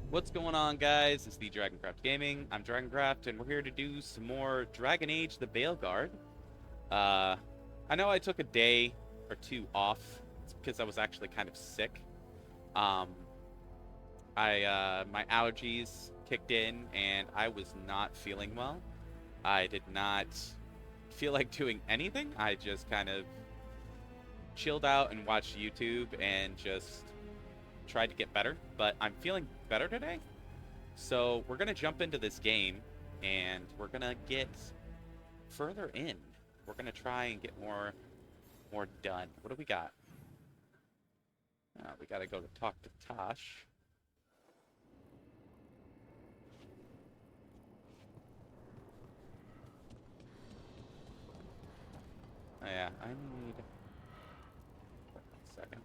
What's going on, guys? It's the Dragoncraft Gaming. I'm Dragoncraft, and we're here to do some more Dragon Age: The Veilguard. Uh, I know I took a day or two off because I was actually kind of sick. Um, my allergies kicked in, and I was not feeling well. I did not feel like doing anything. I just kind of chilled out and watched YouTube and just tried to get better. But I'm feeling better today. So we're gonna jump into this game, and we're gonna get further in. We're gonna try and get more done. What do we got? We gotta go to talk to Tosh. Oh yeah, I need. One second.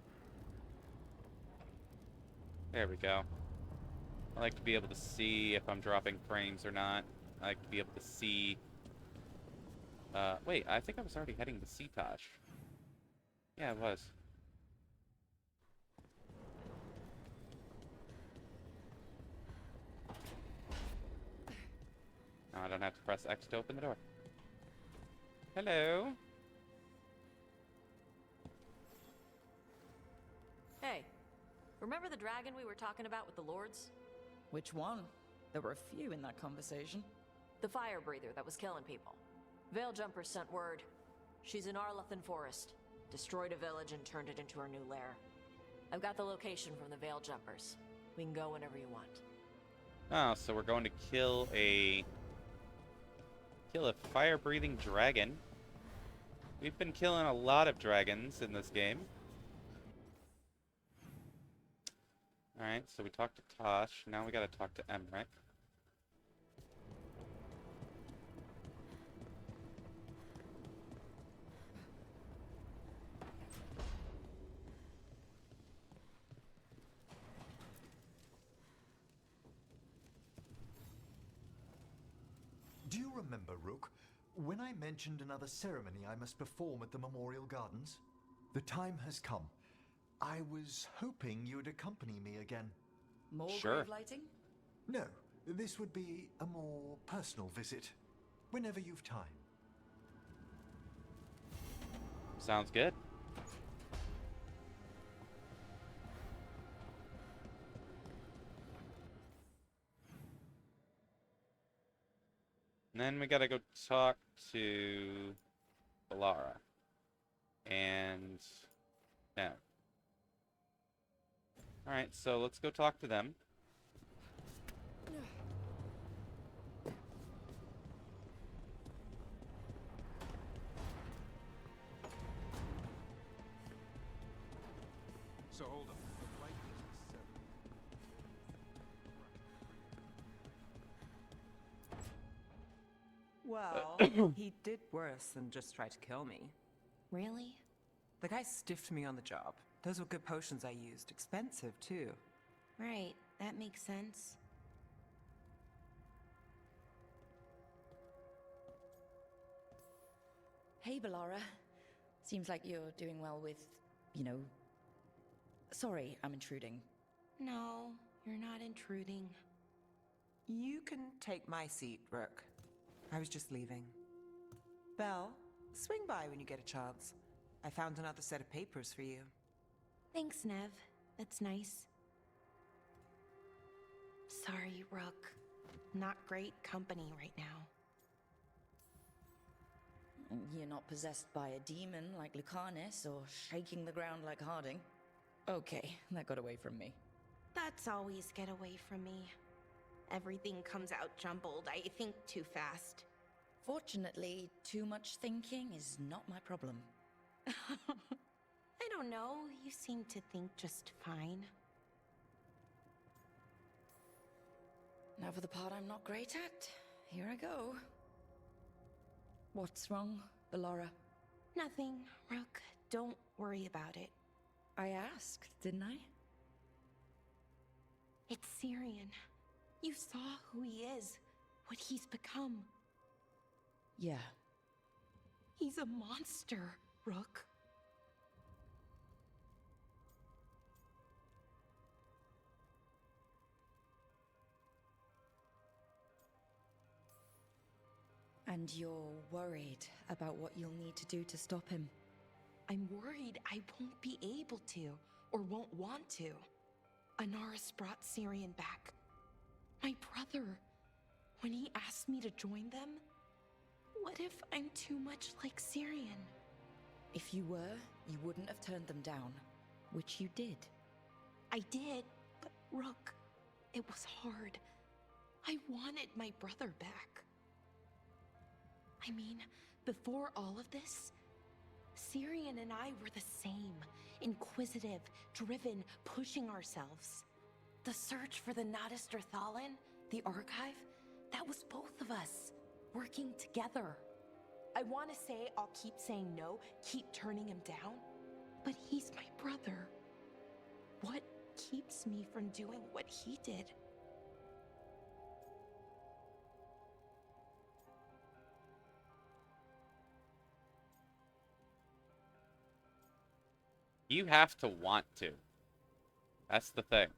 There we go. I like to be able to see if I'm dropping frames or not. I like to be able to see. Wait, I think I was already heading to see Tosh. Yeah, it was. Now I don't have to press X to open the door. Hello. Hey, remember the dragon we were talking about with the lords? Which one? There were a few in that conversation. The fire breather that was killing people. Veiljumpers sent word. She's in Arlothan Forest. Destroyed a village and turned it into her new lair. I've got the location from the Veiljumpers. We can go whenever you want. Oh, so we're going to kill a fire-breathing dragon. We've been killing a lot of dragons in this game. Alright, so we talked to Tosh. Now we gotta talk to Emmerich. Do you remember, Rook, when I mentioned another ceremony I must perform at the Memorial Gardens? The time has come. I was hoping you'd accompany me again. More Sure. grave lighting? No, this would be a more personal visit. Whenever you've time. Sounds good. And then we gotta go talk to Balara. And no. Alright, so let's go talk to them. So hold on. The light is Well, he did worse than just try to kill me. Really? The guy stiffed me on the job. Those were good potions I used. Expensive, too. Right, that makes sense. Hey, Balara. Seems like you're doing well with, you know... Sorry, I'm intruding. No, you're not intruding. You can take my seat, Rook. I was just leaving. Belle, swing by when you get a chance. I found another set of papers for you. Thanks, Nev. That's nice. Sorry, Rook. Not great company right now. You're not possessed by a demon like Lucanus or shaking the ground like Harding. Okay, that got away from me. That's always get away from me. Everything comes out jumbled. I think too fast. Fortunately, too much thinking is not my problem. I don't know. You seem to think just fine. Now for the part I'm not great at. Here I go. What's wrong, Balara? Nothing, Rook. Don't worry about it. I asked, didn't I? It's Syrian. You saw who he is, what he's become. Yeah. He's a monster, Rook. And you're worried about what you'll need to do to stop him. I'm worried I won't be able to, or won't want to. Anaris brought Syrian back. My brother. When he asked me to join them, what if I'm too much like Syrian? If you were, you wouldn't have turned them down, which you did. I did, but Rook, it was hard. I wanted my brother back. I mean, before all of this, Syrian and I were the same. Inquisitive, driven, pushing ourselves. The search for the Natus Thalin, the archive, that was both of us, working together. I want to say I'll keep saying no, keep turning him down, but he's my brother. What keeps me from doing what he did? You have to want to. That's the thing.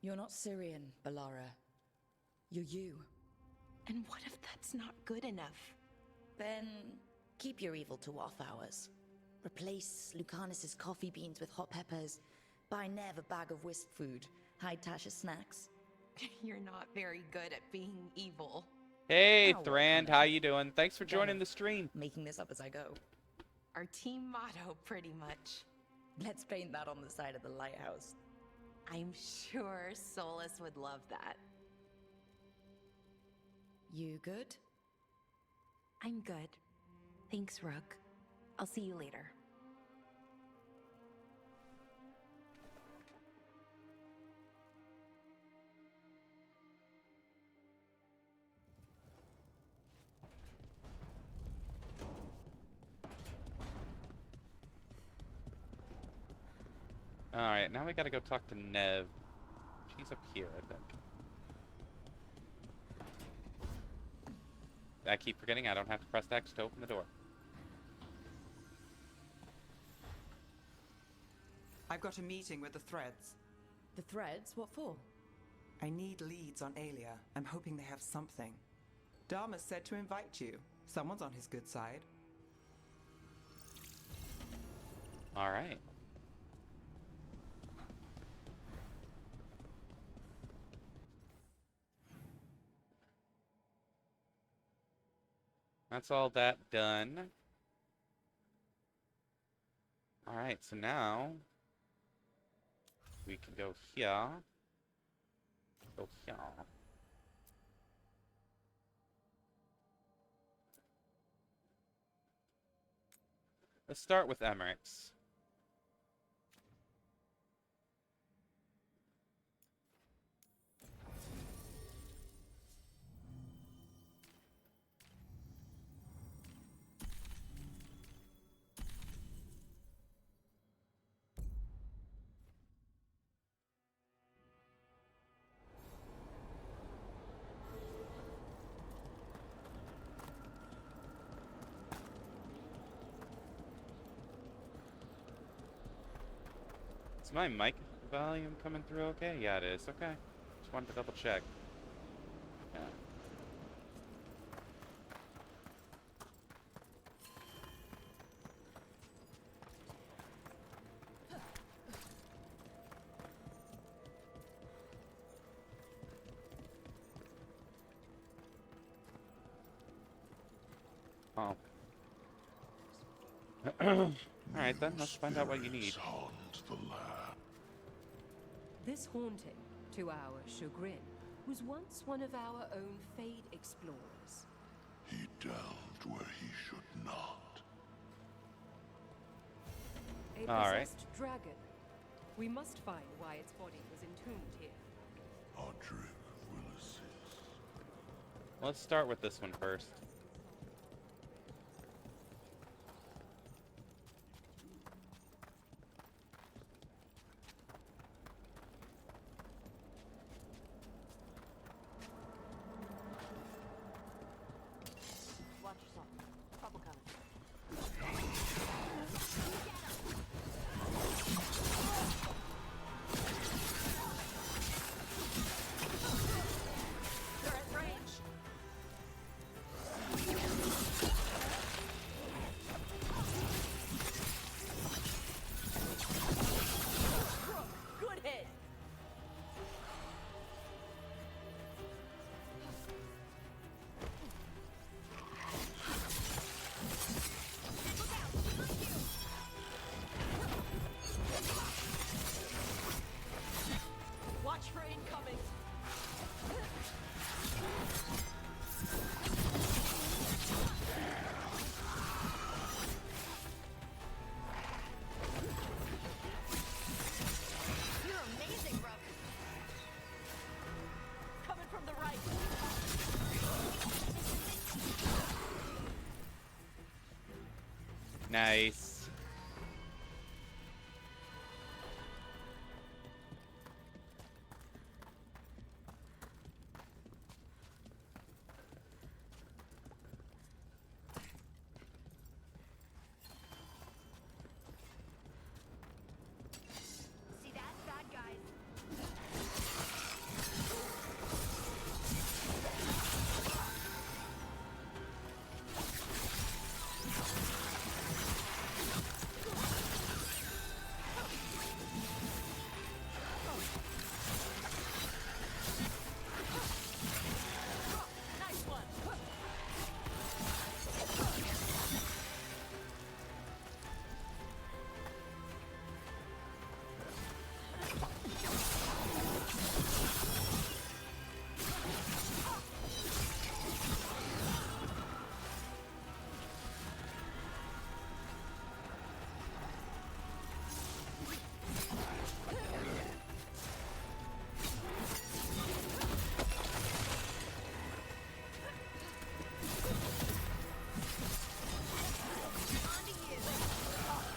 You're not Syrian, Balara. You're you. And what if that's not good enough? Then keep your evil to off hours. Replace Lucanus's coffee beans with hot peppers. Buy Nev a bag of wisp food. Hide Tasha's snacks. You're not very good at being evil. Hey, Oh, Thrand, well, how you doing? Thanks for Damn joining it. the stream. Making this up as I go. Our team motto, pretty much. Let's paint that on the side of the lighthouse. I'm sure Solus would love that. You good? I'm good. Thanks, Rook. I'll see you later. Alright, now we gotta go talk to Nev. She's up here, I think. I keep forgetting I don't have to press X to open the door. I've got a meeting with the Threads. The threads? What for? I need leads on Aelia. I'm hoping they have something. Dharma said to invite you. Someone's on his good side. Alright. That's all that done. Alright, so now we can go here. Go here. Let's start with Emmerich's. Is my mic volume coming through okay? Yeah, it is. Okay. Just wanted to double check. Yeah. Oh. Alright then, let's find out what you need. This haunting, to our chagrin, was once one of our own Fade explorers. He delved where he should not. A All right. possessed dragon. We must find why its body was entombed here. Audric will assist. Let's start with this one first. Watch yourself. Trouble coming. They're at range. Nice. See that? Bad guys. Nice one.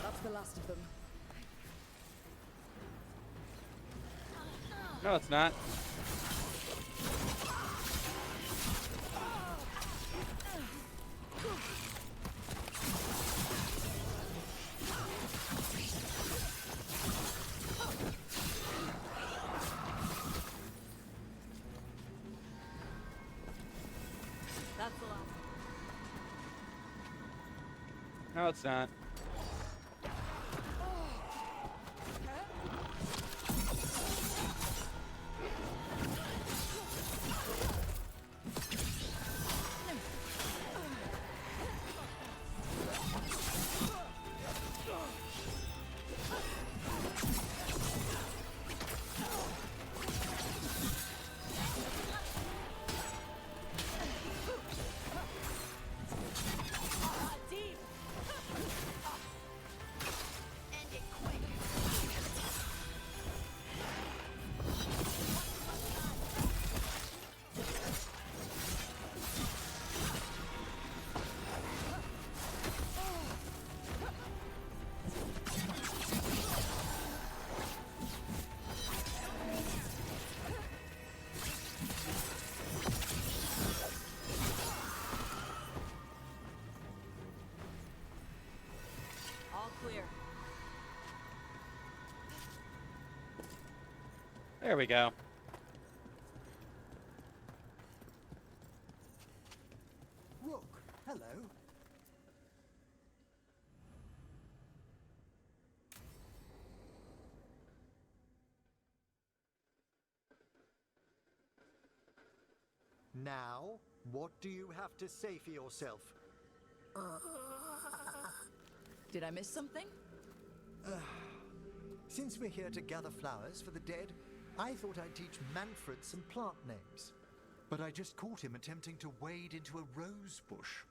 That's the last of them. No, it's not. That's the last. No, it's not. Deep. End it quick. All clear. There we go. Rook, hello. Now, what do you have to say for yourself? Did I miss something? Since we're here to gather flowers for the dead, I thought I'd teach Manfred some plant names. But I just caught him attempting to wade into a rose bush.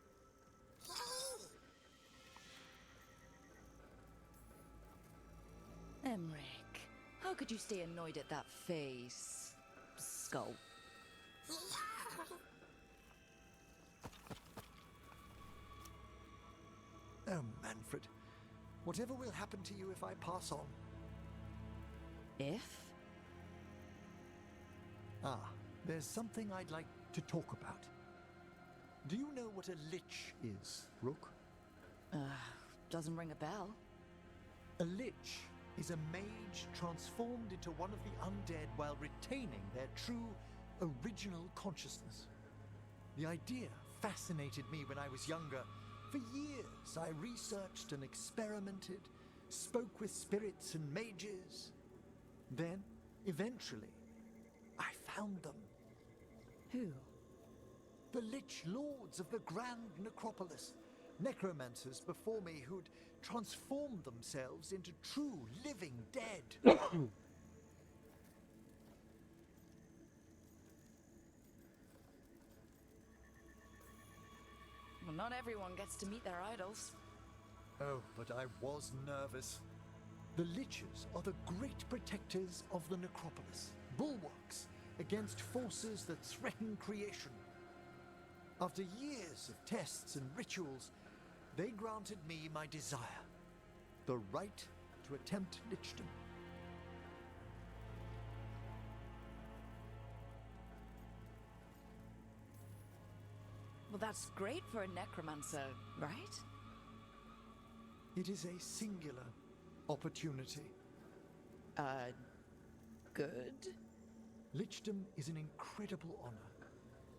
Emmerich, how could you stay annoyed at that face? Skull. Oh, Manfred. Whatever will happen to you if I pass on? If? There's something I'd like to talk about. Do you know what a lich is, Rook? Doesn't ring a bell. A lich is a mage transformed into one of the undead while retaining their true, original consciousness. The idea fascinated me when I was younger. For years, I researched and experimented, spoke with spirits and mages. Then, eventually, I found them. Who? The Lich Lords of the Grand Necropolis. Necromancers before me who'd transformed themselves into true living dead. Well, not everyone gets to meet their idols. Oh, but I was nervous. The Liches are the great protectors of the Necropolis, bulwarks against forces that threaten creation. After years of tests and rituals, They granted me my desire, the right to attempt lichdom. Well, that's great for a necromancer, right? It is a singular opportunity. Good? Lichdom is an incredible honor.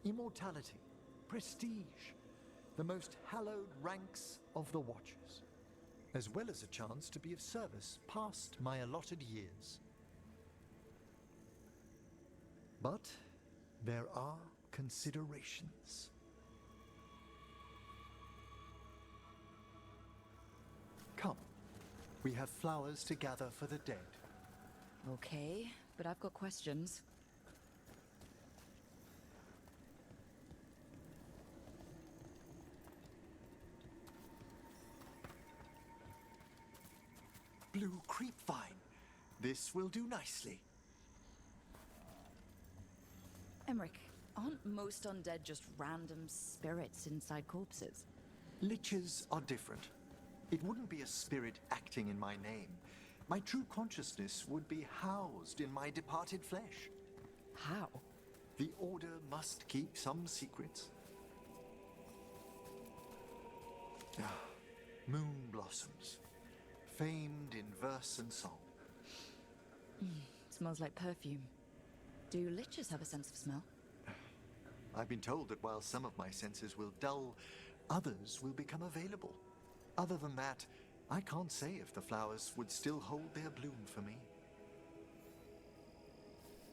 Immortality, prestige, the most hallowed ranks of the Watchers, as well as a chance to be of service past my allotted years. But there are considerations. Come, we have flowers to gather for the dead. Okay, but I've got questions. Blue creepvine. This will do nicely. Emmerich, aren't most undead just random spirits inside corpses? Liches are different. It wouldn't be a spirit acting in my name. My true consciousness would be housed in my departed flesh. How? The Order must keep some secrets. Moon blossoms, famed in verse and song. Smells like perfume. Do liches have a sense of smell? I've been told that while some of my senses will dull, others will become available. Other than that, I can't say if the flowers would still hold their bloom for me.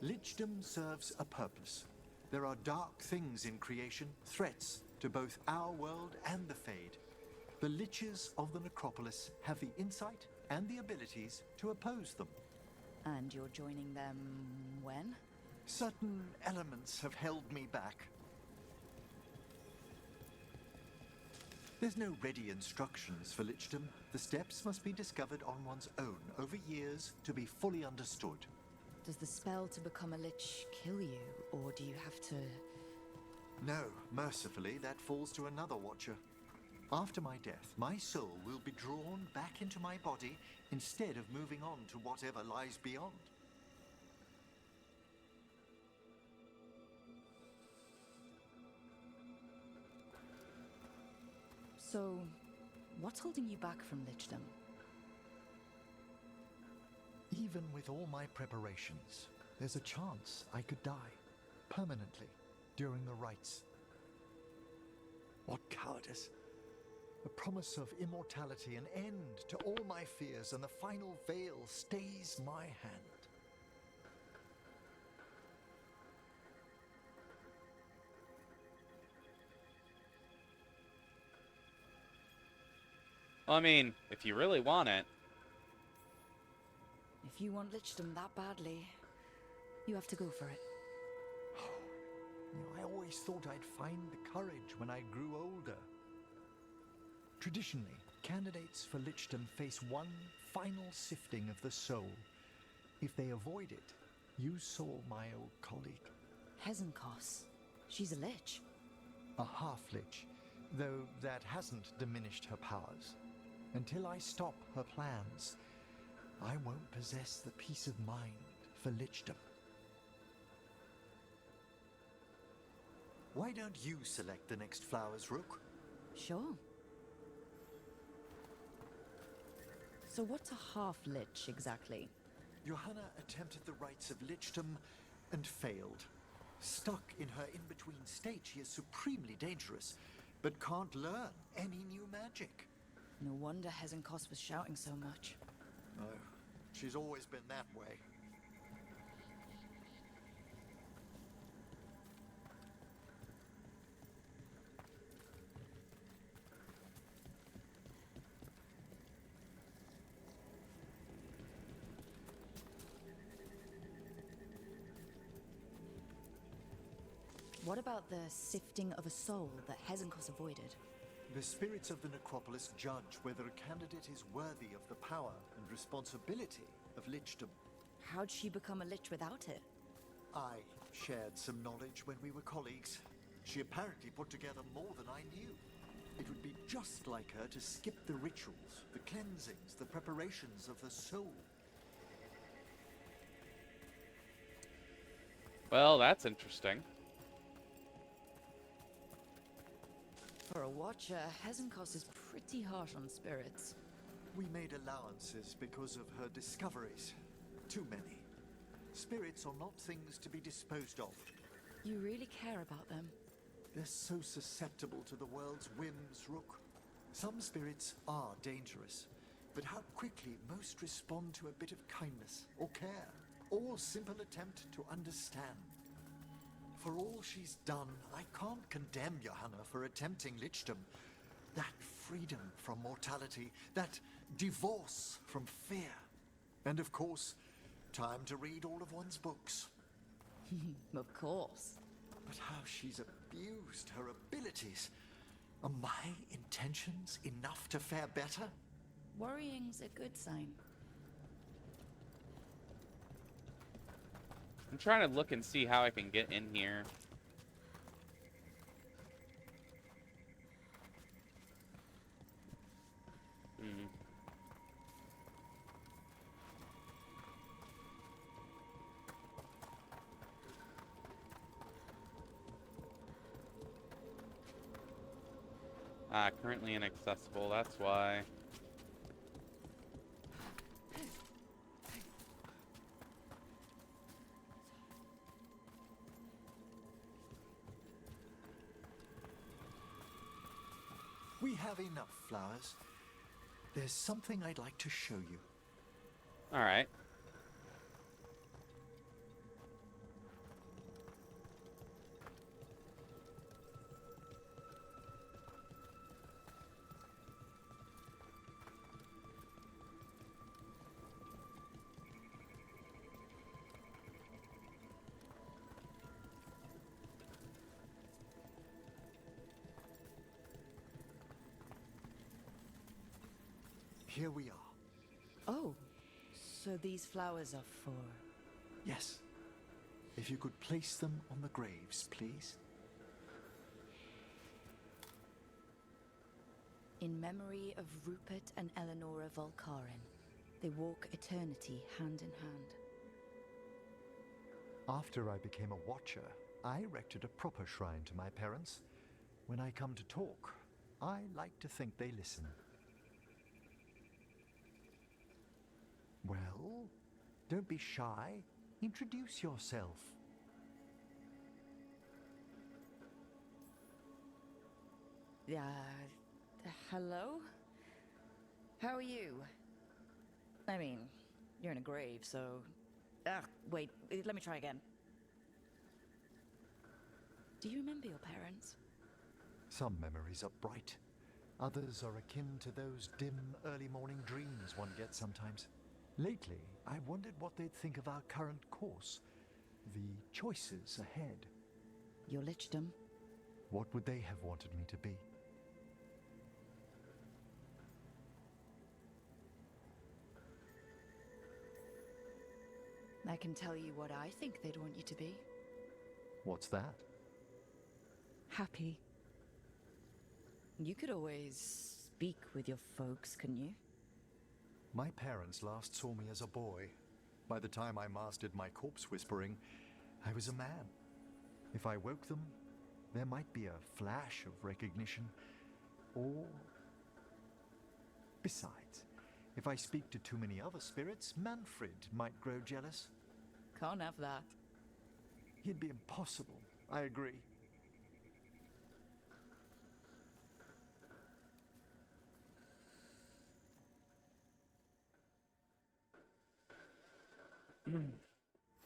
Lichdom serves a purpose. There are dark things in creation, threats to both our world and the Fade. The Liches of the Necropolis have the insight and the abilities to oppose them. And you're joining them when? Certain elements have held me back. There's no ready instructions for lichdom. The steps must be discovered on one's own over years to be fully understood. Does the spell to become a lich kill you, or do you have to... No, mercifully, that falls to another watcher. After my death, my soul will be drawn back into my body instead of moving on to whatever lies beyond. So, what's holding you back from lichdom? Even with all my preparations, there's a chance I could die permanently during the rites. What cowardice! The promise of immortality, an end to all my fears, and the final veil stays my hand. Well, I mean, if you really want it. If you want lichdom that badly, you have to go for it. I always thought I'd find the courage when I grew older. Traditionally, candidates for lichdom face one final sifting of the soul. If they avoid it, you saw my old colleague. Hezenkos. She's a lich. A half-lich, though that hasn't diminished her powers. Until I stop her plans, I won't possess the peace of mind for lichdom. Why don't you select the next flowers, Rook? Sure. So what's a half-lich exactly? Johanna attempted the rites of lichdom and failed. Stuck in her in-between state, she is supremely dangerous, but can't learn any new magic. No wonder Hezenkos was shouting so much. Oh, she's always been that way. What about the sifting of a soul that Hezenkos avoided? The spirits of the necropolis judge whether a candidate is worthy of the power and responsibility of lichdom. How'd she become a lich without it? I shared some knowledge when we were colleagues. She apparently put together more than I knew. It would be just just like her to skip the rituals, the cleansings, the preparations of the soul. Well, that's interesting. For a watcher, Hezenkos is pretty harsh on spirits. We made allowances because of her discoveries. Too many. Spirits are not things to be disposed of. You really care about them? They're so susceptible to the world's whims, Rook. Some spirits are dangerous, but how quickly most respond to a bit of kindness or care, or simple attempt to understand. For all she's done, I can't condemn Johanna for attempting lichdom. That freedom from mortality, that divorce from fear. And of course, time to read all of one's books. Of course. But how she's abused her abilities. Are my intentions enough to fare better? Worrying's a good sign. I'm trying to look and see how I can get in here. Currently inaccessible, that's why. We have enough flowers. There's something I'd like to show you. All right. Here we are. Oh, so these flowers are for... Yes. If you could place them on the graves, please. In memory of Rupert and Eleonora Volkaren. They walk eternity hand in hand. After I became a watcher, I erected a proper shrine to my parents. When I come to talk, I like to think they listen. Well, don't be shy. Introduce yourself. Hello? How are you? I mean, you're in a grave, so... wait, let me try again. Do you remember your parents? Some memories are bright. Others are akin to those dim, early morning dreams one gets sometimes. Lately, I wondered what they'd think of our current course. The choices ahead. Your lichdom? What would they have wanted me to be? I can tell you what I think they'd want you to be. What's that? Happy. You could always speak with your folks, couldn't you? My parents last saw me as a boy. By the time I mastered my corpse whispering, I was a man. If I woke them, there might be a flash of recognition. Or... Besides, if I speak to too many other spirits, Manfred might grow jealous. Can't have that. He'd be impossible, I agree.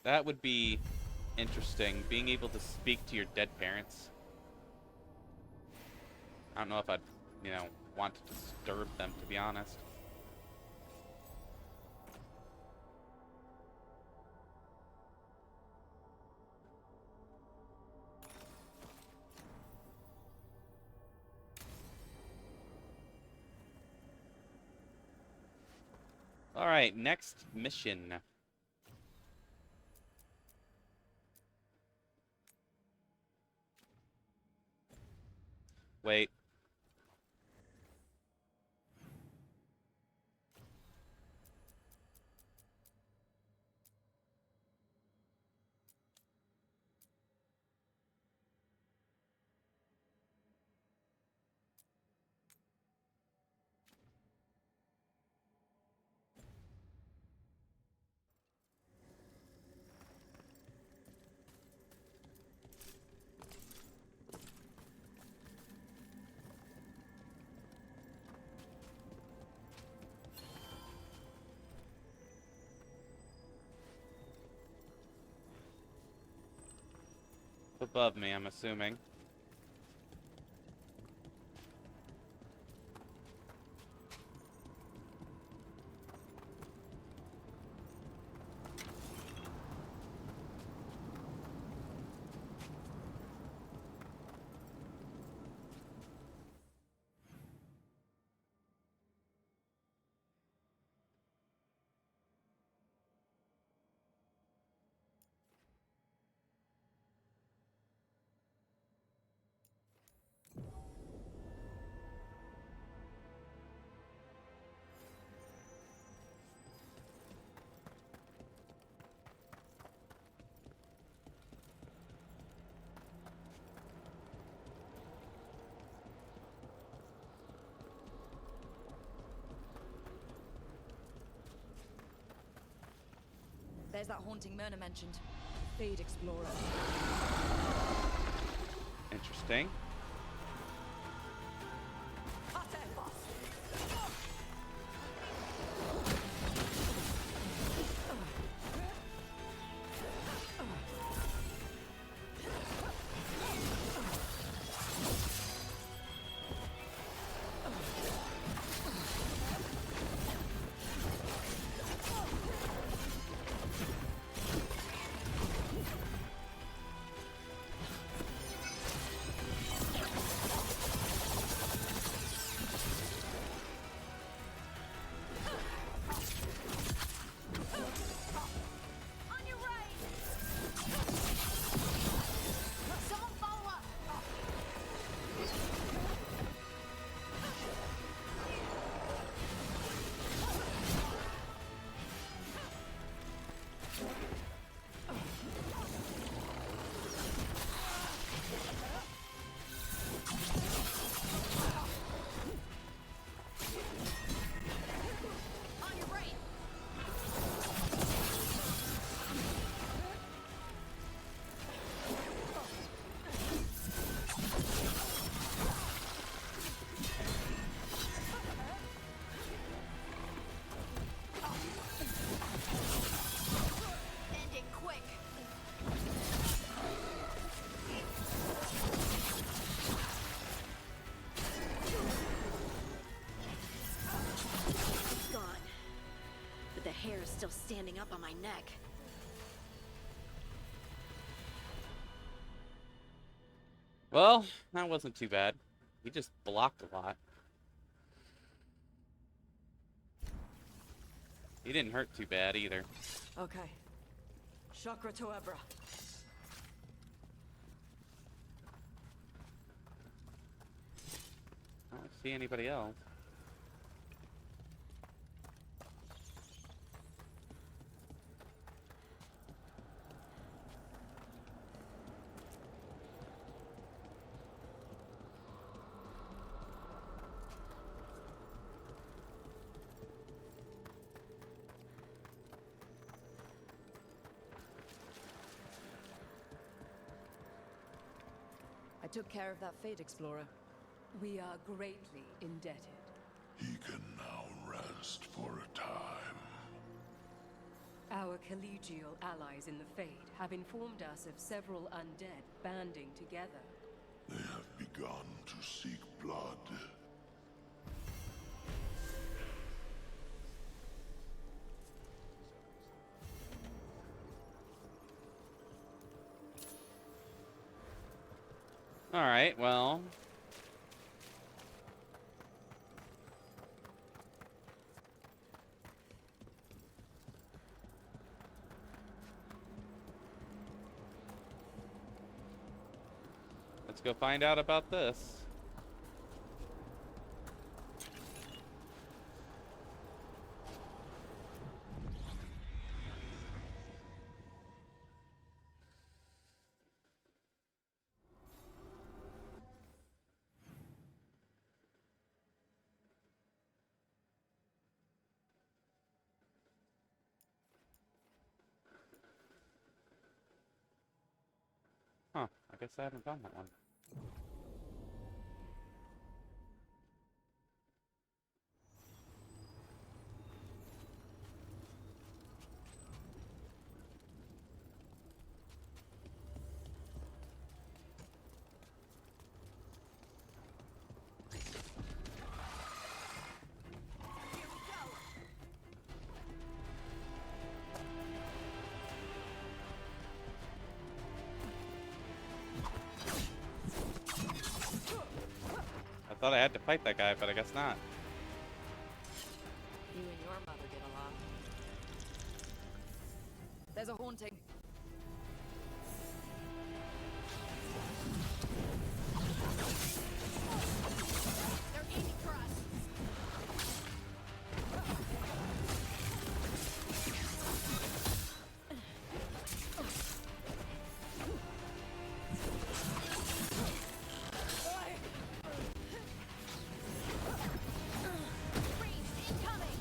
That would be interesting, being able to speak to your dead parents. I don't know if I'd, want to disturb them, to be honest. All right, next mission. Wait. above me, I'm assuming. There's that haunting Myrna mentioned. Fade Explorer. Interesting. On your right! Someone follow up! On your right! End it quick! It's gone. But the hair is still standing up on my neck. Well, that wasn't too bad. He just blocked a lot. He didn't hurt too bad either. Okay. Chakra to Ebra. I don't see anybody else. I took care of that Fade Explorer. We are greatly indebted. He can now rest for a time. Our collegial allies in the Fade have informed us of several undead banding together. They have begun to seek blood. Alright, well. Let's go find out about this. Huh, I guess I haven't found that one. Thought I had to fight that guy, but I guess not. You and your mother get along. There's a haunting. They're aiming for us. Freeze, incoming.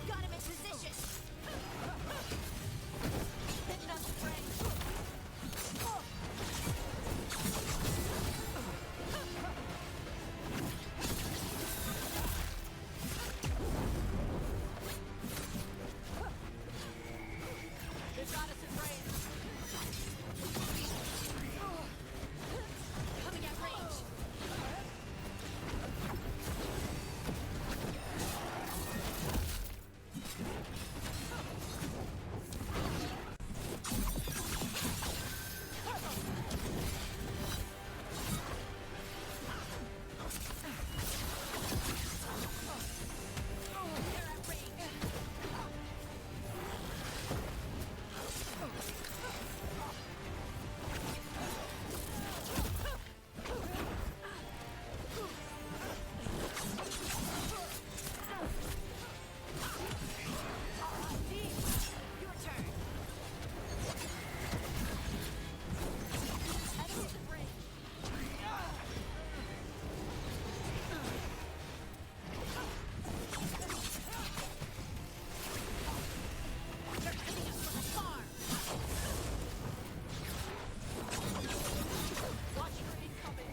Got him in position. Picking up the range. They've got us in range. Coming at range. They're at range. Your turn. Enemies at range. They're hitting us from afar. Watch for incoming.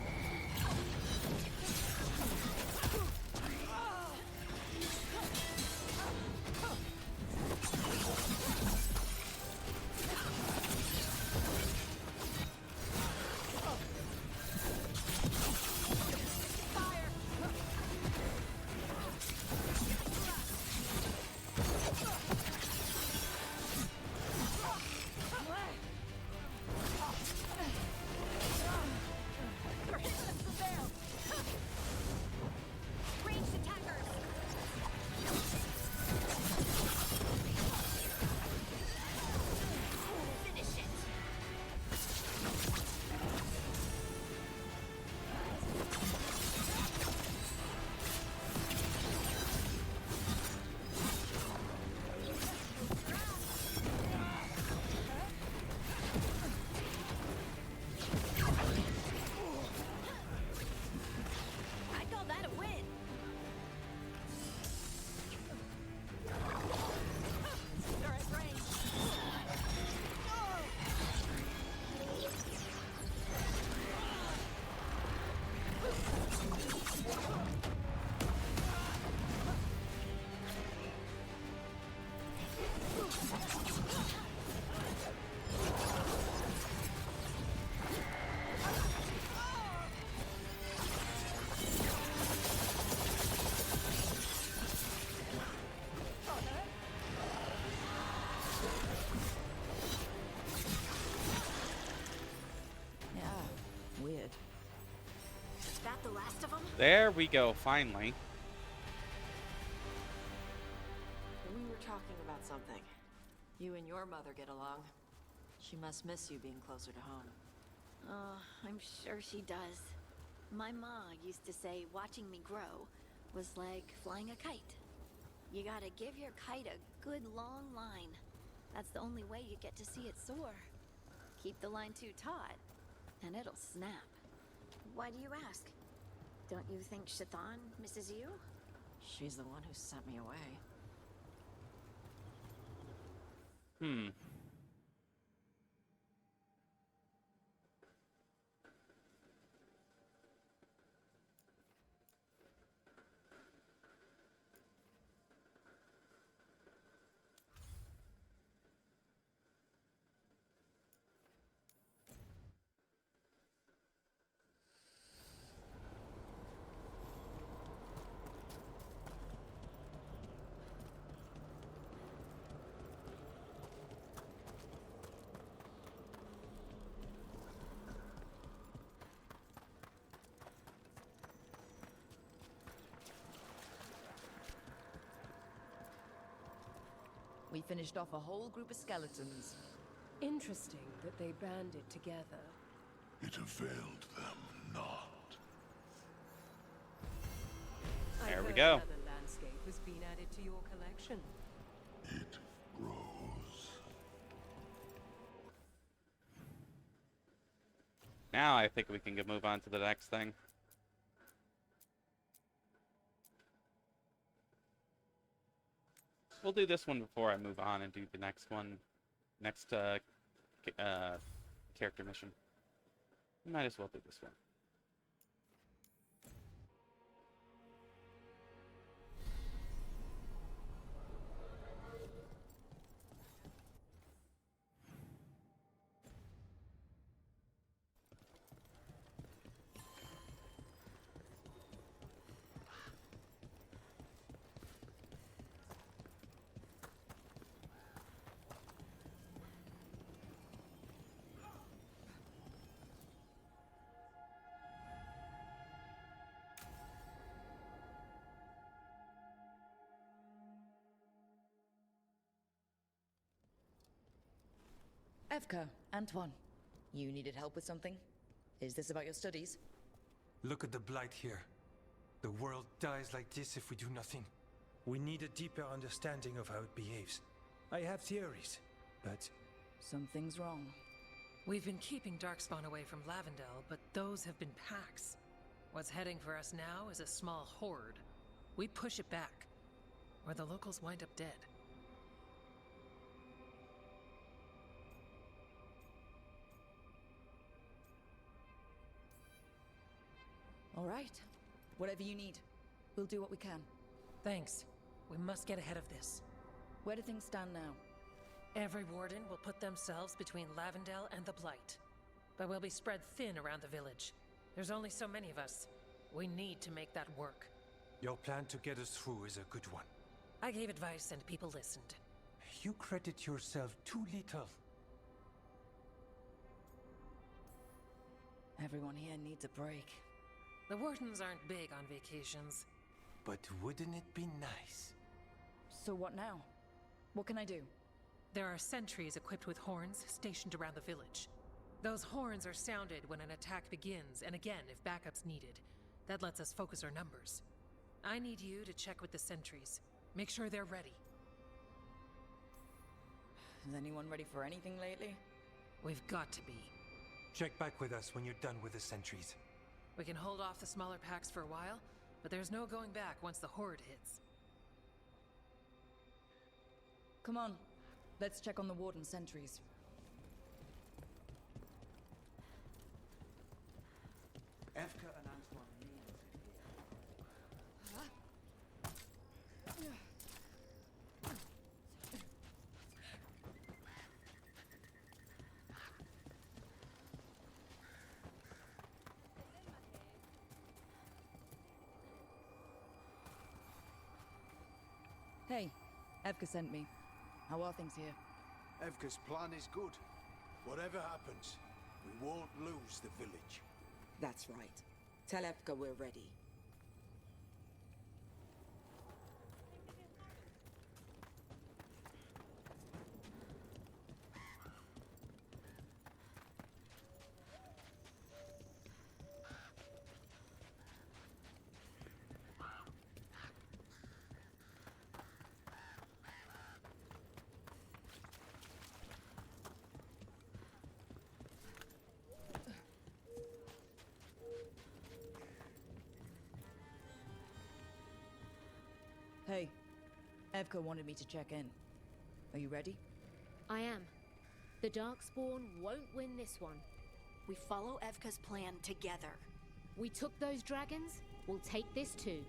Fire. They're hitting us from there. Ranged attackers. Finish it. I call that a win. They're at range. Yeah, weird. Is that the last of them? There we go, finally. We were talking about something. You and your mother get along. She must miss you being closer to home. Oh, I'm sure she does. My ma used to say watching me grow was like flying a kite. You gotta give your kite a good long line. That's the only way you get to see it soar. Keep the line too taut, and it'll snap. Why do you ask? Don't you think Shaitan misses you? She's the one who sent me away. Hmm. We finished off a whole group of skeletons. Interesting that they banded together. It availed them not. There we heard go. another landscape has been added to your collection. It grows. Now I think we can move on to the next thing. We'll do this one before I move on and do the next one. Next character mission. Might as well do this one. Evka, Antoine, you needed help with something? Is this about your studies? Look at the blight here. The world dies like this if we do nothing. We need a deeper understanding of how it behaves. I have theories, but... Something's wrong. We've been keeping Darkspawn away from Lavendel, but those have been packs. What's heading for us now is a small horde. We push it back, or the locals wind up dead. All right. Whatever you need. We'll do what we can. Thanks. We must get ahead of this. Where do things stand now? Every warden will put themselves between Lavendel and the Blight. But we'll be spread thin around the village. There's only so many of us. We need to make that work. Your plan to get us through is a good one. I gave advice and people listened. You credit yourself too little. Everyone here needs a break. The Wardens aren't big on vacations. But wouldn't it be nice? So what now? What can I do? There are sentries equipped with horns stationed around the village. Those horns are sounded when an attack begins, and again if backup's needed. That lets us focus our numbers. I need you to check with the sentries. Make sure they're ready. Is anyone ready for anything lately? We've got to be. Check back with us when you're done with the sentries. We can hold off the smaller packs for a while, but there's no going back once the horde hits. Come on. Let's check on the warden sentries. Evka and Antoine need Hey, Evka sent me. How are things here? Evka's plan is good. Whatever happens, we won't lose the village. That's right. Tell Evka we're ready. Hey, Evka wanted me to check in. Are you ready? I am. The Darkspawn won't win this one. We follow Evka's plan together. We took those dragons, we'll take this too.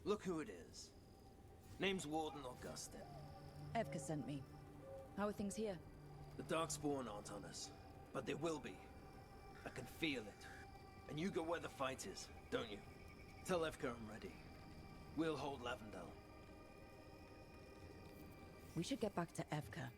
Look who it is. Name's Warden Augustin. Evka sent me. How are things here? The Darkspawn aren't on us, but they will be. I can feel it. And you go where the fight is, don't you? Tell Evka I'm ready. We'll hold Lavendel. We should get back to Evka.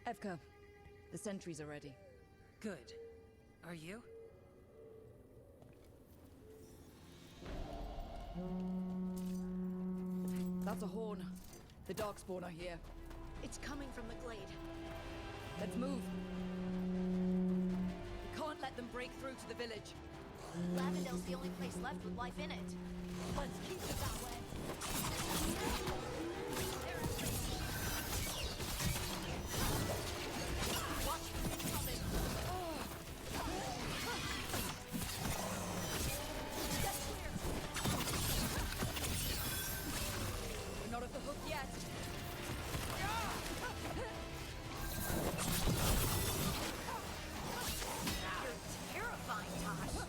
Evka, the sentries are ready. Good. Are you? That's a horn. The Darkspawn are here. It's coming from the glade. Let's move. We can't let them break through to the village. Lavendel's the only place left with life in it. Let's keep it that way. We're not at the hook yet. You're terrifying, Tosh.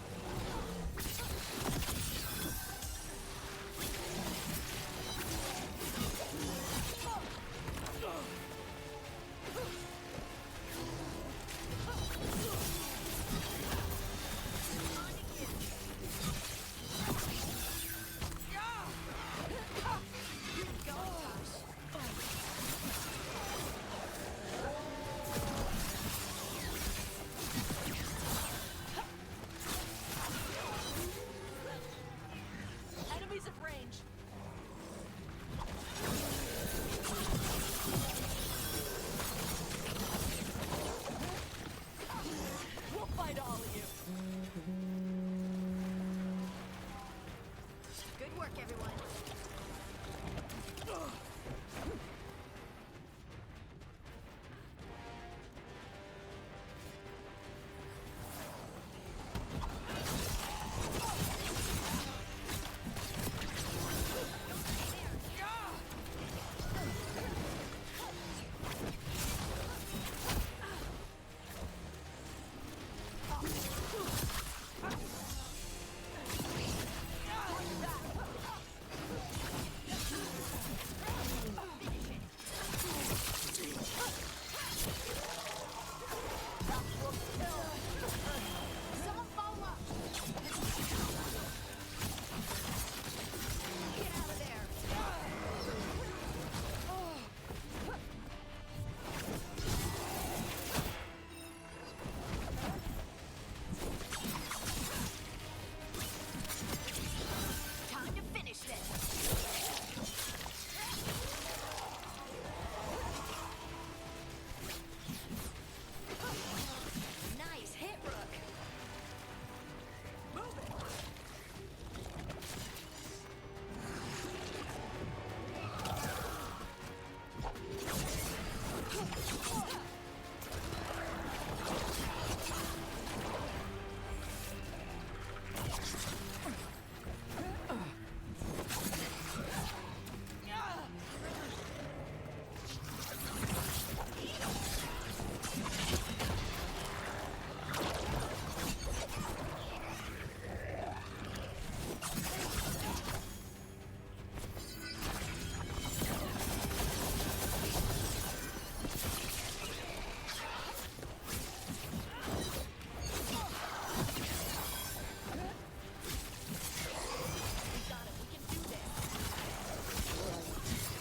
Enemies at range. We'll fight all of you. Good work, everyone. Someone follow up. Get out of there. Time to finish this. Nice hit, Rook. Move it.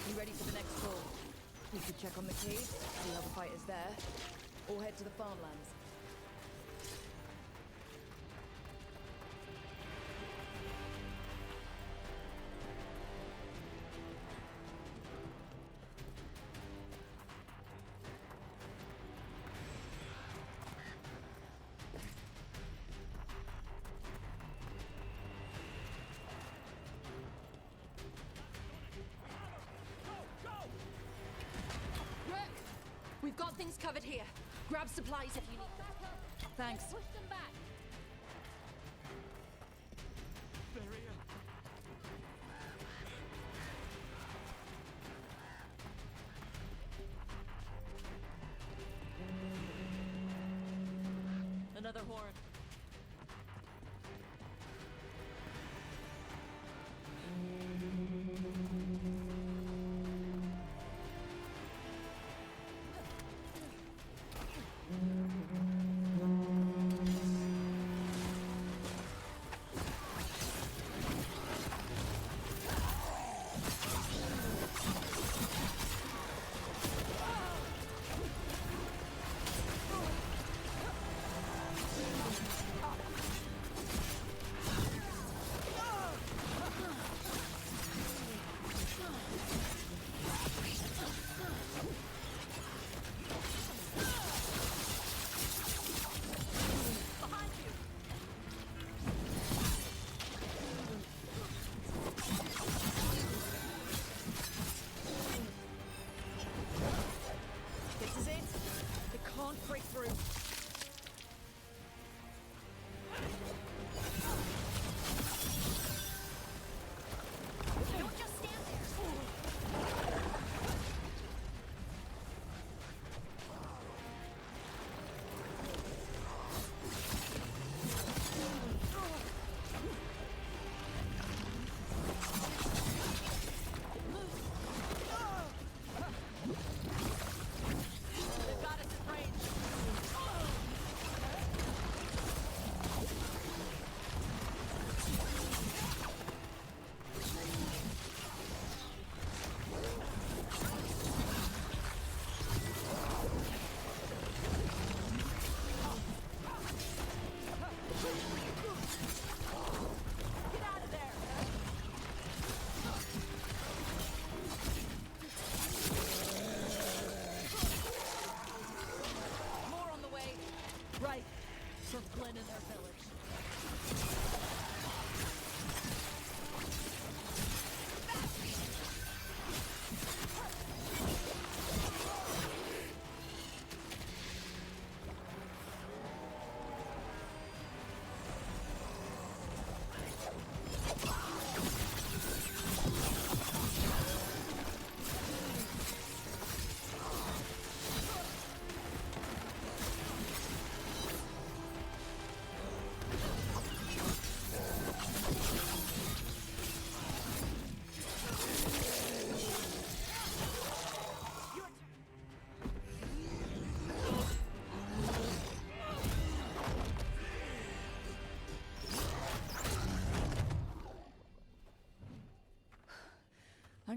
You ready for the next call? We could check on the cave, see how the fight is there, or head to the farmlands. Rook! We've got things covered here. Grab supplies if you need them. Thanks. Push them back. Another horn.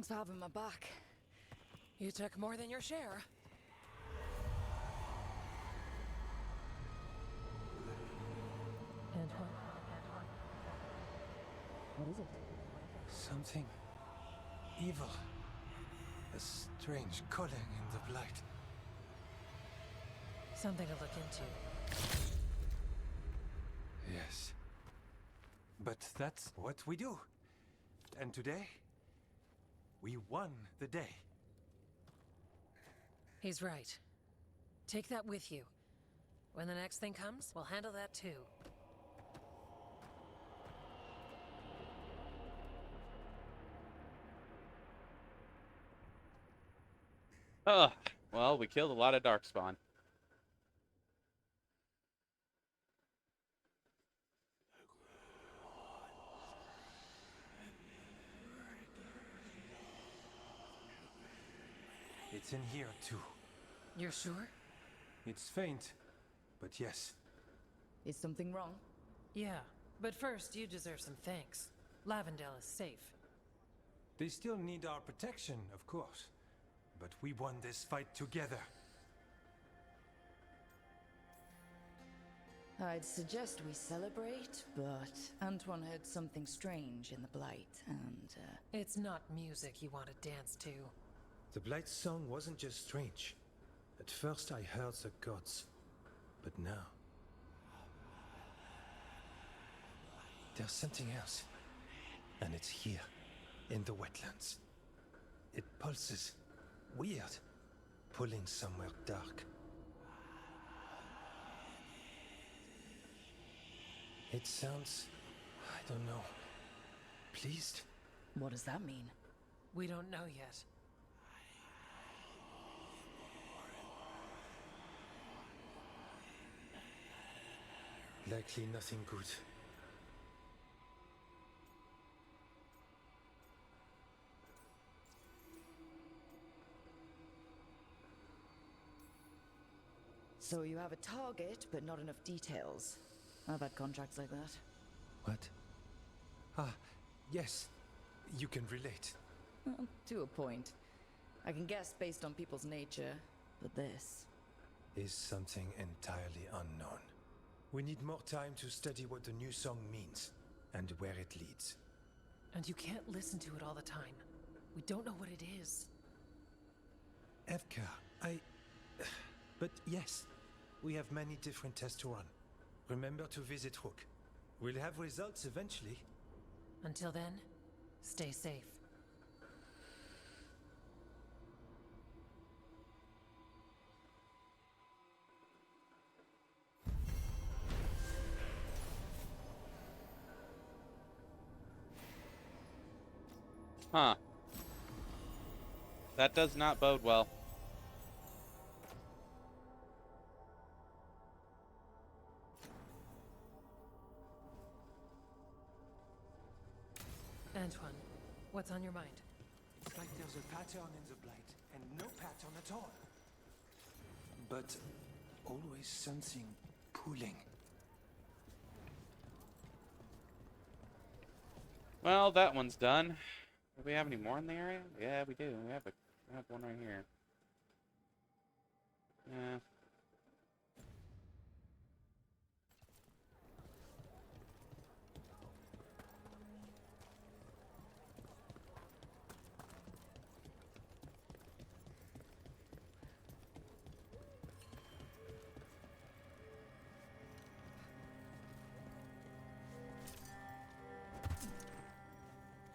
Thanks for having my back. You took more than your share. Antoine. What is it? Something evil. A strange calling in the blight. Something to look into. Yes. But that's what we do. And today, we won the day. He's right. Take that with you. When the next thing comes, we'll handle that too. Ugh. Well, we killed a lot of Darkspawn. It's in here too. You're sure? It's faint, but yes. Is something wrong? Yeah, but first you deserve some thanks. Lavendale is safe. They still need our protection, of course. But we won this fight together. I'd suggest we celebrate, but Antoine heard something strange in the Blight, and, It's not music you want to dance to. The Blight's song wasn't just strange. At first I heard the gods. But now... there's something else. And it's here, in the wetlands. It pulses. Weird. Pulling somewhere dark. It sounds... I don't know... pleased? what does that mean? We don't know yet. Likely nothing good. So you have a target, but not enough details. I've had contracts like that. What? Ah, yes. You can relate. Well, to a point. I can guess based on people's nature, but this... is something entirely unknown. We need more time to study what the new song means, and where it leads. And you can't listen to it all the time. We don't know what it is. Evka, But yes, we have many different tests to run. Remember to visit Rook. We'll have results eventually. Until then, stay safe. Huh. That does not bode well. Antoine, what's on your mind? It's like there's a pattern in the blight, and no pattern at all. But always something pulling. Well, that one's done. Do we have any more in the area? Yeah, we do. We have one right here. Yeah.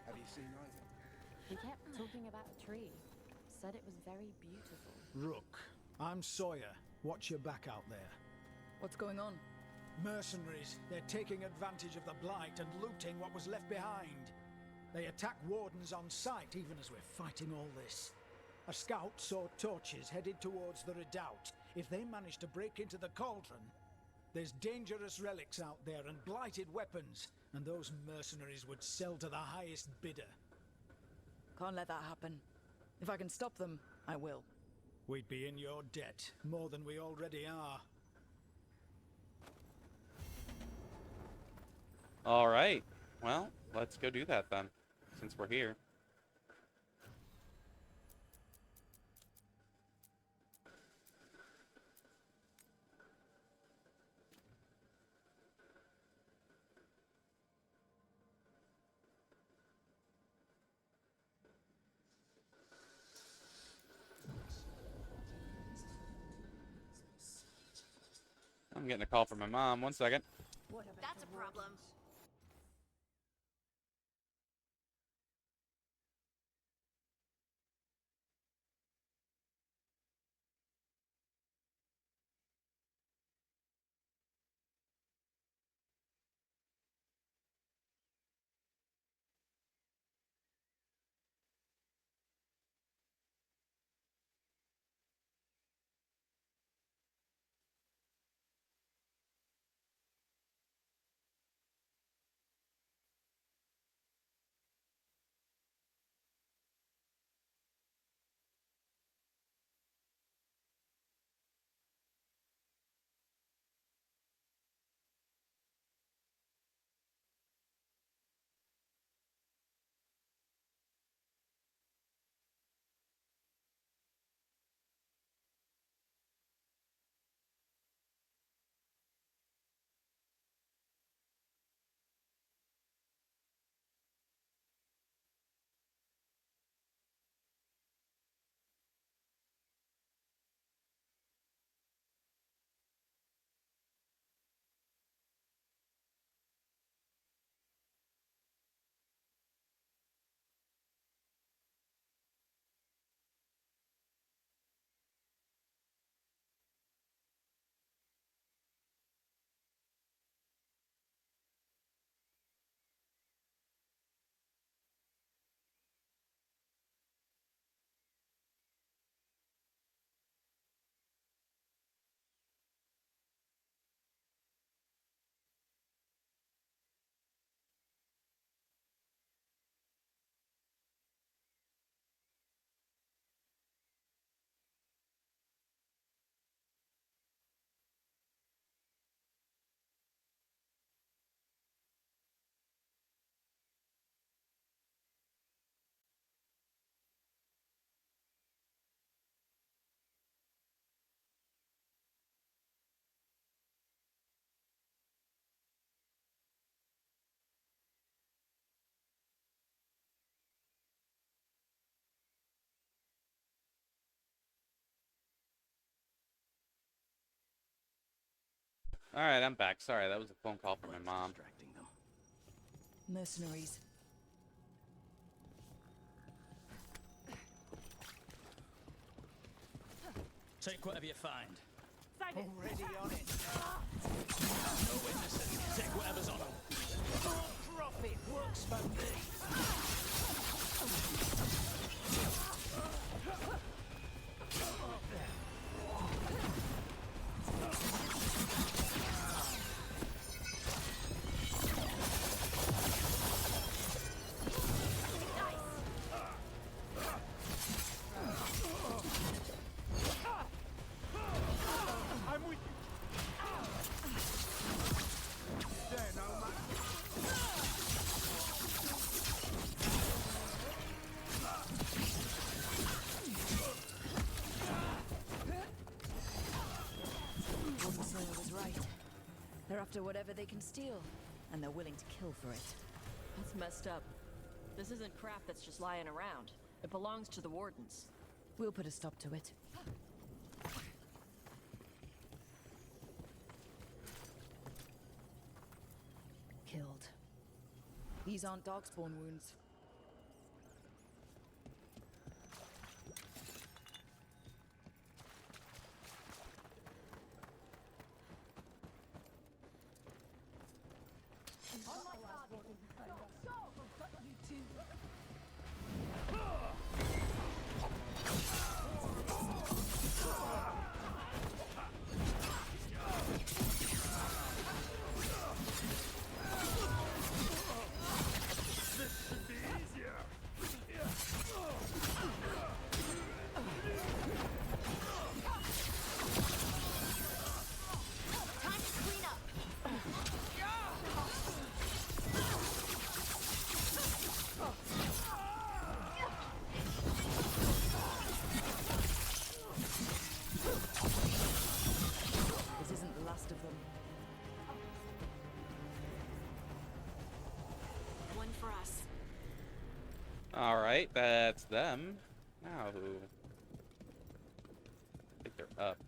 Have you seen either? He kept talking about a tree. Said it was very beautiful. Rook, I'm Sawyer. Watch your back out there. What's going on? Mercenaries. They're taking advantage of the Blight and looting what was left behind. They attack wardens on sight even as we're fighting all this. A scout saw torches headed towards the redoubt. If they manage to break into the cauldron, there's dangerous relics out there and blighted weapons, and those mercenaries would sell to the highest bidder. Can't let that happen. If I can stop them, I will. We'd be in your debt, more than we already are. All right. Well, let's go do that then, since we're here. I'm getting a call from my mom. 1 second. That's a problem. All right, I'm back. Sorry, that was a phone call from my mom. Mercenaries. Take whatever you find. Already on it. No witnesses. Take whatever's on them. More profit works for me. They're after whatever they can steal, and they're willing to kill for it. That's messed up. This isn't crap that's just lying around. It belongs to the Wardens. We'll put a stop to it. Killed. These aren't darkspawn wounds. Alright, that's them. Now who? I think they're up.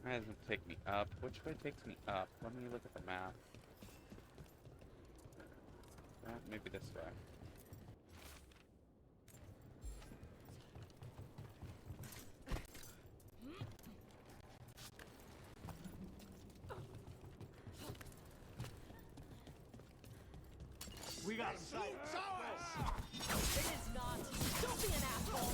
That doesn't take me up. Which way takes me up? Let me look at the map. Maybe this way. We got him sight. It is not. Don't be an asshole.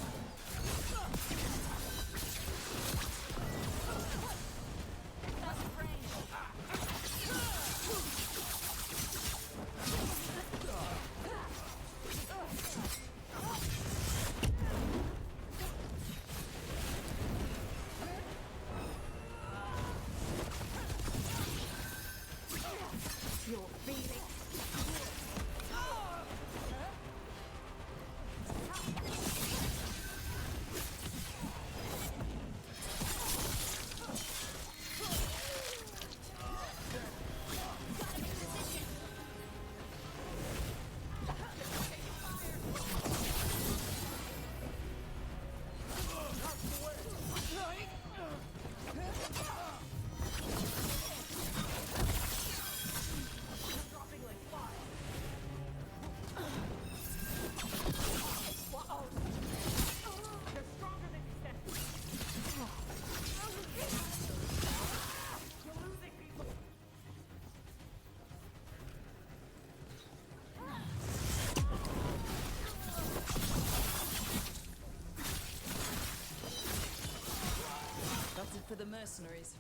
For the mercenaries.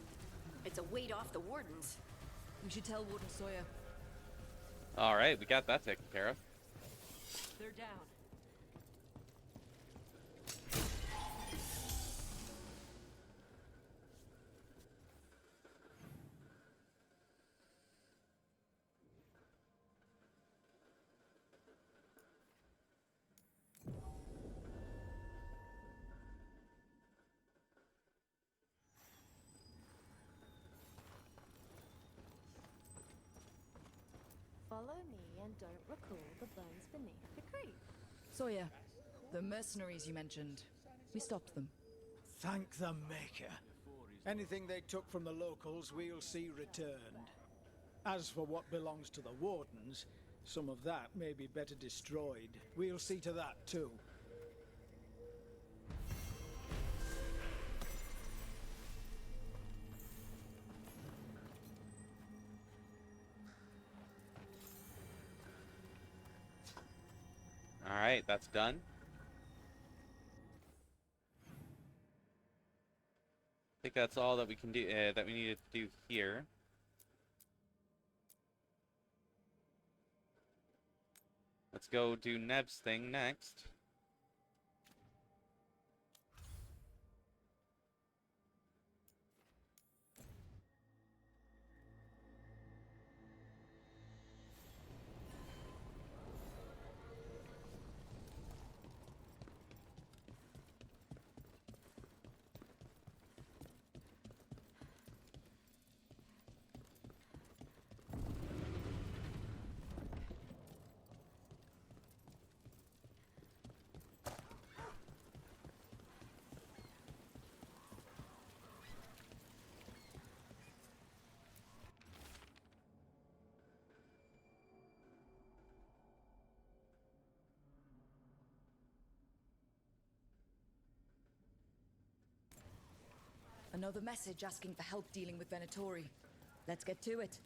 It's a weight off the Wardens. We should tell Warden Sawyer. Alright, we got that taken care of. They're down. follow me and don't recall the bones beneath the creek. Sawyer, the mercenaries you mentioned, we stopped them. Thank the Maker. Anything they took from the locals, we'll see returned. As for what belongs to the Wardens, some of that may be better destroyed. We'll see to that, too. All right, that's done. I think that's all that we can do. That we needed to do here. Let's go do Neb's thing next. Another message asking for help dealing with Venatori. Let's get to it.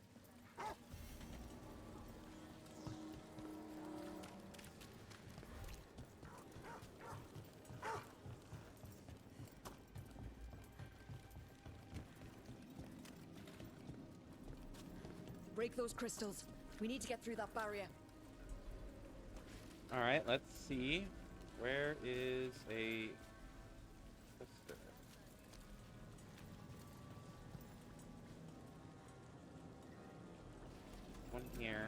Break those crystals. We need to get through that barrier. All right, let's see. Where is a... One here.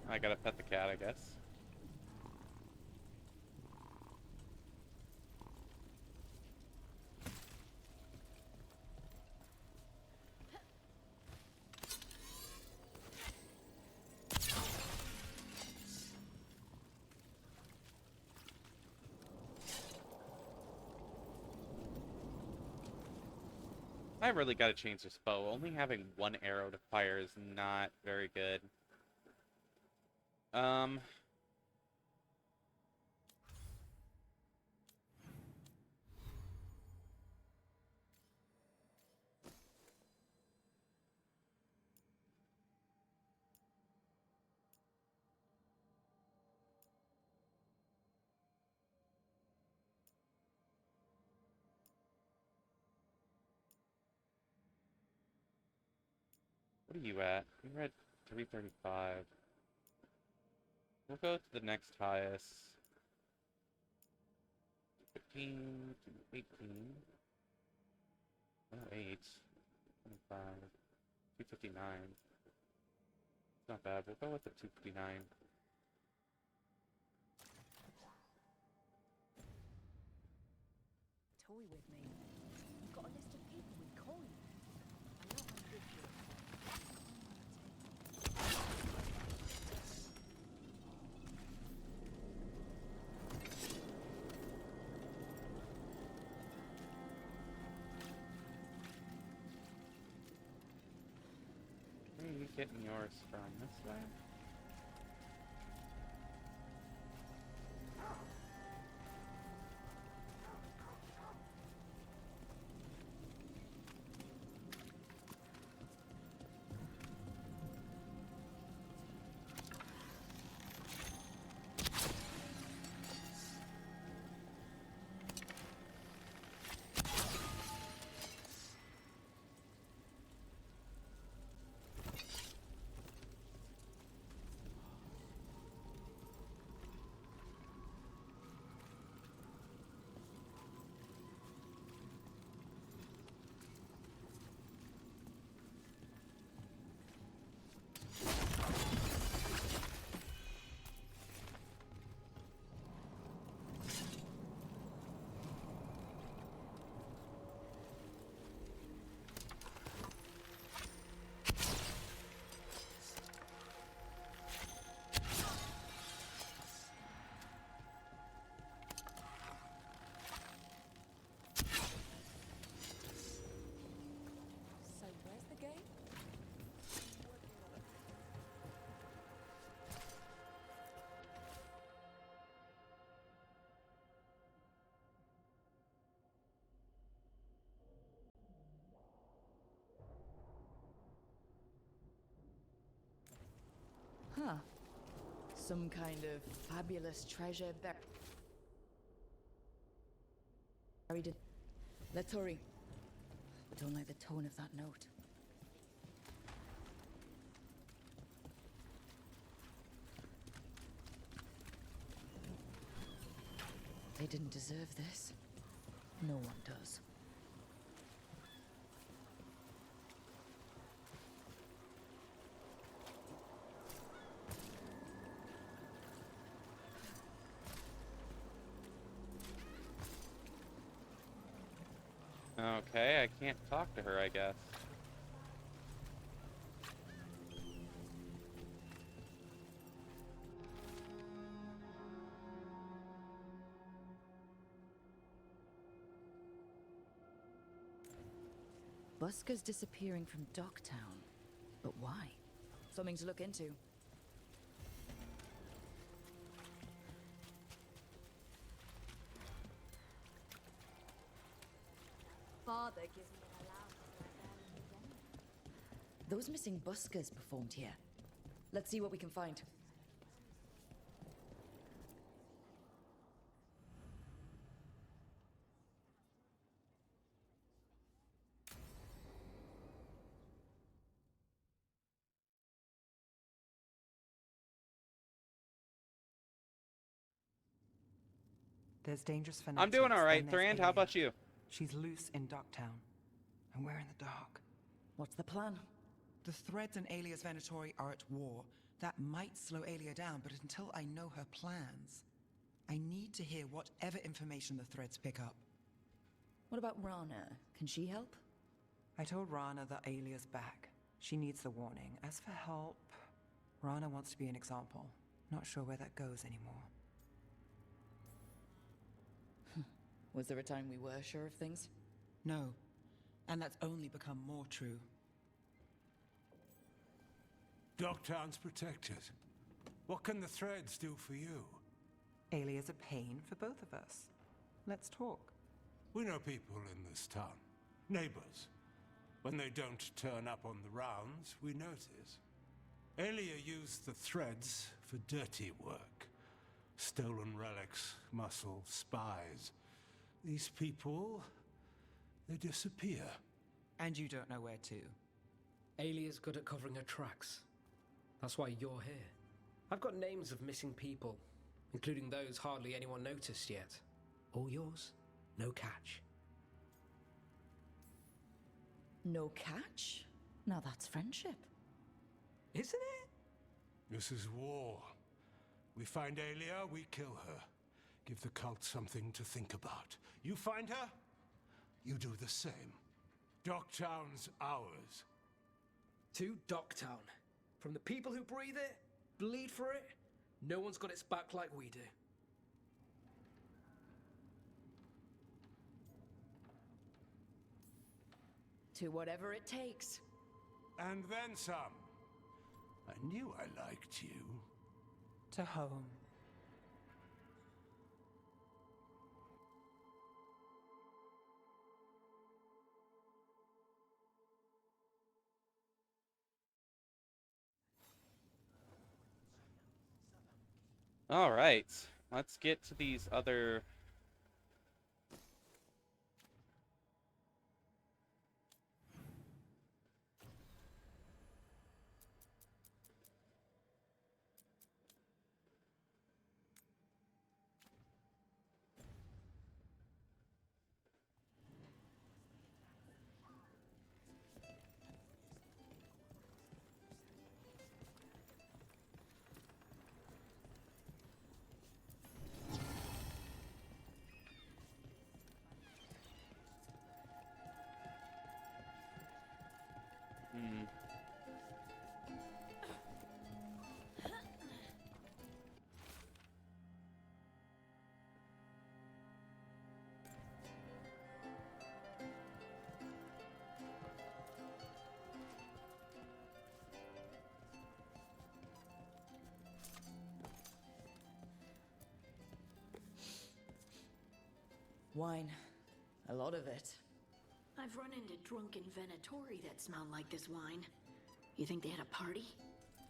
I gotta pet the cat, I guess. I really gotta change this bow. Only having one arrow to fire is not very good. What are you at? You're at 335. We'll go to the next highest. 15 to 18. Oh, 8. 25. 259. It's not bad. We'll go with the 259. Toy with me. You've got a list of people with coins. I know I'm good for it. Where are you getting yours from? This way? Some kind of fabulous treasure buried in... Let's hurry. Don't like the tone of that note. They didn't deserve this. No one does. Okay, I can't talk to her, I guess. Busker's disappearing from Docktown. But why? Something to look into. Father gives me an allowance like that in his enemy. Those missing buskers performed here. Let's see what we can find. There's dangerous for I'm doing all right, then there's Thrand. How Aelia. about you? She's loose in Docktown, and we're in the dark. What's the plan? The Threads and Aelia's Venatori are at war. That might slow Aelia down, but until I know her plans, I need to hear whatever information the Threads pick up. What about Rana? Can she help? I told Rana that Aelia's back. She needs the warning. As for help, Rana wants to be an example. Not sure where that goes anymore. Was there a time we were sure of things? No. And that's only become more true. Docktown's protected. What can the Threads do for you? Aelia's a pain for both of us. Let's talk. We know people in this town. Neighbors. When they don't turn up on the rounds, we notice. Aelia used the Threads for dirty work. Stolen relics, muscle, spies. These people, they disappear. And you don't know where to. Aelia's good at covering her tracks. That's why you're here. I've got names of missing people, including those hardly anyone noticed yet. All yours, no catch. No catch? Now that's friendship. Isn't it? This is war. We find Aelia, we kill her. Give the cult something to think about. You find her, you do the same. Docktown's ours. To Docktown. From the people who breathe it, bleed for it, no one's got its back like we do. To whatever it takes. And then some. I knew I liked you. To home. All right, let's get to these other... Wine. A lot of it. I've run into drunken Venatori that smelled like this wine. You think they had a party?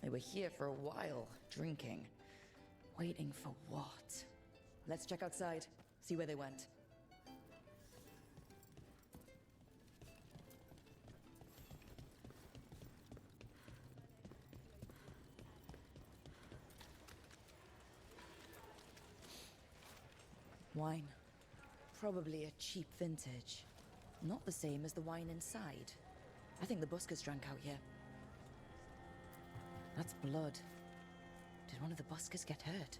They were here for a while, drinking. Waiting for what? Let's check outside, see where they went. Wine. Probably a cheap vintage. Not the same as the wine inside. I think the buskers drank out here. That's blood. Did one of the buskers get hurt?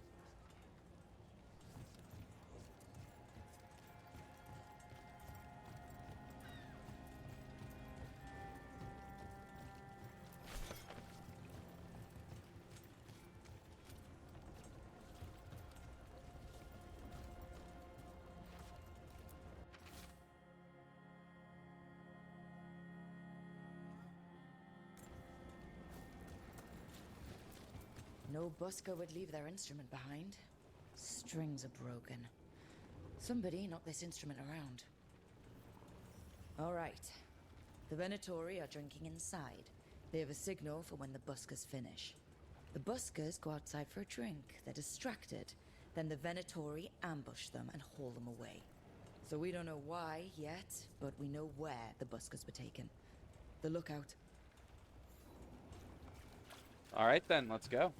No busker would leave their instrument behind. Strings are broken. Somebody knocked this instrument around. All right. The Venatori are drinking inside. They have a signal for when the buskers finish. The buskers go outside for a drink. They're distracted. Then the Venatori ambush them and haul them away. So we don't know why yet, but we know where the buskers were taken. The lookout. All right, then. Let's go.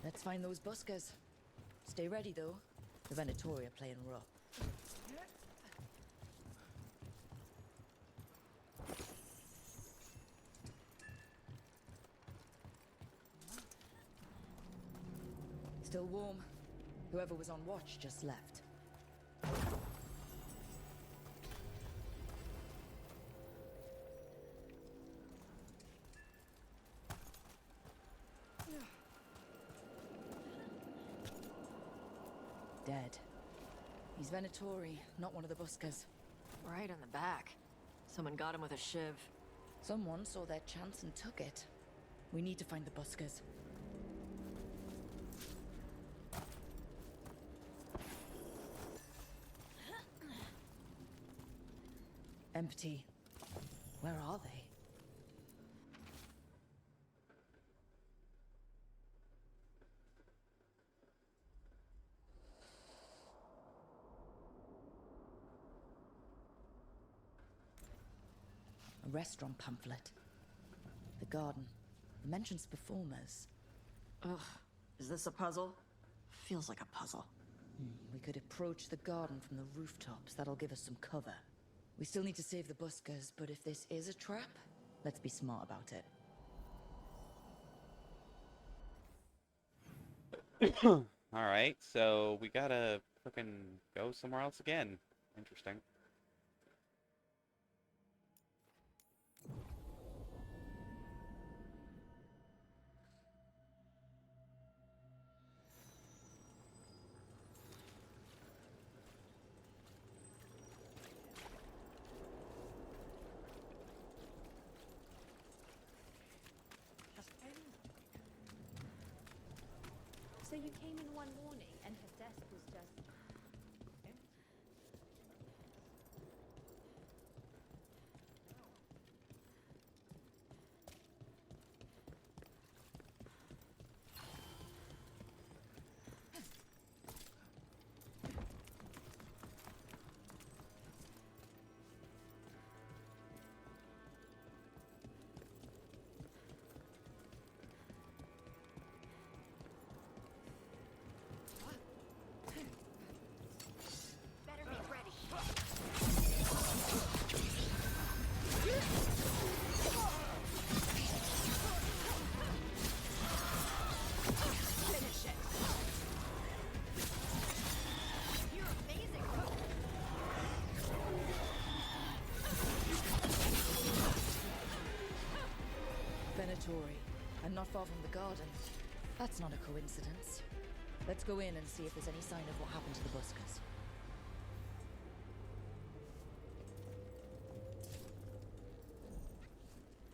Let's find those buskers. Stay ready, though. The Venatori are playing rough. Still warm. Whoever was on watch just left. Dead. He's Venatori, not one of the buskers. Right in the back. Someone got him with a shiv. Someone saw their chance and took it. We need to find the buskers. Empty. Where are they? A restaurant pamphlet. The garden. It mentions performers. Ugh. Is this a puzzle? Feels like a puzzle. We could approach the garden from the rooftops. That'll give us some cover. We still need to save the buskers, but if this is a trap, let's be smart about it. All right, so we gotta fucking go somewhere else again. Interesting. So you came in one morning and her desk was just... Venatori, and not far from the garden. That's not a coincidence. Let's go in and see if there's any sign of what happened to the buskers.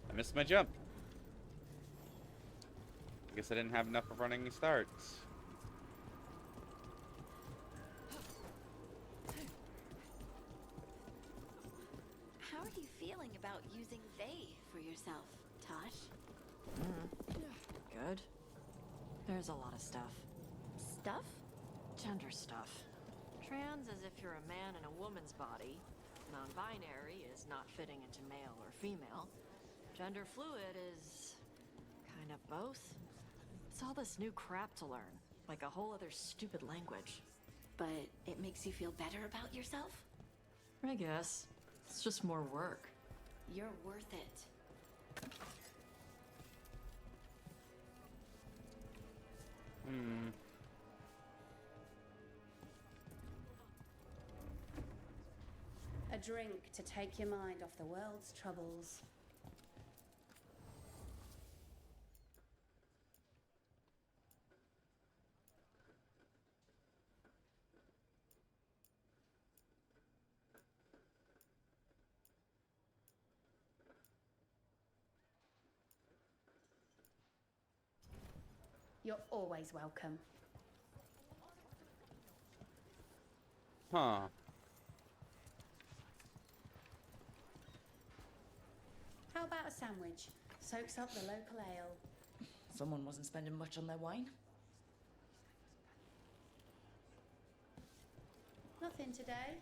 I missed my jump. I guess I didn't have enough of running starts. How are you feeling about using they for yourself, Tosh? Good. There's a lot of stuff. Stuff? Gender stuff. Trans as if you're a man in a woman's body. Non-binary is not fitting into male or female. Gender fluid is kind of both. It's all this new crap to learn, like a whole other stupid language. But it makes you feel better about yourself? I guess. It's just more work. You're worth it. A drink to take your mind off the world's troubles. You're always welcome. Huh. How about a sandwich? Soaks up the local ale. Someone wasn't spending much on their wine. Nothing today.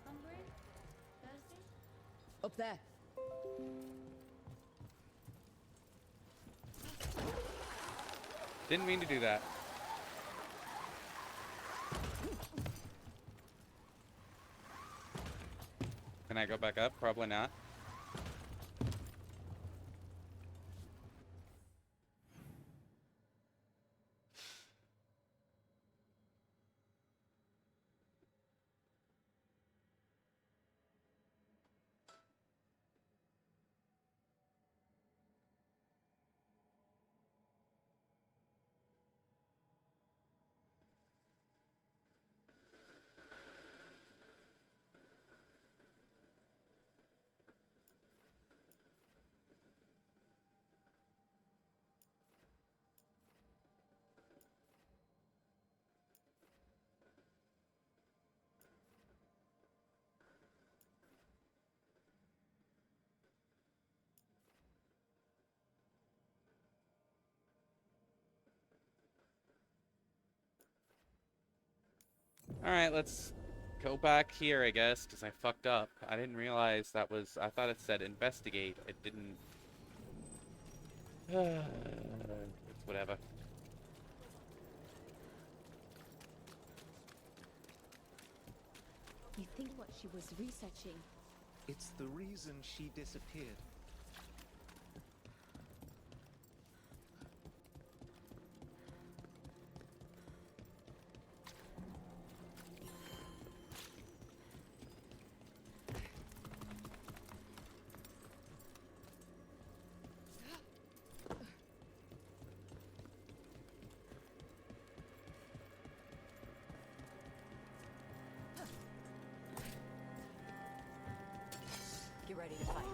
Hungry? Thirsty? Up there. Didn't mean to do that. Can I go back up? Probably not. Alright, let's go back here, I guess, because I fucked up. I didn't realize that was... I thought it said investigate. It didn't... It's whatever. You think what she was researching? It's the reason she disappeared. Get ready to fight.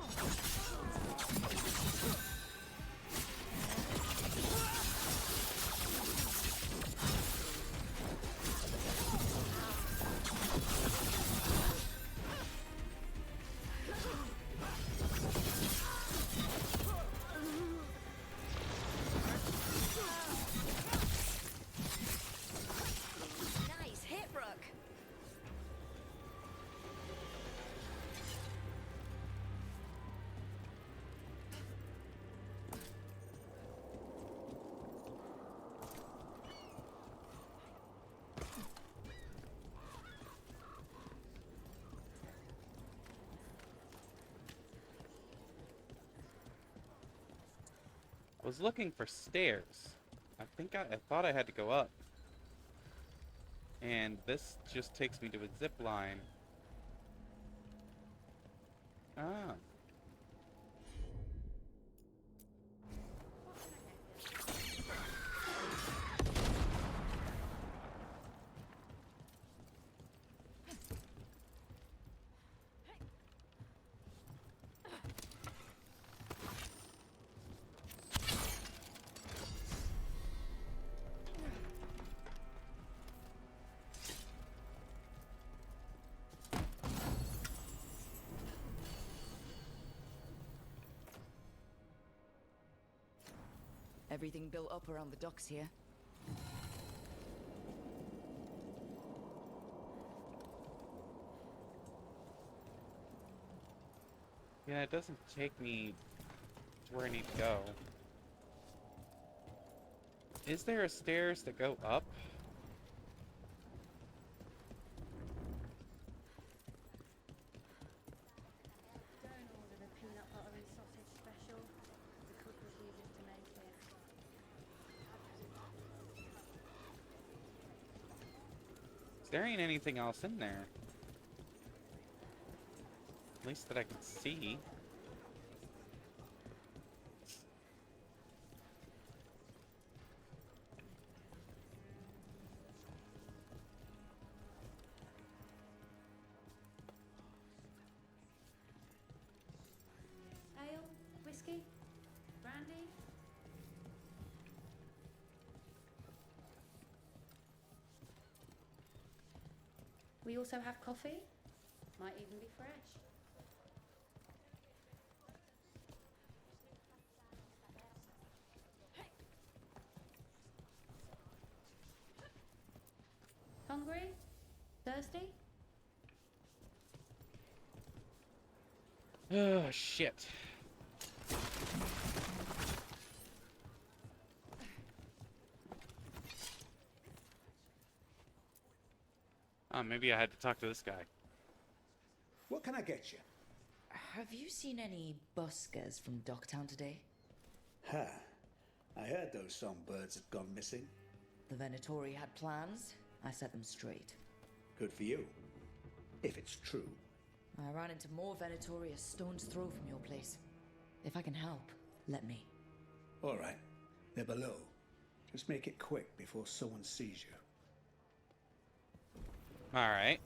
Nice hit, Rook. I was looking for stairs. I thought I had to go up. And this just takes me to a zip line. Ah. Everything built up around the docks here. Yeah, it doesn't take me to where I need to go. Is there a stairs that go up? Don't order the peanut butter and sausage special. The cook refuses to make it. There ain't anything else in there. At least that I can see. Ale? Whiskey? Brandy? We also have coffee. Might even be fresh. Hungry? Thirsty? Oh, shit. Oh, maybe I had to talk to this guy. What can I get you? Have you seen any buskers from Docktown today? Ha! I heard those songbirds had gone missing. The Venatori had plans. I set them straight. Good for you. If it's true. I ran into more Venatori a stone's throw from your place. If I can help, let me. All right. They're below. Just make it quick before someone sees you. All right.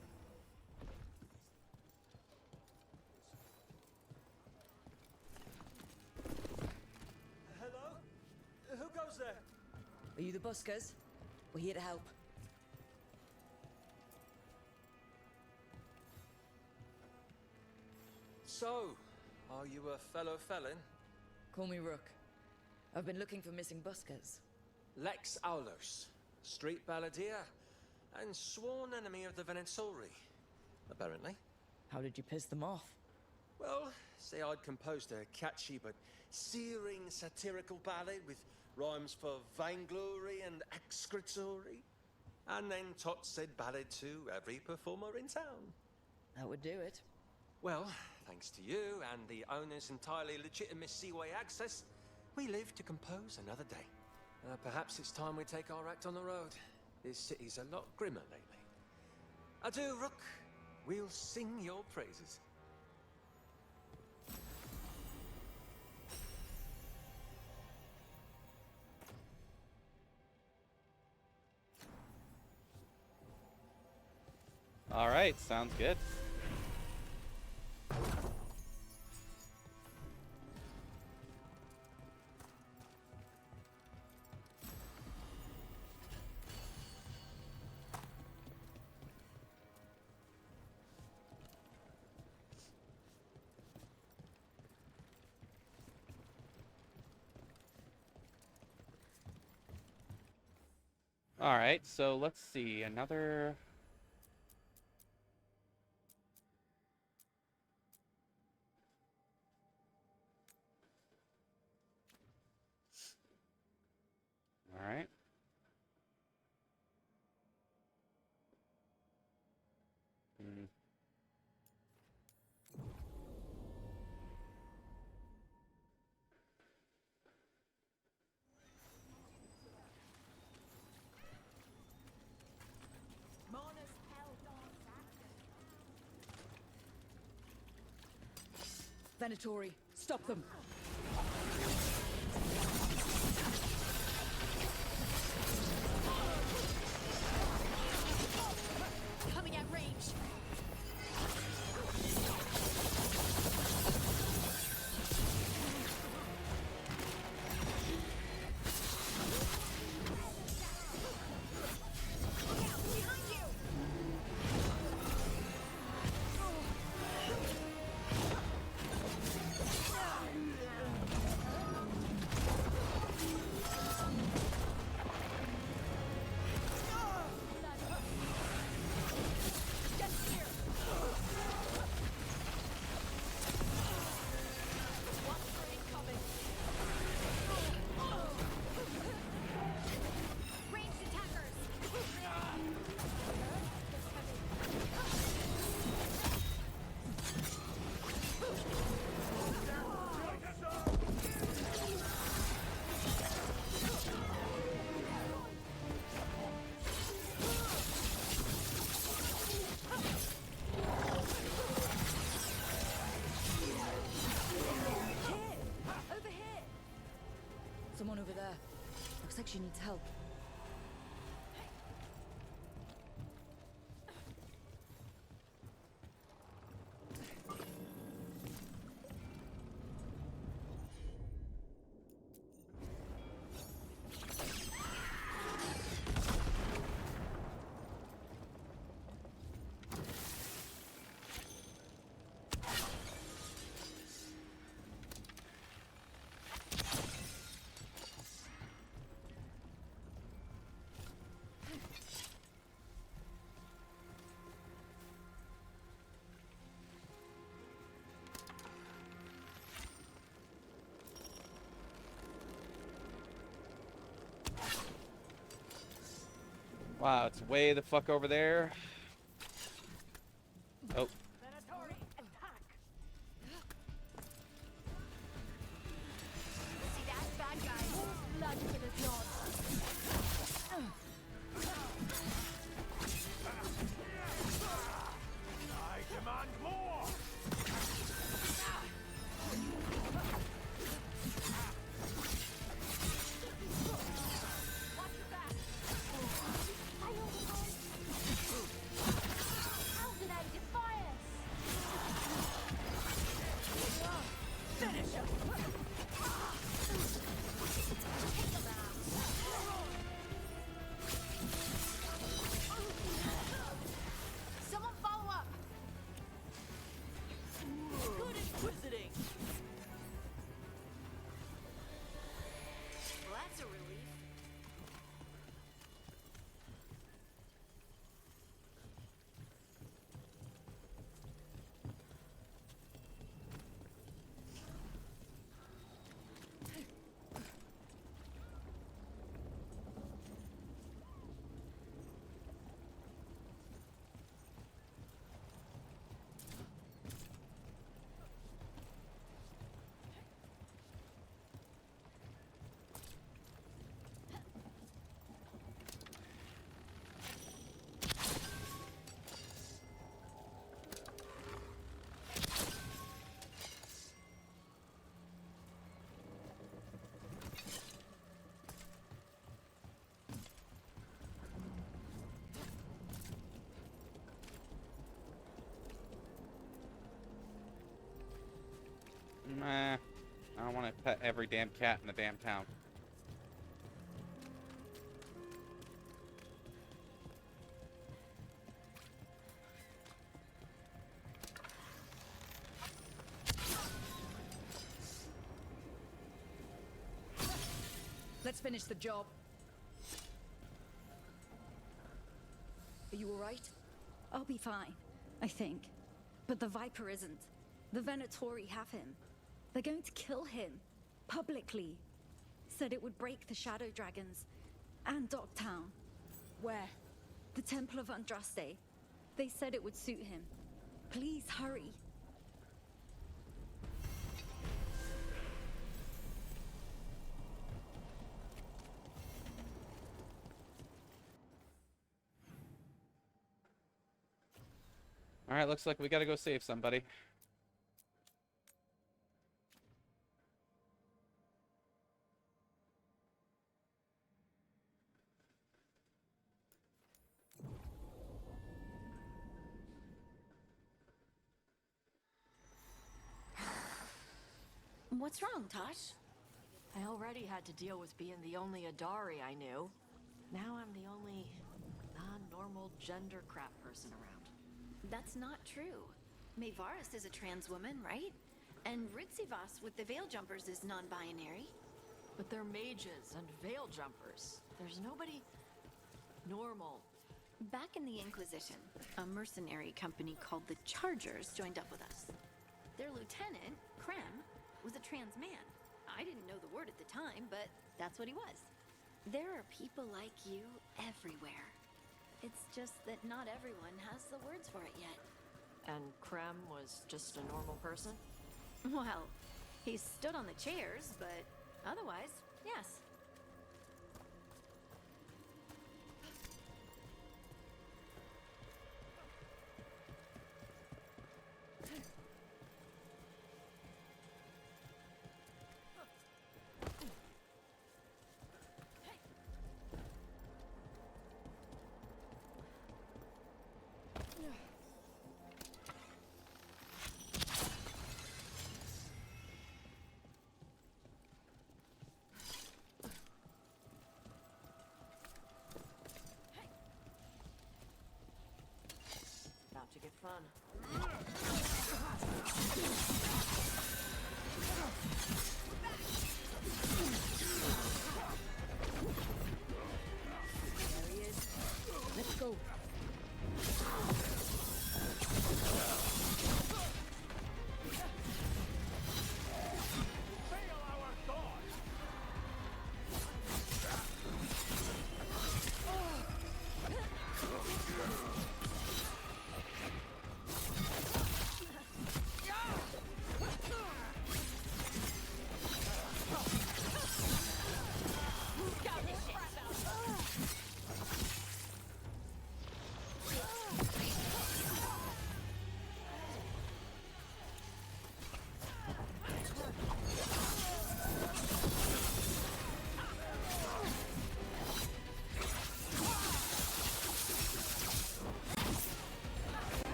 Hello? Who goes there? Are you the buskers? We're here to help. So, are you a fellow felon? Call me Rook. I've been looking for missing buskers. Lex Aulos, street balladeer, and sworn enemy of the Venatori, apparently. How did you piss them off? Well, say I'd composed a catchy but searing satirical ballad with rhymes for vainglory and excretory. And then tot said ballad to every performer in town. That would do it. Well, thanks to you and the owner's entirely legitimate seaway access, we live to compose another day. Perhaps it's time we take our act on the road. This city's a lot grimmer lately. Adieu, Rook. We'll sing your praises. All right, sounds good. All right, so let's see, another... All right. Venatori, stop them! Coming at range. Someone over there. Looks like she needs help. Wow, it's way the fuck over there. Oh. See that bad guy? Blood for the cloth. I demand more! How did I defy us? Finish him! Someone follow up! Good inquisiting! Well, that's a relief. Nah, I don't want to pet every damn cat in the damn town. Let's finish the job. Are you all right? I'll be fine, I think. But the Viper isn't. The Venatori have him. They're going to kill him. Publicly. Said it would break the Shadow Dragons. And Dogtown. Where? The Temple of Andraste. They said it would suit him. Please hurry. Alright, looks like we gotta go save somebody. What's wrong, Tosh? I already had to deal with being the only Adari I knew. Now I'm the only non-normal gender crap person around. That's not true. Mayvaris is a trans woman, right? And Ritsivas with the Veil Jumpers is non-binary. But they're mages and veil jumpers. There's nobody normal. Back in the Inquisition, a mercenary company called the Chargers joined up with us. Their lieutenant, Krem, was a trans man. I didn't know the word at the time, but that's what he was. There are people like you everywhere. It's just that not everyone has the words for it yet. And Krem was just a normal person? Well, he stood on the chairs, but otherwise, yes. fun. There he is. Let's go.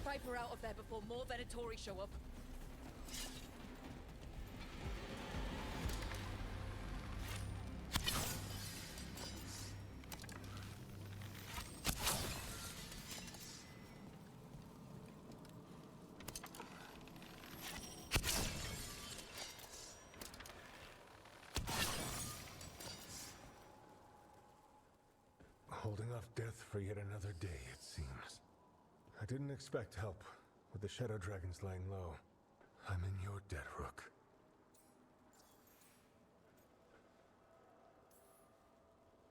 Viper out of there before more Venatori show up. Holding off death for yet another day, it seems. I didn't expect help, with the Shadow Dragons laying low. I'm in your debt, Rook.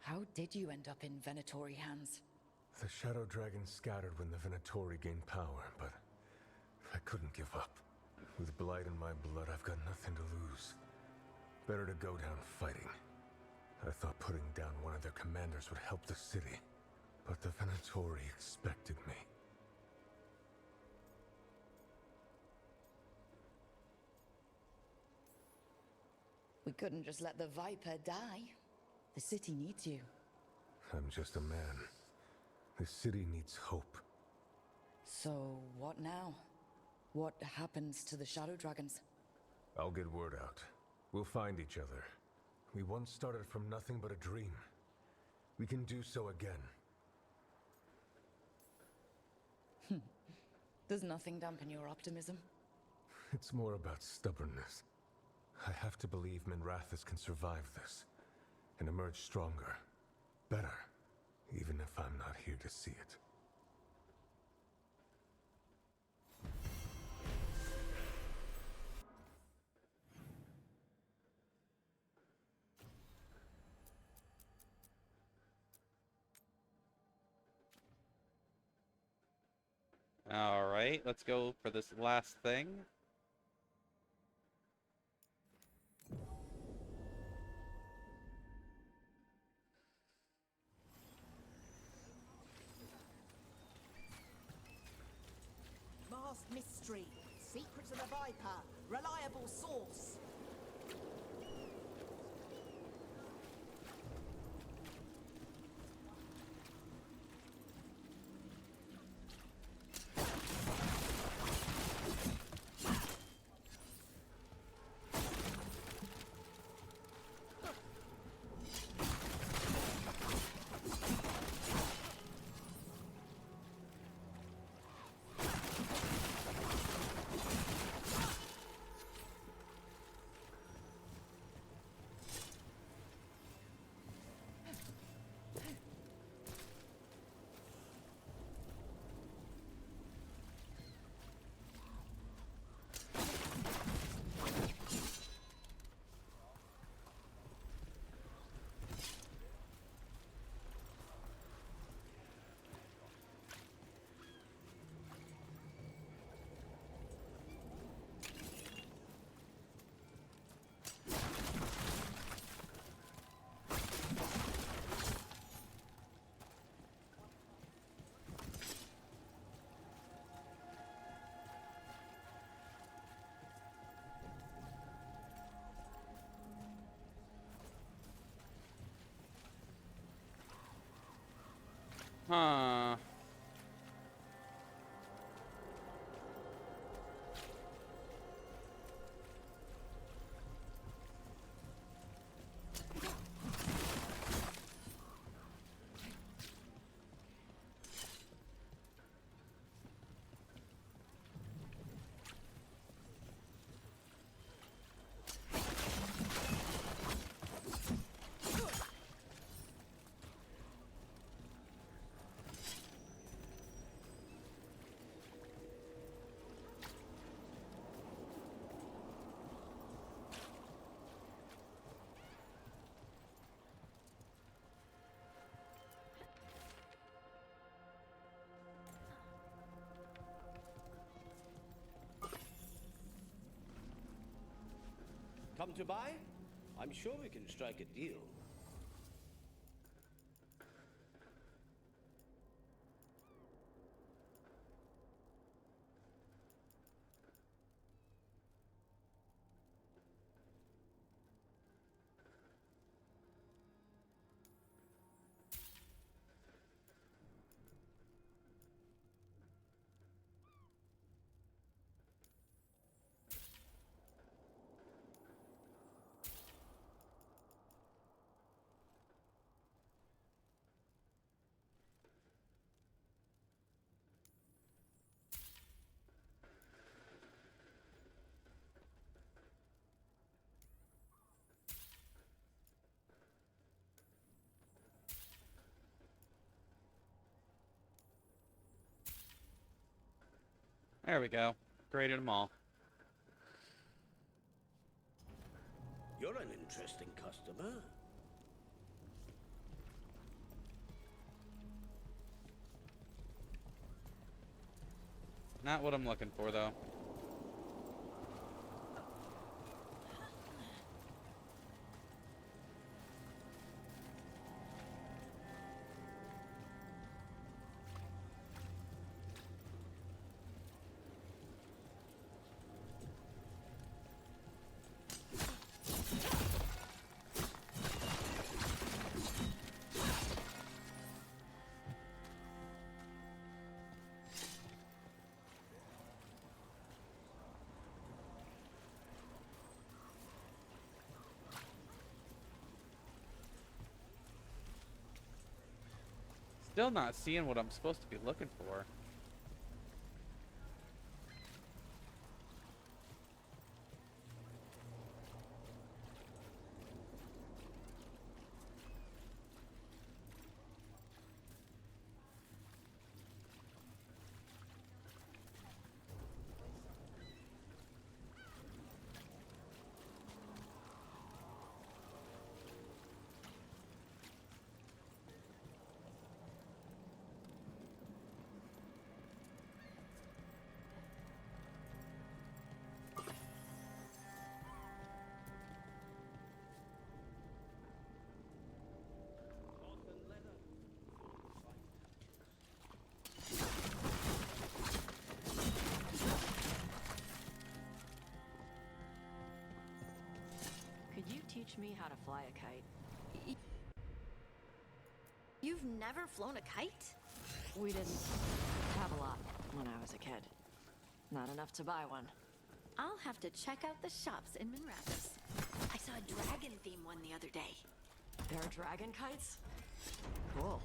How did you end up in Venatori hands? The Shadow Dragons scattered when the Venatori gained power, but I couldn't give up. With Blight in my blood, I've got nothing to lose. Better to go down fighting. I thought putting down one of their commanders would help the city, but the Venatori expected me. We couldn't just let the Viper die. The city needs you. I'm just a man. The city needs hope. So, what now? What happens to the Shadow Dragons? I'll get word out. We'll find each other. We once started from nothing but a dream. We can do so again. Does nothing dampen your optimism? It's more about stubbornness. I have to believe Minrathous can survive this, and emerge stronger, better, even if I'm not here to see it. All right, let's go for this last thing. Masked mystery. Secrets of the Viper. Reliable source. Huh. Come to buy? I'm sure we can strike a deal. There we go. Graded them all. You're an interesting customer. Not what I'm looking for, though. Still not seeing what I'm supposed to be looking for. Could you teach me how to fly a kite? You've never flown a kite? We didn't have a lot when I was a kid. Not enough to buy one. I'll have to check out the shops in Minrathous. I saw a dragon theme one the other day. There are dragon kites? Cool.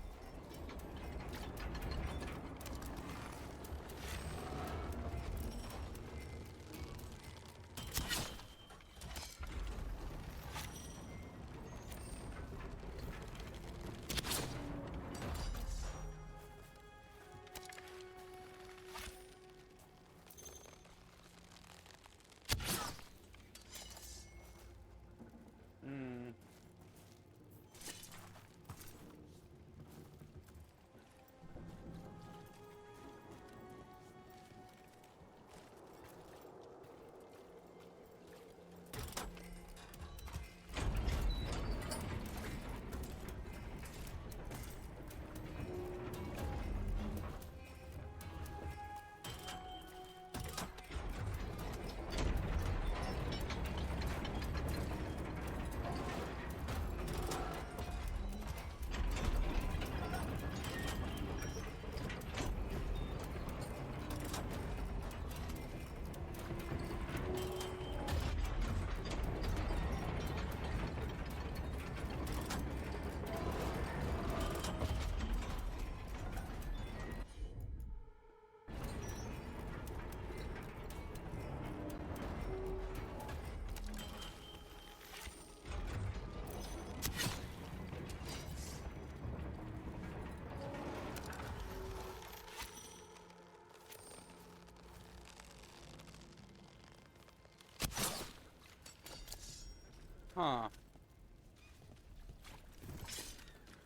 Huh.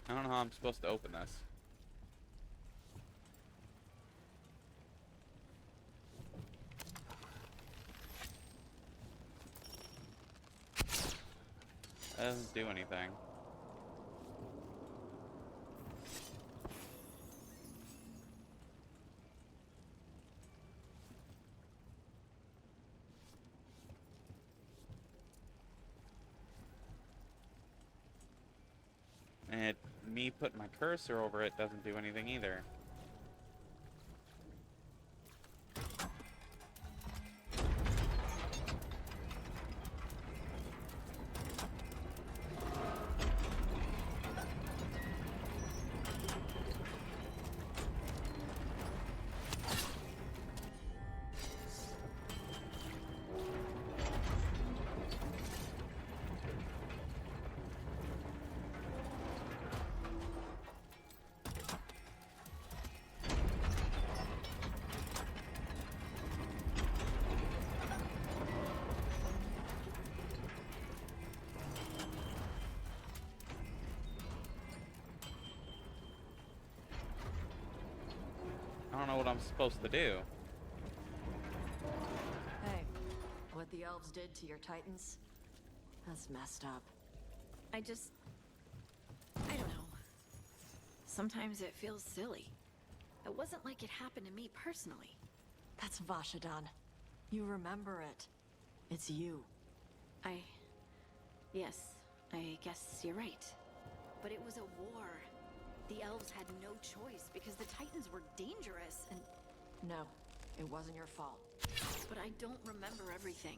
I don't know how I'm supposed to open this. That doesn't do anything. And me putting my cursor over it doesn't do anything either. I don't know what I'm supposed to do. Hey, what the elves did to your titans? That's messed up. I don't know. Sometimes it feels silly. It wasn't like it happened to me personally. That's Vashadan. You remember it. It's you. Yes, I guess you're right. But it was a war. The elves had no choice because the titans were dangerous and... No, it wasn't your fault. But I don't remember everything.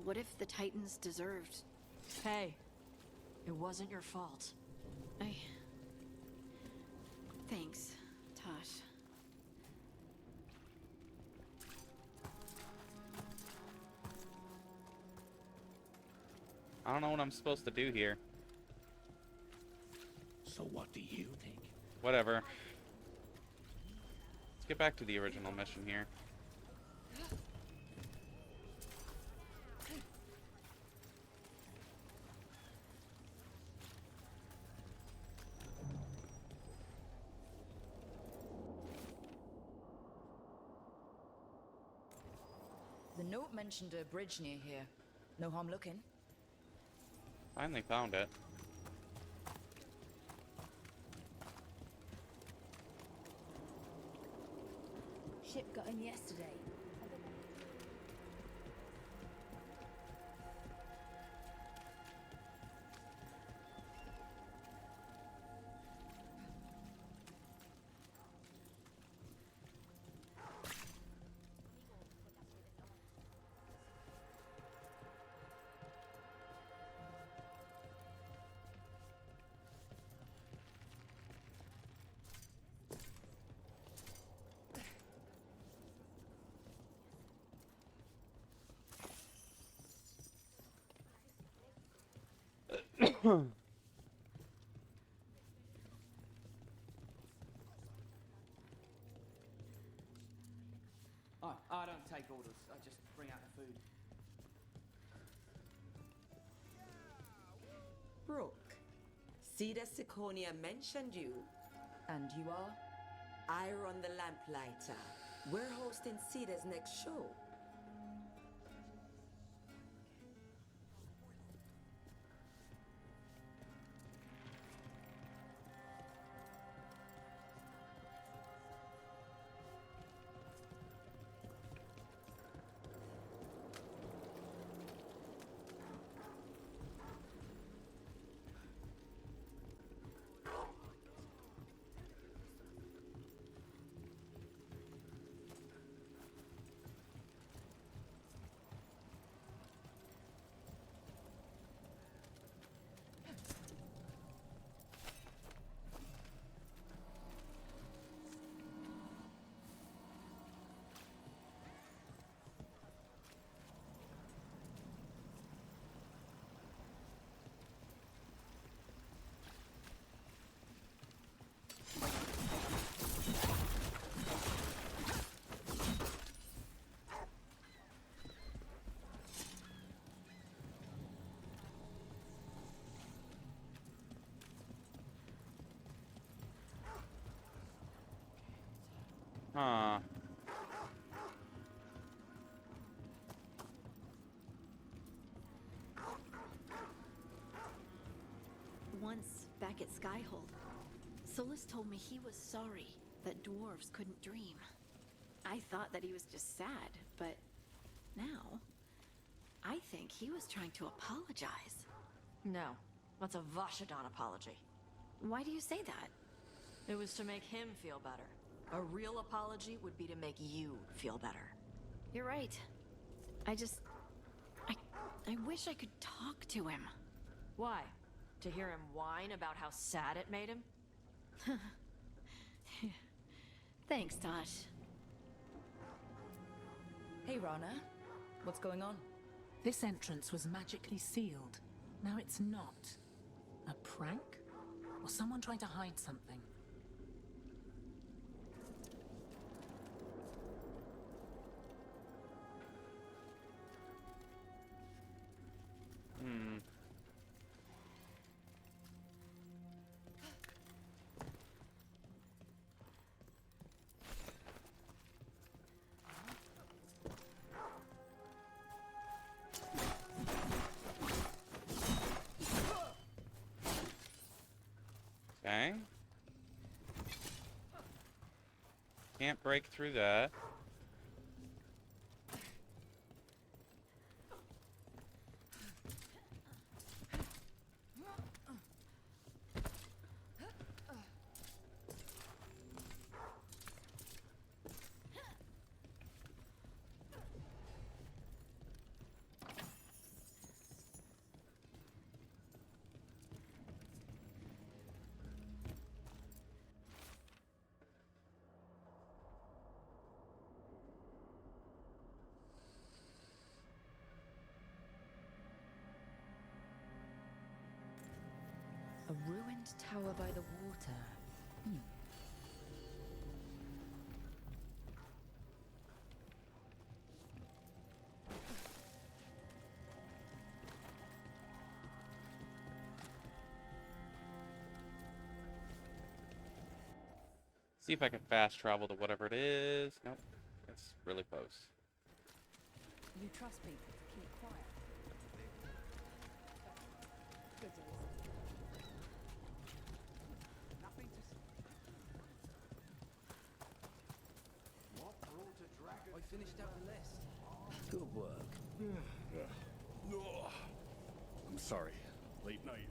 What if the titans deserved... Hey, it wasn't your fault. Thanks, Tosh. I don't know what I'm supposed to do here. So what do you think? Whatever. Let's get back to the original mission here. The note mentioned a bridge near here. No harm looking. Finally found it. Ship got in yesterday. I don't take orders. I just bring out the food. Brooke, Cedar Siconia mentioned you. And you are? I run the Lamplighter. We're hosting Cedar's next show. Huh. Once, back at Skyhold, Solus told me he was sorry that dwarves couldn't dream. I thought that he was just sad, but now, I think he was trying to apologize. No, that's a Vashadon apology. Why do you say that? It was to make him feel better. A real apology would be to make you feel better. You're right. I wish I could talk to him. Why? To hear him whine about how sad it made him? Thanks, Tosh. Hey, Rana. What's going on? This entrance was magically sealed. Now it's not. A prank? Or someone trying to hide something? Hmm. Okay. Can't break through that. A ruined tower by the water. See if I can fast travel to whatever it is. Nope. It's really close. You trust people to keep quiet. Nothing to say. What brought a dragon? I finished out the list. Good work. I'm sorry. Late night.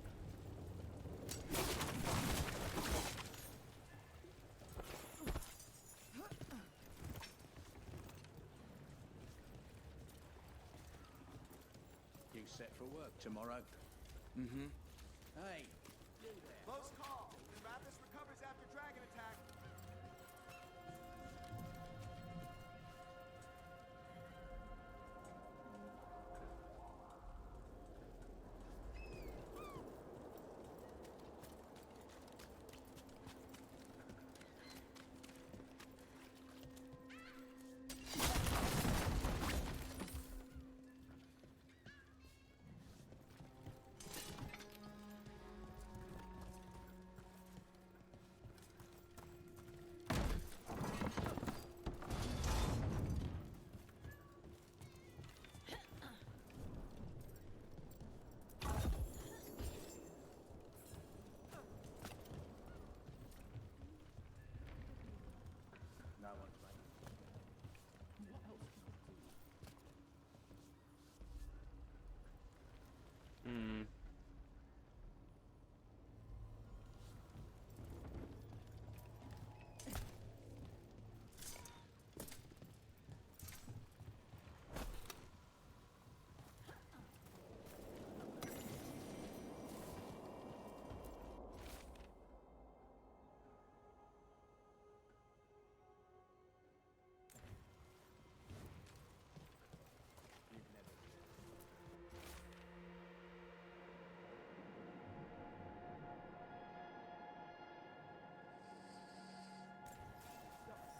You set for work tomorrow? Mm-hmm. Hey, Close call. Ravis recovers after dragon attack. no one's ready. Hmm.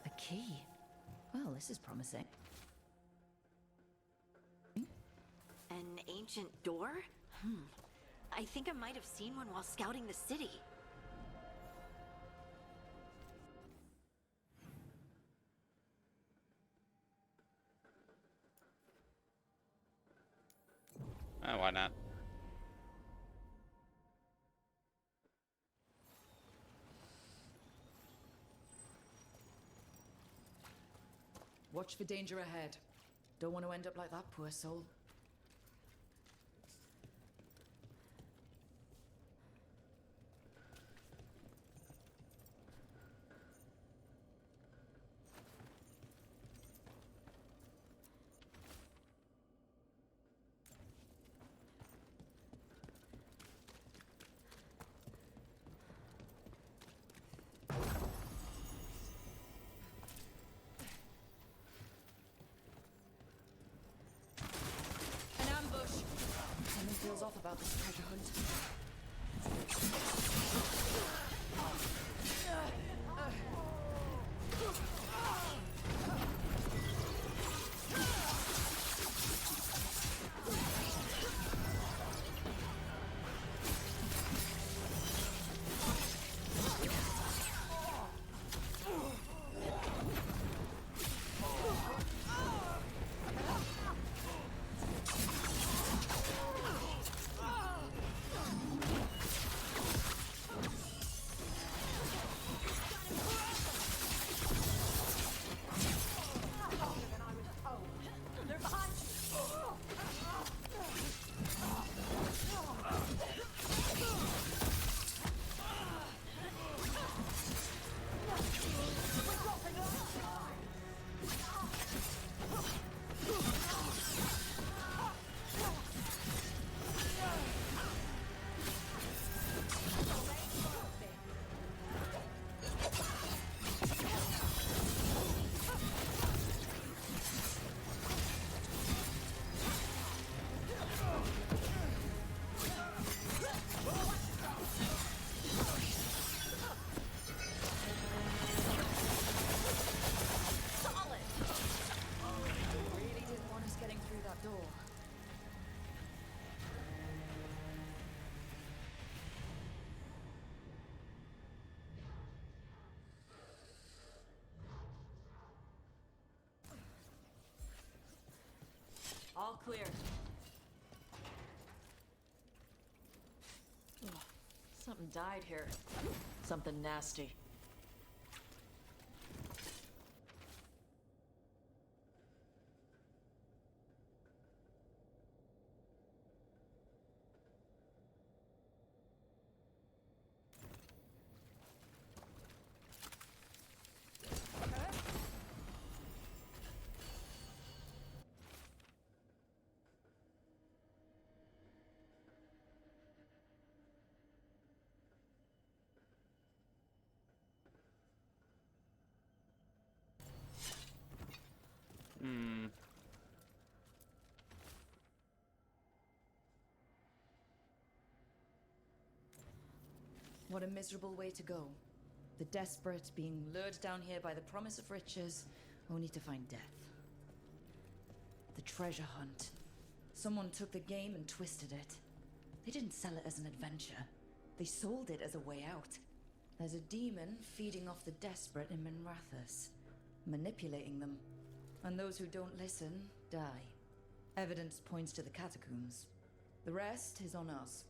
A key. Well, this is promising. An ancient door? I think I might have seen one while scouting the city. Why not? Watch for danger ahead. Don't want to end up like that poor soul. An ambush! Something feels off about this treasure hunt. All clear. Ugh, something died here. Something nasty. What a miserable way to go. The desperate being lured down here by the promise of riches, only to find death. The treasure hunt. Someone took the game and twisted it. They didn't sell it as an adventure. They sold it as a way out. There's a demon feeding off the desperate in Minrathous, manipulating them. And those who don't listen, die. Evidence points to the catacombs. The rest is on us.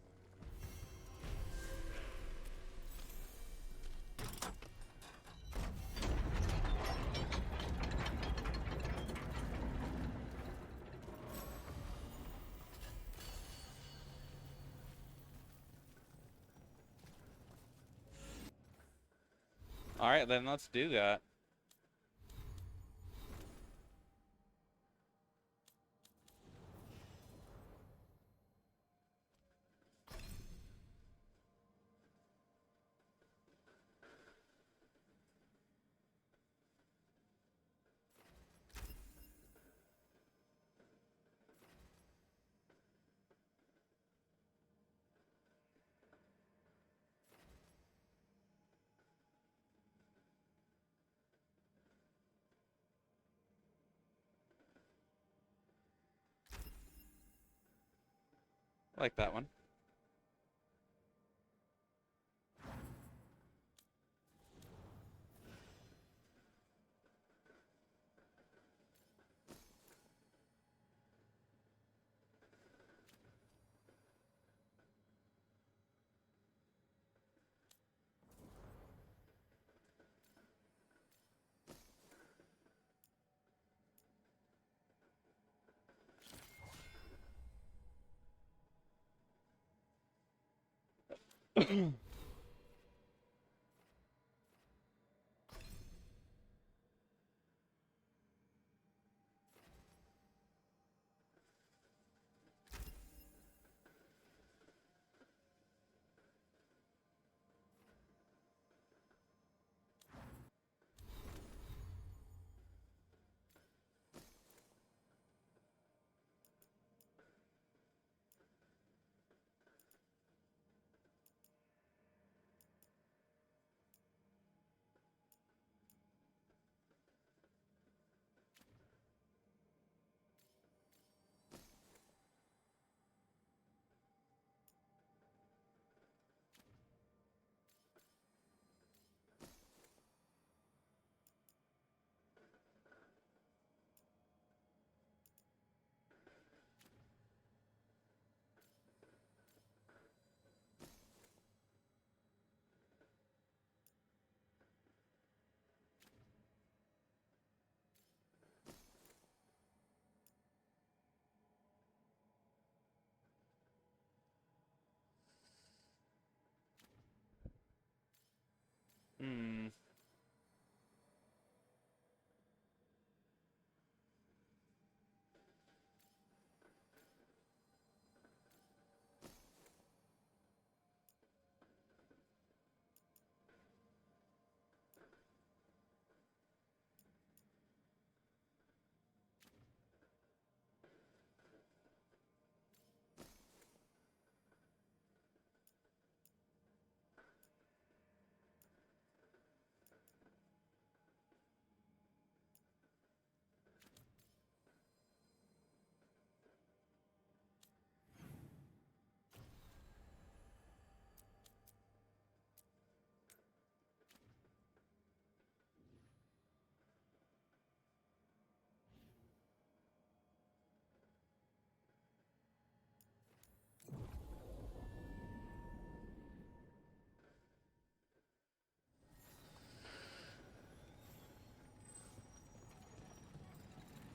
All right, then let's do that. I like that one. Hmm.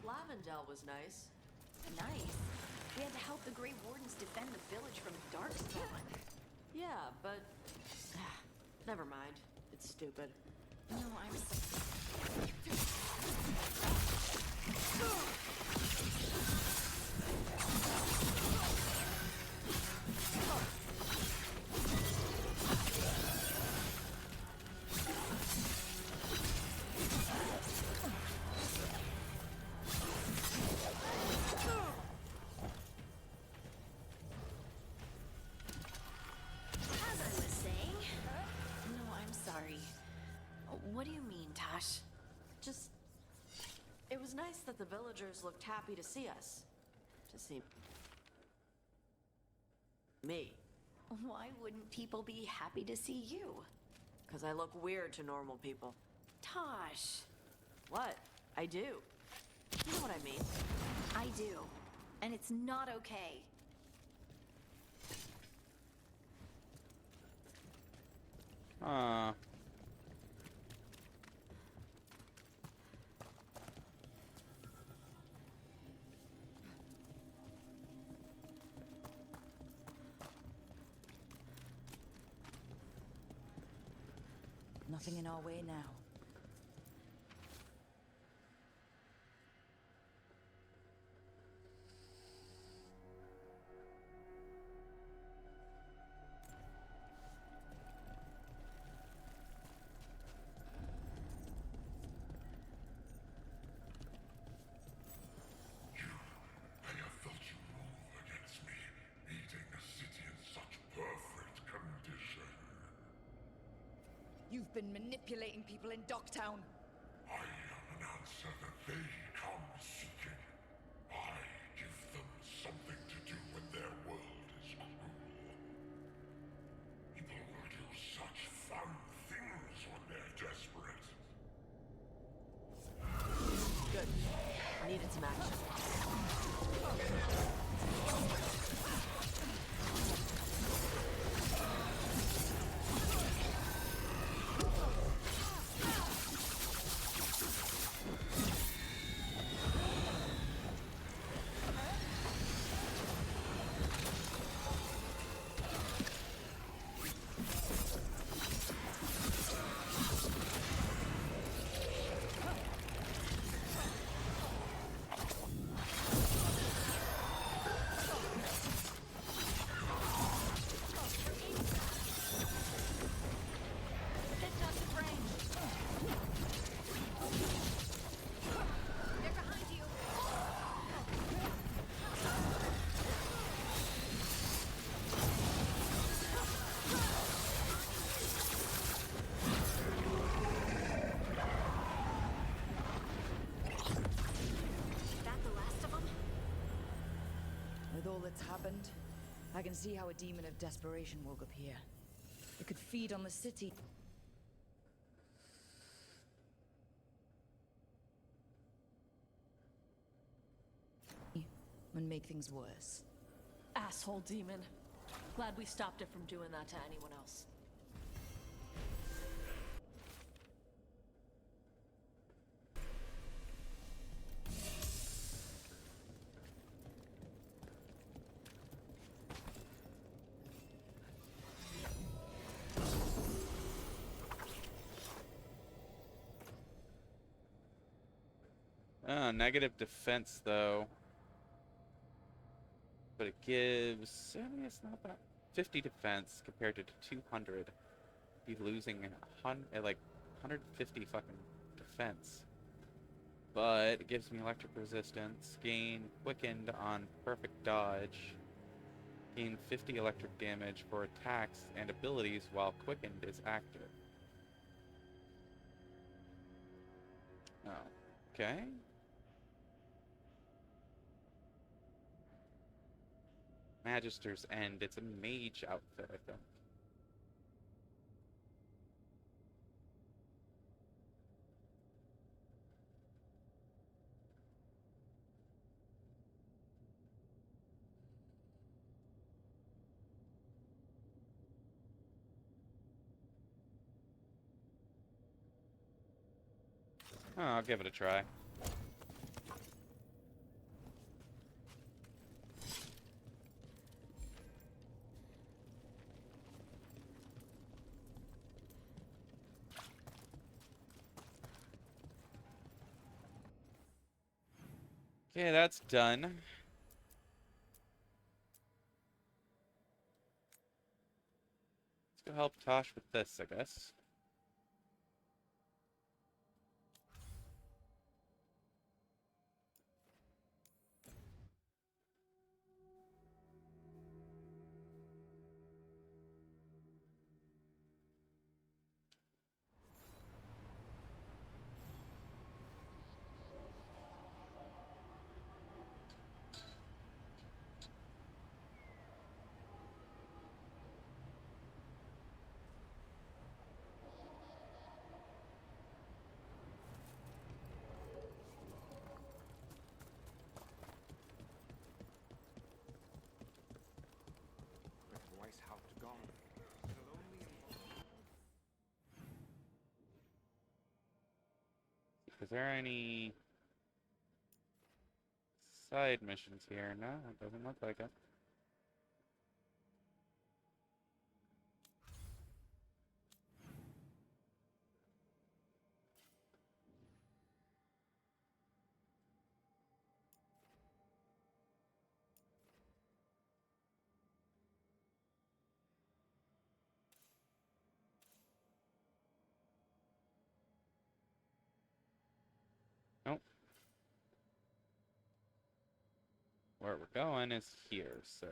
Lavendel was nice. Nice. We had to help the Grey Wardens defend the village from Darkspawn. Yeah, but... never mind. It's stupid. No, I'm What do you mean, Tosh? Just... it was nice that the villagers looked happy to see us. To see... me. Why wouldn't people be happy to see you? Because I look weird to normal people. Tosh. What? I do. You know what I mean? I do. And it's not okay. Nothing in our way now. I have felt you move against me, eating a city in such perfect condition. You've been manipulating people in Docktown. I am an answer that they come seeking. I give them something to do when their world is cruel. People will do such fun things when they're desperate. Good. Needed some action. happened, I can see how a demon of desperation woke up here. It could feed on the city. And make things worse. Asshole demon. Glad we stopped it from doing that to anyone else. Negative defense, though. But it gives... I mean, it's not that... 50 defense compared to 200. Be losing like 150 fucking defense. But it gives me electric resistance. Gain quickened on perfect dodge. Gain 50 electric damage for attacks and abilities while quickened is active. Oh. Okay. Magister's End. It's a mage outfit, I think. Oh, I'll give it a try. Okay, that's done. Let's go help Tosh with this, I guess. Is there any side missions here? No, it doesn't look like it. Nope. Where we're going is here, so...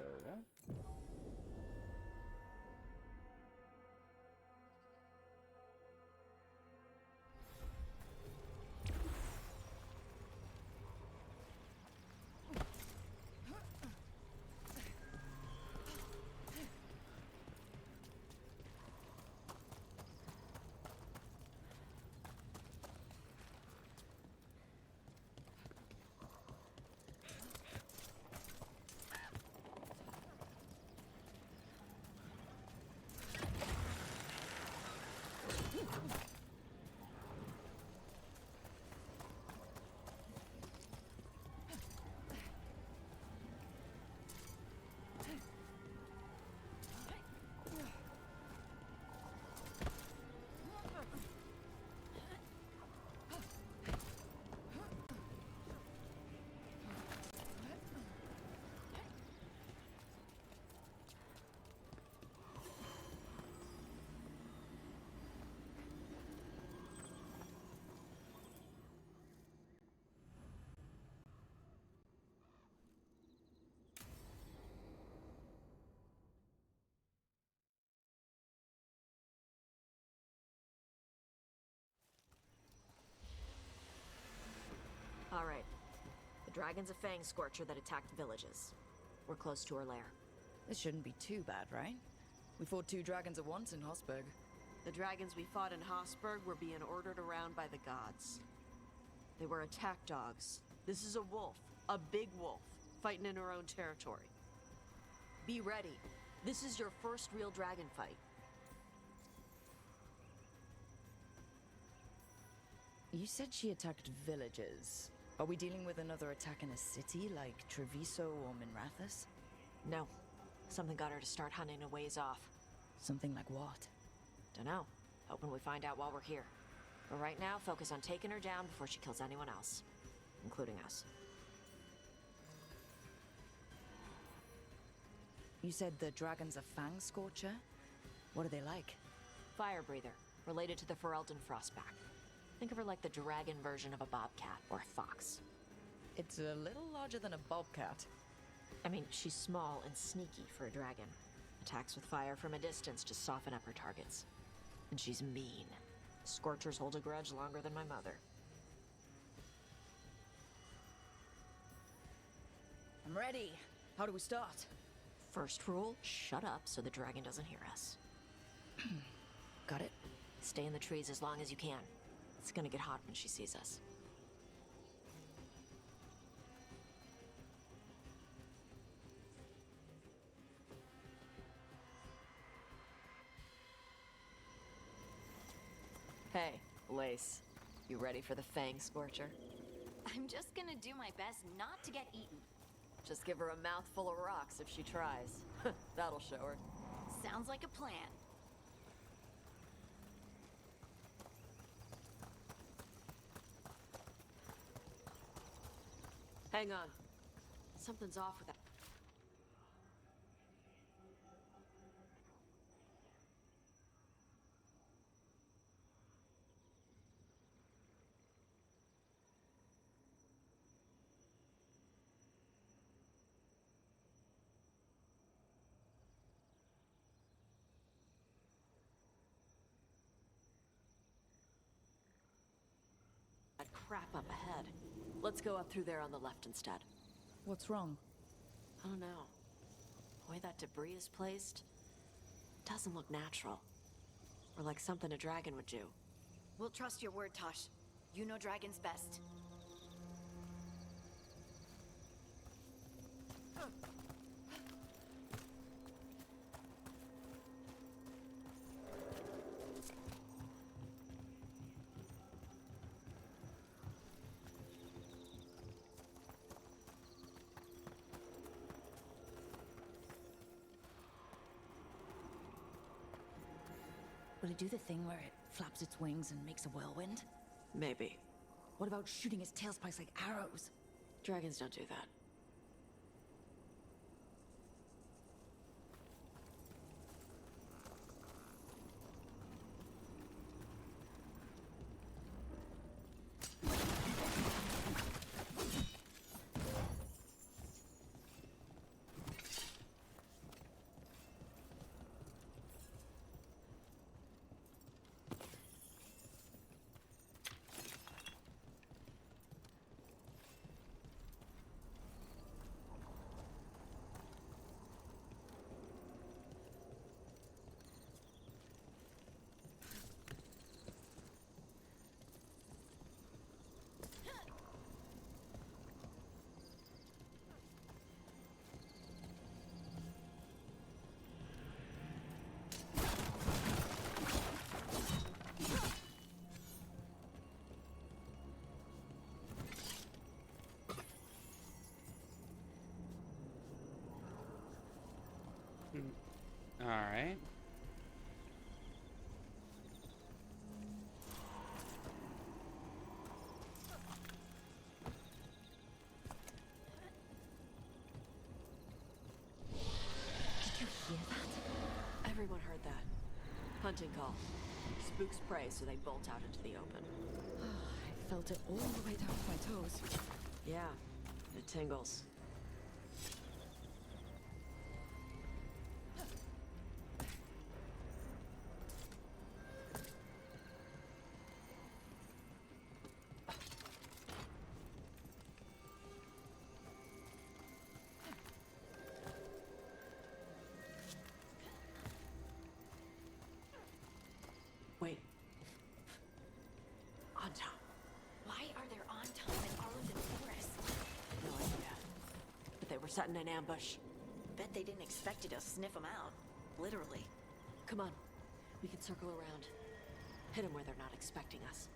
Alright. The dragon's a fang scorcher that attacked villages. We're close to her lair. This shouldn't be too bad, right? We fought 2 dragons at once in Hosberg. The dragons we fought in Hosberg were being ordered around by the gods. They were attack dogs. This is a wolf, a big wolf, fighting in her own territory. Be ready. This is your first real dragon fight. You said she attacked villages. Are we dealing with another attack in a city like Treviso or Minrathous? No. Something got her to start hunting a ways off. Something like what? Dunno. Hoping we find out while we're here. But right now, focus on taking her down before she kills anyone else. Including us. You said the dragon's a Fang Scorcher? What are they like? Fire breather, related to the Ferelden Frostback. Think of her like the dragon version of a bobcat or a fox. It's a little larger than a bobcat. I mean, she's small and sneaky for a dragon. Attacks with fire from a distance to soften up her targets. And she's mean. Scorchers hold a grudge longer than my mother. I'm ready. How do we start? First rule, shut up so the dragon doesn't hear us. Got it? Stay in the trees as long as you can. It's gonna get hot when she sees us. Hey, Lace. You ready for the Fang Scorcher? I'm just gonna do my best not to get eaten. Just give her a mouthful of rocks if she tries. That'll show her. Sounds like a plan. Hang on. Something's off with that. That crap up ahead. Let's go up through there on the left instead. What's wrong? I don't know. The way that debris is placed doesn't look natural. Or like something a dragon would do. We'll trust your word, Tosh. You know dragons best. Will it do the thing where it flaps its wings and makes a whirlwind? Maybe. What about shooting its tail spikes like arrows? Dragons don't do that. All right. Did you hear that? Everyone heard that. Hunting call. Spooks prey, so they bolt out into the open. I felt it all the way down to my toes. Yeah, it tingles. setting an ambush. Bet they didn't expect you to sniff them out. Literally. Come on. We can circle around. Hit them where they're not expecting us.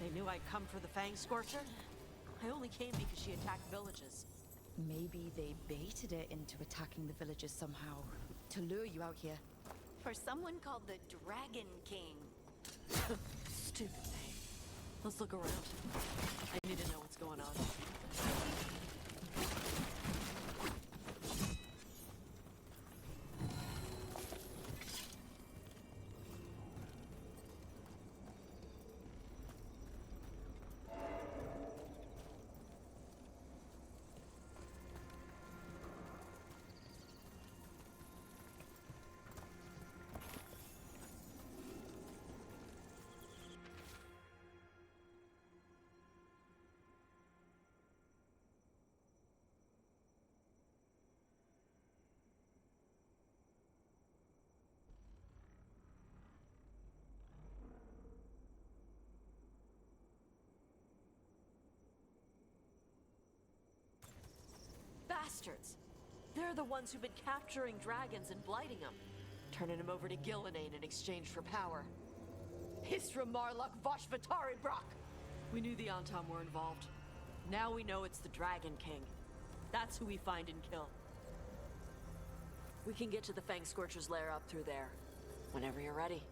They knew I'd come for the Fang Scorcher? I only came because she attacked villages. Maybe they baited it into attacking the villages somehow, to lure you out here. For someone called the Dragon King. Stupid thing. Let's look around. I need to know what's going on. Bastards! They're the ones who've been capturing dragons and blighting them, turning them over to Gillenane in exchange for power. Hisra Marluk Voshvatari Brock! We knew the Antam were involved. Now we know it's the Dragon King. That's who we find and kill. We can get to the Fang Scorcher's lair up through there, whenever you're ready.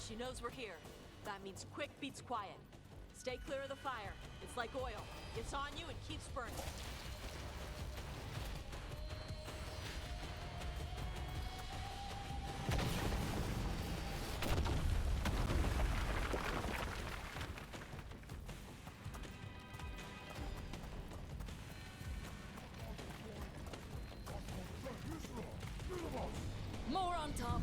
She knows we're here. That means quick beats quiet. Stay clear of the fire. It's like oil. It's on you and keeps burning. More on top.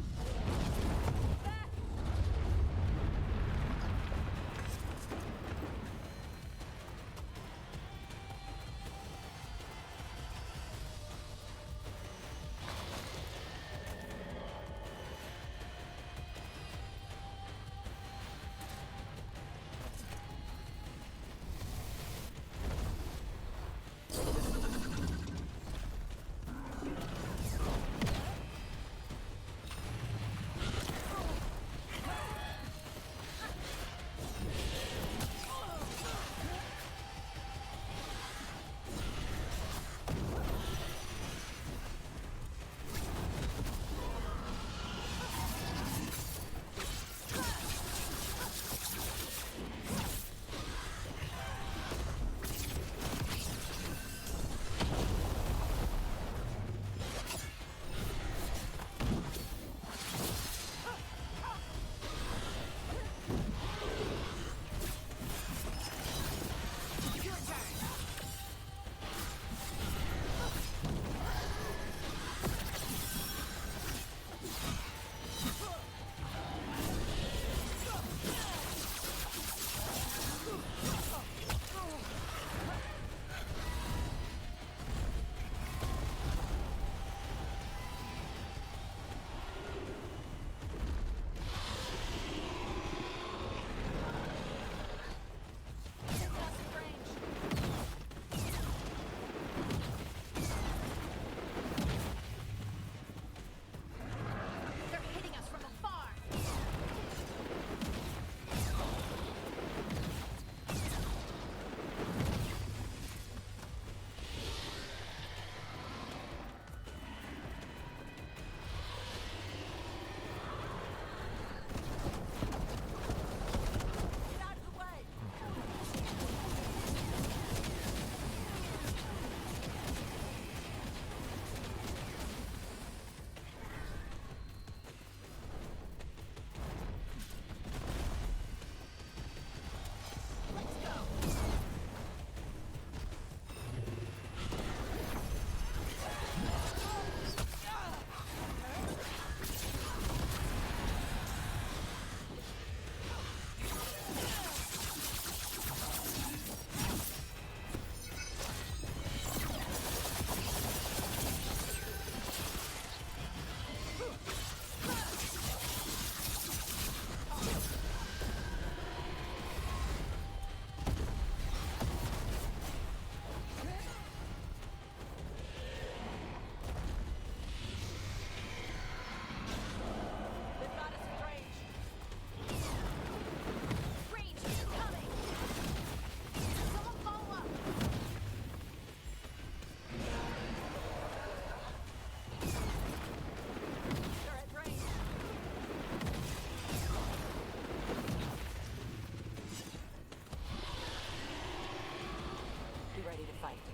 right.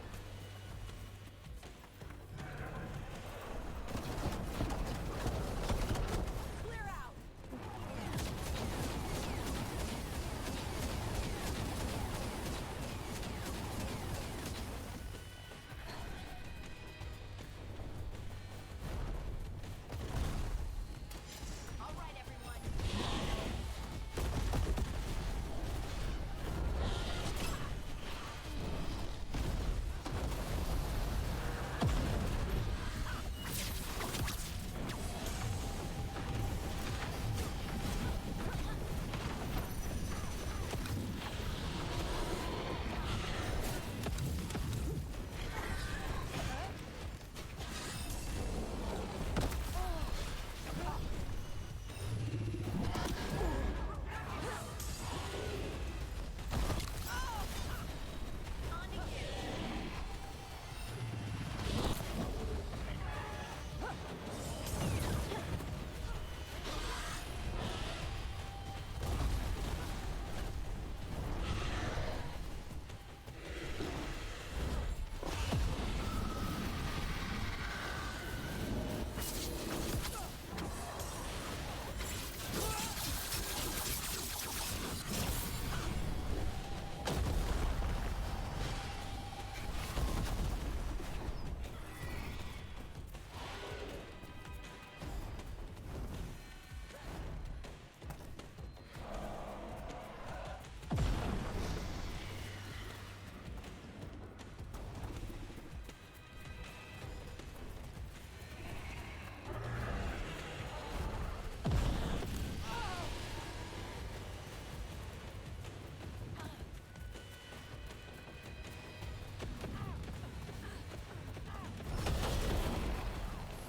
Clear out. All right, everyone.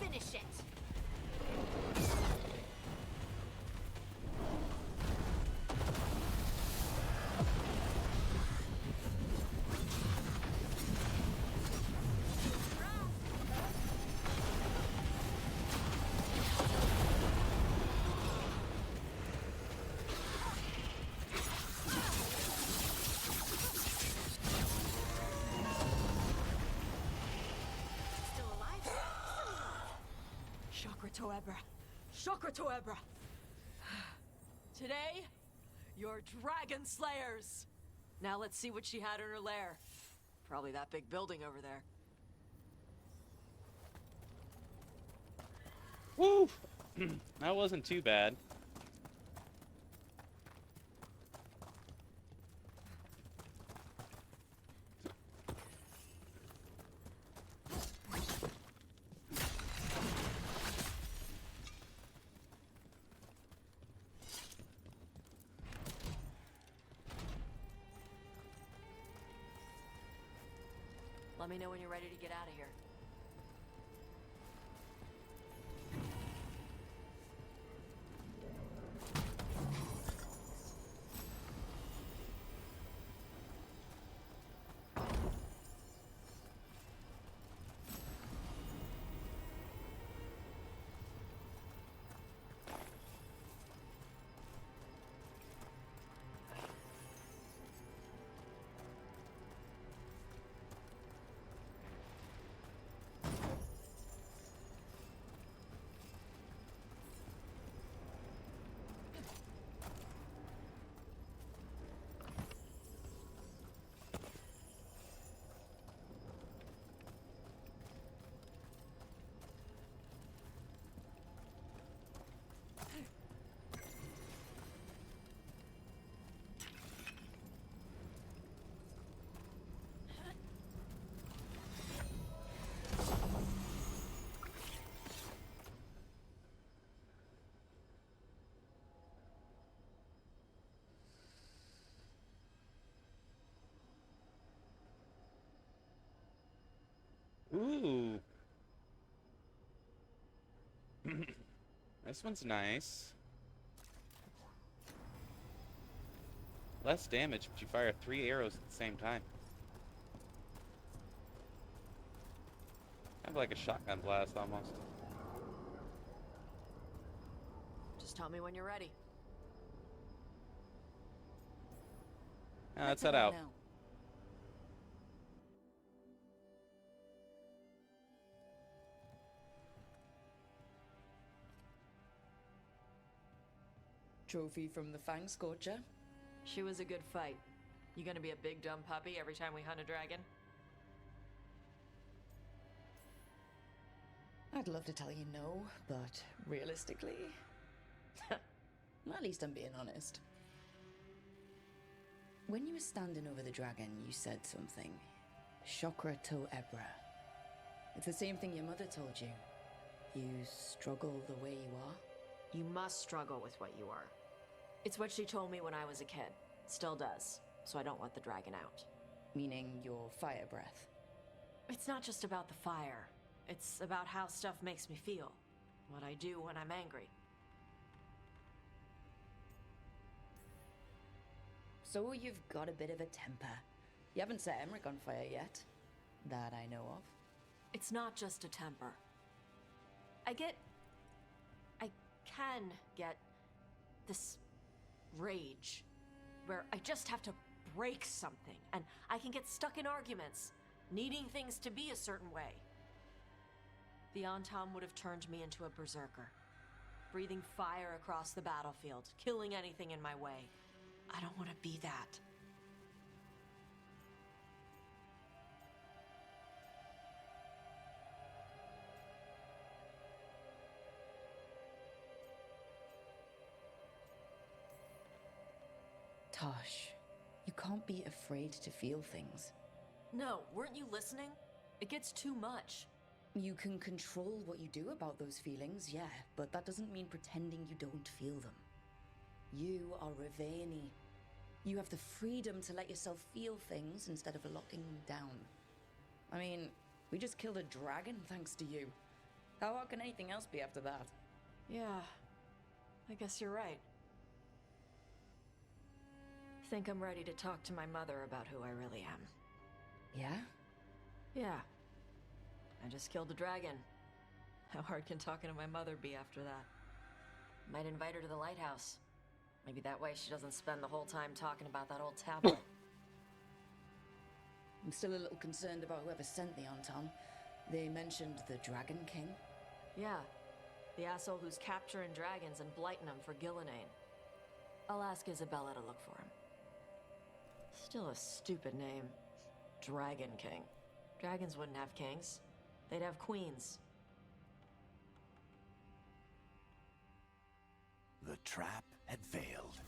Finish it. Still alive? Chakra Toebra. Chakra Toebra. Today, you're Dragon Slayers. Now let's see what she had in her lair. Probably that big building over there. Woo! That wasn't too bad. Let me know when you're ready to get out of here. Ooh. This one's nice. Less damage, but you fire 3 arrows at the same time. Kind of like a shotgun blast, almost. Just tell me when you're ready. Let's head out. Trophy from the Fang Scorcher. She was a good fight. You gonna be a big dumb puppy every time we hunt a dragon? I'd love to tell you no, but realistically... At least I'm being honest. When you were standing over the dragon, you said something. Chakra to Ebra. It's the same thing your mother told you. You struggle the way you are. You must struggle with what you are. It's what she told me when I was a kid. Still does. So I don't want the dragon out. Meaning your fire breath. It's not just about the fire. It's about how stuff makes me feel. What I do when I'm angry. So you've got a bit of a temper. You haven't set Emmerich on fire yet. That I know of. It's not just a temper. I can get this rage where I just have to break something and I can get stuck in arguments, needing things to be a certain way. The Antam would have turned me into a berserker, breathing fire across the battlefield, killing anything in my way. I don't want to be that. Tosh, you can't be afraid to feel things. No, weren't you listening? It gets too much. You can control what you do about those feelings, yeah, but that doesn't mean pretending you don't feel them. You are Ravani. You have the freedom to let yourself feel things instead of locking them down. I mean, we just killed a dragon thanks to you. How hard can anything else be after that? Yeah, I guess you're right. Think I'm ready to talk to my mother about who I really am. Yeah? Yeah. I just killed a dragon. How hard can talking to my mother be after that? Might invite her to the lighthouse. Maybe that way she doesn't spend the whole time talking about that old tablet. I'm still a little concerned about whoever sent the Antam. They mentioned the Dragon King. Yeah. The asshole who's capturing dragons and blighting them for Gillinane. I'll ask Isabella to look for him. Still a stupid name. Dragon King. Dragons wouldn't have kings. They'd have queens. The trap had failed.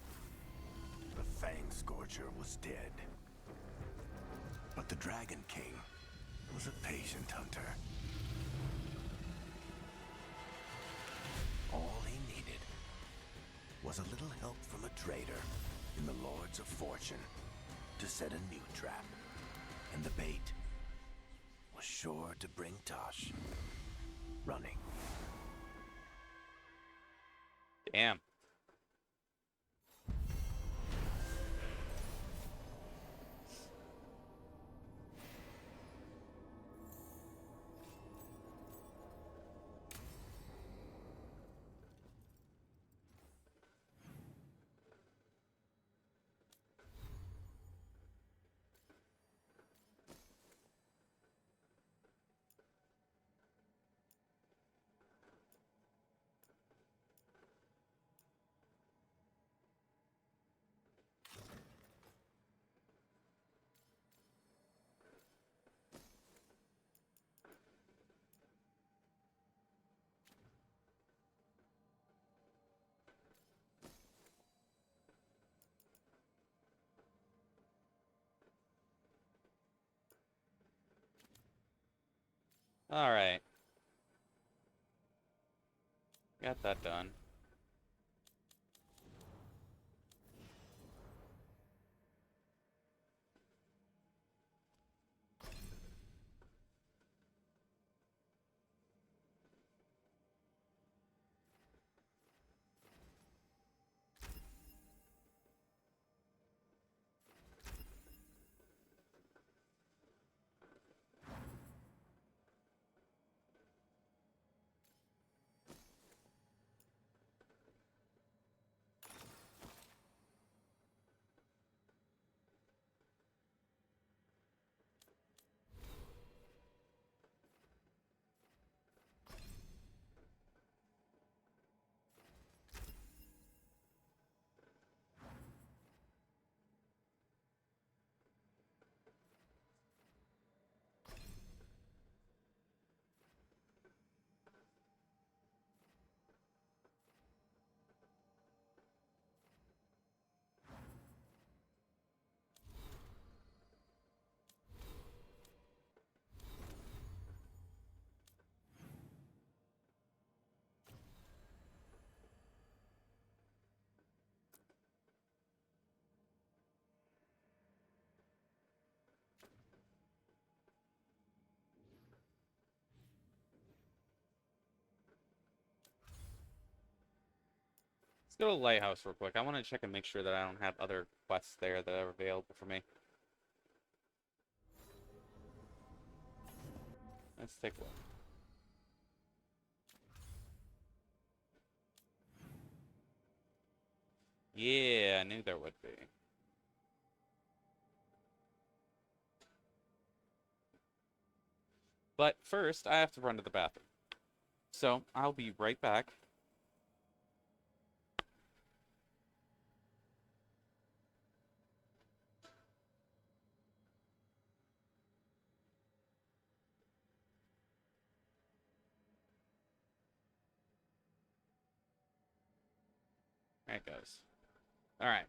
The Fang Scorcher was dead. But the Dragon King was a patient hunter. All he needed was a little help from a trader in the Lords of Fortune to set a new trap. And the bait was sure to bring Tosh running. Damn. Alright. Got that done. Let's go to the lighthouse real quick. I want to check and make sure that I don't have other quests there that are available for me. Let's take a look. Yeah, I knew there would be. But first, I have to run to the bathroom. So, I'll be right back. There it goes. Alright.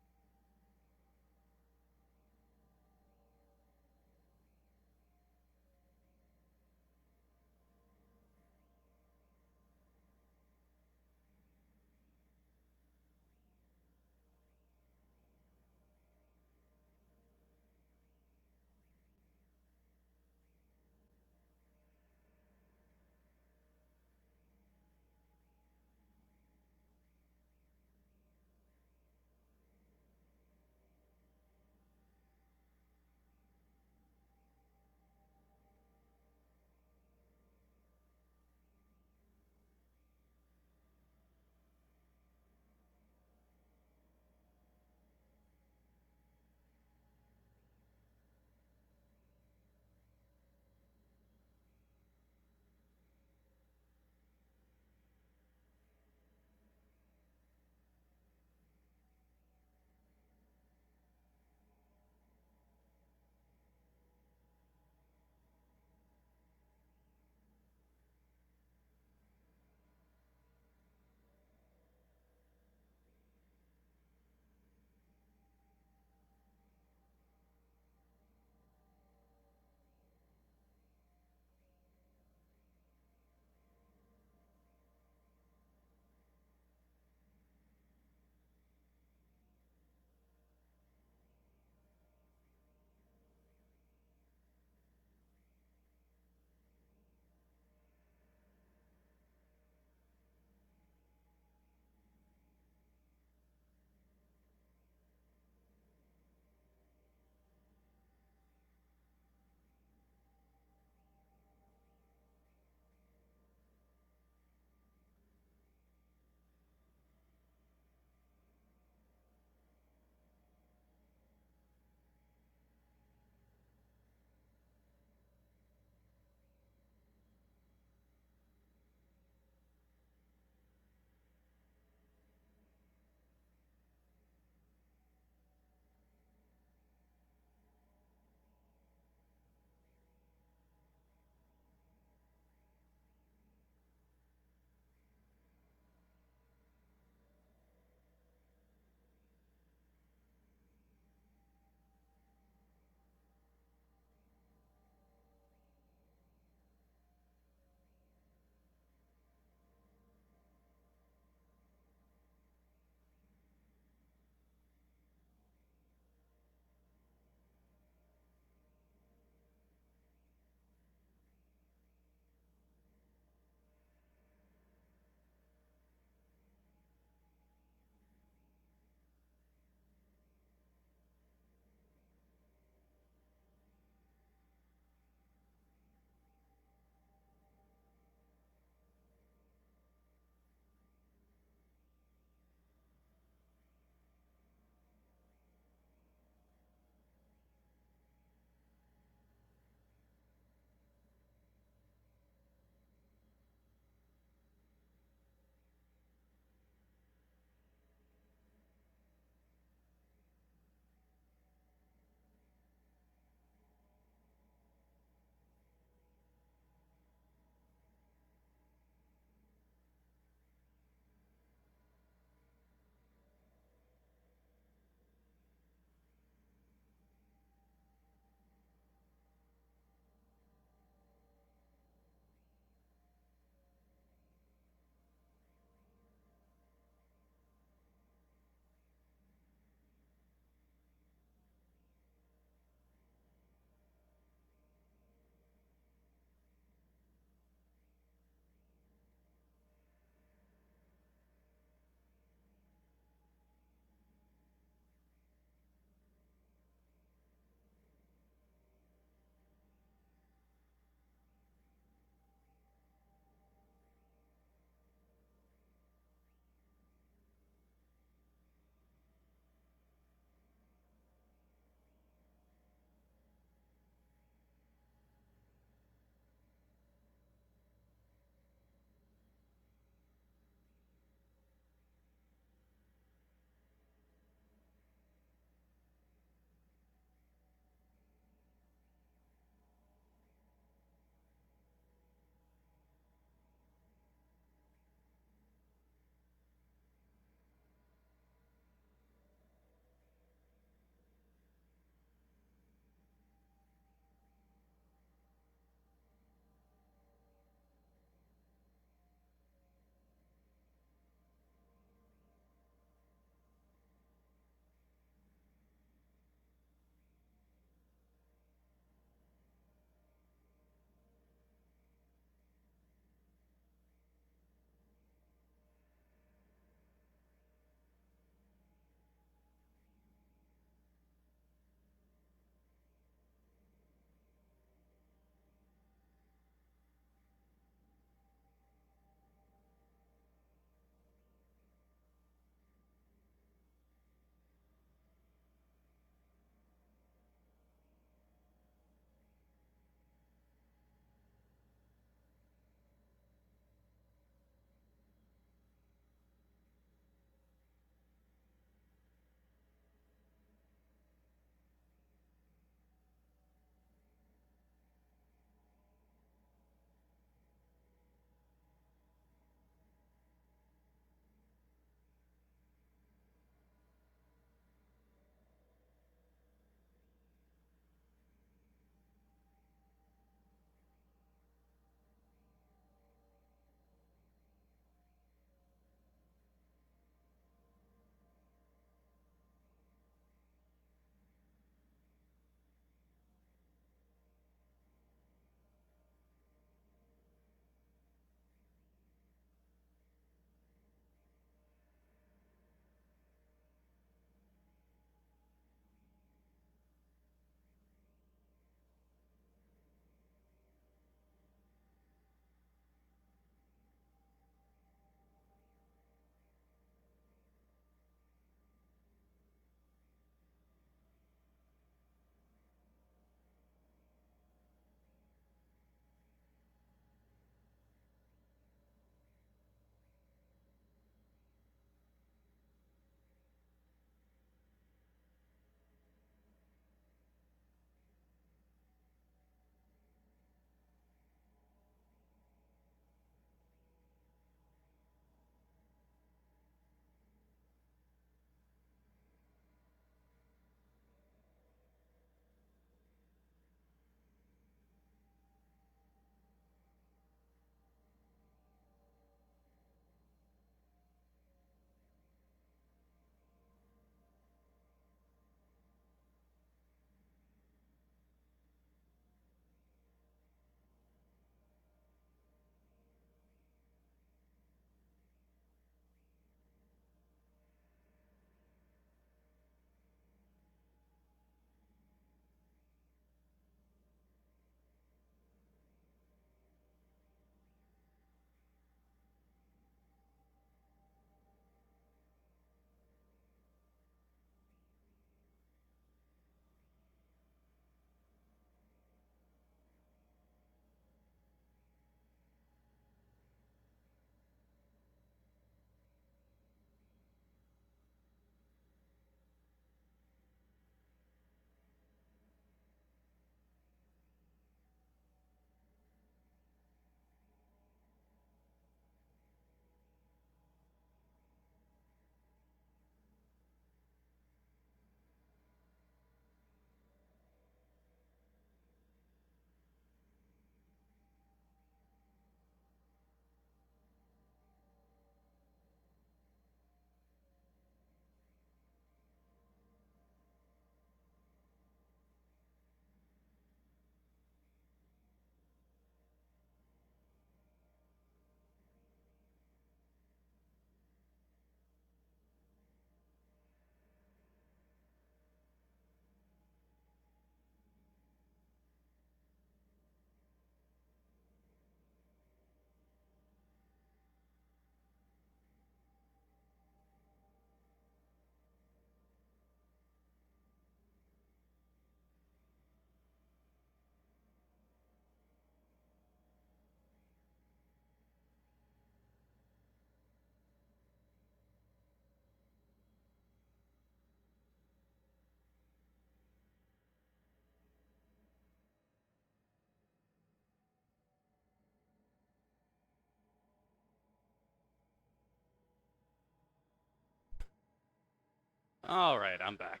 All right, I'm back.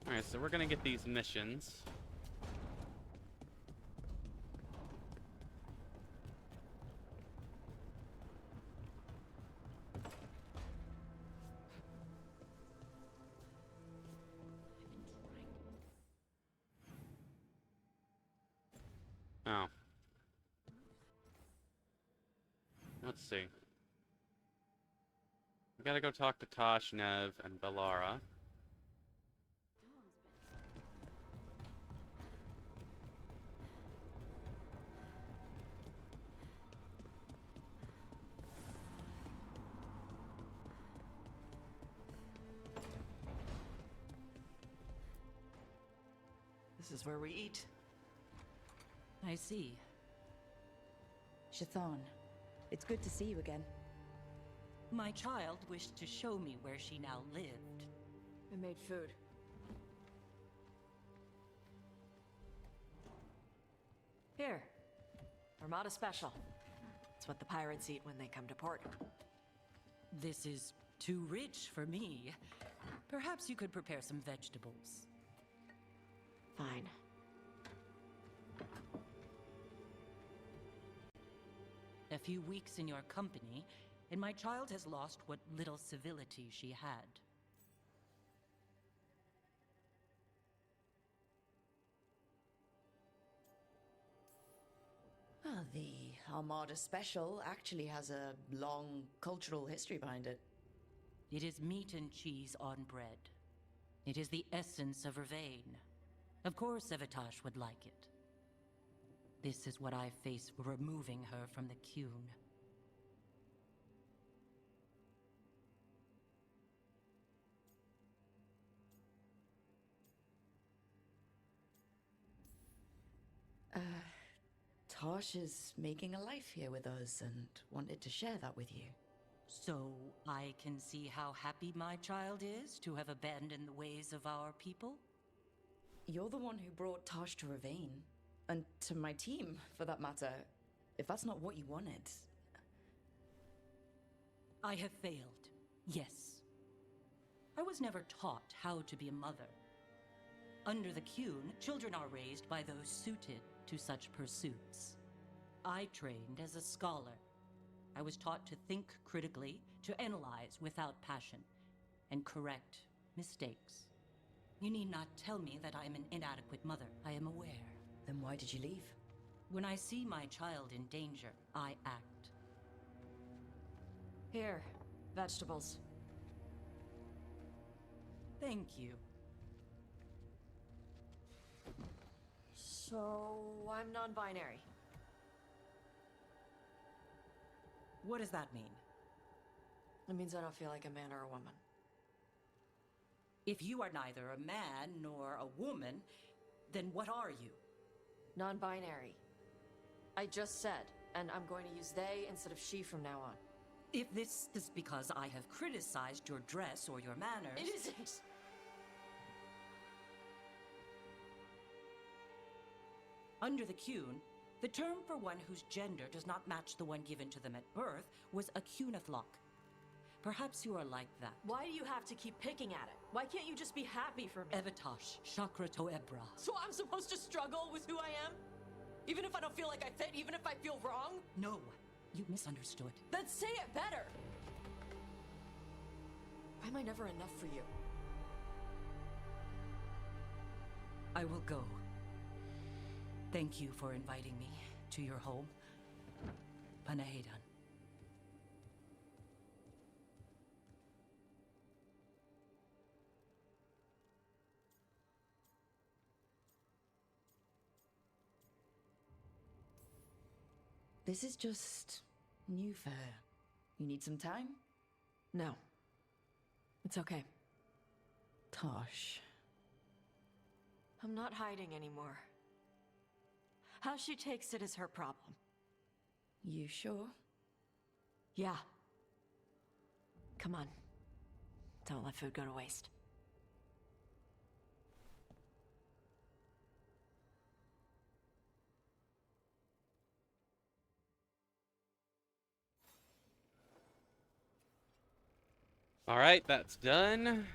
All right, so we're gonna get these missions. Oh. Let's see. We gotta go talk to Tosh, Nev, and Bellara. This is where we eat. I see. Shathan, it's good to see you again. My child wished to show me where she now lived. I made food. Here. Armada Special. It's what the pirates eat when they come to port. This is too rich for me. Perhaps you could prepare some vegetables. Fine. A few weeks in your company, and my child has lost what little civility she had. Well, the Armada Special actually has a long cultural history behind it. It is meat and cheese on bread. It is the essence of Vervain. Of course Evitash would like it. This is what I face for removing her from the Qun. Tosh is making a life here with us and wanted to share that with you. So I can see how happy my child is to have abandoned the ways of our people? You're the one who brought Tosh to Ravane. And to my team, for that matter. If that's not what you wanted... I have failed, yes. I was never taught how to be a mother. Under the Qun, children are raised by those suited to such pursuits. I trained as a scholar. I was taught to think critically, to analyze without passion, and correct mistakes. You need not tell me that I am an inadequate mother. I am aware. Then why did you leave? When I see my child in danger, I act. Here, vegetables. Thank you. So, I'm non-binary. What does that mean? It means I don't feel like a man or a woman. If you are neither a man nor a woman, then what are you? Non-binary. I just said, and I'm going to use they instead of she from now on. If this is because I have criticized your dress or your manners... It isn't! Under the Qun, the term for one whose gender does not match the one given to them at birth was a Qunathlok. Perhaps you are like that. Why do you have to keep picking at it? Why can't you just be happy for me? Evitash, Chakra Toebra. So I'm supposed to struggle with who I am? Even if I don't feel like I fit, even if I feel wrong? No, you misunderstood. Then say it better! Why am I never enough for you? I will go. Thank you for inviting me to your home. Panahedan. This is just new fare. You need some time? No. It's okay. Tosh. I'm not hiding anymore. How she takes it is her problem. You sure? Yeah. Come on. Don't let food go to waste. All right, that's done.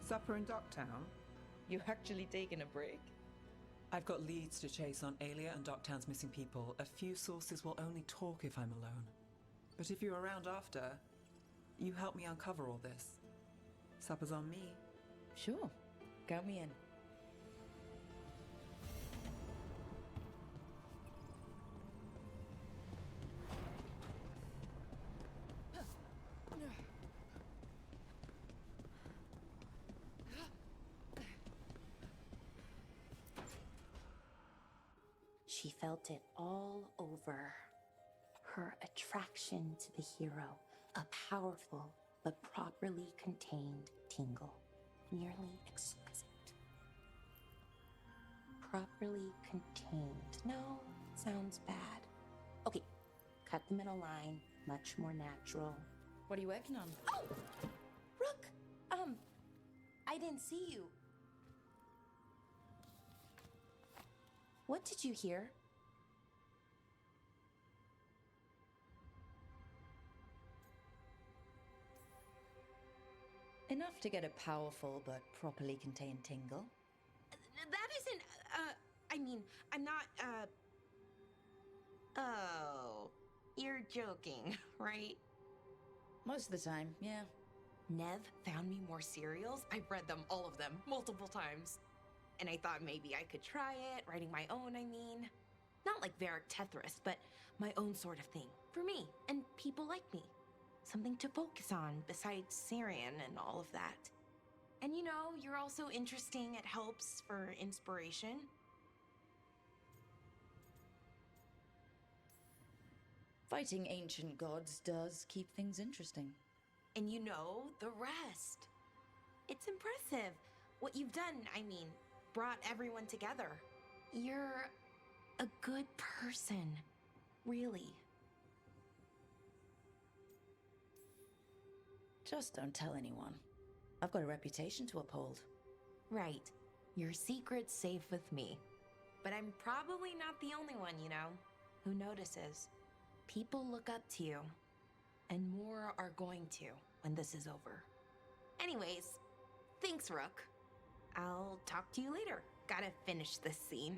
Supper in Docktown? You actually taking a break? I've got leads to chase on Alia and Docktown's missing people. A few sources will only talk if I'm alone. But if you're around after, you help me uncover all this. Supper's on me. Sure. Count me in. She felt it all over. Her attraction to the hero, a powerful but properly contained tingle, nearly exquisite. Properly contained. No, sounds bad. Okay, cut the middle line, much more natural. What are you working on? Oh! Rook! I didn't see you. What did you hear? Enough to get a powerful but properly contained tingle. That isn't, I mean, I'm not, Oh, you're joking, right? Most of the time, yeah. Nev found me more cereals. I've read them, all of them, multiple times. And I thought maybe I could try it, writing my own, I mean. Not like Varric Tethrus, but my own sort of thing. For me, and people like me. Something to focus on, besides Syrian and all of that. And you know, you're also interesting, it helps for inspiration. Fighting ancient gods does keep things interesting. And you know the rest. It's impressive. What you've done, I mean, brought everyone together. You're a good person. Really. Just don't tell anyone. I've got a reputation to uphold. Right. Your secret's safe with me. But I'm probably not the only one, you know, who notices. People look up to you. And more are going to when this is over. Anyways, thanks, Rook. I'll talk to you later. Gotta finish this scene.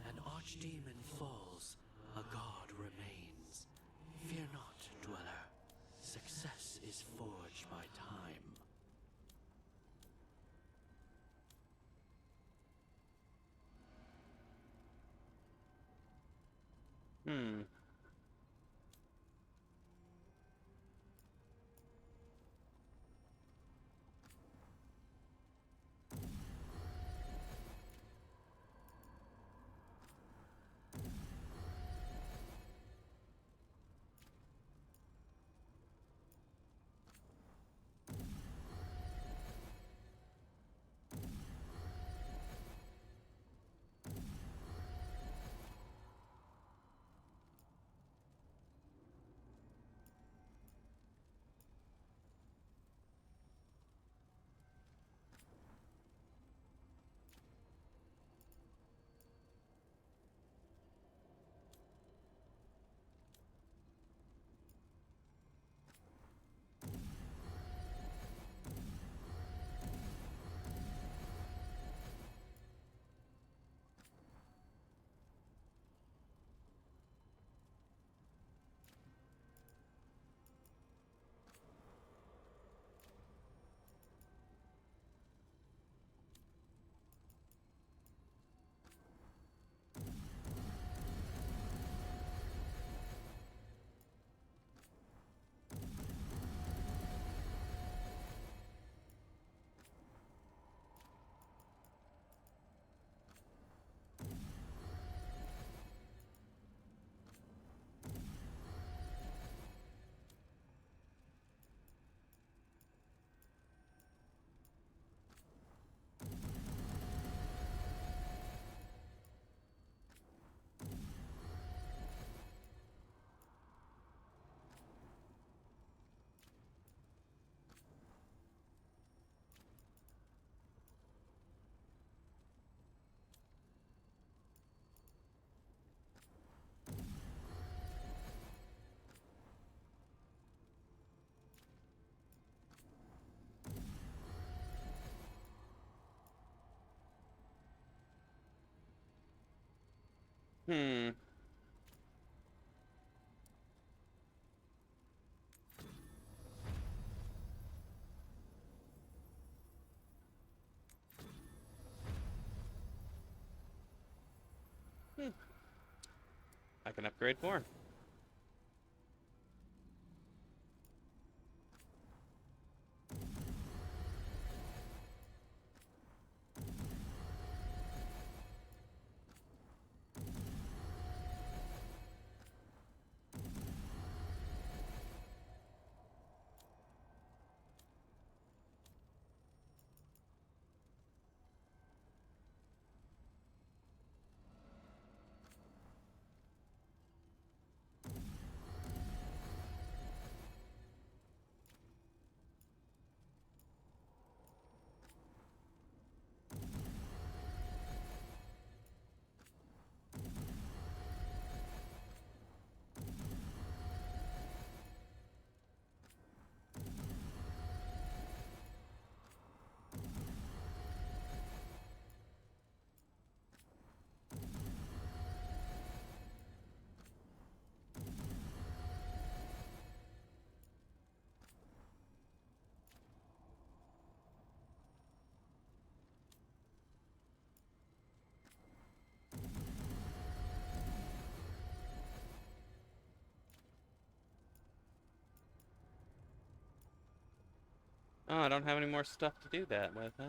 An archdemon falls, a god remains. Fear not, dweller. Success is forged by time. Hmm. Hmm. I can upgrade more. Oh, I don't have any more stuff to do that with, huh?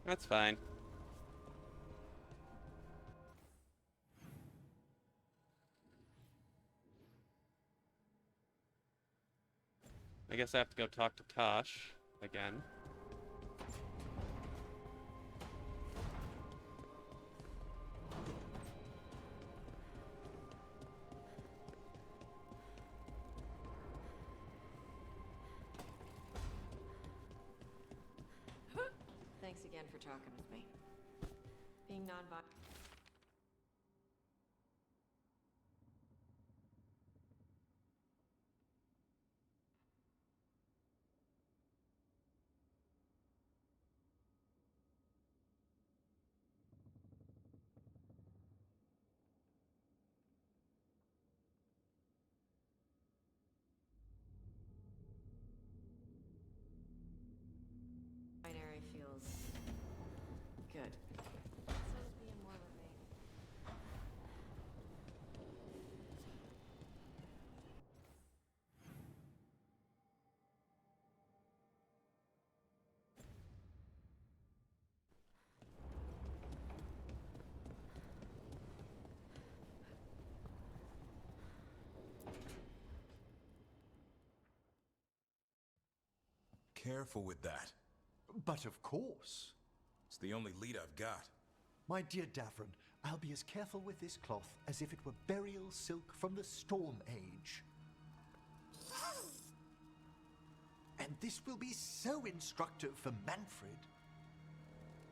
That's fine. I guess I have to go talk to Tosh again. Thanks again for talking with me. Being non-violent. Binary feels good. So is being more with me. Careful with that. But of course. It's the only lead I've got. My dear Davron, I'll be as careful with this cloth as if it were burial silk from the Storm Age. And this will be so instructive for Manfred.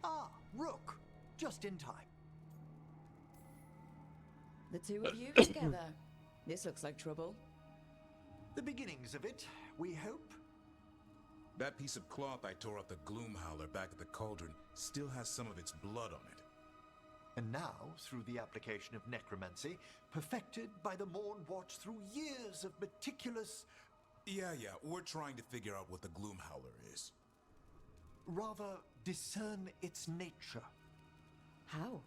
Ah, Rook, just in time. The two of you together. This looks like trouble. The beginnings of it, we hope. That piece of cloth I tore off the Gloom Howler back at the Cauldron still has some of its blood on it. And now, through the application of necromancy, perfected by the Morn Watch through years of meticulous... Yeah, we're trying to figure out what the Gloom Howler is. Rather, discern its nature. How?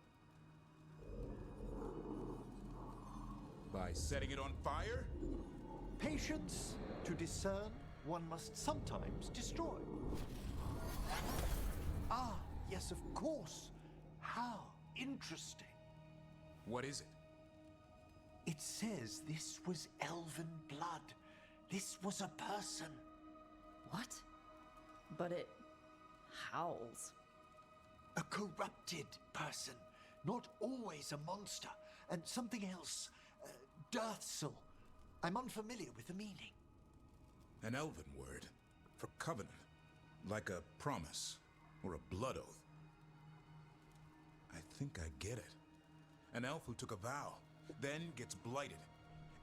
By setting it on fire? Patience. To discern, one must sometimes destroy. Ah, yes, of course. How interesting. What is it? It says this was elven blood. This was a person. What? But it howls. A corrupted person. Not always a monster. and something else. Deathsel. I'm unfamiliar with the meaning. An elven word for covenant, like a promise or a blood oath. I think I get it. An elf who took a vow, then gets blighted.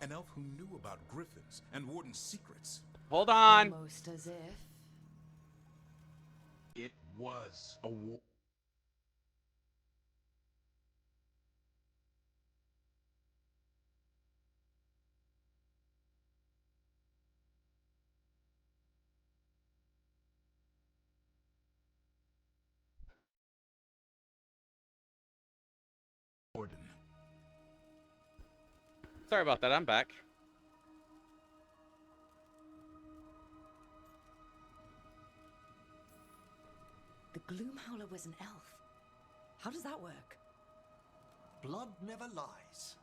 An elf who knew about griffins and warden's secrets. Hold on. Almost as if. It was a war. Warden. Sorry about that. I'm back. The Gloomhowler was an elf. How does that work? Blood never lies.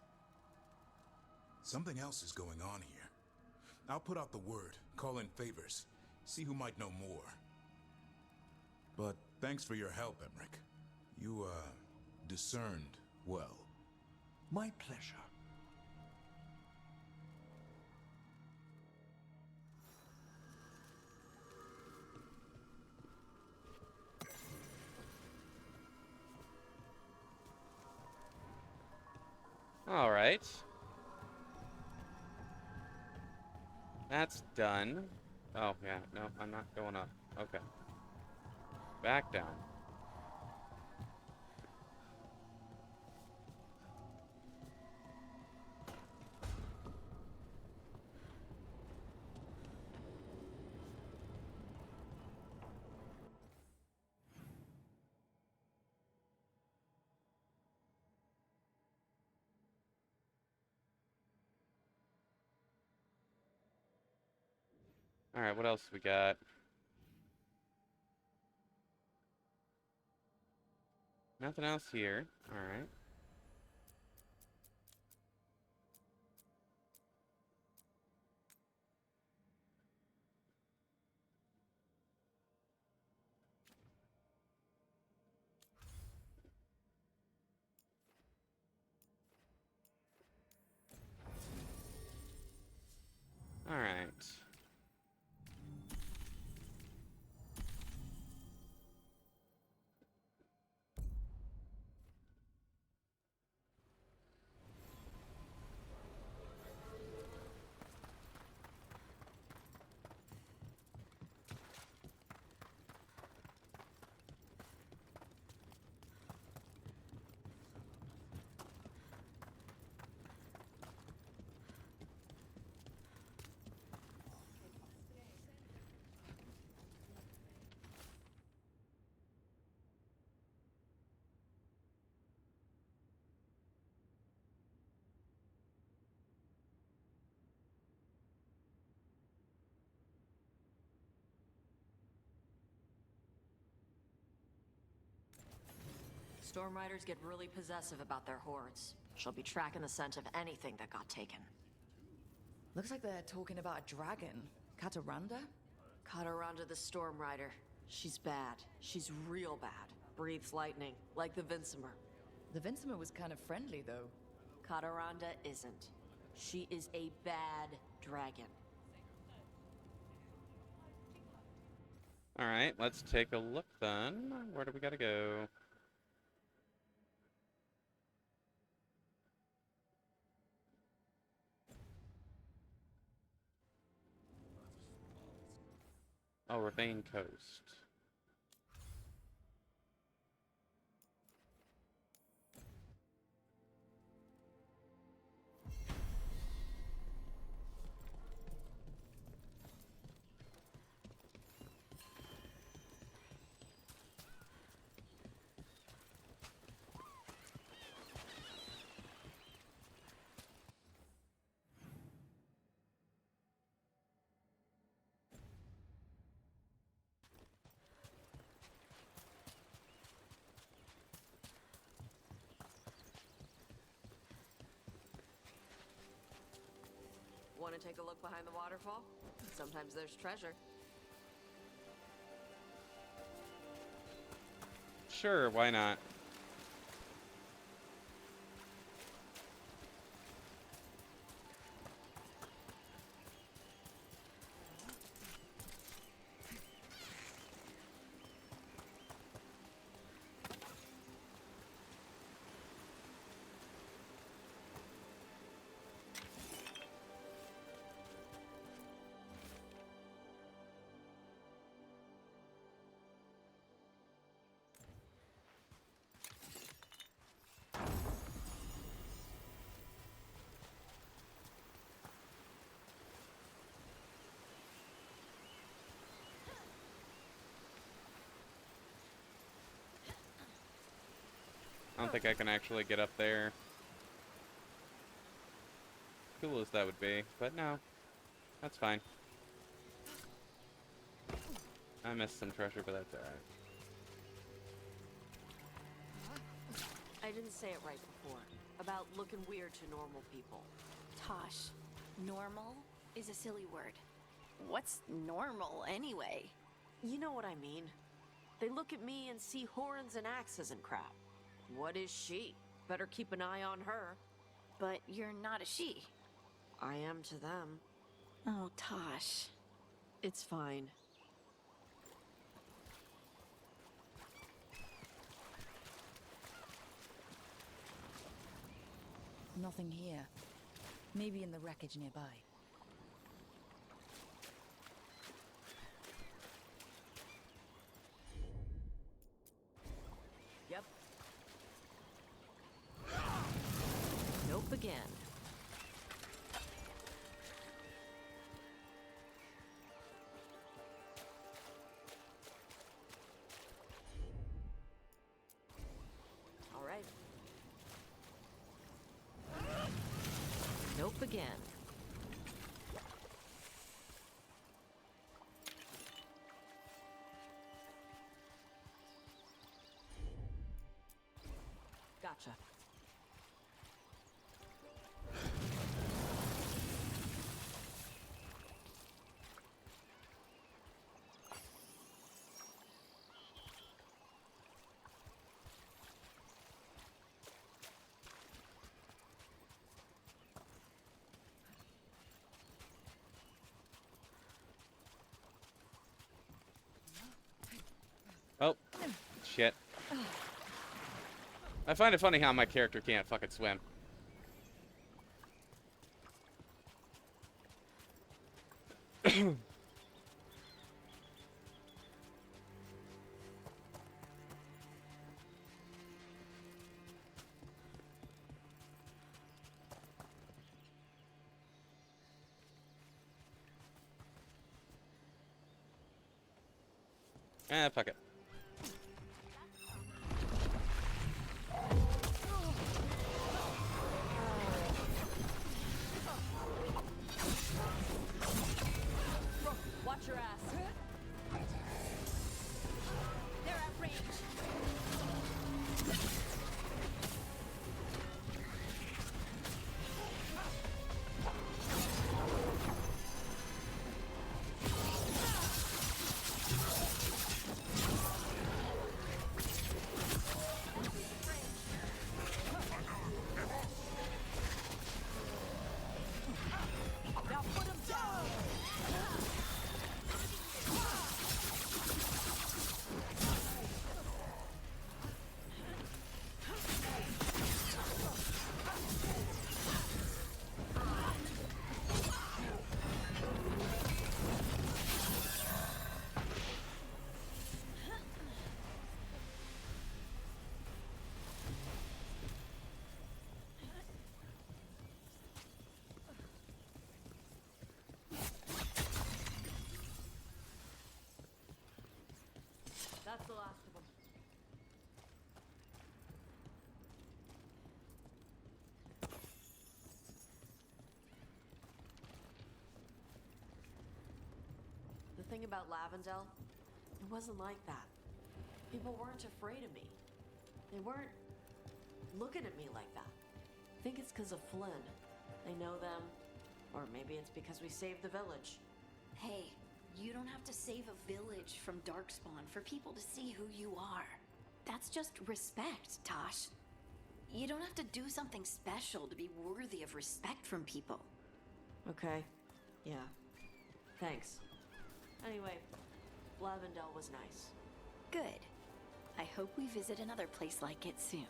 Something else is going on here. I'll put out the word, call in favors, see who might know more. But thanks for your help, Emmerich. You, discerned well. My pleasure. All right. That's done. Oh, yeah. No, I'm not going up. Okay. Back down. All right, what else we got? Nothing else here. All right. All right. Storm Riders get really possessive about their hordes. She'll be tracking the scent of anything that got taken. Looks like they're talking about a dragon. Cataranda? Cataranda the Storm Rider. She's bad. She's real bad. Breathes lightning, like the Vincimer. The Vincimer was kind of friendly, though. Cataranda isn't. She is a bad dragon. All right, let's take a look then. Where do we gotta go? Oh, Ravine Coast. Want to take a look behind the waterfall? Sometimes there's treasure. Sure, why not? don't think I can actually get up there. Cool as that would be, but no. That's fine. I missed some treasure, but that's alright. I didn't say it right before. About looking weird to normal people. Tosh, normal is a silly word. What's normal anyway? You know what I mean. They look at me and see horns and axes and crap. What is she? Better keep an eye on her. But you're not a she. I am to them. Oh, Tosh. It's fine. Nothing here. Maybe in the wreckage nearby. Yep. Nope again. All right. Nope again. Gotcha. Oh, shit. I find it funny how my character can't fucking swim. Fuck it. Watch your ass. They're at range. Now put him down! That's the last of them. The thing about Lavendel, it wasn't like that. People weren't afraid of me. They weren't looking at me like that. I think it's because of Flynn. They know them, or maybe it's because we saved the village. Hey, you don't have to save a village from Darkspawn for people to see who you are. That's just respect, Tosh. You don't have to do something special to be worthy of respect from people. Okay. Yeah. Thanks. Anyway, Lavendel was nice. Good. I hope we visit another place like it soon.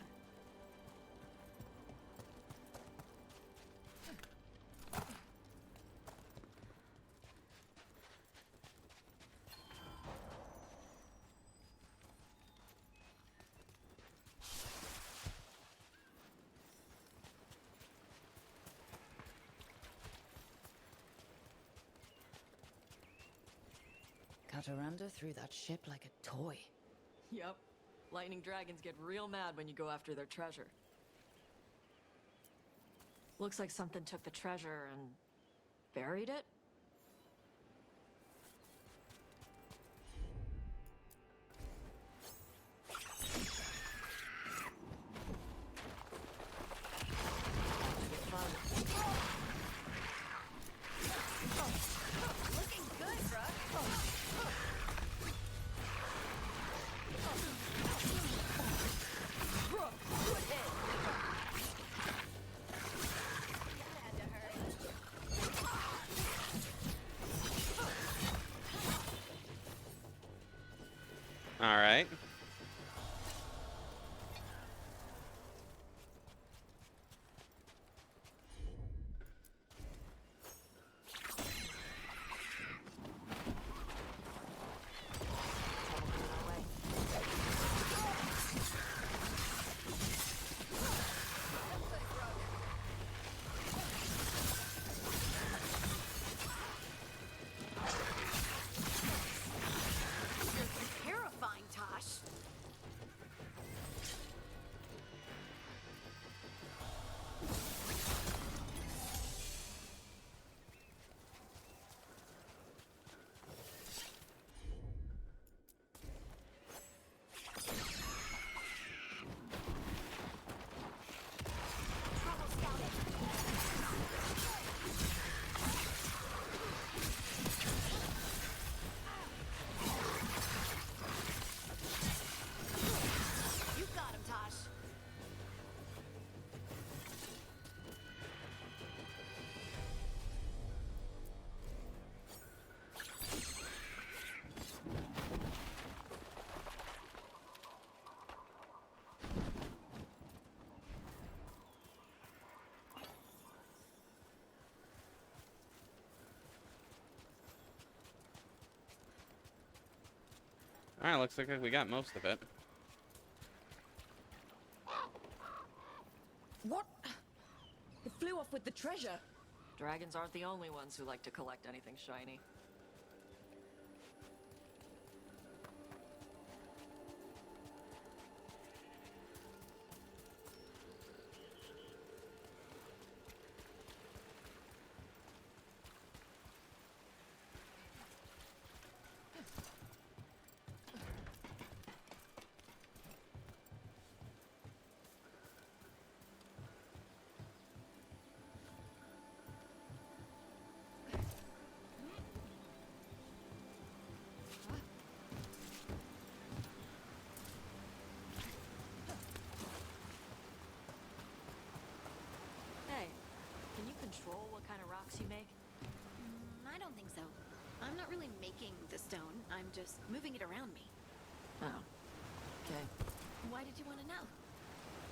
Cataranda threw that ship like a toy. Yep. Lightning dragons get real mad when you go after their treasure. Looks like something took the treasure and buried it. Looking good, Brooke. Brooke, good hit. That had to hurt. All right. You're terrifying, Tosh. Trouble scouting. You got him, Tosh. All right, looks like we got most of it. What? It flew off with the treasure. Dragons aren't the only ones who like to collect anything shiny. Hey, can you control what kind of rocks you make? I don't think so. I'm not really making the stone. I'm just moving it around me. Oh. Okay. Why did you want to know?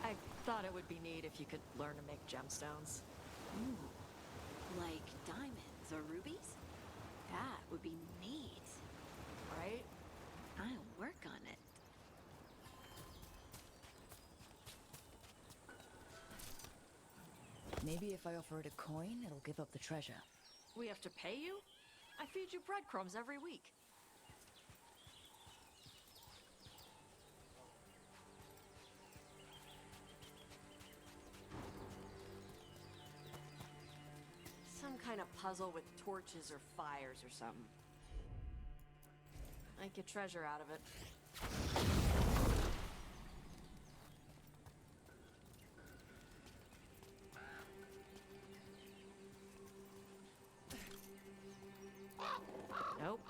I thought it would be neat if you could learn to make gemstones. Ooh. Like diamonds or rubies? That would be neat. Right? I'll work on it. Maybe if I offer it a coin, it'll give up the treasure. We have to pay you? I feed you breadcrumbs every week. Some kind of puzzle with torches or fires or something. I get treasure out of it. Nope.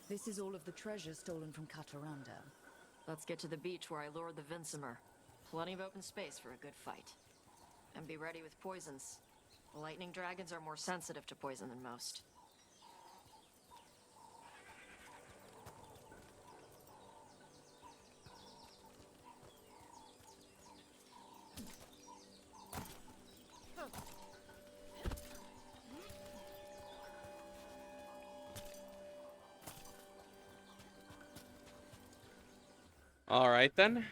This is all of the treasure stolen from Cataranda. Let's get to the beach where I lured the Vinsimer. Plenty of open space for a good fight. And be ready with poisons. Lightning dragons are more sensitive to poison than most. All right, then.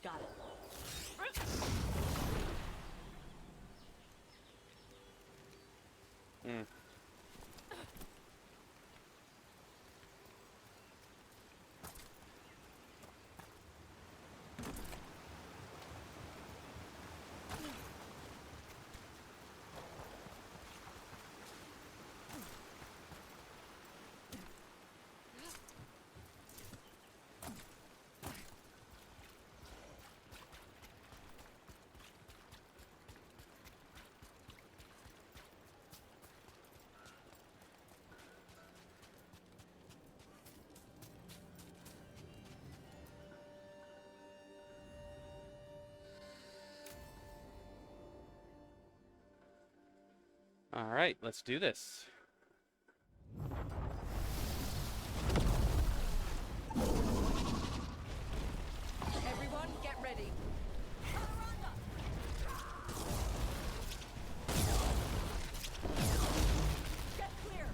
Got it. Hmm. All right, let's do this. Everyone, get ready. Get clear.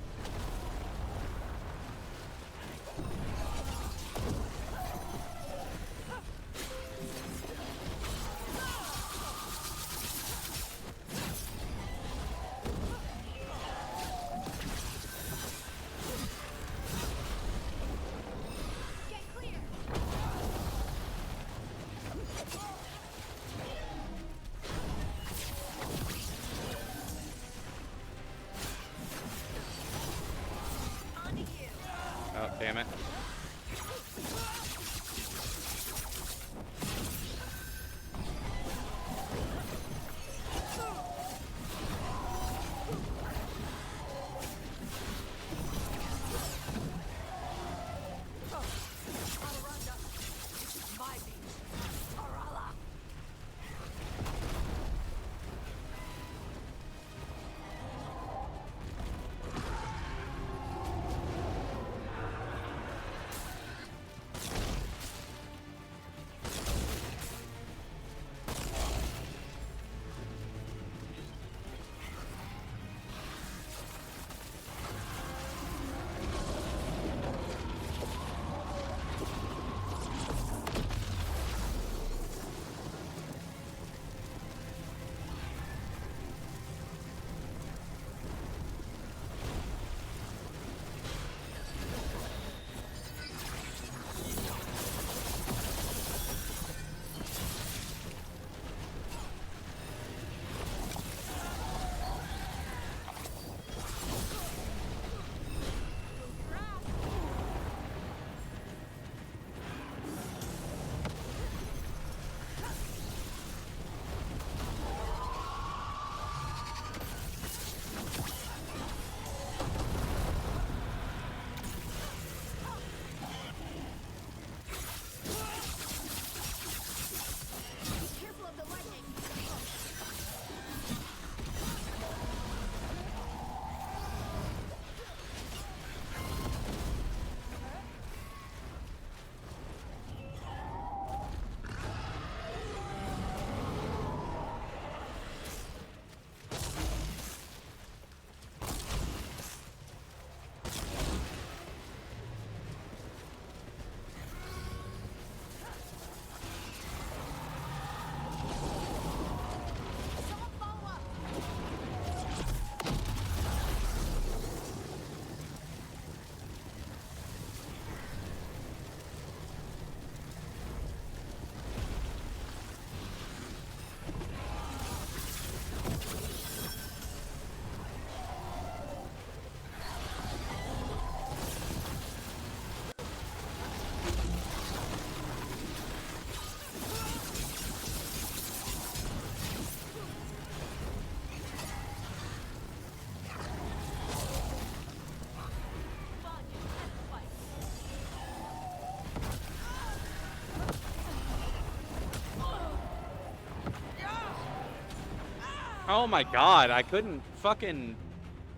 Oh my god, I couldn't fucking...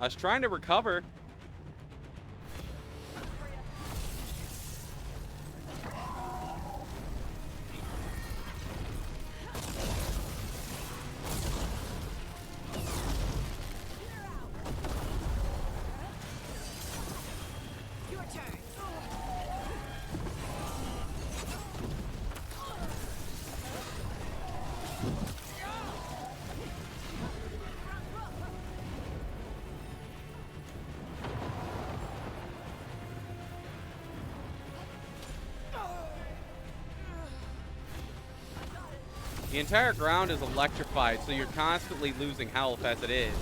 I was trying to recover. Your turn. The entire ground is electrified, so you're constantly losing health as it is.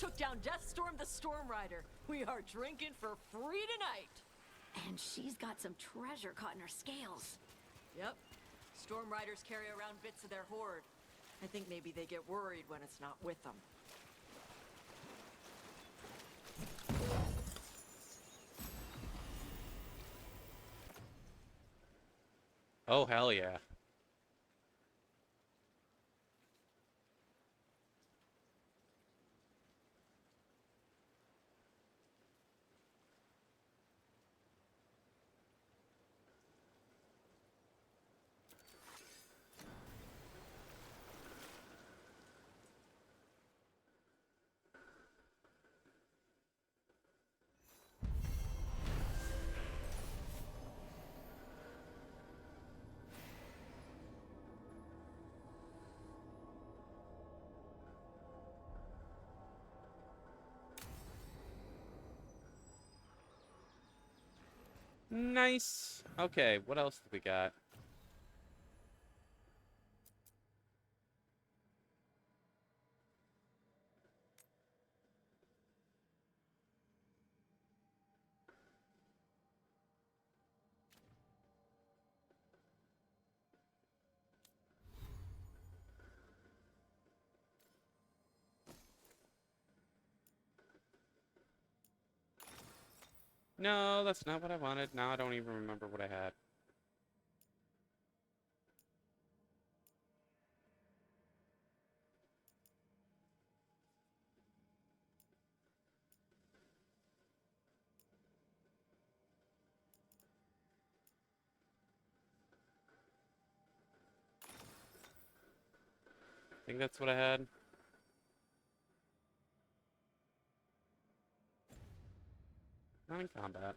Took down Deathstorm the Storm Rider. We are drinking for free tonight. And she's got some treasure caught in her scales. Yep. Storm Riders carry around bits of their horde. I think maybe they get worried when it's not with them. Oh, hell yeah. Nice. Okay, what else do we got? No, that's not what I wanted. Now I don't even remember what I had. I think that's what I had. Not in combat.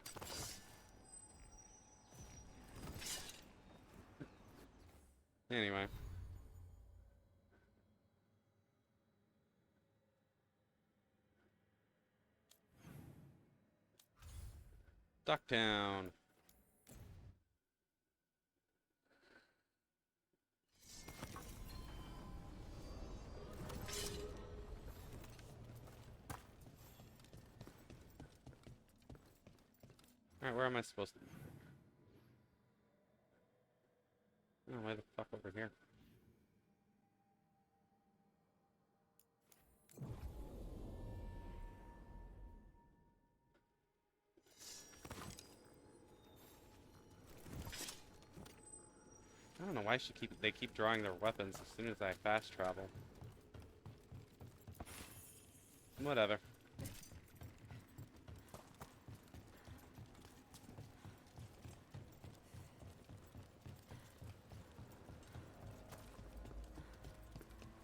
Anyway. Ducktown. Alright, where am I supposed to be? Oh, why the fuck over here? I don't know why they keep drawing their weapons as soon as I fast travel. Whatever.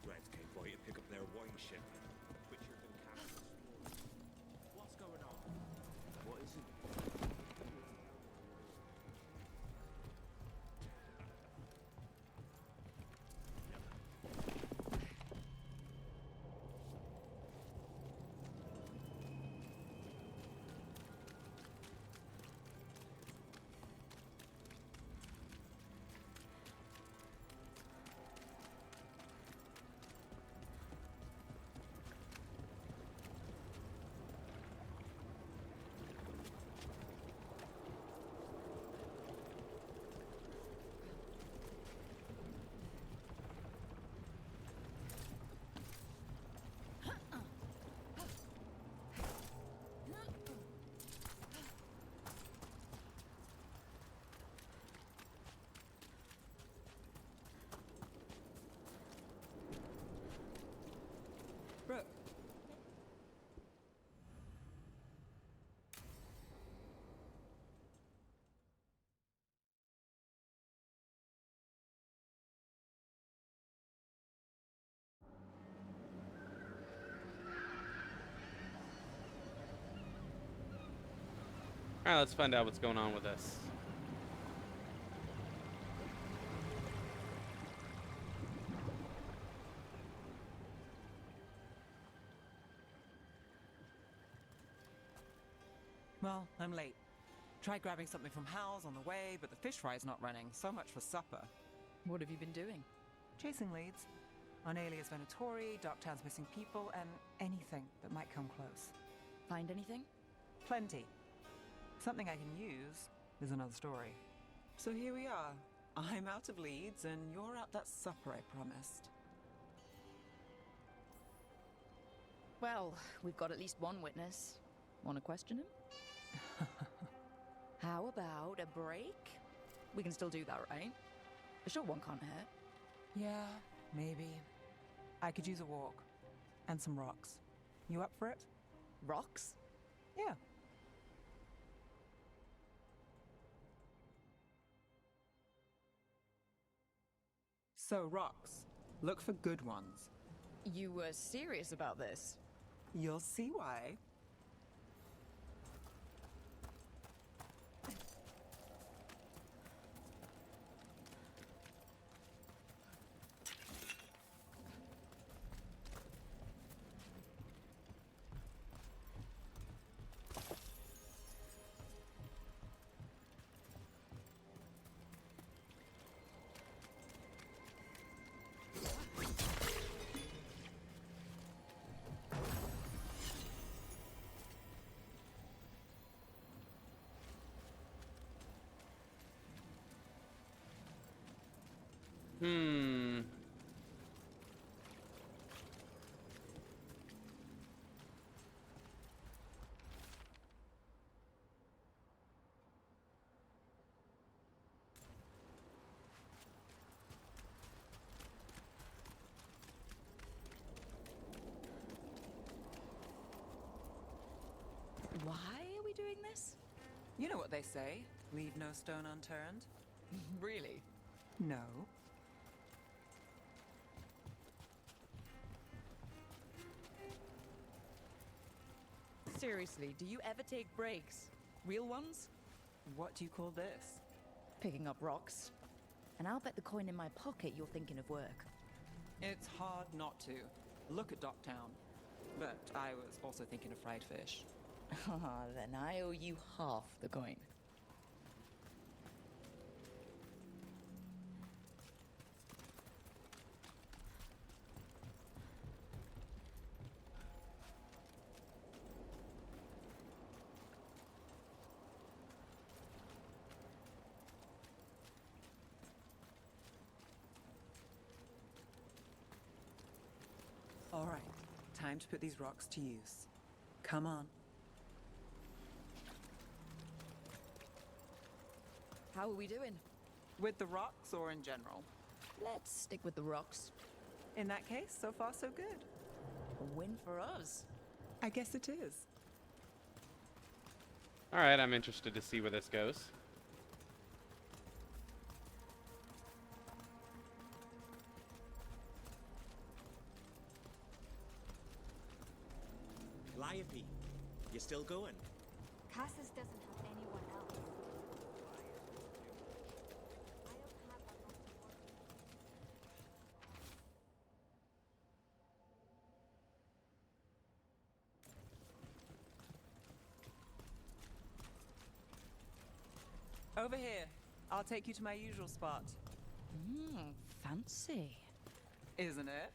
Reds came by to pick up their wine ship. Richard and Captain. What's going on? What is it? Brooke. All right, let's find out what's going on with this. Well, I'm late. Tried grabbing something from Hal's on the way, but the fish fry's not running. So much for supper. What have you been doing? Chasing leads. On Alias Venatori, Darktown's missing people, and anything that might come close. Find anything? Plenty. Something I can use is another story. So here we are. I'm out of leads, and you're out that supper I promised. Well, we've got at least one witness. Want to question him? How about a break? We can still do that, right? A short one can't hurt. Yeah, maybe. I could use a walk. And some rocks. You up for it? Rocks? Yeah. So, rocks. Look for good ones. You were serious about this? You'll see why. Why are we doing this? You know what they say, leave no stone unturned. Really? No. Seriously, do you ever take breaks? Real ones? What do you call this? Picking up rocks. And I'll bet the coin in my pocket you're thinking of work. It's hard not to. Look at Docktown. But I was also thinking of fried fish. Ah, then I owe you half the coin. All right, time to put these rocks to use. Come on. How are we doing? With the rocks or in general? Let's stick with the rocks. In that case, so far so good. A win for us. I guess it is. All right, I'm interested to see where this goes. Liope, you still going? Cassis doesn't have anyone else. Over here. I'll take you to my usual spot. Fancy. Isn't it?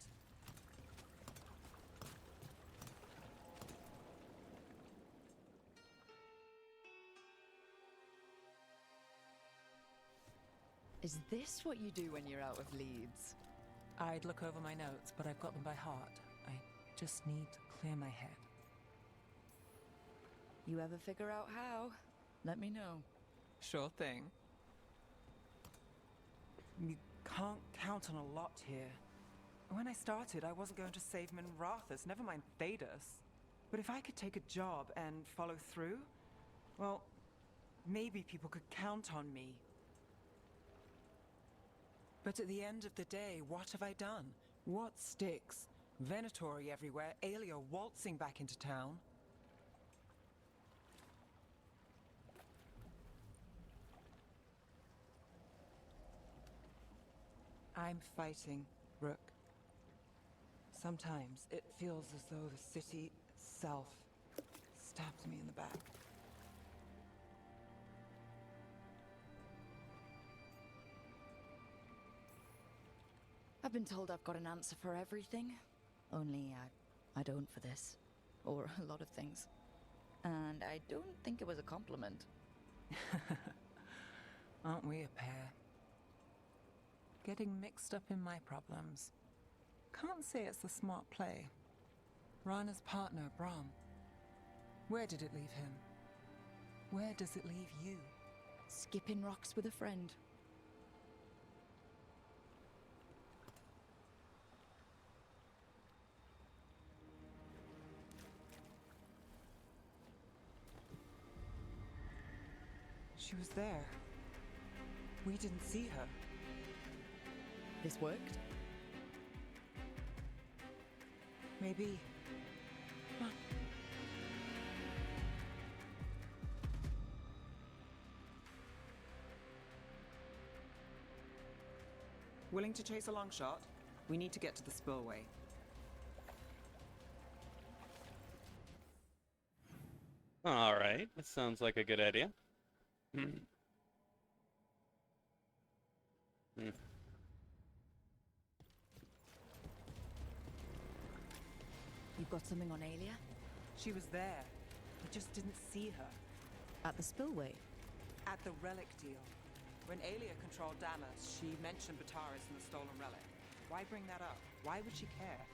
Is this what you do when you're out of leads? I'd look over my notes, but I've got them by heart. I just need to clear my head. You ever figure out how? Let me know. Sure thing. You can't count on a lot here. When I started, I wasn't going to save Minrathous, never mind Thedas. But if I could take a job and follow through, well, maybe people could count on me. But at the end of the day, what have I done? What sticks? Venatori everywhere, Aelia waltzing back into town. I'm fighting, Rook. Sometimes it feels as though the city itself stabs me in the back. I've been told I've got an answer for everything. Only I don't for this. Or a lot of things. And I don't think it was a compliment. Aren't we a pair? Getting mixed up in my problems. Can't say it's the smart play. Rana's partner, Brahm. Where did it leave him? Where does it leave you? Skipping rocks with a friend. She was there. We didn't see her. This worked? Maybe. Come on. Willing to chase a long shot? We need to get to the spillway. All right, that sounds like a good idea. You've got something on Aelia? She was there. We just didn't see her. At the spillway? At the relic deal. When Aelia controlled Damas, she mentioned Bataris and the stolen relic. Why bring that up? Why would she care?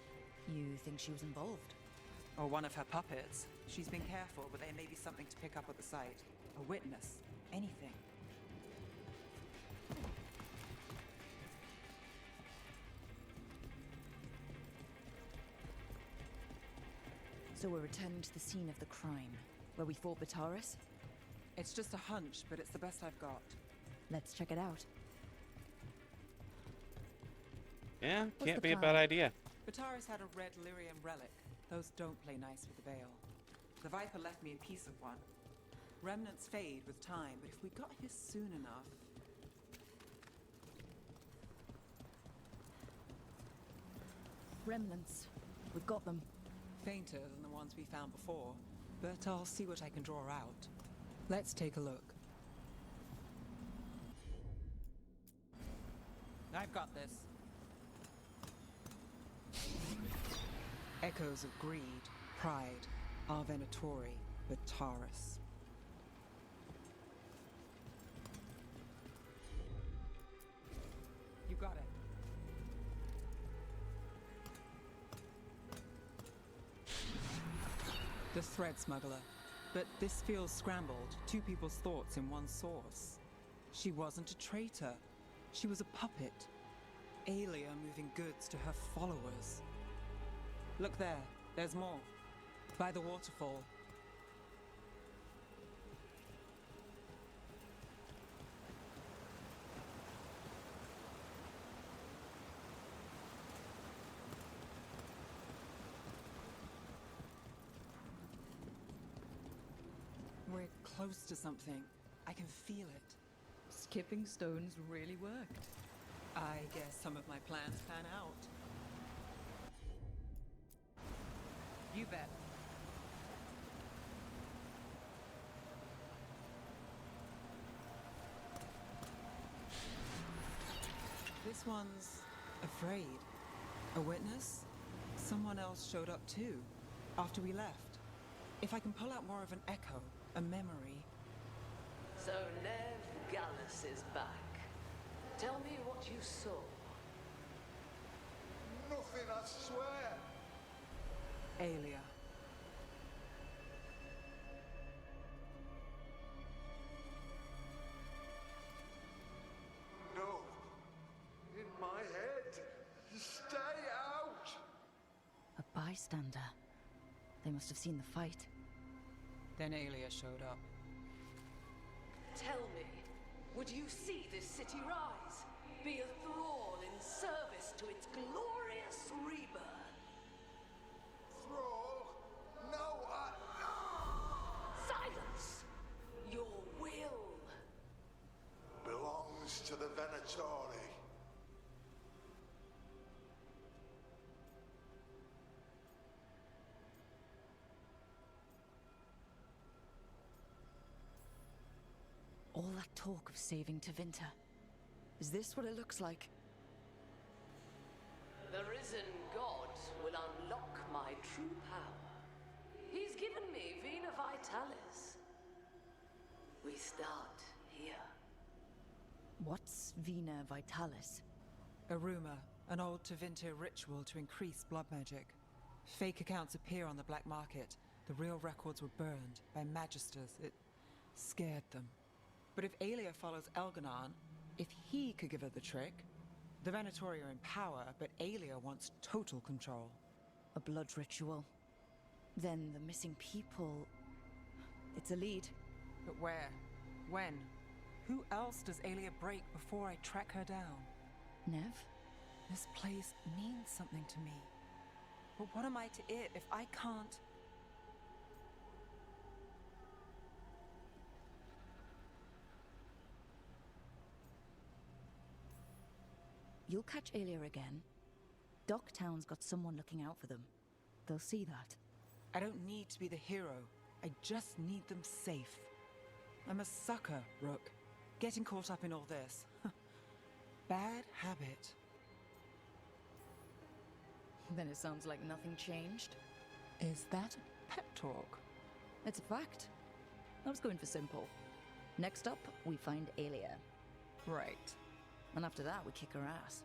You think she was involved? Or one of her puppets. She's been careful, but there may be something to pick up at the site. A witness. Anything. So we're returning to the scene of the crime, where we fought Bataris? It's just a hunch, but it's the best I've got. Let's check it out. Yeah, What's can't the be a plan? bad idea. Bataris had a red lyrium relic. Those don't play nice with the Veil. The Viper left me a piece of one. Remnants fade with time, but if we got here soon enough... Remnants. We've got them. Fainter than the ones we found before, but I'll see what I can draw out. Let's take a look. I've got this. Echoes of greed, pride, Arvenatori, Bataris. You got it. The thread smuggler. But this feels scrambled. Two people's thoughts in one source. She wasn't a traitor. She was a puppet. Aelia moving goods to her followers. Look there. There's more. By the waterfall. We're close to something. I can feel it. Skipping stones really worked. I guess some of my plans pan out. You bet. This one's afraid. A witness? Someone else showed up too, after we left. If I can pull out more of an echo, a memory. So Nev Gallus is back. Tell me what you saw. Nothing, I swear. Aelia. No. In my head. Stay out. bystander. They must have seen the fight. Then Aelia showed up. Tell me, would you see this city rise? Be a thrall in service to its glorious rebirth? Thrall? No, Silence! Your will belongs to the Venatori. All that talk of saving Tevinter. Is this what it looks like? The risen god will unlock my true power. He's given me Vena Vitalis. We start here. What's Vena Vitalis? A rumor, an old Tevinter ritual to increase blood magic. Fake accounts appear on the black market. The real records were burned by magisters. It scared them. But if Aelia follows Elganon, if he could give her the trick, the Venatori are in power, but Aelia wants total control. A blood ritual. Then the missing people... It's a lead. But where? When? Who else does Aelia break before I track her down? Nev? This place means something to me. But what am I to it if I can't... You'll catch Aelia again. Docktown's got someone looking out for them. They'll see that. I don't need to be the hero. I just need them safe. I'm a sucker, Rook. Getting caught up in all this. Bad habit. Then it sounds like nothing changed. Is that pep talk? It's a fact. I was going for simple. Next up, we find Aelia. Right. And after that, we kick her ass.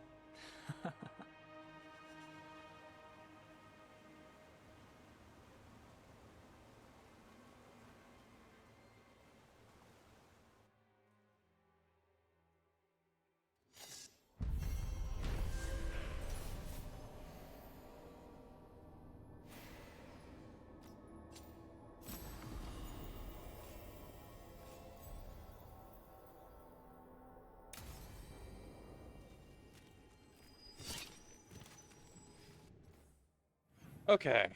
Okay.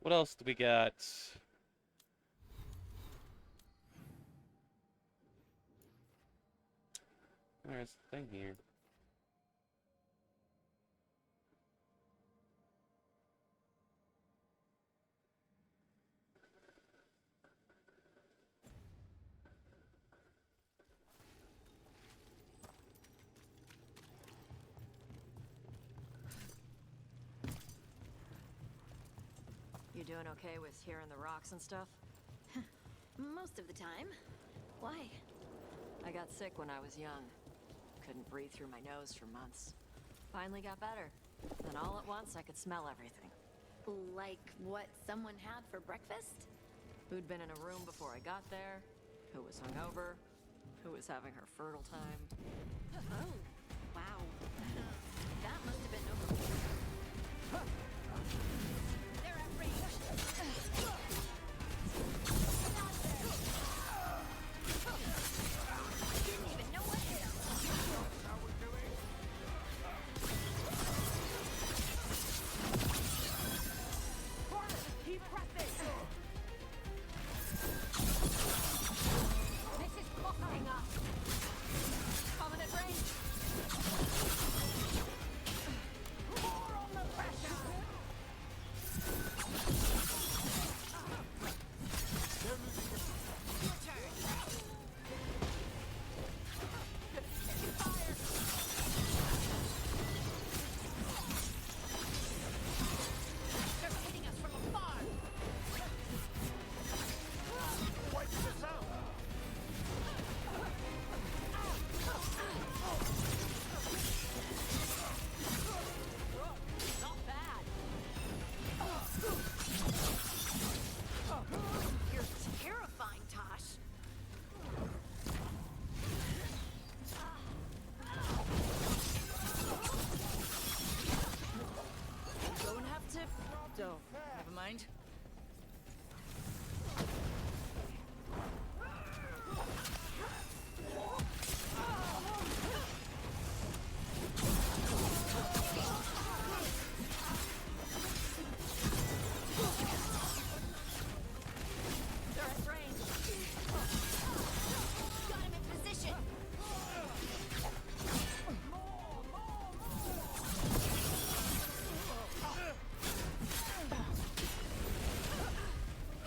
What else do we got? There's the thing here. You doing okay with hearing the rocks and stuff? Most of the time. Why? I got sick when I was young. Couldn't breathe through my nose for months. Finally got better. Then all at once I could smell everything. Like what someone had for breakfast? Who'd been in a room before I got there, who was hungover, who was having her fertile time. Oh, wow. That must have been over. They're at range. I didn't even know what hit him. How we doing? Keep pressing! This is costing us! Coming at range! More So, never mind. They're at range. Got him in position.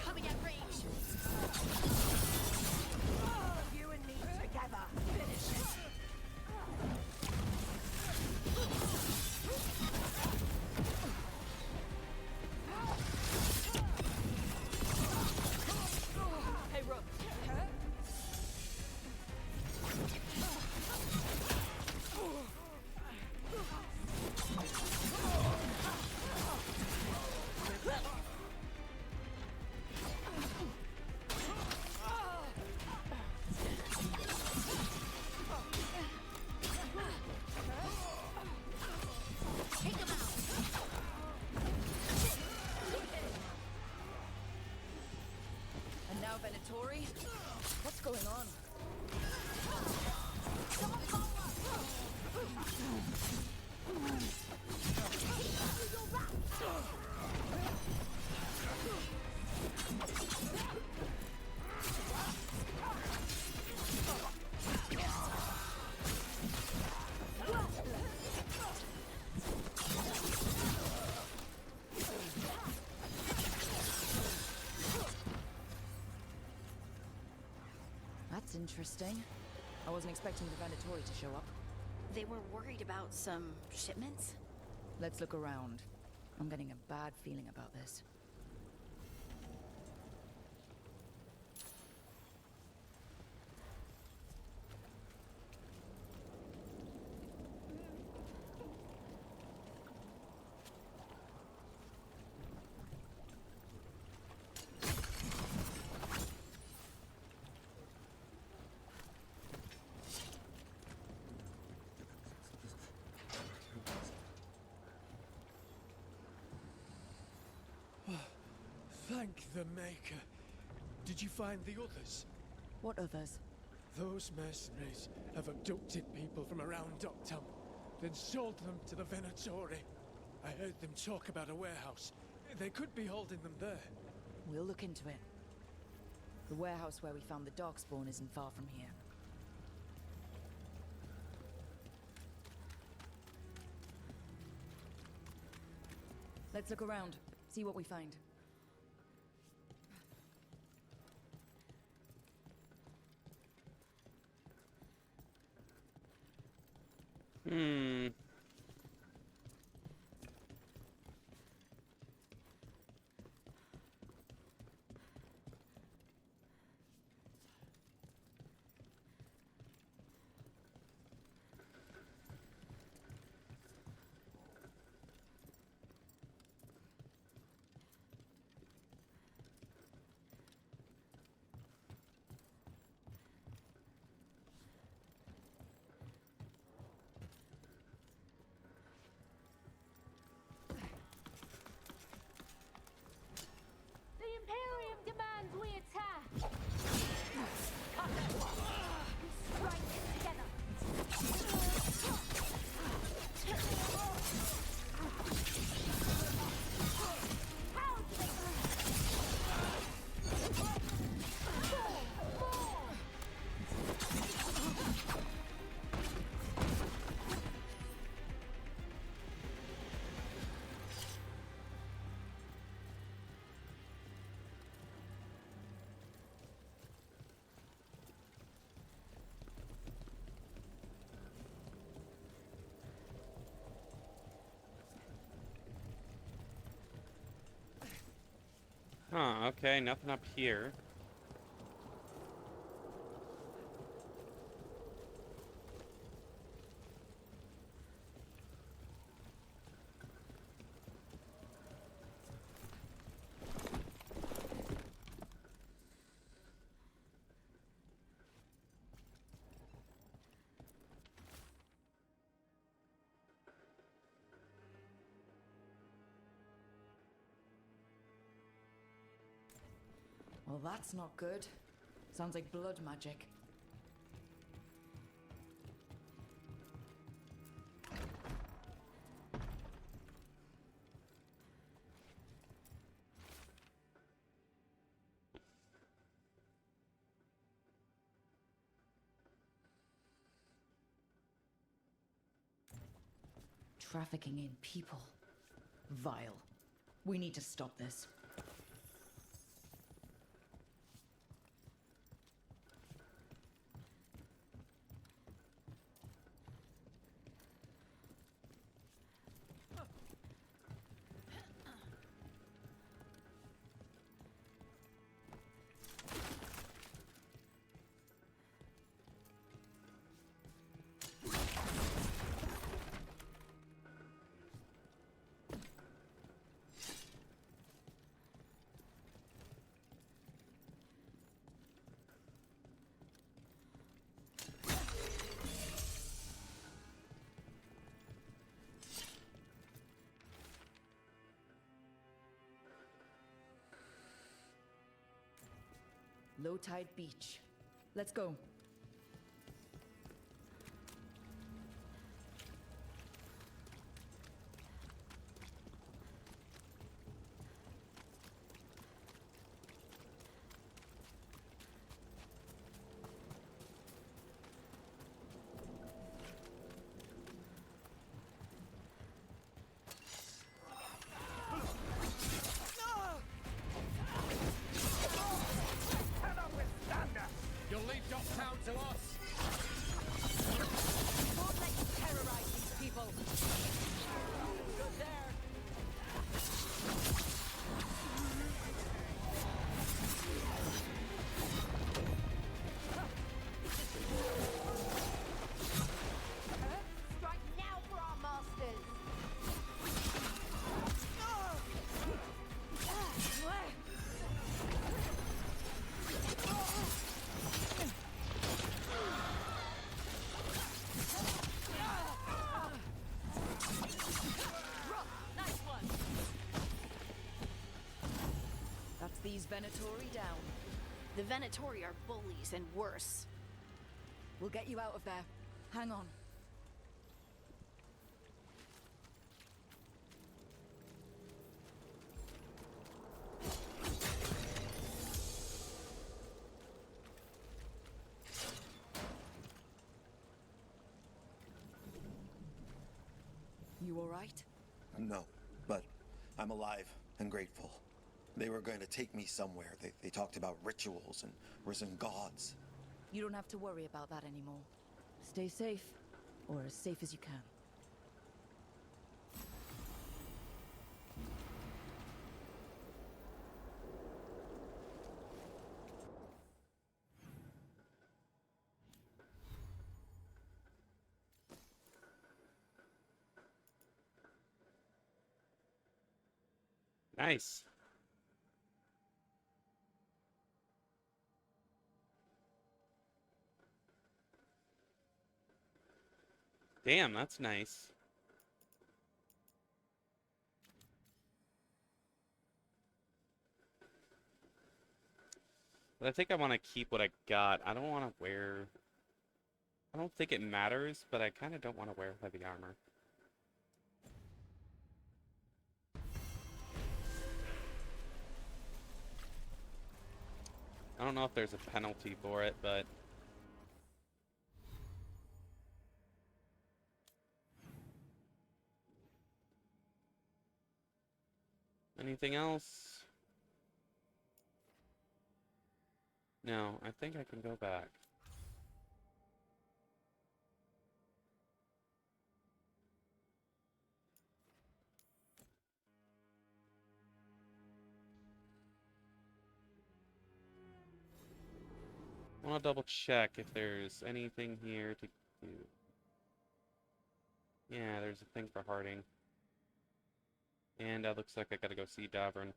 Coming at range. You and me together. Finish it. Hey, Rook. Take him out. And now Venatori? What's going on? That's interesting. I wasn't expecting the Venatori to show up. They were worried about some shipments? Let's look around. I'm getting a bad feeling about this. Thank the Maker. Did you find the others? What others? Those mercenaries have abducted people from around Doctum, then sold them to the Venatori. I heard them talk about a warehouse. They could be holding them there. We'll look into it. The warehouse where we found the Darkspawn isn't far from here. Let's look around, see what we find. Hmm. The Imperium demands we attack! Strike together! Huh, okay, nothing up here. Well, that's not good. Sounds like blood magic. Trafficking in people. Vile. We need to stop this. Low tide beach. Let's go. You'll leave Docktown to us. We won't let you terrorize these people. Good there. Strike now for our masters. Nice one. That's these Venatori down. The Venatori are bullies and worse. We'll get you out of there. Hang on. You all right? No, but I'm alive and grateful. They were going to take me somewhere. They talked about rituals and risen gods. You don't have to worry about that anymore. Stay safe, or as safe as you can. Nice. Damn, that's nice. But I think I want to keep what I got. I don't want to wear... I don't think it matters, but I kind of don't want to wear heavy armor. I don't know if there's a penalty for it, but... Anything else? No, I think I can go back. I want to double check if there's anything here to do. Yeah, there's a thing for Harding. And looks like I gotta go see Davern.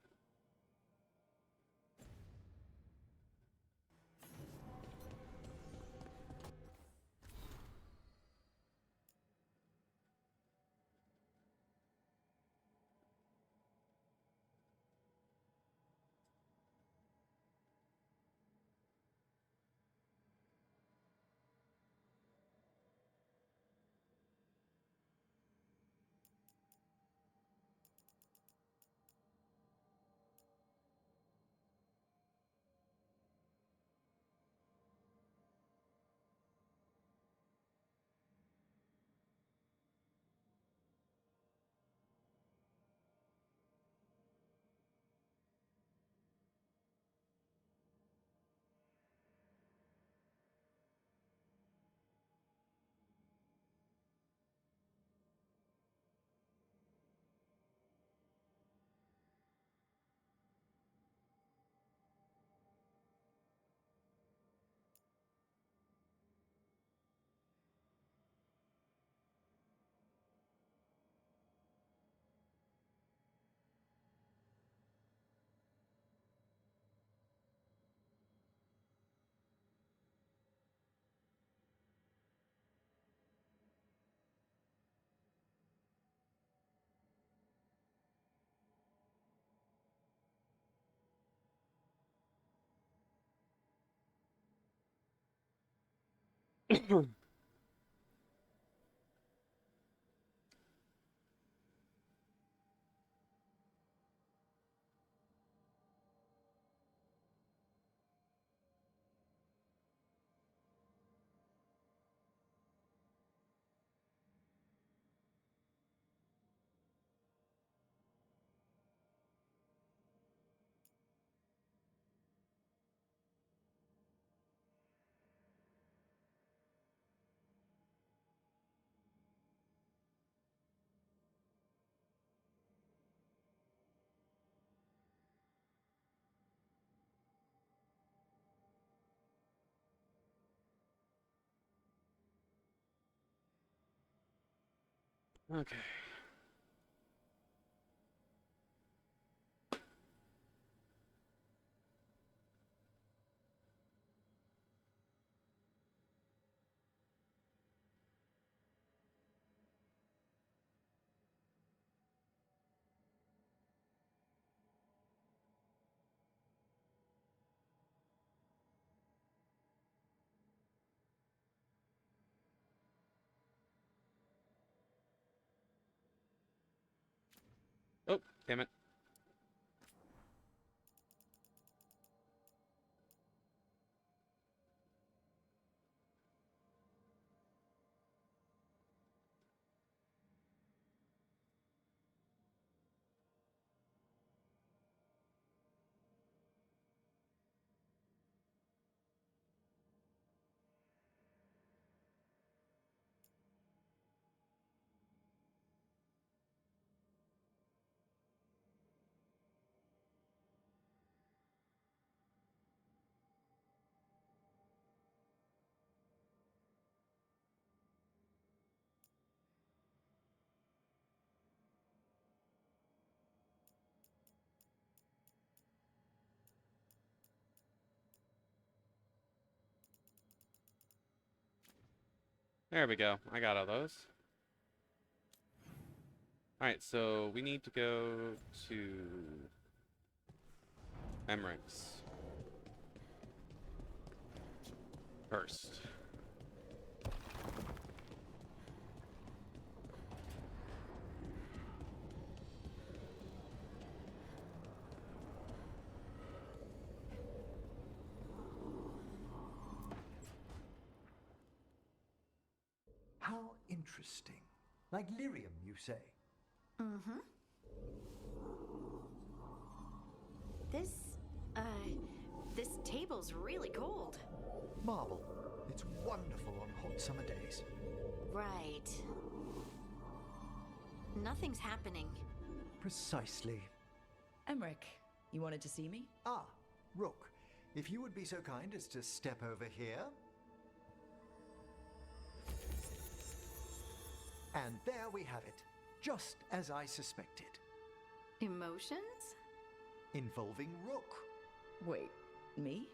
Okay. Oh, damn it. There we go. I got all those. Alright, so we need to go to Emmerich first. How interesting. Like lyrium, you say? Mm-hmm. This table's really cold. Marble. It's wonderful on hot summer days. Right. Nothing's happening. Precisely. Emmerich, you wanted to see me? Ah, Rook. If you would be so kind as to step over here. And there we have it. Just as I suspected. Emotions? Involving Rook. Wait, me?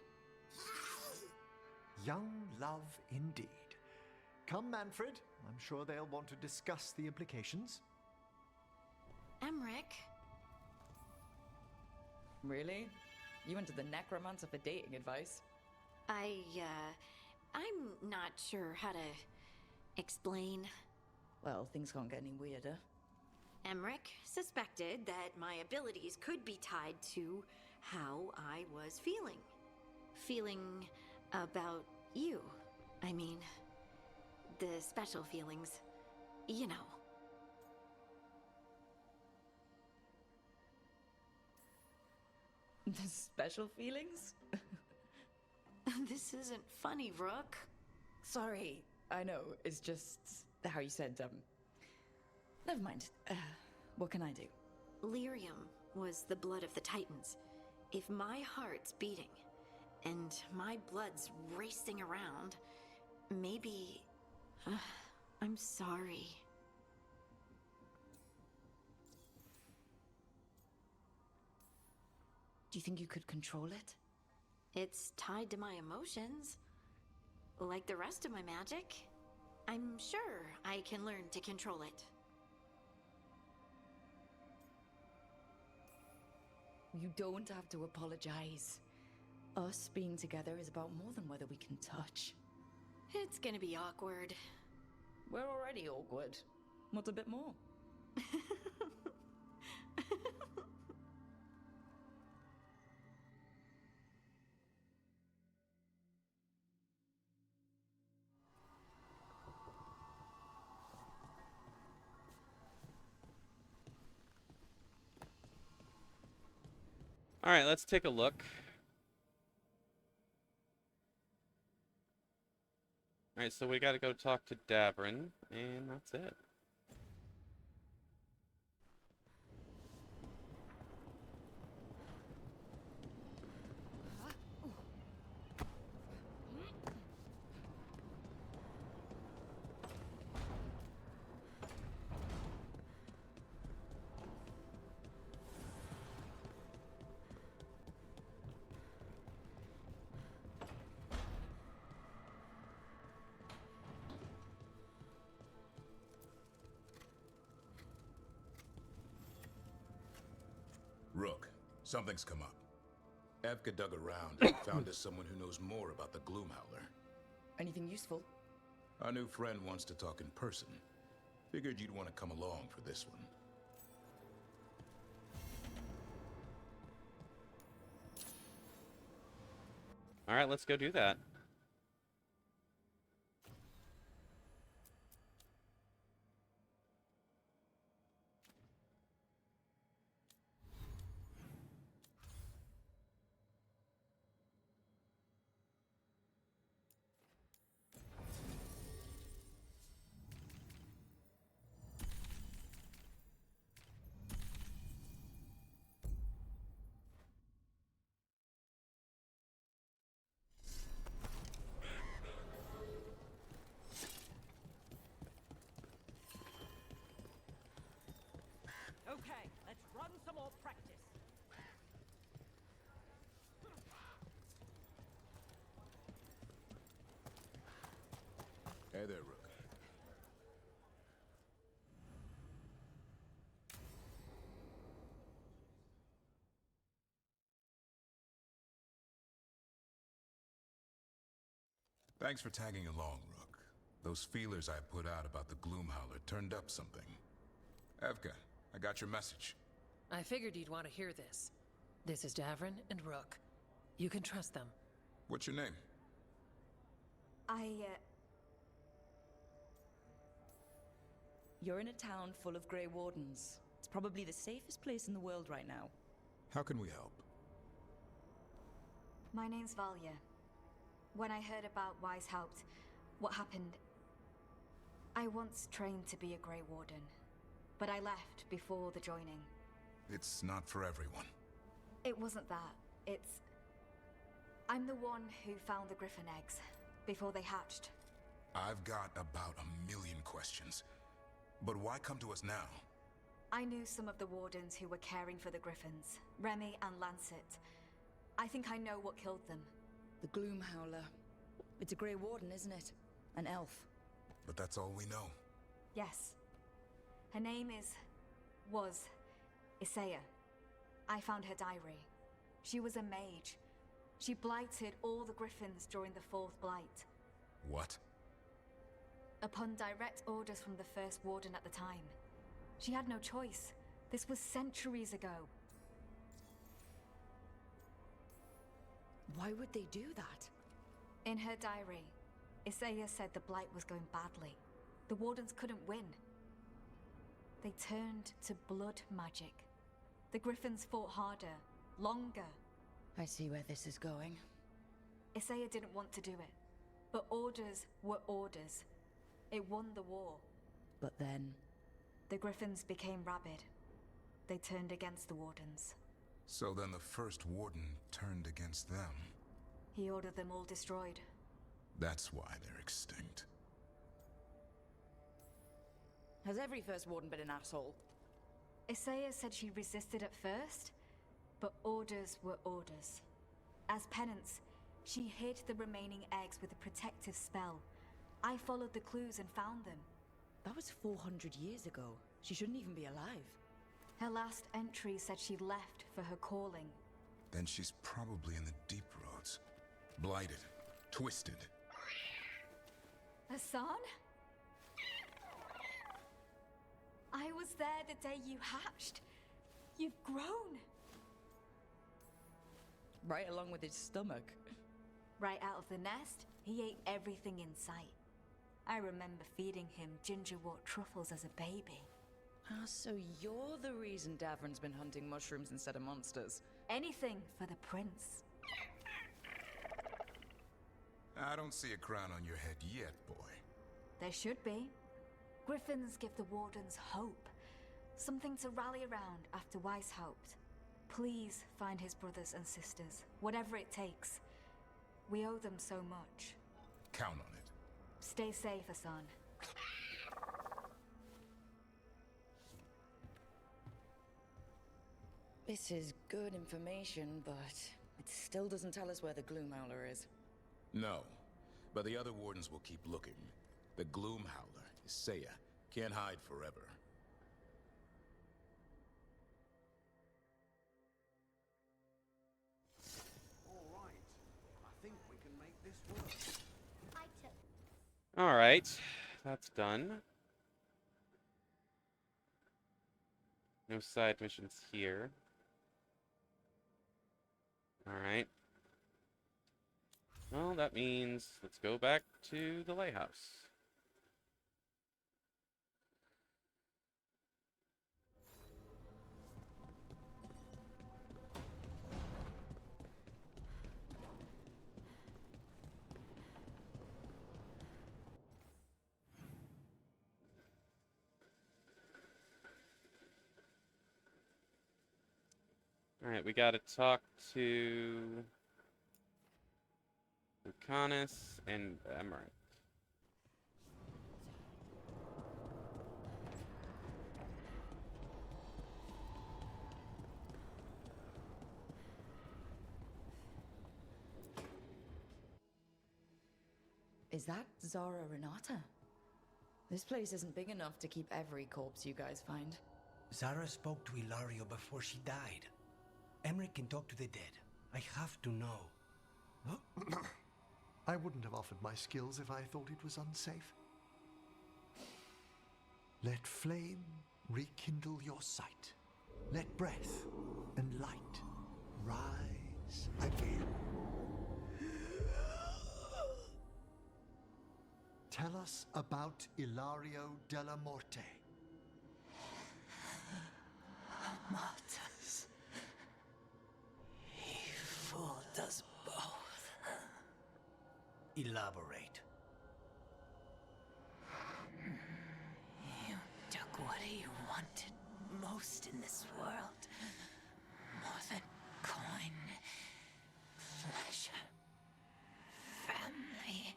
Young love indeed. Come, Manfred. I'm sure they'll want to discuss the implications. Emmerich? Really? You went to the necromancer for dating advice? I'm not sure how to explain. Well, things can't get any weirder. Emmerich suspected that my abilities could be tied to how I was feeling. Feeling about you. I mean, the special feelings. You know. The special feelings? This isn't funny, Rook. Sorry, I know, it's just how you said, Never mind. What can I do? Lyrium was the blood of the Titans. If my heart's beating, and my blood's racing around, maybe... I'm sorry. Do you think you could control it? It's tied to my emotions. Like the rest of my magic. I'm sure I can learn to control it. You don't have to apologize. Us being together is about more than whether we can touch. It's gonna be awkward. We're already awkward. What's a bit more? All right, let's take a look. All right, so we got to go talk to Davrin, and that's it. Rook, something's come up. Evka dug around and found us someone who knows more about the Gloomhowler. Anything useful? Our new friend wants to talk in person. Figured you'd want to come along for this one. All right, let's go do that. Okay, let's run some more practice. Hey there, Rook. Thanks for tagging along, Rook. Those feelers I put out about the Gloomhowler turned up something. Evka, I got your message. I figured you'd want to hear this. This is Davrin and Rook. You can trust them. What's your name? You're in a town full of Grey Wardens. It's probably the safest place in the world right now. How can we help? My name's Valia. When I heard about Weishaupt, what happened, I once trained to be a Grey Warden, but I left before the joining. It's not for everyone. It wasn't that. I'm the one who found the griffin eggs before they hatched. I've got about 1,000,000 questions. But why come to us now? I knew some of the wardens who were caring for the griffins, Remy and Lancet. I think I know what killed them. The Gloomhowler. It's a Grey Warden, isn't it? An elf. But that's all we know. Yes. Her name was Isaiah. I found her diary. She was a mage. She blighted all the griffins during the Fourth Blight. What? Upon direct orders from the First Warden at the time. She had no choice. This was centuries ago. Why would they do that? In her diary, Isaiah said the Blight was going badly. The Wardens couldn't win. They turned to blood magic. The Griffins fought harder, longer. I see where this is going. Isaiah didn't want to do it, but orders were orders. It won the war. But then... The Griffins became rabid. They turned against the Wardens. So then the First Warden turned against them. He ordered them all destroyed. That's why they're extinct. Has every First Warden been an asshole? Isaiah said she resisted at first, but orders were orders. As penance, she hid the remaining eggs with a protective spell. I followed the clues and found them. That was 400 years ago. She shouldn't even be alive. Her last entry said she left for her calling. Then she's probably in the deep roads. Blighted. Twisted. Hassan? I was there the day you hatched. You've grown. Right along with his stomach. Right out of the nest, he ate everything in sight. I remember feeding him gingerwort truffles as a baby. Ah, so you're the reason Davron's been hunting mushrooms instead of monsters. Anything for the prince. I don't see a crown on your head yet, boy. There should be. Griffins give the Wardens hope. Something to rally around after Weishaupt. Please find his brothers and sisters, whatever it takes. We owe them so much. Count on it. Stay safe, Hassan. This is good information, but it still doesn't tell us where the Gloomhowler is. No, but the other wardens will keep looking. The Gloomhowler, Isaiah, can't hide forever. All right. I think we can make this work. All right, that's done. No side missions here. All right. Well, that means let's go back to the lighthouse. All right, we got to talk to Lucanus and Emmerich. Is that Zara Renata? This place isn't big enough to keep every corpse you guys find. Zara spoke to Ilario before she died. Emmerich can talk to the dead. I have to know. I wouldn't have offered my skills if I thought it was unsafe. Let flame rekindle your sight. Let breath and light rise again. Tell us about Ilario della Morte. Martyrs. He fooled us both. Elaborate. You took what he wanted most in this world. More than coin, pleasure, family.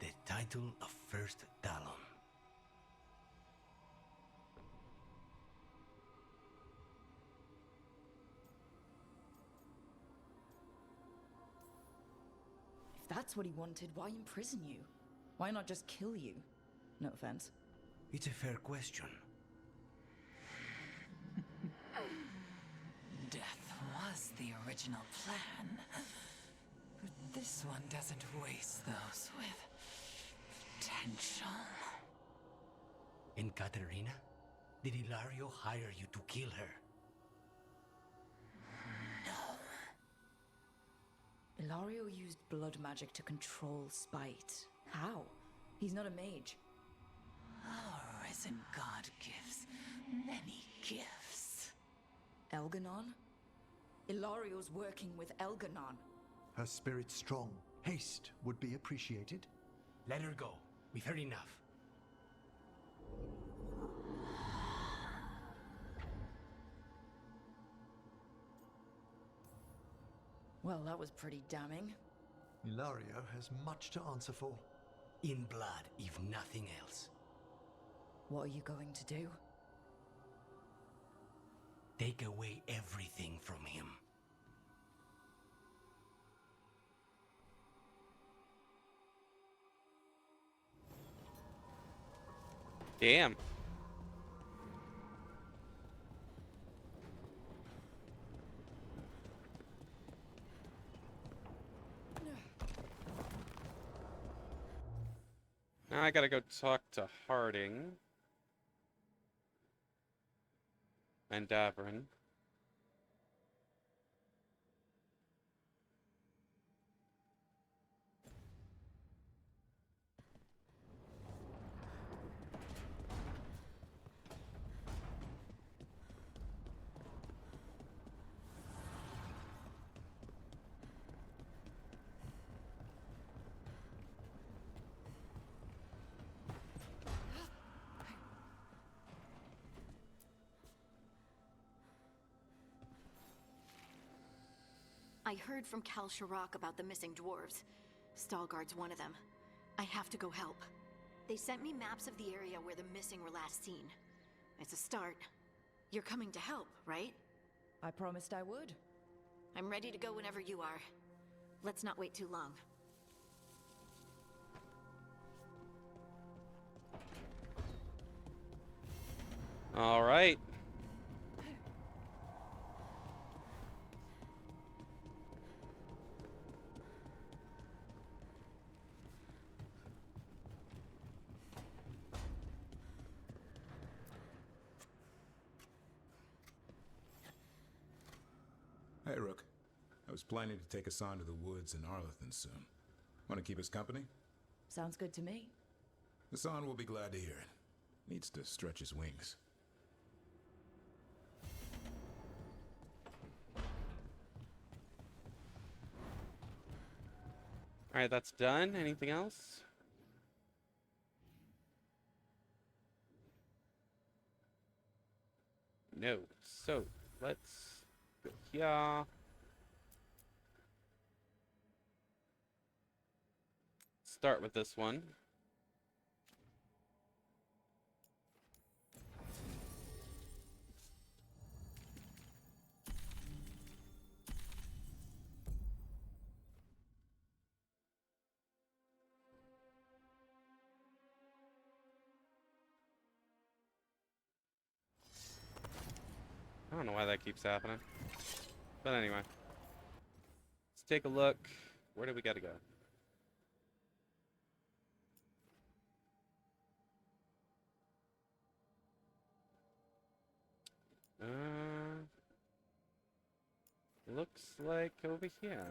The title of First Talon. If that's what he wanted, why imprison you? Why not just kill you? No offense. It's a fair question. Death was the original plan. But this one doesn't waste those with potential. And Katerina? Did Ilario hire you to kill her? Ilario used blood magic to control spite. How? He's not a mage. Our risen god gives many gifts. Elganon? Ilario's working with Elganon. Her spirit strong. Haste would be appreciated. Let her go. We've heard enough. Well, that was pretty damning. Ilario has much to answer for. In blood, if nothing else. What are you going to do? Take away everything from him. Damn. Now I gotta go talk to Harding and Davrin. I heard from Cal Sharrock about the missing dwarves. Stalguard's one of them. I have to go help. They sent me maps of the area where the missing were last seen. It's a start. You're coming to help, right? I promised I would. I'm ready to go whenever you are. Let's not wait too long. All right. Hey, Rook. I was planning to take us on to the woods in Arlethan soon. Want to keep us company? Sounds good to me. Hassan will be glad to hear it. Needs to stretch his wings. All right, that's done. Anything else? No. So, let's go here. Start with this one. I don't know why that keeps happening. But anyway. Let's take a look. Where do we gotta go? Looks like over here.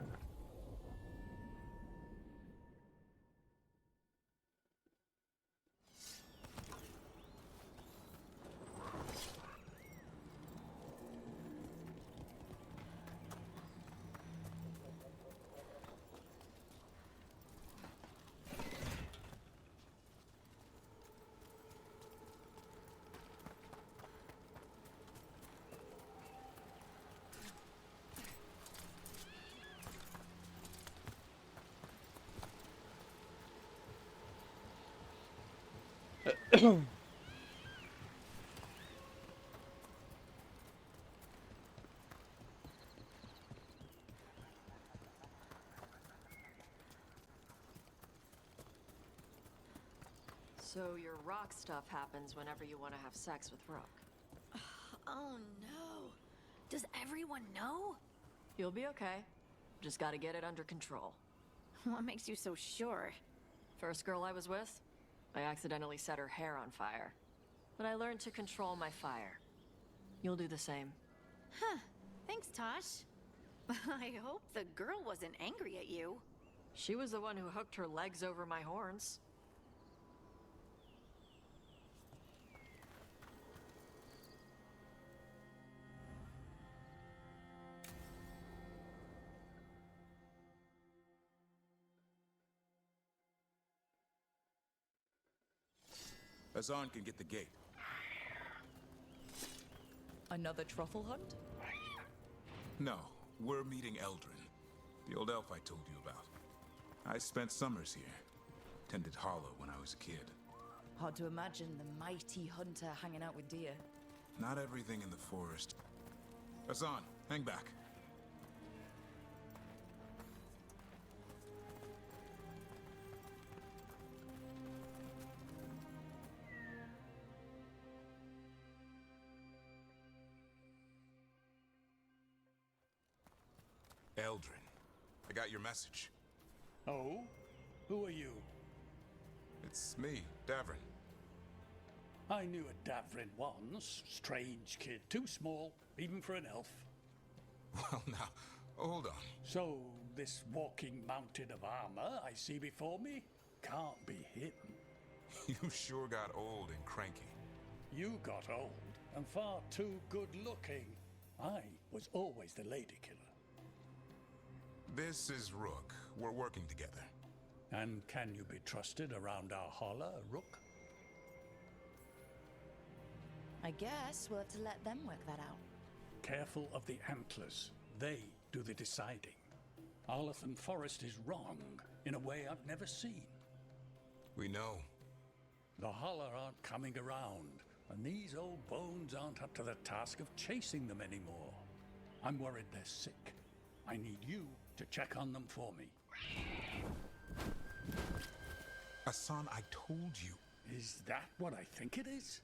So your rock stuff happens whenever you want to have sex with Rook. Oh no. Does everyone know? You'll be okay. Just gotta get it under control. What makes you so sure? First girl I was with, I accidentally set her hair on fire. But I learned to control my fire. You'll do the same. Huh. Thanks, Tosh. I hope the girl wasn't angry at you. She was the one who hooked her legs over my horns. Hassan can get the gate. Another truffle hunt? No, we're meeting Eldrin, the old elf I told you about. I spent summers here. Tended Hollow when I was a kid. Hard to imagine the mighty hunter hanging out with deer. Not everything in the forest. Hassan, hang back. Eldrin, I got your message. Oh? Who are you? It's me, Davrin. I knew a Davrin once. Strange kid. Too small, even for an elf. Well, now, hold on. So, this walking mountain of armor I see before me can't be him. You sure got old and cranky. You got old and far too good looking. I was always the lady killer. This is Rook. We're working together. And can you be trusted around our holler, Rook? I guess we'll have to let them work that out. Careful of the antlers. They do the deciding. Arlathan Forest is wrong in a way I've never seen. We know. The holler aren't coming around, and these old bones aren't up to the task of chasing them anymore. I'm worried they're sick. I need you to check on them for me. Hassan, I told you. Is that what I think it is?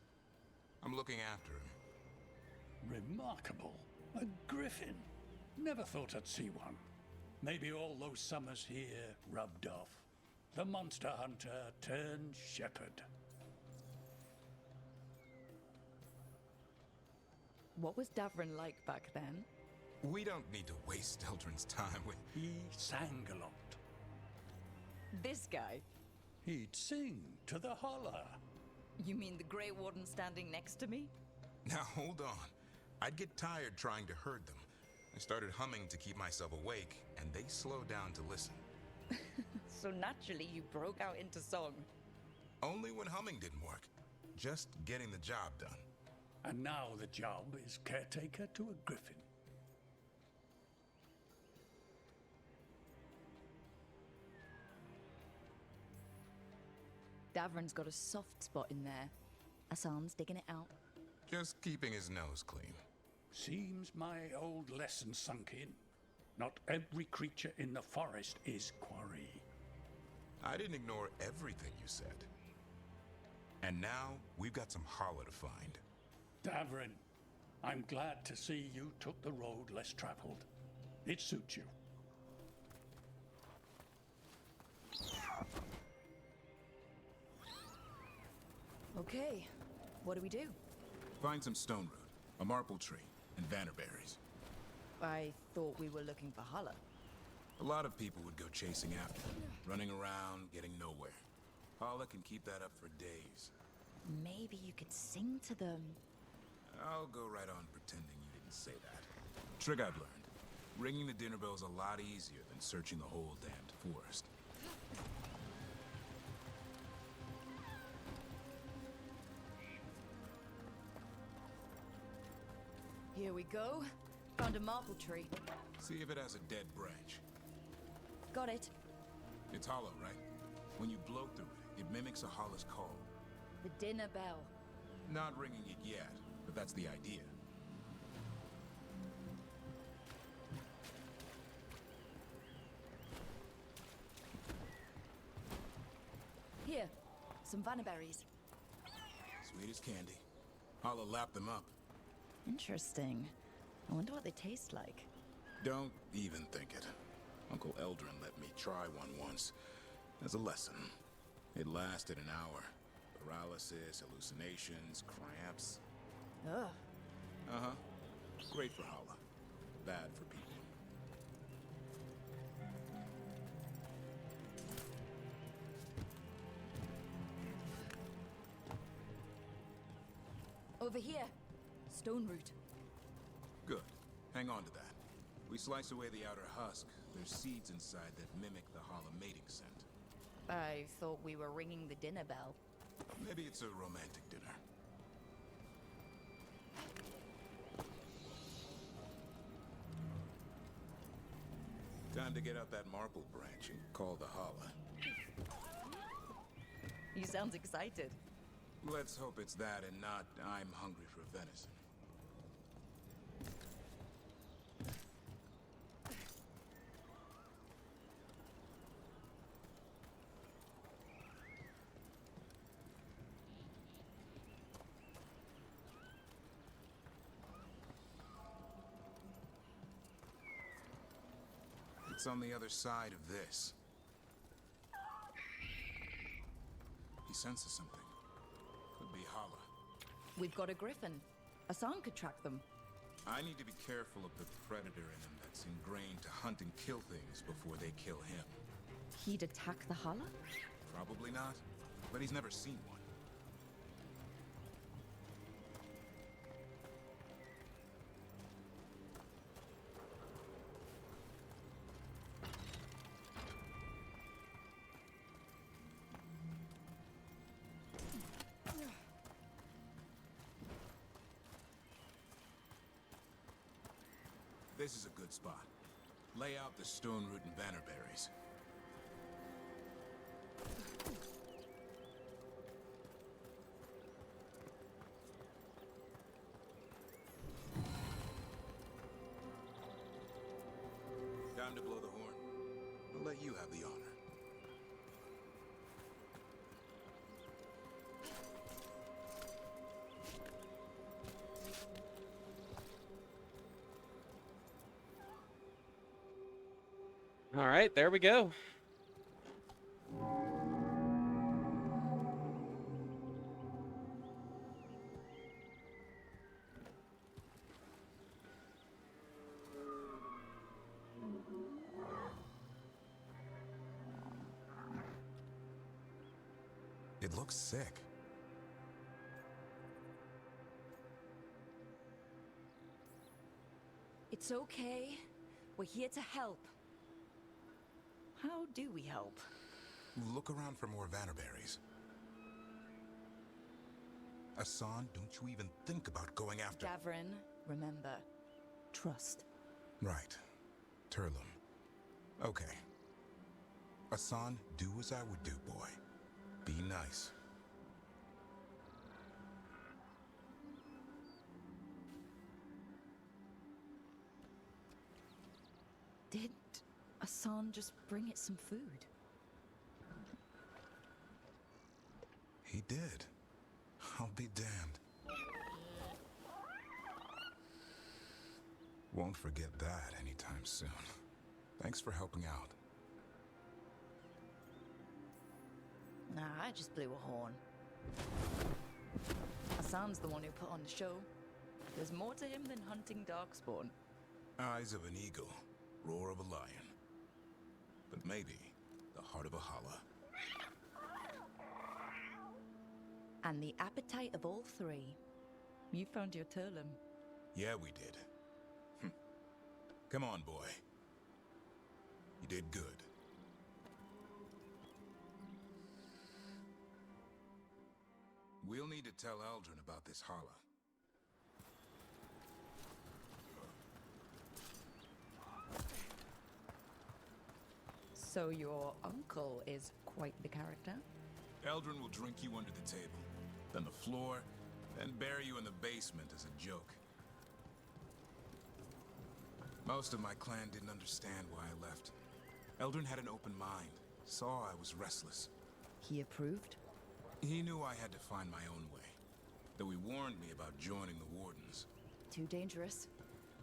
I'm looking after him. Remarkable. A griffin. Never thought I'd see one. Maybe all those summers here rubbed off. The monster hunter turned shepherd. What was Davrin like back then? We don't need to waste Eldrin's time with... He sang a lot. This guy? He'd sing to the holler. You mean the Grey Warden standing next to me? Now, hold on. I'd get tired trying to herd them. I started humming to keep myself awake, and they slowed down to listen. So naturally, you broke out into song. Only when humming didn't work. Just getting the job done. And now the job is caretaker to a griffin. Davrin's got a soft spot in there. Hassan's digging it out. Just keeping his nose clean. Seems my old lesson sunk in. Not every creature in the forest is quarry. I didn't ignore everything you said. And now, we've got some holler to find. Davrin, I'm glad to see you took the road less traveled. It suits you. Okay, what do we do? Find some stone root, a marple tree, and vannerberries. I thought we were looking for Holler. A lot of people would go chasing after them, running around, getting nowhere. Holla can keep that up for days. Maybe you could sing to them. I'll go right on pretending you didn't say that. Trick I've learned. Ringing the dinner bell's a lot easier than searching the whole damned forest. Here we go. Found a marble tree. See if it has a dead branch. Got it. It's hollow, right? When you blow through it, it mimics a hollow's call. The dinner bell. Not ringing it yet, but that's the idea. Here, some vannerberries. Sweet as candy. Holla lapped them up. Interesting. I wonder what they taste like. Don't even think it. Uncle Eldrin let me try one once. As a lesson. It lasted an hour. Paralysis, hallucinations, cramps. Ugh. Uh-huh. Great for Holla. Bad for people. Over here. Stone root. Good. Hang on to that. We slice away the outer husk. There's seeds inside that mimic the Holla mating scent. I thought we were ringing the dinner bell. Maybe it's a romantic dinner. Time to get out that marble branch and call the Holla. You sound excited. Let's hope it's that and not I'm hungry for venison. It's on the other side of this. He senses something. Could be Hala. We've got a griffin. Hassan could track them. I need to be careful of the predator in him that's ingrained to hunt and kill things before they kill him. He'd attack the Hala? Probably not, but he's never seen one. This is a good spot. Lay out the stone root and banner berries. Time to blow the horn. I'll let you have the honor. All right, there we go. It looks sick. It's okay. We're here to help. How do we help? Look around for more Vannerberries. Hassan, don't you even think about going after... Davrin, remember, trust. Right. Turlum. Okay. Hassan, do as I would do, boy. Be nice. Did Hassan just bring it some food? He did. I'll be damned. Won't forget that anytime soon. Thanks for helping out. Nah, I just blew a horn. Hassan's the one who put on the show. There's more to him than hunting darkspawn. Eyes of an eagle, roar of a lion. But maybe the heart of a Hala. And the appetite of all three. You found your Turlum. Yeah, we did. Come on, boy. You did good. We'll need to tell Aldrin about this Hala. So your uncle is quite the character? Eldrin will drink you under the table, then the floor, then bury you in the basement as a joke. Most of my clan didn't understand why I left. Eldrin had an open mind, saw I was restless. He approved? He knew I had to find my own way, though he warned me about joining the Wardens. Too dangerous?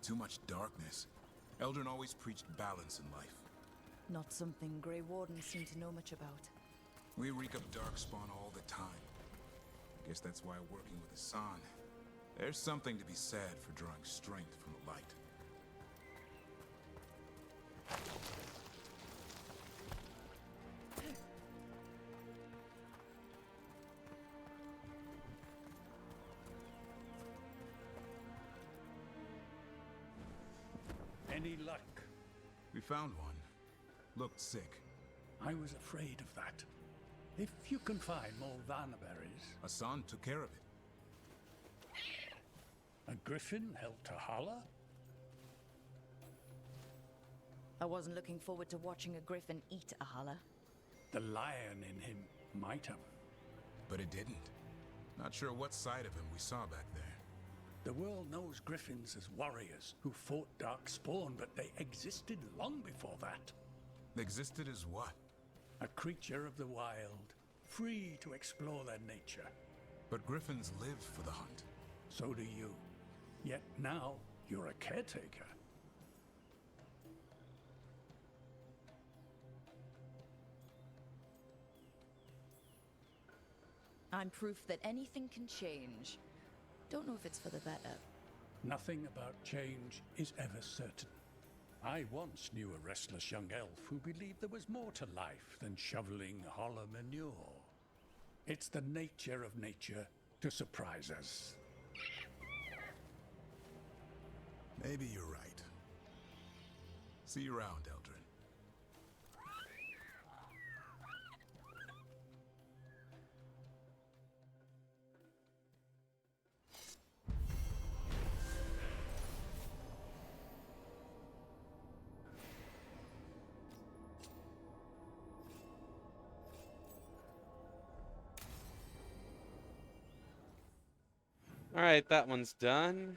Too much darkness. Eldrin always preached balance in life. Not something Grey Wardens seem to know much about. We reek of darkspawn all the time. Guess that's why working with Hassan, there's something to be said for drawing strength from the light. Any luck? We found one. Looked sick. I was afraid of that. If you can find more Vannerberries... Hassan took care of it. A griffin helped to Hala? I wasn't looking forward to watching a griffin eat a Hala. The lion in him might have. But it didn't. Not sure what side of him we saw back there. The world knows griffins as warriors who fought darkspawn, but they existed long before that. Existed as what? A creature of the wild, free to explore their nature. But griffins live for the hunt. So do you. Yet now, you're a caretaker. I'm proof that anything can change. Don't know if it's for the better. Nothing about change is ever certain. I once knew a restless young elf who believed there was more to life than shoveling holler manure. It's the nature of nature to surprise us. Maybe you're right. See you around, Eldrin. All right, that one's done.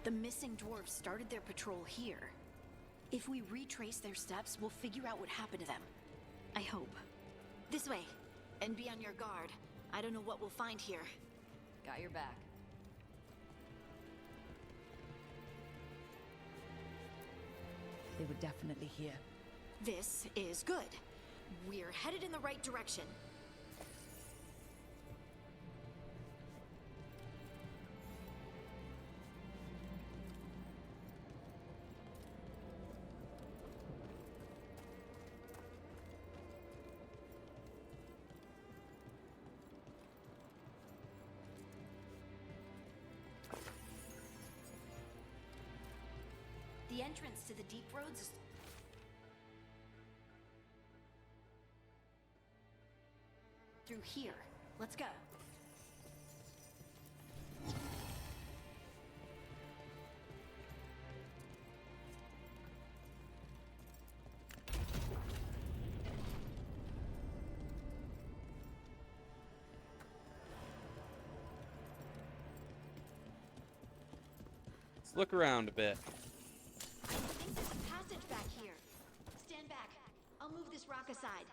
The missing dwarves started their patrol here. If we retrace their steps, we'll figure out what happened to them. I hope. This way. And be on your guard. I don't know what we'll find here. Got your back. They were definitely here. This is good. We're headed in the right direction. The entrance to the deep roads is... through here. Let's go. Let's look around a bit. I think there's a passage back here. Stand back. I'll move this rock aside.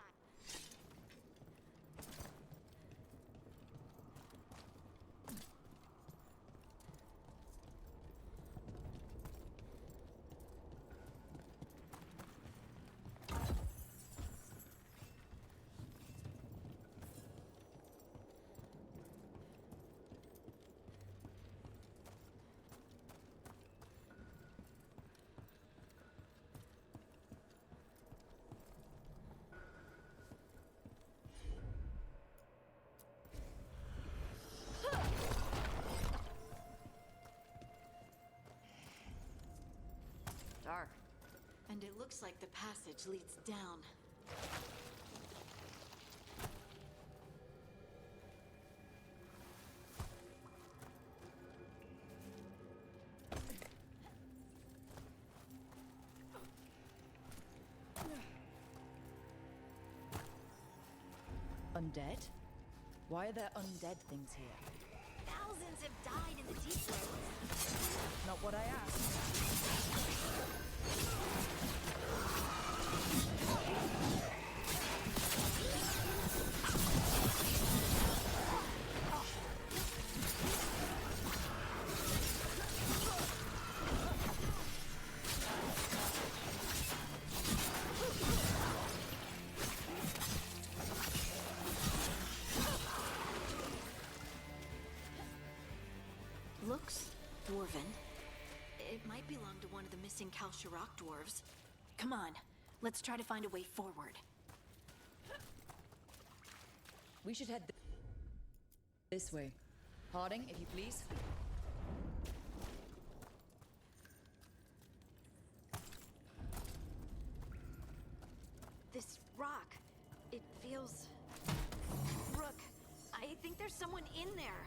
Dark. And it looks like the passage leads down. Undead? Why are there undead things here? Thousands have died in the deep roads. Not what I asked. Looks dwarven. It might belong to one of the missing Kalsharok dwarves. Come on, let's try to find a way forward. We should head this way. Harding, if you please. This rock, it feels... Rook, I think there's someone in there.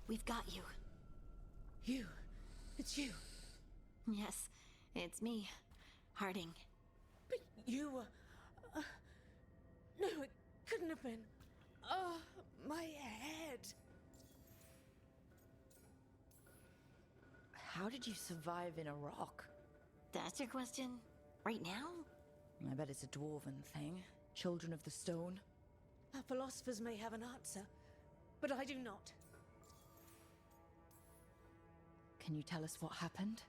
We've got you. You? It's you? Yes, it's me, Harding. But you were... no, it couldn't have been. Oh, my head. How did you survive in a rock? That's your question? Right now? I bet it's a dwarven thing. Children of the stone. Our philosophers may have an answer, but I do not. Can you tell us what happened?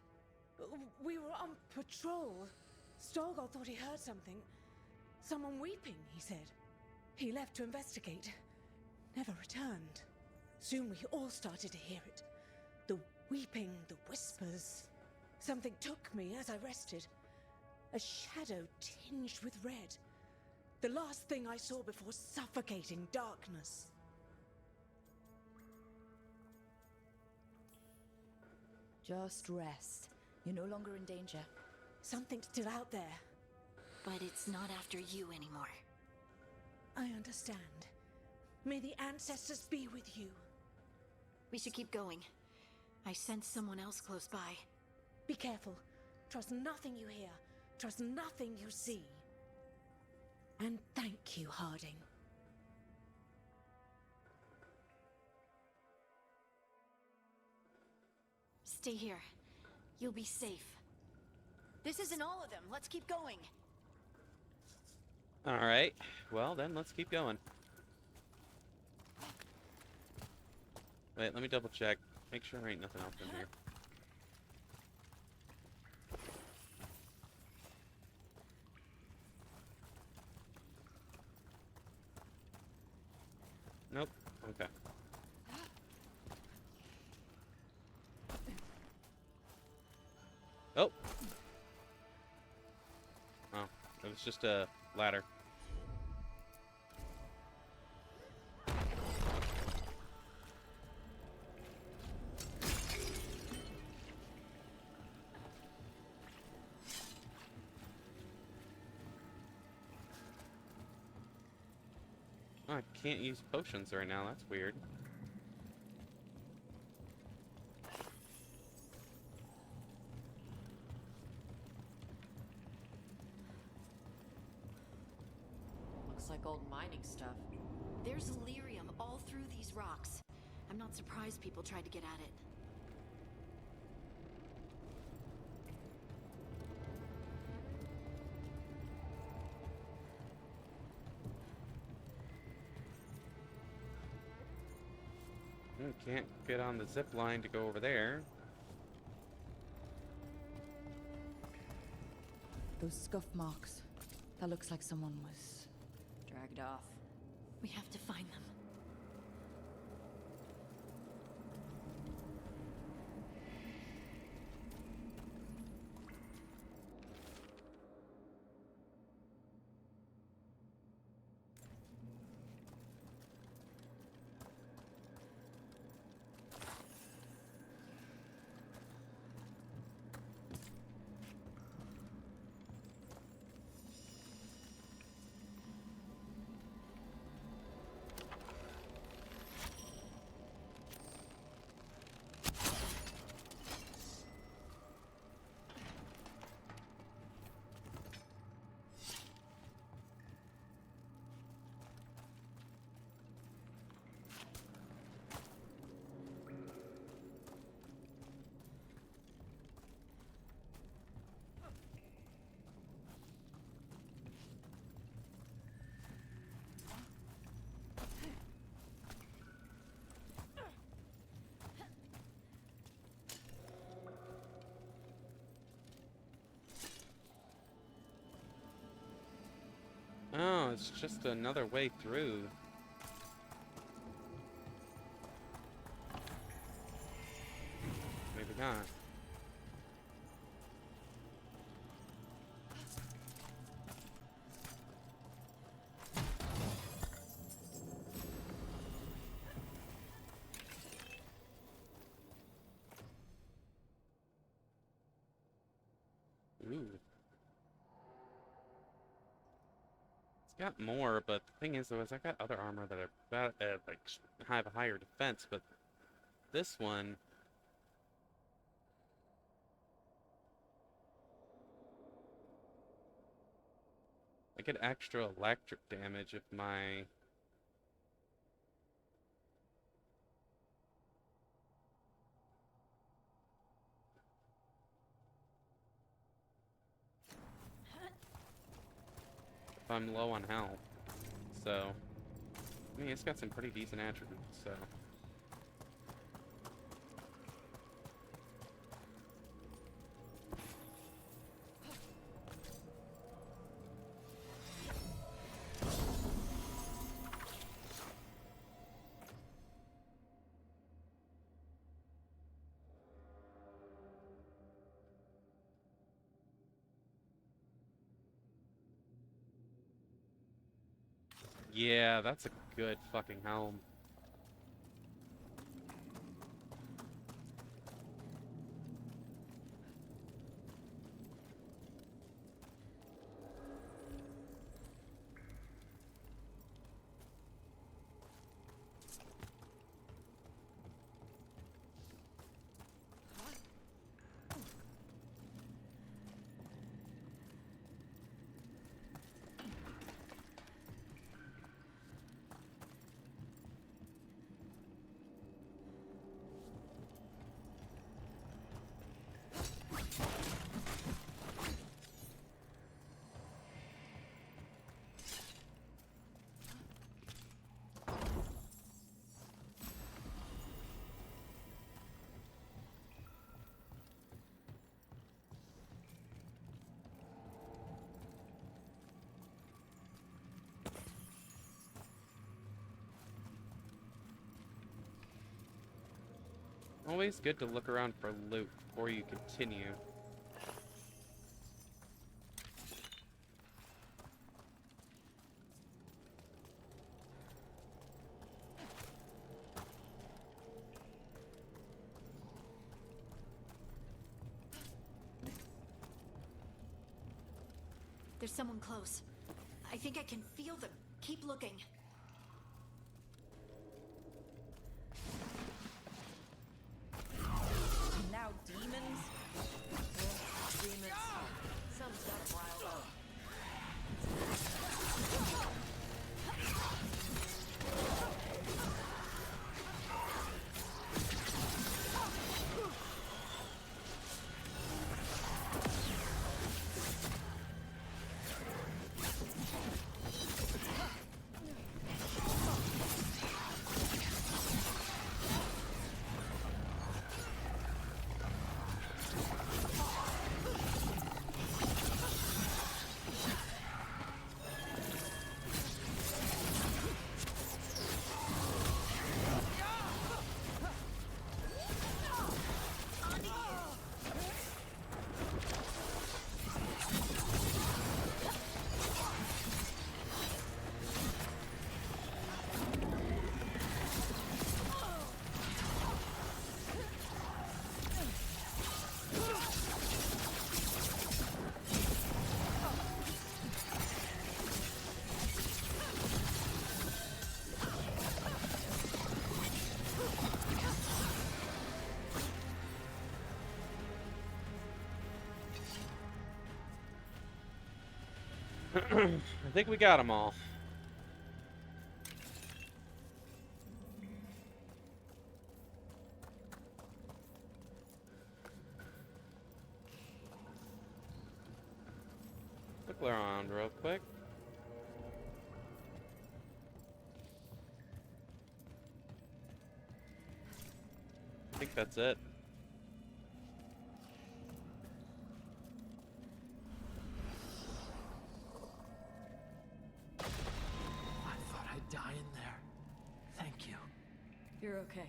We were on patrol. Storgol thought he heard something. Someone weeping, he said. He left to investigate. Never returned. Soon we all started to hear it. The weeping, the whispers. Something took me as I rested. A shadow tinged with red. The last thing I saw before suffocating darkness. Just rest. You're no longer in danger. Something's still out there. But it's not after you anymore. I understand. May the ancestors be with you. We should keep going. I sense someone else close by. Be careful. Trust nothing you hear. Trust nothing you see. And thank you, Harding. Stay here. You'll be safe. This isn't all of them. Let's keep going. Alright, well then, let's keep going. Wait, let me double check. Make sure there ain't nothing else in here. Nope. Okay. Oh! Oh, it was just a ladder. Oh, I can't use potions right now, that's weird. Looks like old mining stuff. There's lyrium all through these rocks. I'm not surprised people tried to get at it. Can't get on the zip line to go over there. Those scuff marks. That looks like someone was Dragged off. We have to find them. Oh, it's just another way through. Maybe not. Ooh. Got more, but the thing is, though, is I got other armor that are about, like have a higher defense, but this one... I get extra electric damage if my... if I'm low on health. So, I mean, it's got some pretty decent attributes, so... Yeah, that's a good fucking helm. Always good to look around for loot before you continue. There's someone close. I think I can feel them. Keep looking. Now demons? Demons. Some's got 'em riled up. I think we got them all. Look around real quick. I think that's it. Die in there. Thank you. You're okay.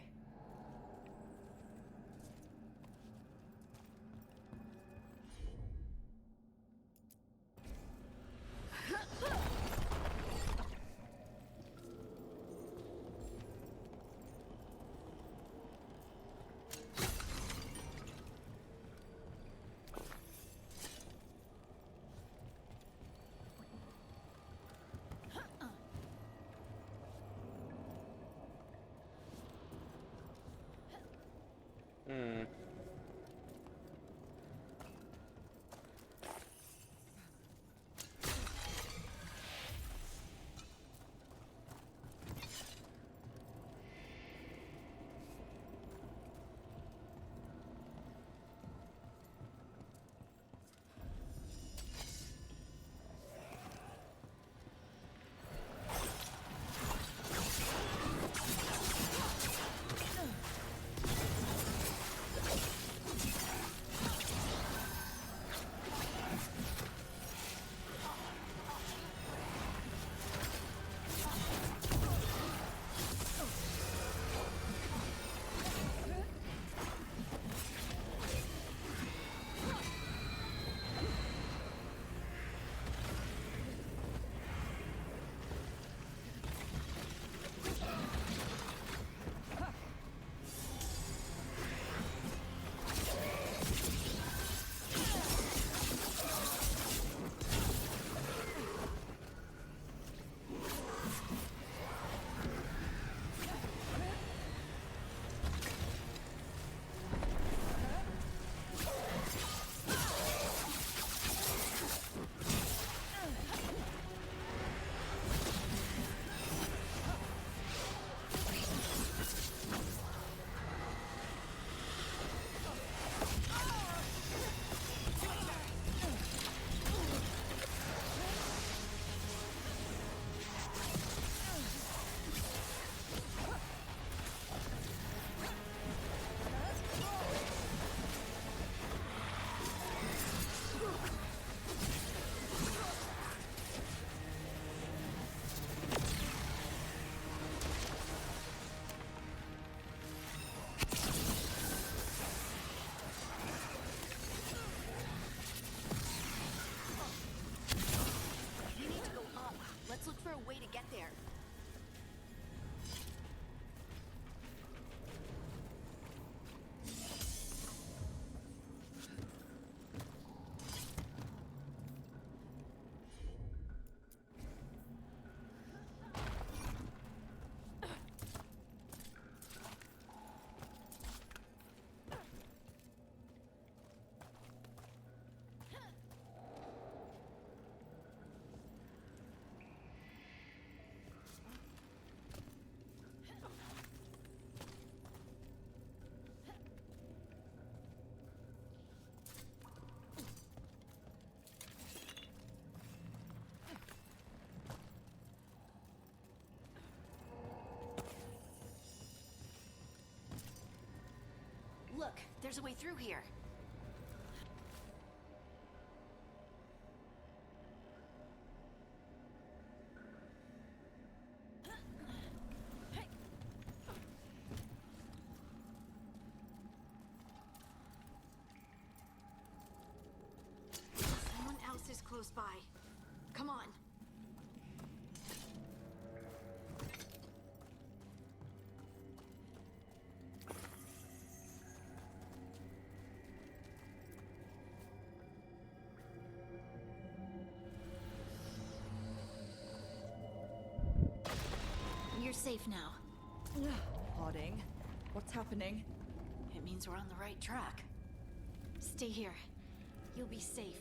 Look, there's a way through here. Someone else is close by. Come on. You're safe now. Harding, what's happening? It means we're on the right track. Stay here. You'll be safe.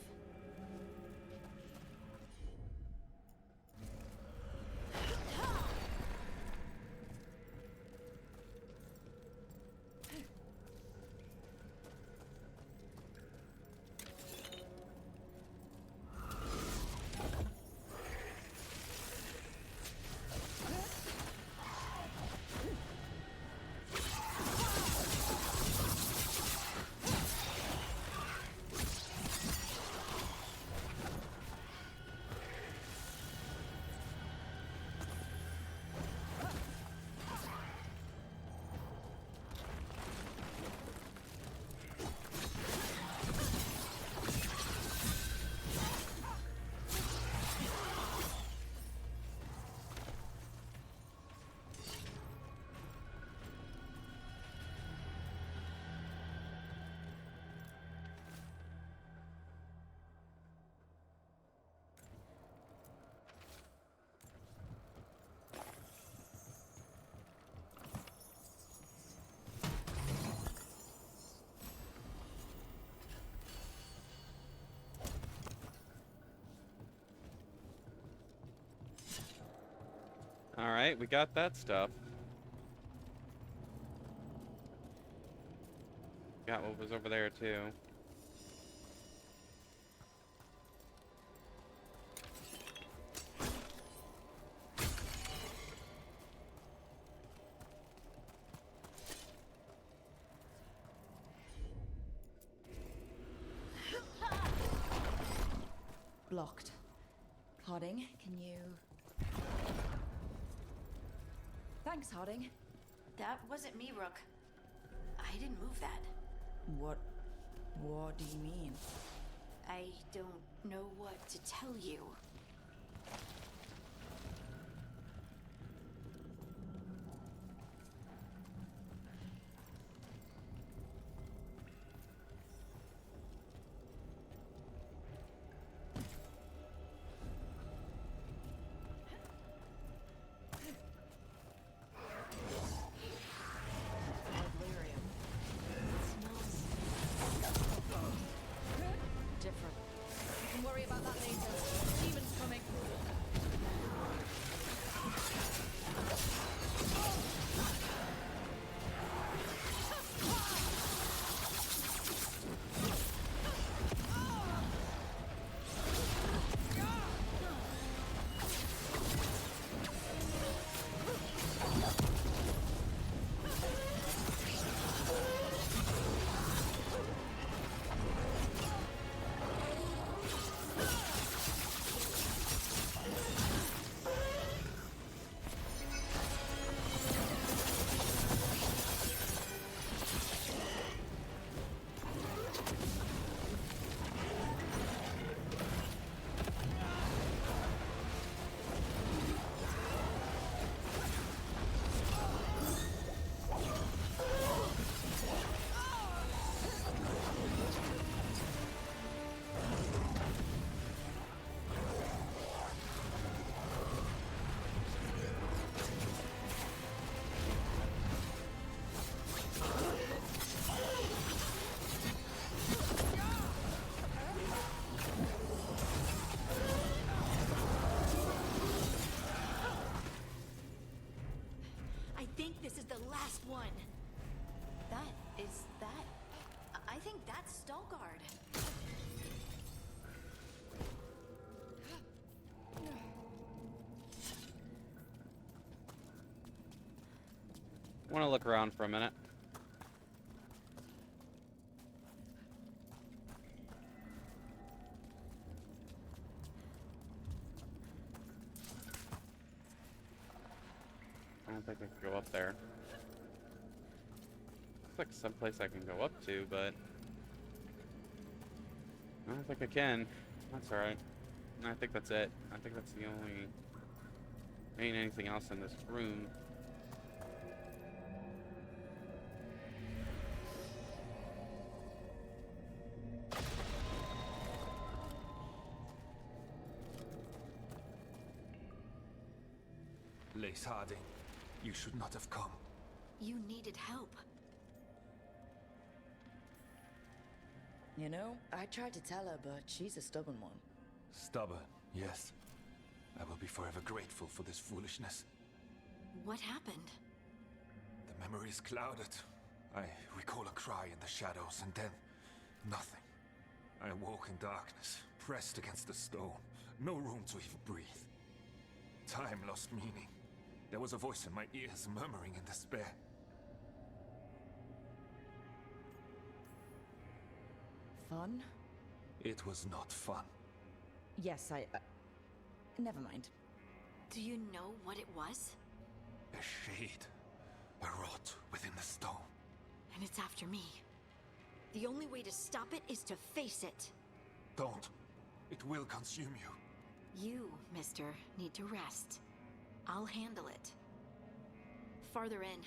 Alright, we got that stuff. Got what was over there, too. Blocked. Harding, can you... Thanks, Harding. That wasn't me, Rook. I didn't move that. What do you mean? I don't know what to tell you. Different. You can worry about that later. Demons coming. This is the last one. I think that's Veilguard. I want to look around for a minute. don't think I can go up there. Looks like someplace I can go up to, but I don't think I can. That's alright. I think that's it. I think that's the only... There ain't anything else in this room. Lace Harding, you should not have come. You needed help. You know, I tried to tell her, but she's a stubborn one. Stubborn, yes. I will be forever grateful for this foolishness. What happened? The memory is clouded. I recall a cry in the shadows, and then nothing. I awoke in darkness, pressed against the stone. No room to even breathe. Time lost meaning. There was a voice in my ears murmuring in despair. Fun? It was not fun. Yes, never mind. Do you know what it was? A shade. A rot within the stone. And it's after me. The only way to stop it is to face it. Don't. It will consume you. You, mister, need to rest. I'll handle it. Farther in.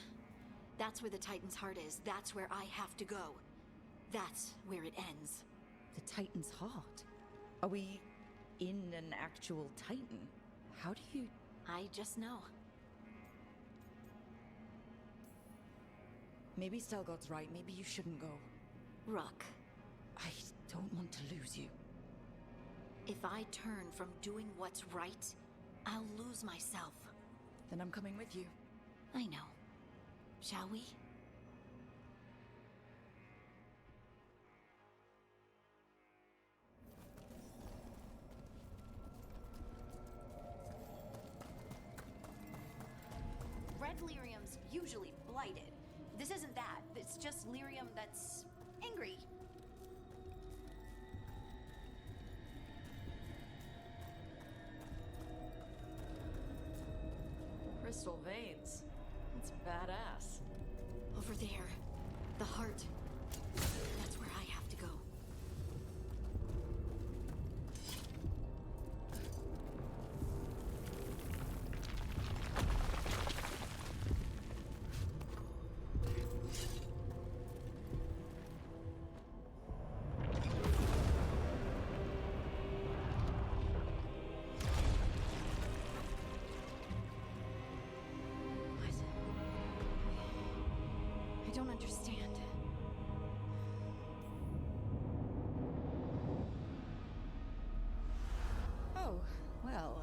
That's where the Titan's heart is. That's where I have to go. That's where it ends. The Titan's heart? Are we in an actual Titan? How do you... I just know. Maybe Stelgod's right. Maybe you shouldn't go. Rook. I don't want to lose you. If I turn from doing what's right, I'll lose myself. Then I'm coming with you. I know. Shall we? Red lyrium's usually blighted. This isn't that. It's just lyrium that's angry. Crystal veins. That's badass. Over there. The heart. That's where I have to go. I don't understand. Oh, well,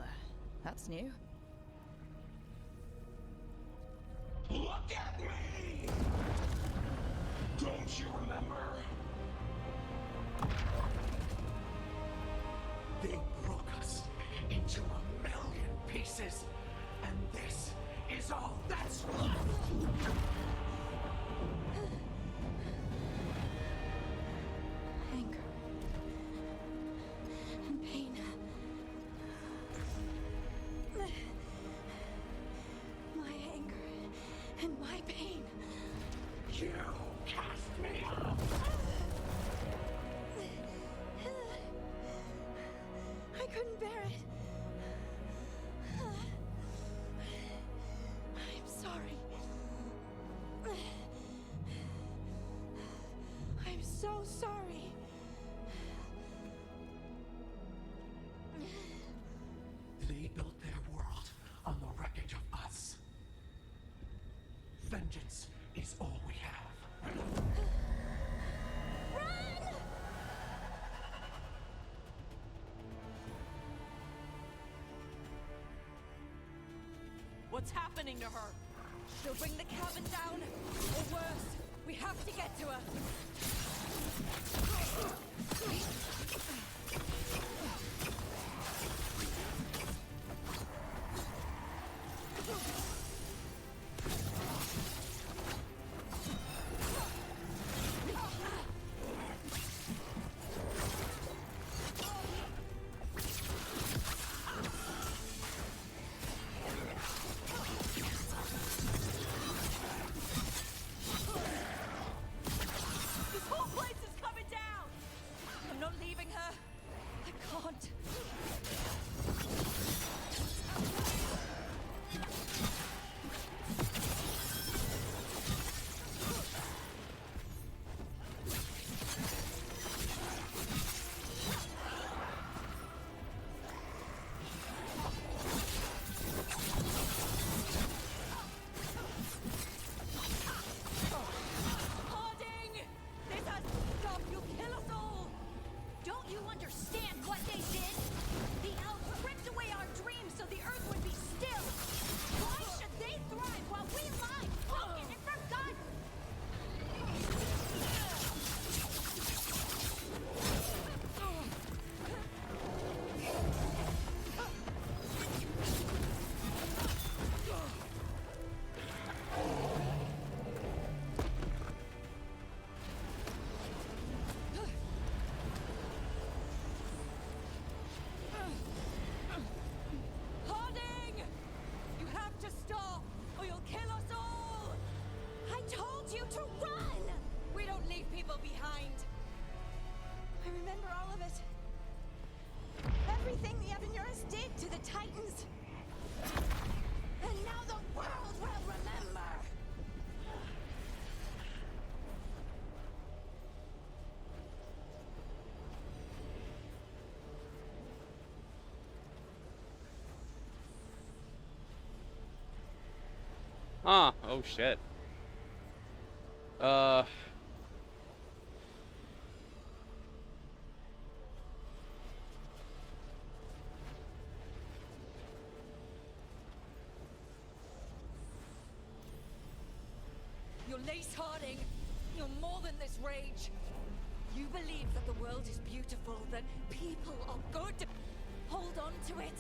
that's new. Look at me! Don't you remember? They broke us into 1,000,000 pieces, and this is all that's left! Anger. And pain. My anger and my pain. You cast me out! I couldn't bear it. I'm sorry. I'm so sorry. They built their world on the wreckage of us. Vengeance is all we have. What's happening to her? She'll bring the cabin down, or worse, we have to get to her. Huh. Oh, shit. Uh... You're Lace Harding. You're more than this rage. You believe that the world is beautiful, that people are good. Hold on to it.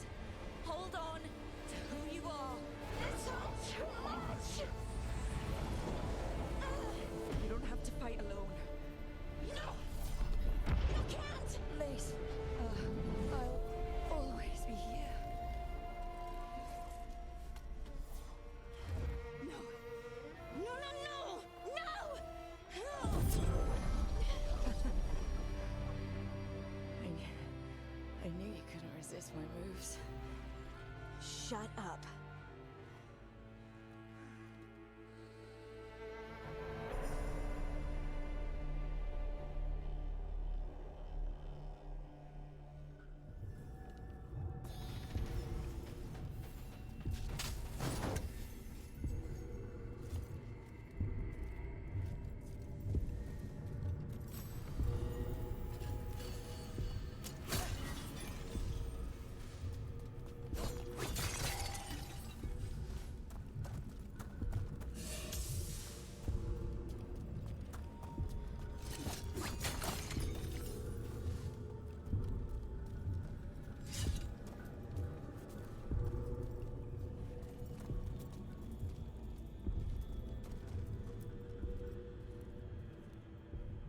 Hold on to who you are. It's all too much. You don't have to fight alone. No! You can't! Lace, I'll always be here. No! No, no, no! No! I knew you couldn't resist my moves. Shut up.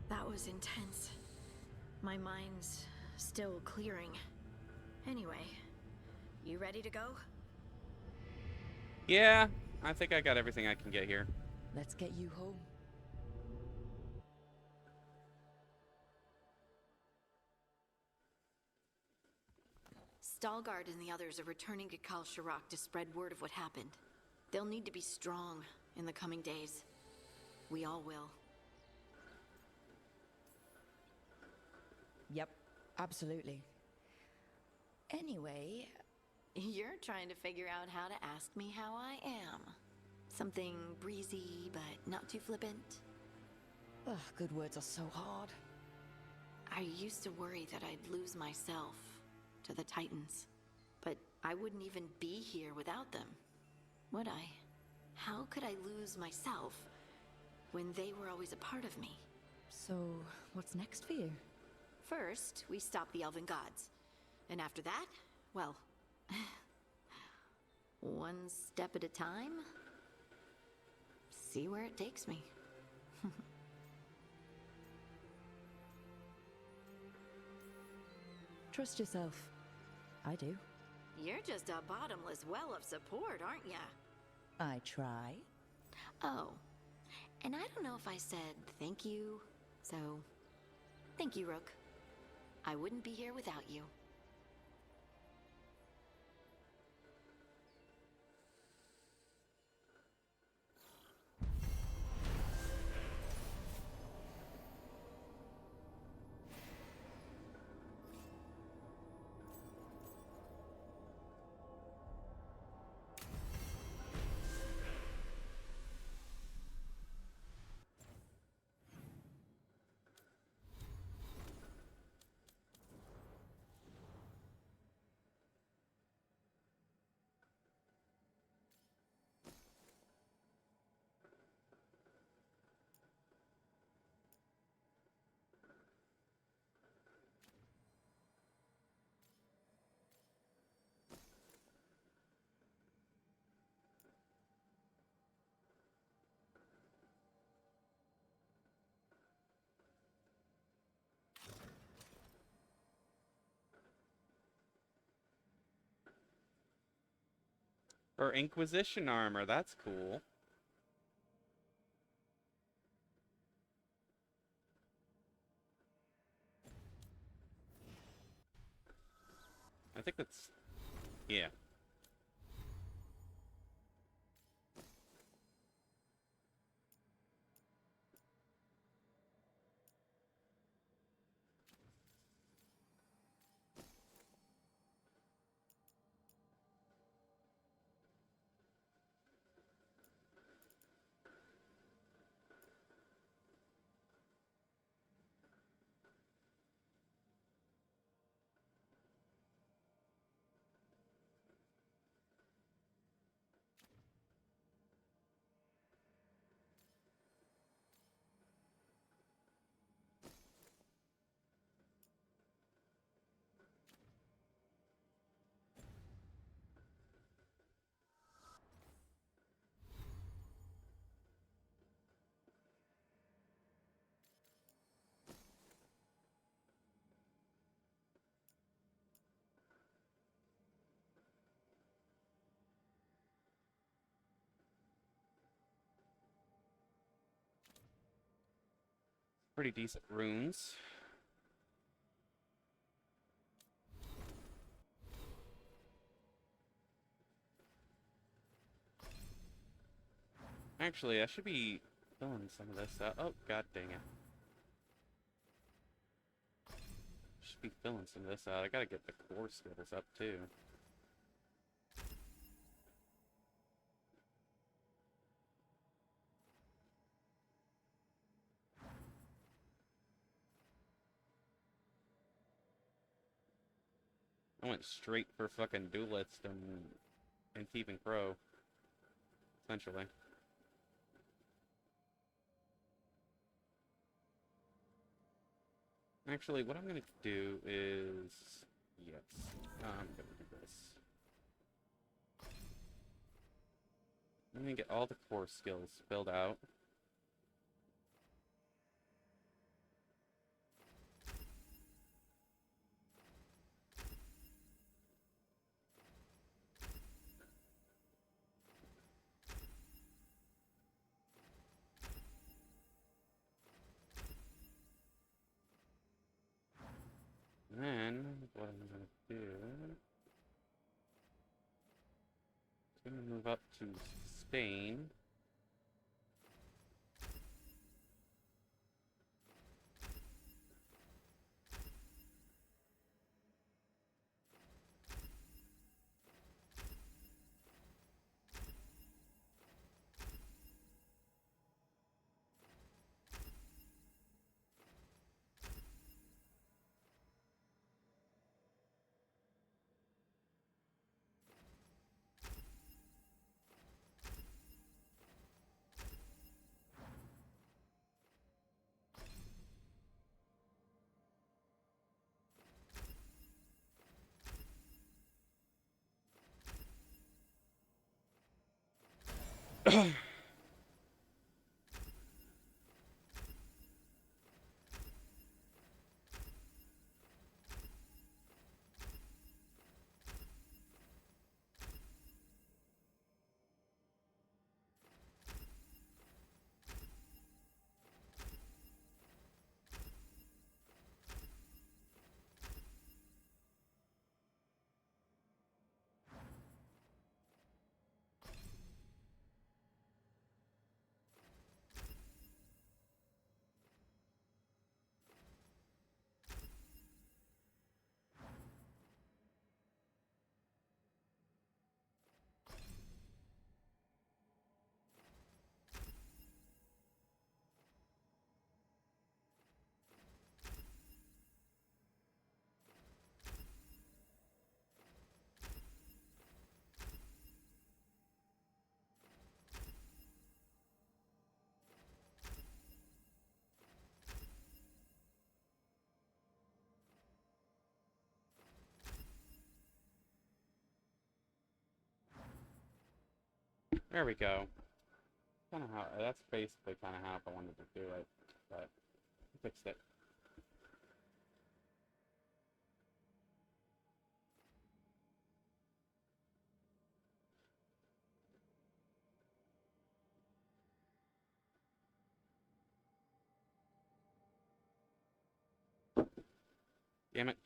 That was intense. My mind's still clearing. Anyway, you ready to go? Yeah, I think I got everything I can get here. Let's get you home. Veilguard and the others are returning to Kal Shirak to spread word of what happened. They'll need to be strong in the coming days. We all will. Yep, absolutely. Anyway... You're trying to figure out how to ask me how I am. Something breezy, but not too flippant. Ugh, good words are so hard. I used to worry that I'd lose myself to the Titans. But I wouldn't even be here without them, would I? How could I lose myself when they were always a part of me? So, what's next for you? First, we stop the Elven Gods. And after that, well... one step at a time. See where it takes me. Trust yourself. I do. You're just a bottomless well of support, aren't ya? I try. Oh, and I don't know if I said thank you, so thank you, Rook. I wouldn't be here without you. Or Inquisition armor, that's cool. I think that's... yeah. pretty decent runes. Actually, I should be filling some of this out. Oh, god dang it. Should be filling some of this out. I gotta get the core skills up too. I went straight for fucking Duelist and Thief and Crow. Essentially. Actually, what I'm gonna do is... Yes. I'm gonna do this. I'm gonna get all the core skills filled out. Then, what I'm gonna do... I'm gonna move up to Spain. There we go. Kind of how, that's basically kind of how I wanted to do it, but I fixed it. Damn it.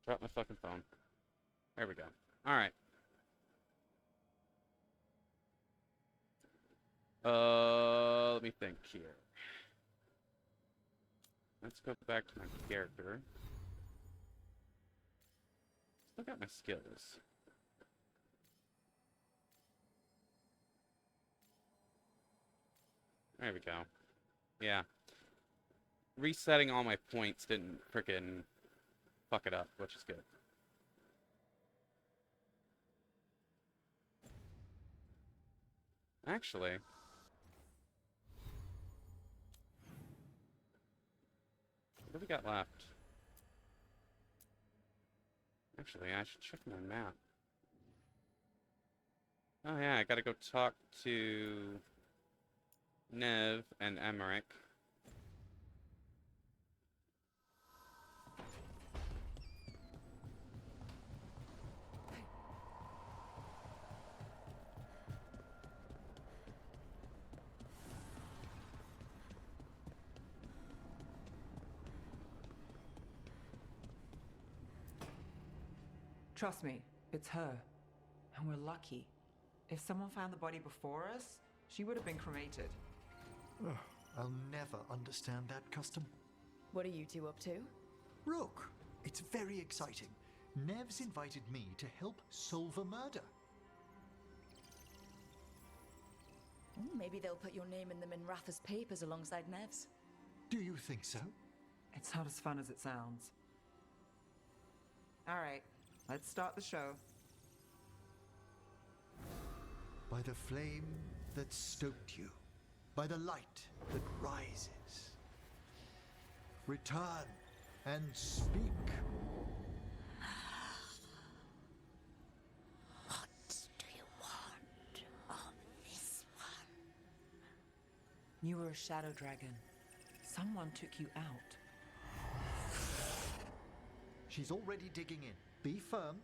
Drop my fucking phone. There we go. Alright. Let me think here. Let's go back to my character. Still got my skills. There we go. Yeah. Resetting all my points didn't frickin' fuck it up, which is good. Actually... what do we got left? Actually, I should check my map. Oh yeah, I gotta go talk to Nev and Emmerich. Trust me, it's her. And we're lucky. If someone found the body before us, she would have been cremated. Ugh, I'll never understand that custom. What are you two up to? Rook, it's very exciting. Nev's invited me to help solve a murder. Maybe they'll put your name in the Minratha's papers alongside Nev's. Do you think so? It's not as fun as it sounds. All right, let's start the show. By the flame that stoked you, by the light that rises. Return and speak. What do you want of this one? You were a shadow dragon. Someone took you out. She's already digging in. Be firm.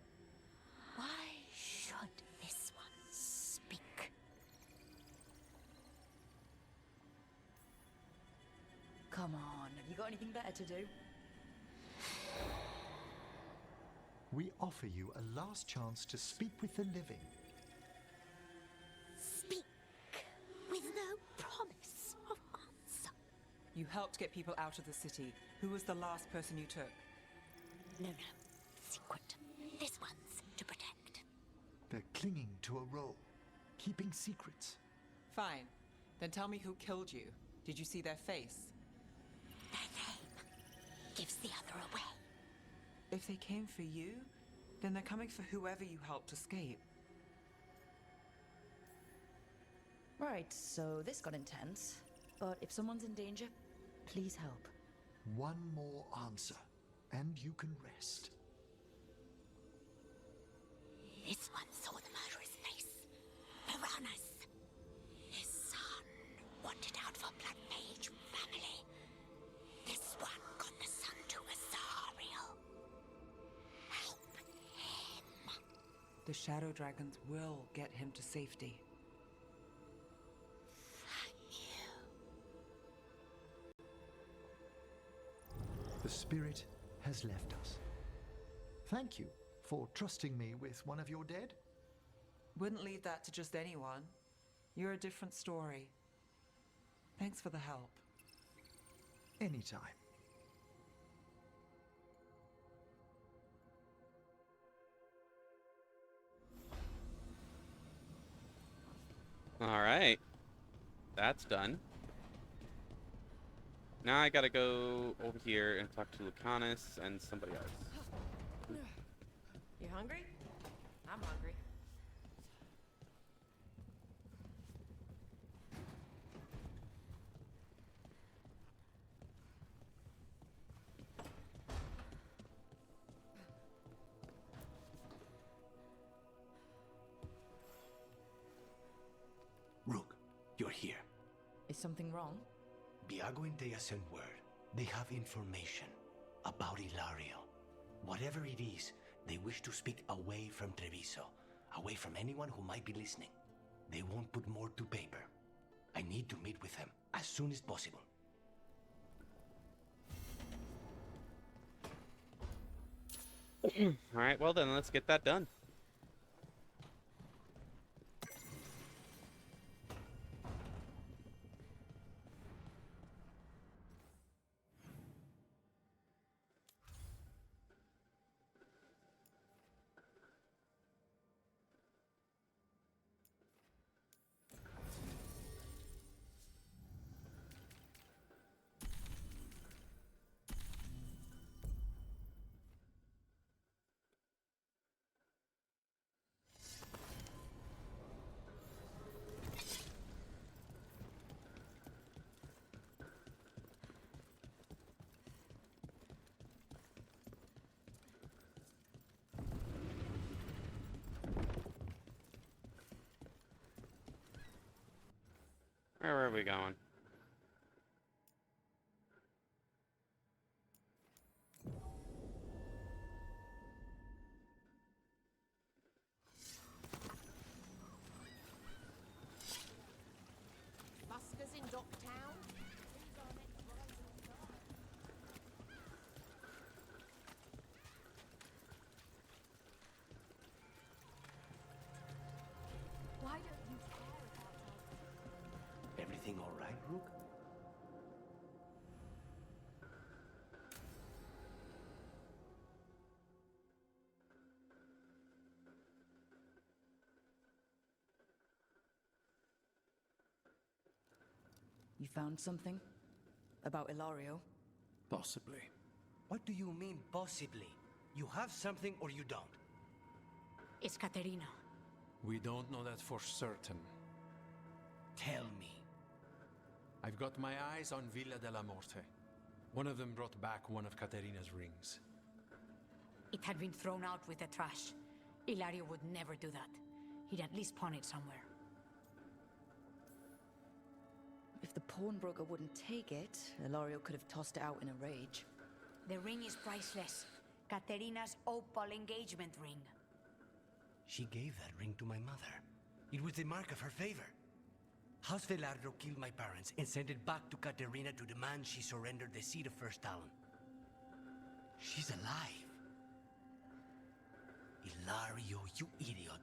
Why should this one speak? Come on, have you got anything better to do? We offer you a last chance to speak with the living. Speak with no promise of answer. You helped get people out of the city. Who was the last person you took? No. Secret. This one's to protect. They're clinging to a role, keeping secrets. Fine. Then tell me who killed you. Did you see their face? Their name gives the other away. If they came for you, then they're coming for whoever you helped escape. Right, so this got intense. But if someone's in danger, please help. One more answer, and you can rest. This one saw the murderer's face. Piranhas. His son wanted out for Blood Mage family. This one got the son to Azariel. Help him. The shadow dragons will get him to safety. Thank you. The spirit has left us. Thank you for trusting me with one of your dead. Wouldn't leave that to just anyone. You're a different story. Thanks for the help. Anytime. All right. That's done. Now I gotta go over here and talk to Lucanus and somebody else. You hungry? I'm hungry. Rook, you're here. Is something wrong? Biago and Dea sent word. They have information about Ilario. Whatever it is, they wish to speak away from Treviso, away from anyone who might be listening. They won't put more to paper. I need to meet with them as soon as possible. All right, well then, let's get that done. Where are we going? Buskers in Docktown? found something? About Ilario? Possibly. What do you mean, possibly? You have something or you don't? It's Katerina. We don't know that for certain. Tell me. I've got my eyes on Villa della Morte. One of them brought back one of Caterina's rings. It had been thrown out with the trash. Ilario would never do that. He'd at least pawn it somewhere. If the pawnbroker wouldn't take it, Ilario could have tossed it out in a rage. The ring is priceless. Katerina's opal engagement ring. She gave that ring to my mother. It was the mark of her favor. House Veilguard killed my parents and sent it back to Katerina to demand she surrender the seat of First Talon. She's alive. Ilario, you idiot.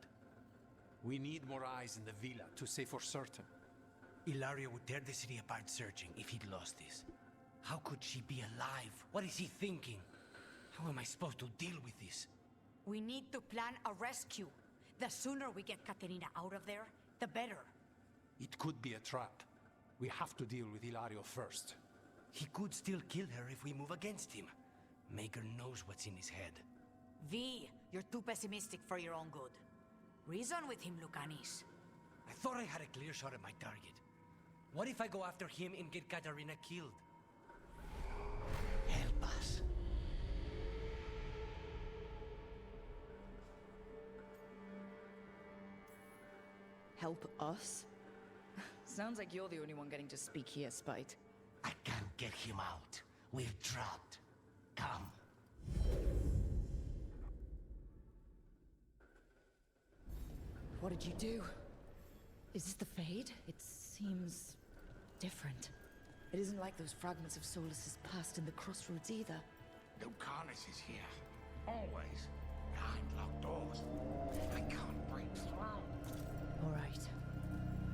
We need more eyes in the villa to say for certain. Ilario would tear the city apart searching if he'd lost this. How could she be alive? What is he thinking? How am I supposed to deal with this? We need to plan a rescue. The sooner we get Katerina out of there, the better. It could be a trap. We have to deal with Ilario first. He could still kill her if we move against him. Maker knows what's in his head. V, you're too pessimistic for your own good. Reason with him, Lucanis. I thought I had a clear shot at my target. What if I go after him and get Katerina killed? Help us. Help us? Sounds like you're the only one getting to speak here, Spite. I can't get him out. We're trapped. Come. What did you do? Is this the Fade? It seems different. It isn't like those fragments of Solus's past in the Crossroads either. Lucanus is here. Always. Behind locked doors. I can't break through. All right.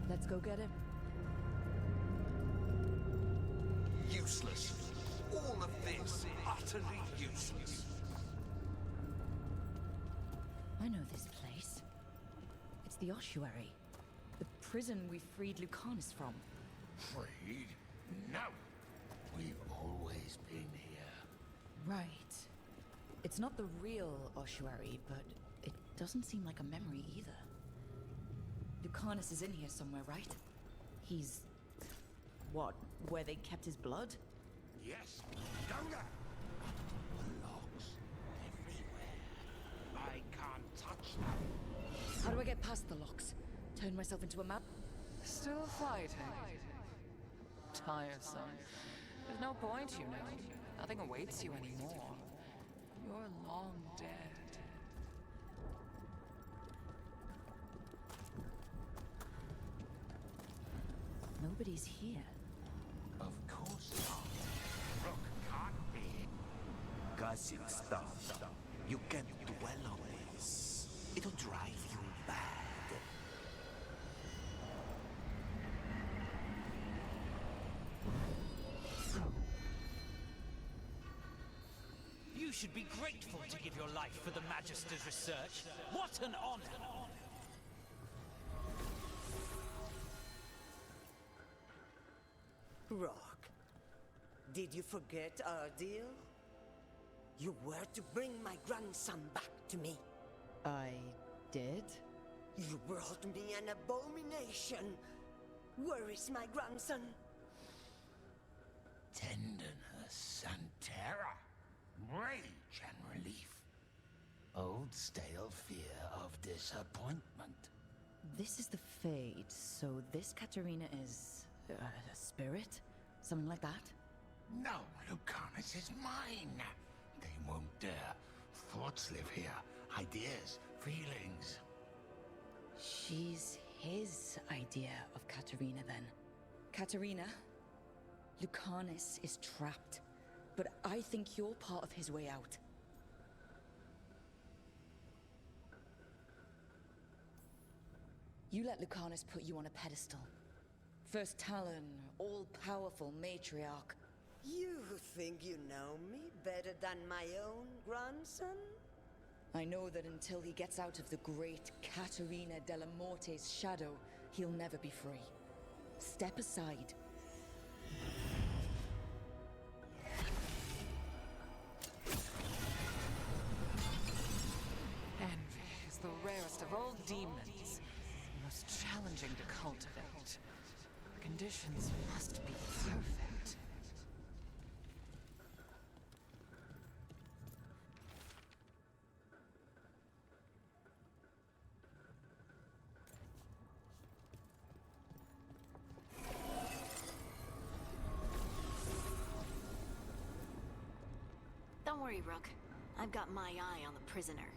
Let's go get him. Useless. All of this, utterly useless. I know this place. It's the ossuary. The prison we freed Lucanus from. Freed? No. We've always been here. Right. It's not the real ossuary, but it doesn't seem like a memory either. Lucanus is in here somewhere, right? He's... what, where they kept his blood? Yes. Go there. The locks. Everywhere. I can't touch them. How do I get past the locks? Turn myself into a map? Still fighting. Tiresome. There's no point, you know. Nothing awaits you anymore. You're long dead. Nobody's here. Of course not. Rook can't be. Gossip stuff. You can't dwell on this. It'll drive you mad. You should be grateful to give your life for the Magister's research. What an honor! Rock, did you forget our deal? You were to bring my grandson back to me. I did? You brought me an abomination. Where is my grandson? Tenderness and terror. Rage and relief. Old stale fear of disappointment. This is the Fade, so this Katerina is... a spirit? Something like that? No, Lucanus is mine. They won't dare. Thoughts live here. Ideas, feelings. She's his idea of Katerina, then. Katerina, Lucanus is trapped. But I think you're part of his way out. You let Lucanus put you on a pedestal. First Talon, all-powerful matriarch. You think you know me better than my own grandson? I know that until he gets out of the great Caterina della Morte's shadow, he'll never be free. Step aside. Envy is the rarest of all demons, most challenging to cultivate. The conditions must be perfect. Don't worry, Rook. I've got my eye on the prisoner.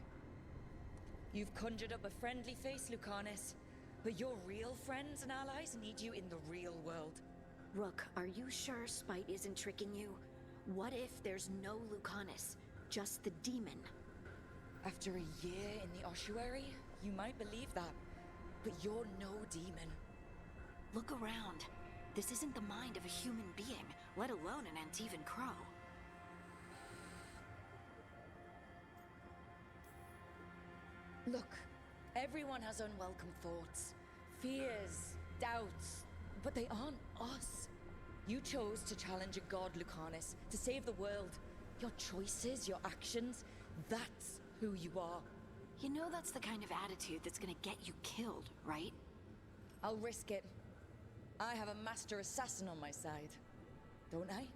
You've conjured up a friendly face, Lucanus. But your real friends and allies need you in the real world. Rook, are you sure Spite isn't tricking you? What if there's no Lucanus, just the demon? After a year in the ossuary, you might believe that. But you're no demon. Look around. This isn't the mind of a human being, let alone an Antivan Crow. Look, everyone has unwelcome thoughts, fears, doubts, but they aren't us. You chose to challenge a god, Lucanus, to save the world. Your choices, your actions, that's who you are. You know that's the kind of attitude that's gonna get you killed, right? I'll risk it. I have a master assassin on my side, don't I?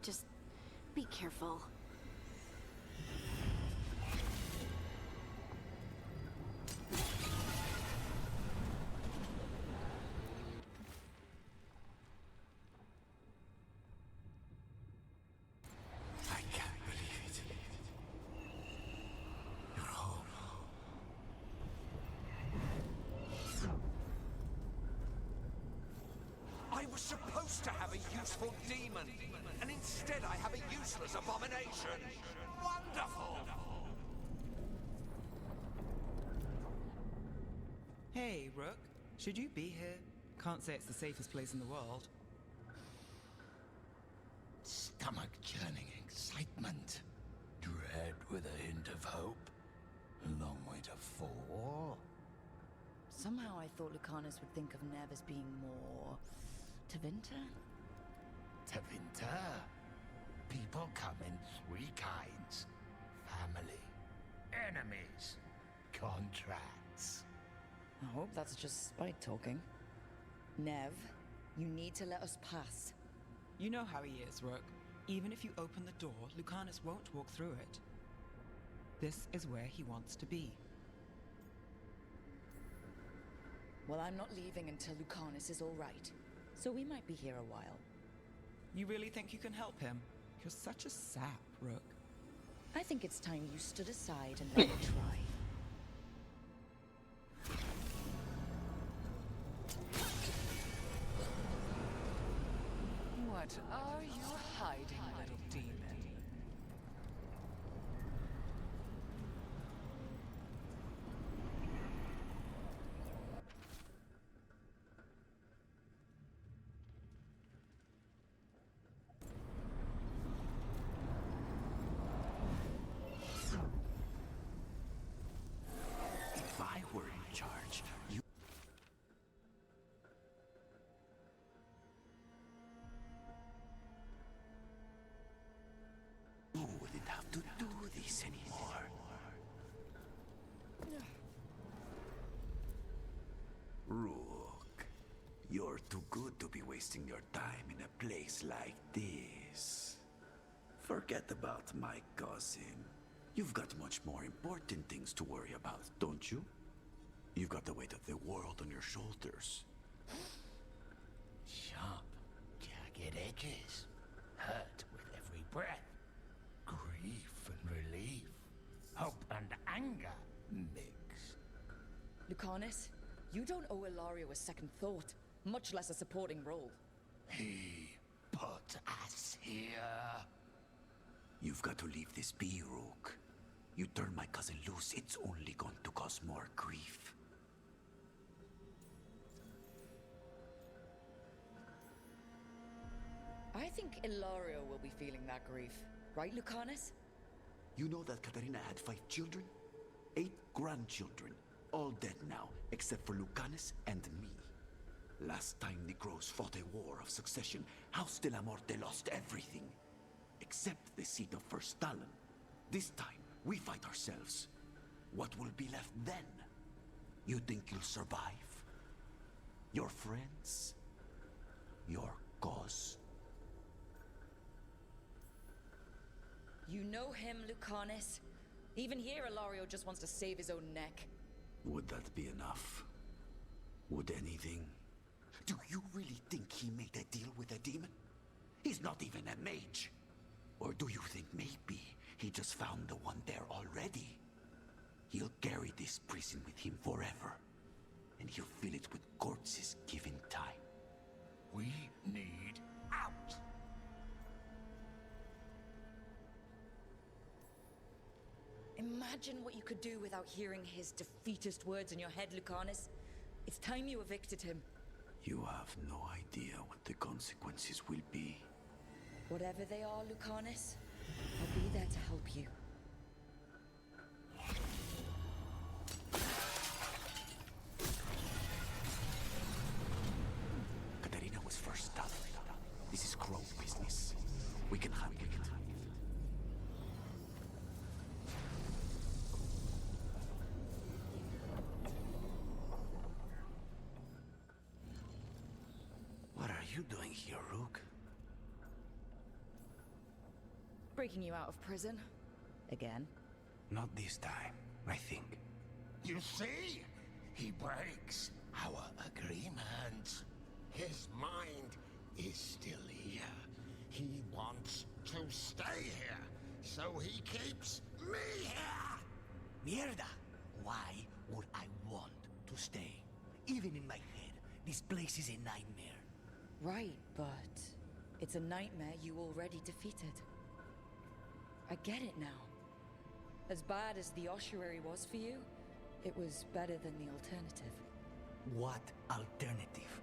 Just be careful. I can't believe it. You're home. I was supposed to have a useful demon, and instead I have a useless abomination. Wonderful! Hey, Rook. Should you be here? Can't say it's the safest place in the world. Stomach-churning excitement. Dread with a hint of hope. A long way to fall. Somehow I thought Lucanus would think of Nev as being more... Tevinter? Tevinter. People come in three kinds. Family. Enemies. Contracts. I hope that's just Spite talking. Nev, you need to let us pass. You know how he is, Rook. Even if you open the door, Lucanus won't walk through it. This is where he wants to be. Well, I'm not leaving until Lucanus is all right. So we might be here a while. You really think you can help him? You're such a sap, Rook. I think it's time you stood aside and let it try. What are you hiding, little demon? If I were in charge, you... You wouldn't have to do this anymore. Rook, you're too good to be wasting your time in a place like this. Forget about my cousin. You've got much more important things to worry about, don't you? You've got the weight of the world on your shoulders. Sharp, jagged edges. Hurt with every breath. Grief and relief. Hope and anger mixed. Lucanus, you don't owe Ilario a second thought, much less a supporting role. He put us here. You've got to leave this be, Rook. You turn my cousin loose, it's only going to cause more grief. I think Ilario will be feeling that grief. Right, Lucanus? You know that Katarina had 5 children? 8 grandchildren. All dead now, except for Lucanus and me. Last time Necros fought a war of succession, House de la Morte lost everything. Except the seat of First Stalin. This time, we fight ourselves. What will be left then? You think you'll survive? Your friends? Your cause? You know him, Lucanus. Even here, Ilario just wants to save his own neck. Would that be enough? Would anything? Do you really think he made a deal with a demon? He's not even a mage. Or do you think maybe he just found the one there already? He'll carry this prison with him forever. And he'll fill it with corpses given time. We need out! Imagine what you could do without hearing his defeatist words in your head, Lucanus. It's time you evicted him. You have no idea what the consequences will be. Whatever they are, Lucanus, I'll be there to help you. Katarina was first Stalin. This is Crow business. We can handle it. What are you doing here, Rook? Breaking you out of prison. Again. Not this time, I think. You see? He breaks our agreement. His mind is still here. He wants to stay here, so he keeps me here! Mierda! Why would I want to stay? Even in my head, this place is a nightmare. Right, but it's a nightmare you already defeated. I get it now. As bad as the ossuary was for you, it was better than the alternative. What alternative?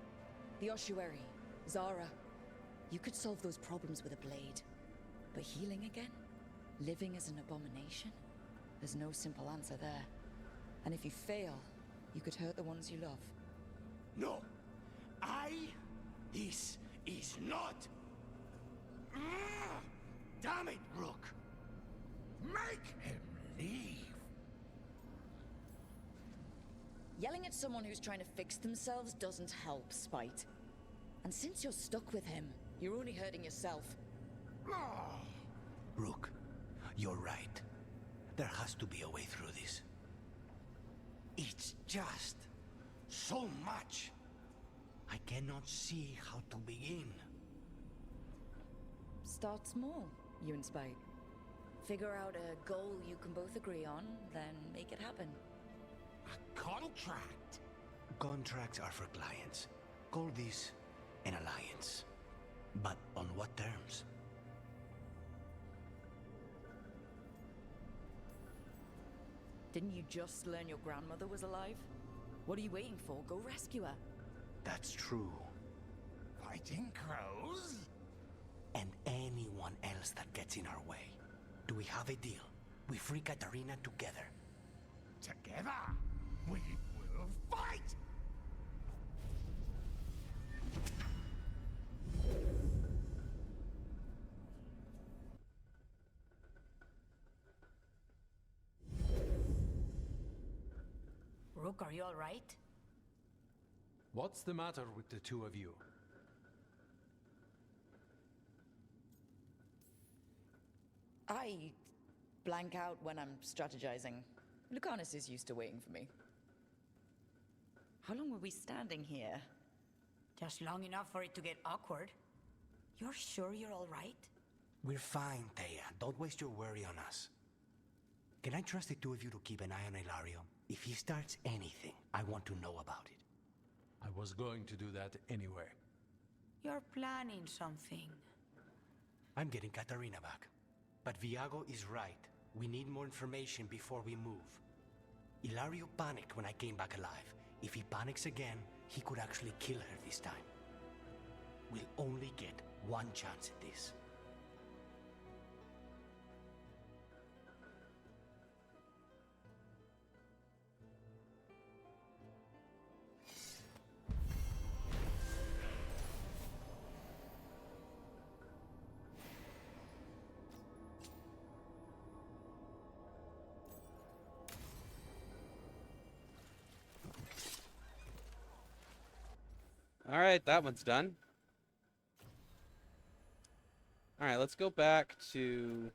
The ossuary, Zara. You could solve those problems with a blade. But healing again? Living as an abomination? There's no simple answer there. And if you fail, you could hurt the ones you love. No! This is not... Damn it, Rook! Make him leave! Yelling at someone who's trying to fix themselves doesn't help, Spite. And since you're stuck with him, you're only hurting yourself. Rook, you're right. There has to be a way through this. It's just so much. I cannot see how to begin. Start small, you and Spite. Figure out a goal you can both agree on, then make it happen. A contract? Contracts are for clients. Call this an alliance. But on what terms? Didn't you just learn your grandmother was alive? What are you waiting for? Go rescue her. That's true. Fighting crows? And anyone else that gets in our way. Do we have a deal? We free Katarina together. Together? We will fight! Rook, are you all right? What's the matter with the two of you? I blank out when I'm strategizing. Lucanus is used to waiting for me. How long were we standing here? Just long enough for it to get awkward. You're sure you're all right? We're fine, Thea. Don't waste your worry on us. Can I trust the two of you to keep an eye on Ilario? If he starts anything, I want to know about it. I was going to do that anyway. You're planning something. I'm getting Katarina back. But Viago is right. We need more information before we move. Ilario panicked when I came back alive. If he panics again, he could actually kill her this time. We'll only get one chance at this. Alright, that one's done. Alright, let's go back to...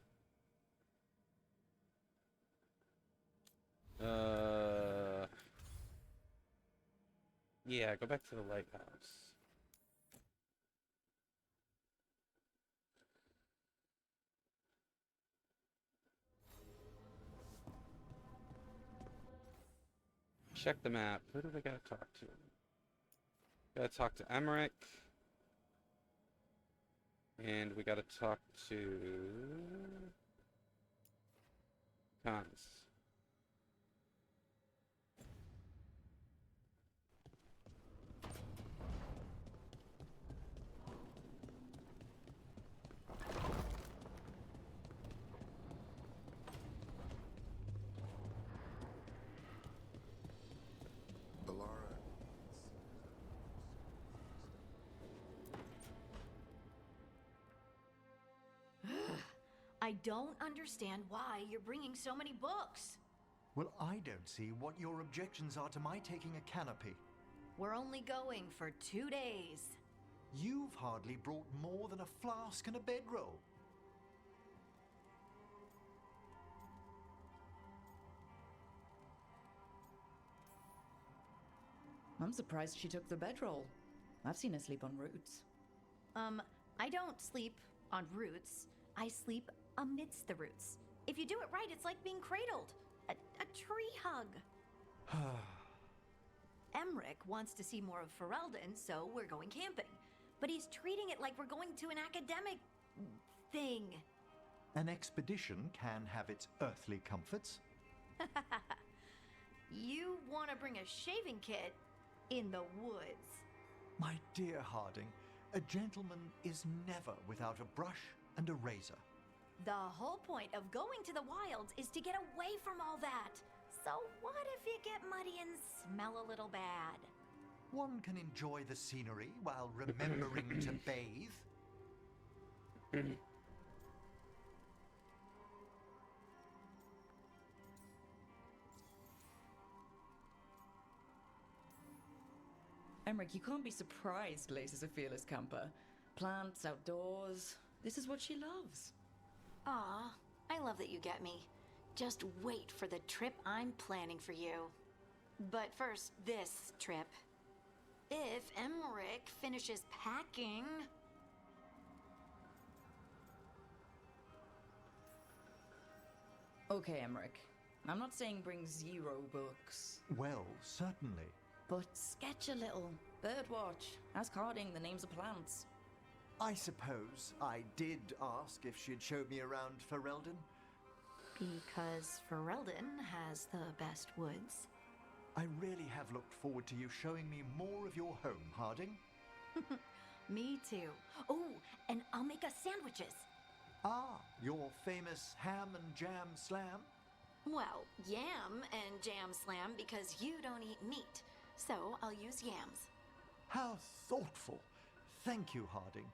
Yeah, go back to the lighthouse. Check the map. Who do we gotta talk to? Gotta talk to Emmerich. And we gotta talk to... Cons. I don't understand why you're bringing so many books. Well, I don't see what your objections are to my taking a canopy. We're only going for 2 days. You've hardly brought more than a flask and a bedroll. I'm surprised she took the bedroll. I've seen her sleep on roots. I don't sleep on roots. I sleep amidst the roots. If you do it right, it's like being cradled. A tree hug. Emmerich wants to see more of Ferelden, so we're going camping. But he's treating it like we're going to an academic thing. An expedition can have its earthly comforts. You want to bring a shaving kit in the woods. My dear Harding, a gentleman is never without a brush and a razor. The whole point of going to the wilds is to get away from all that. So what if you get muddy and smell a little bad? One can enjoy the scenery while remembering to bathe. Emmerich, you can't be surprised Lace is a fearless camper. Plants, outdoors. This is what she loves. Aw, I love that you get me. Just wait for the trip I'm planning for you. But first, this trip. If Emmerich finishes packing... Okay, Emmerich. I'm not saying bring 0 books. Well, certainly. But sketch a little. Birdwatch. Ask Harding the names of plants. I suppose I did ask if she'd show me around Ferelden. Because Ferelden has the best woods. I really have looked forward to you showing me more of your home, Harding. Me too. Oh, and I'll make us sandwiches. Ah, your famous ham and jam slam? Well, yam and jam slam because you don't eat meat. So I'll use yams. How thoughtful. Thank you, Harding.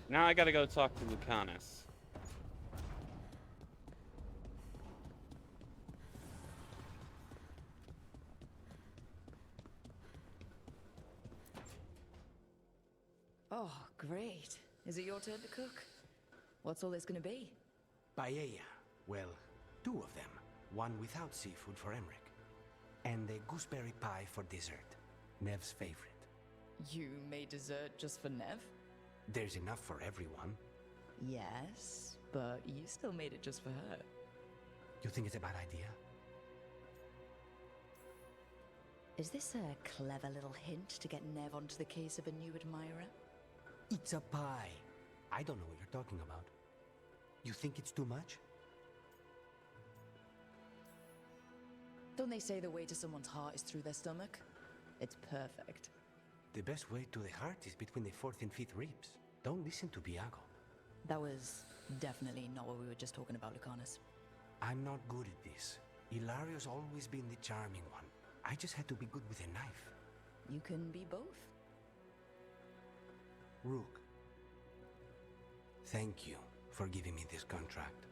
Now I gotta go talk to Lucanus. Oh, great. Is it your turn to cook? What's all this gonna be? Paella. Well, 2 of them. One without seafood for Emmerich. And a gooseberry pie for dessert. Nev's favorite. You made dessert just for Nev? There's enough for everyone. Yes, but you still made it just for her. You think it's a bad idea? Is this a clever little hint to get Nev onto the case of a new admirer? It's a pie. I don't know what you're talking about. You think it's too much? Don't they say the way to someone's heart is through their stomach? It's perfect. The best way to the heart is between the 4th and 5th ribs. Don't listen to Biago. That was definitely not what we were just talking about, Lucanus. I'm not good at this. Hilario's always been the charming one. I just had to be good with a knife. You can be both. Rook, thank you for giving me this contract.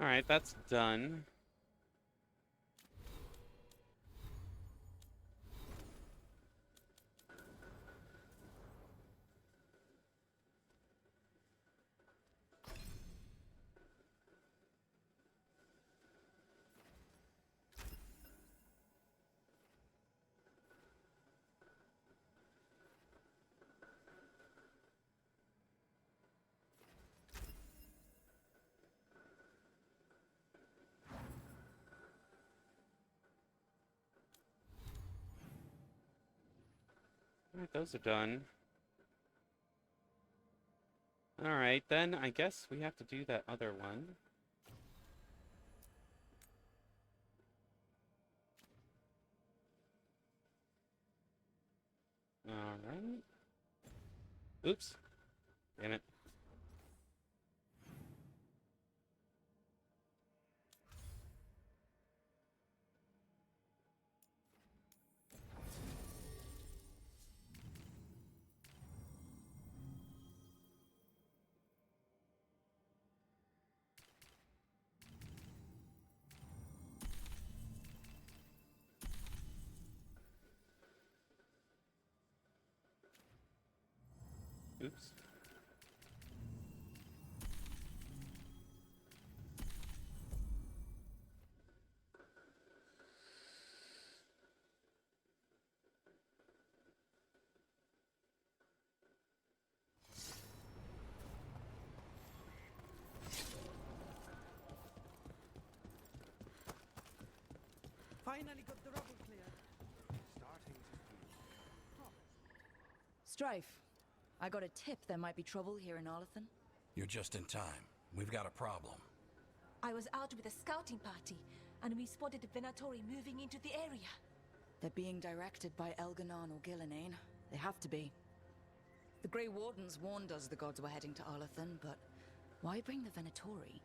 Alright, that's done. Alright, those are done. Alright, then I guess we have to do that other one. Alright. Oops. Damn it. Oops. Finally got the rubble cleared. Strife, I got a tip there might be trouble here in Arlathan. You're just in time. We've got a problem. I was out with a scouting party, and we spotted the Venatori moving into the area. They're being directed by Elganon or Gillenane. They have to be. The Grey Wardens warned us the gods were heading to Arlathan, but why bring the Venatori?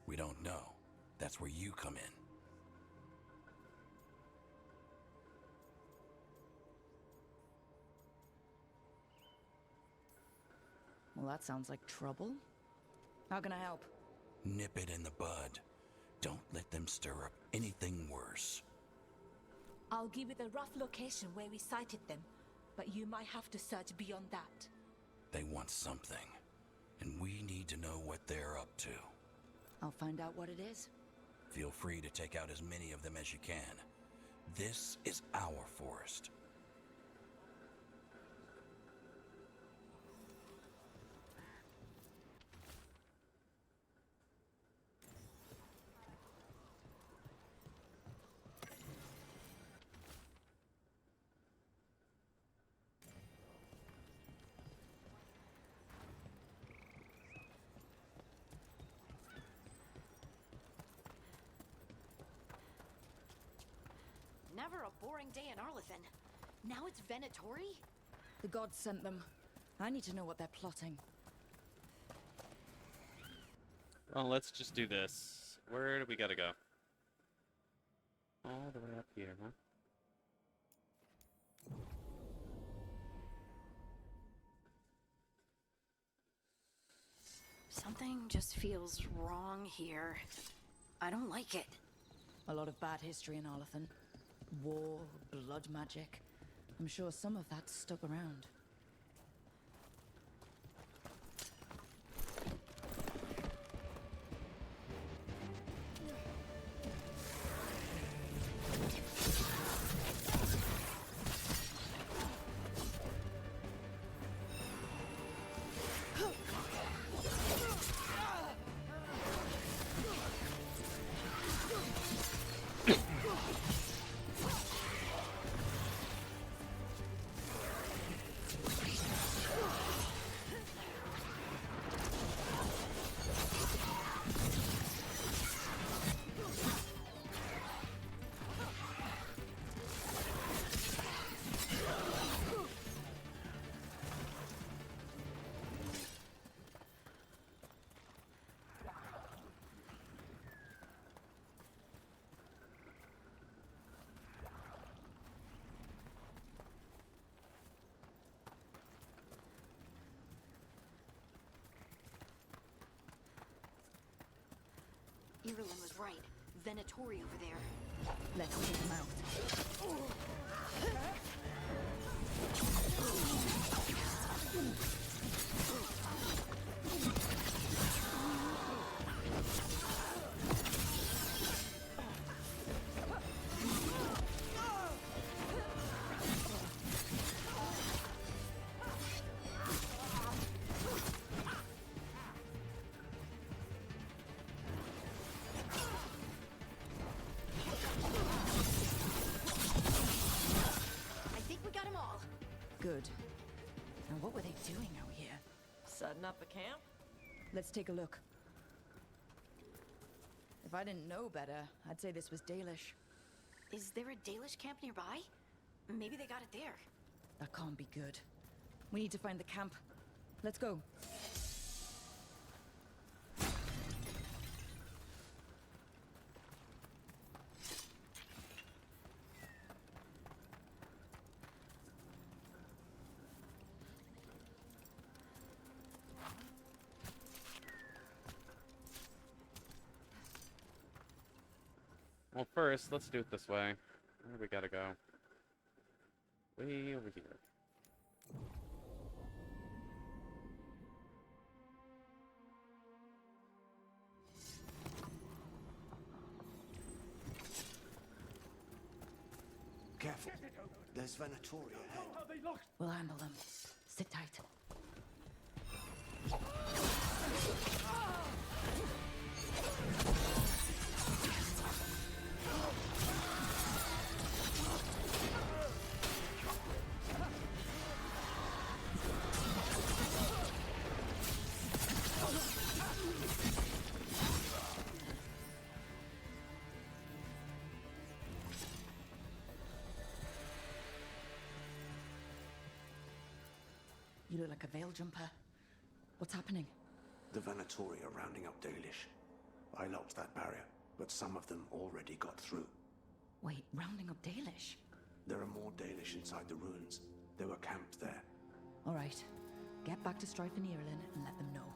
We don't know. That's where you come in. Well, that sounds like trouble. How can I help? Nip it in the bud. Don't let them stir up anything worse. I'll give you the rough location where we sighted them, but you might have to search beyond that. They want something, and we need to know what they're up to. I'll find out what it is. Feel free to take out as many of them as you can. This is our forest. Never a boring day in Arlathan. Now it's Venatori? The gods sent them. I need to know what they're plotting. Well, let's just do this. Where do we gotta go? All the way up here, huh? Something just feels wrong here. I don't like it. A lot of bad history in Arlathan. War, blood magic. I'm sure some of that's stuck around. Aurelian was right. Venatori over there. Let's take him out. Good. Now what were they doing out here? Setting up a camp? Let's take a look. If I didn't know better, I'd say this was Dalish. Is there a Dalish camp nearby? Maybe they got it there. That can't be good. We need to find the camp. Let's go. Well, first, let's do it this way. Where do we gotta go? Way over here. Careful. There's Venatori ahead. We'll handle them. Sit tight. You look like a veil jumper. What's happening? The Venatori are rounding up Dalish. I locked that barrier, but some of them already got through. Wait, rounding up Dalish? There are more Dalish inside the ruins. They were camped there. All right. Get back to Strife and Ireland and let them know.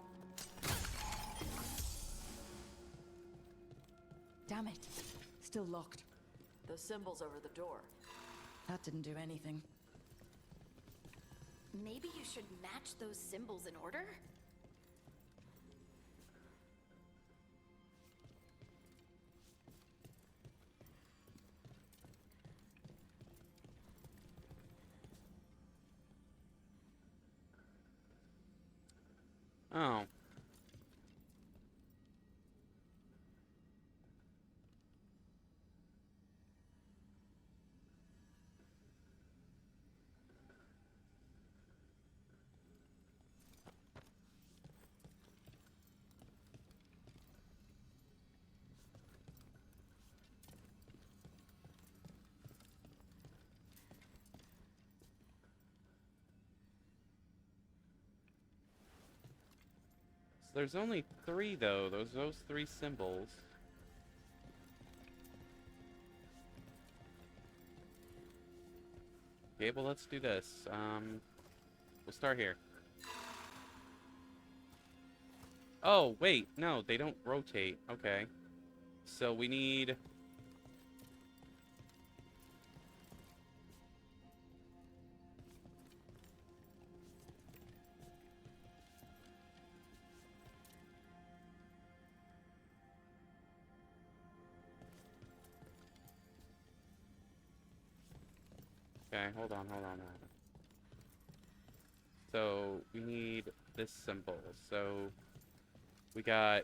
Damn it. Still locked. Those symbols over the door. That didn't do anything. Maybe you should match those symbols in order? Oh. There's only 3 though. Those 3 symbols. Okay, well let's do this. We'll start here. Oh, wait, no, they don't rotate. Okay. So we need... Okay, hold on. So, we need this symbol. So, we got...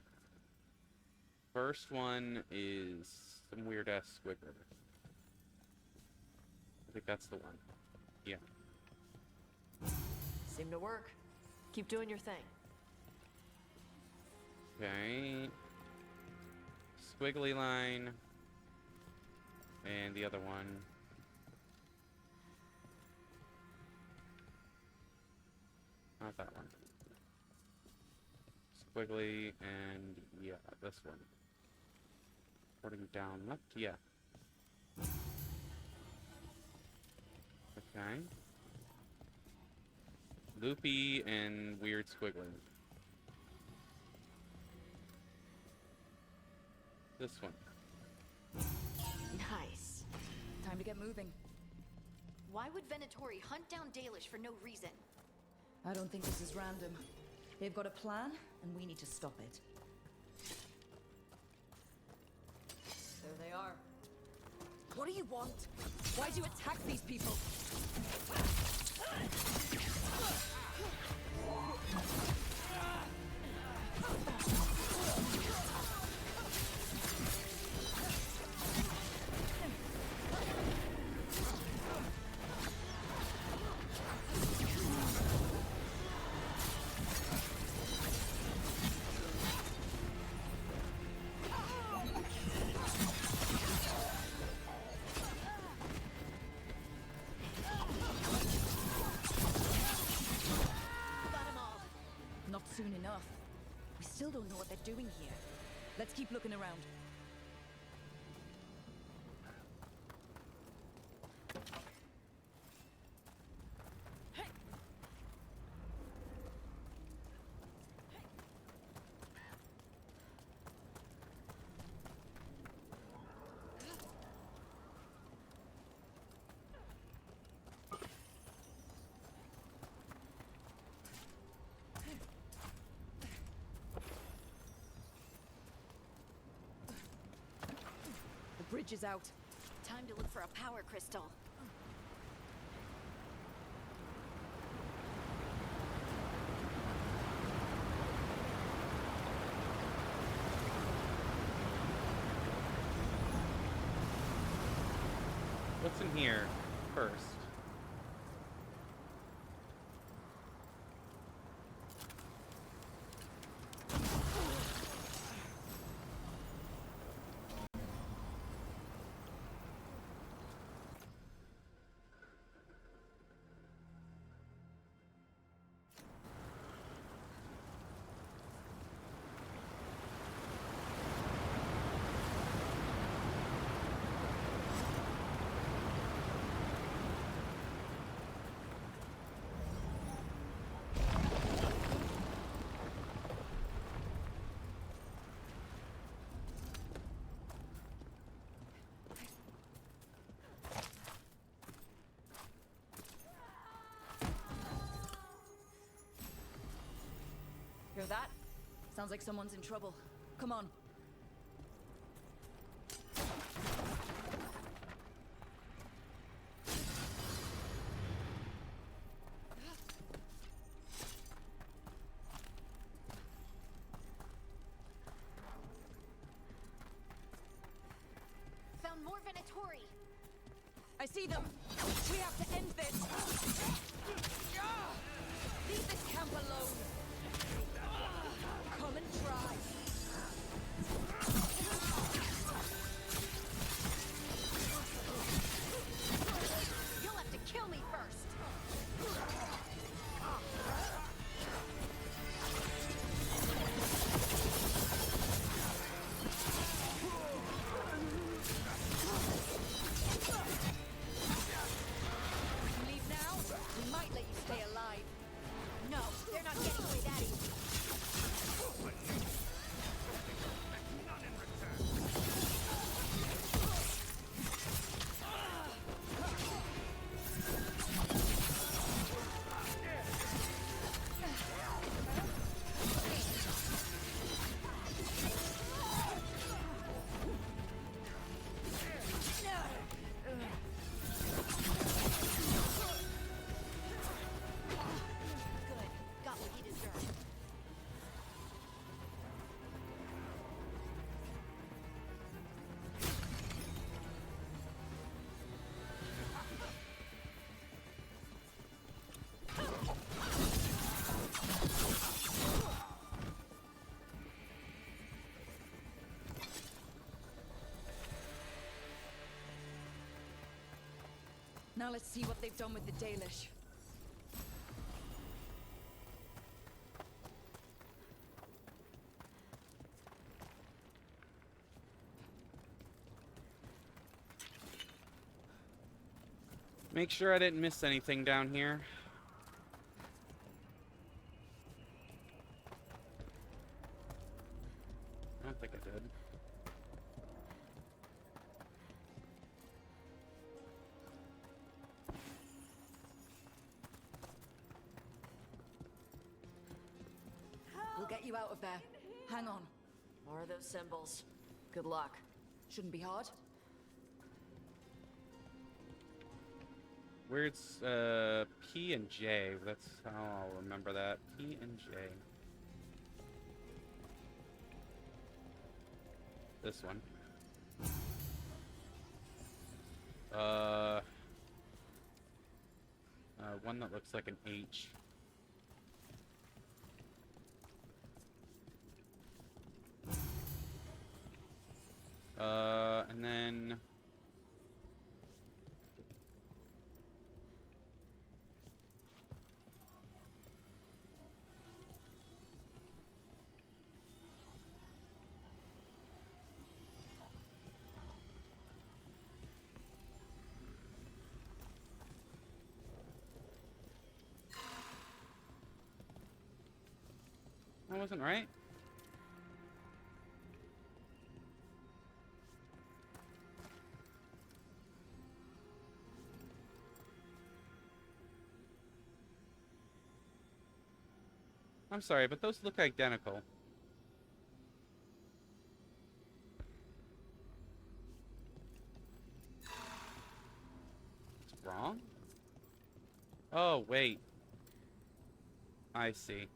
First one is some weird-ass squiggle. I think that's the one. Yeah. Seemed to work. Keep doing your thing. Okay. Squiggly line. And the other one. Not that one. Squiggly, and yeah, this one. Porting down left, yeah. Okay. Loopy and weird squiggly. This one. Nice. Time to get moving. Why would Venatori hunt down Dalish for no reason? I don't think this is random. They've got a plan, and we need to stop it. There they are. What do you want? Why do you attack these people? Not soon enough. We still don't know what they're doing here. Let's keep looking around. The bridge is out. Time to look for a power crystal. What's in here first? Hear that? Sounds like someone's in trouble. Come on. Found more Venatori. I see them. We have to end this. Leave this camp alone. Come and try. You'll have to kill me first. Leave now? We might let you stay alive. No, they're not getting away that easy. Got what he deserved. Now let's see what they've done with the Dalish. Make sure I didn't miss anything down here. I don't think I did. get you out of there. Hang on. More of those symbols. Good luck. Shouldn't be hard. Where's P and J? That's how I'll remember that. P and J. This one. One that looks like an H. And then... That wasn't right. I'm sorry, but those look identical. It's wrong? Oh, wait. I see.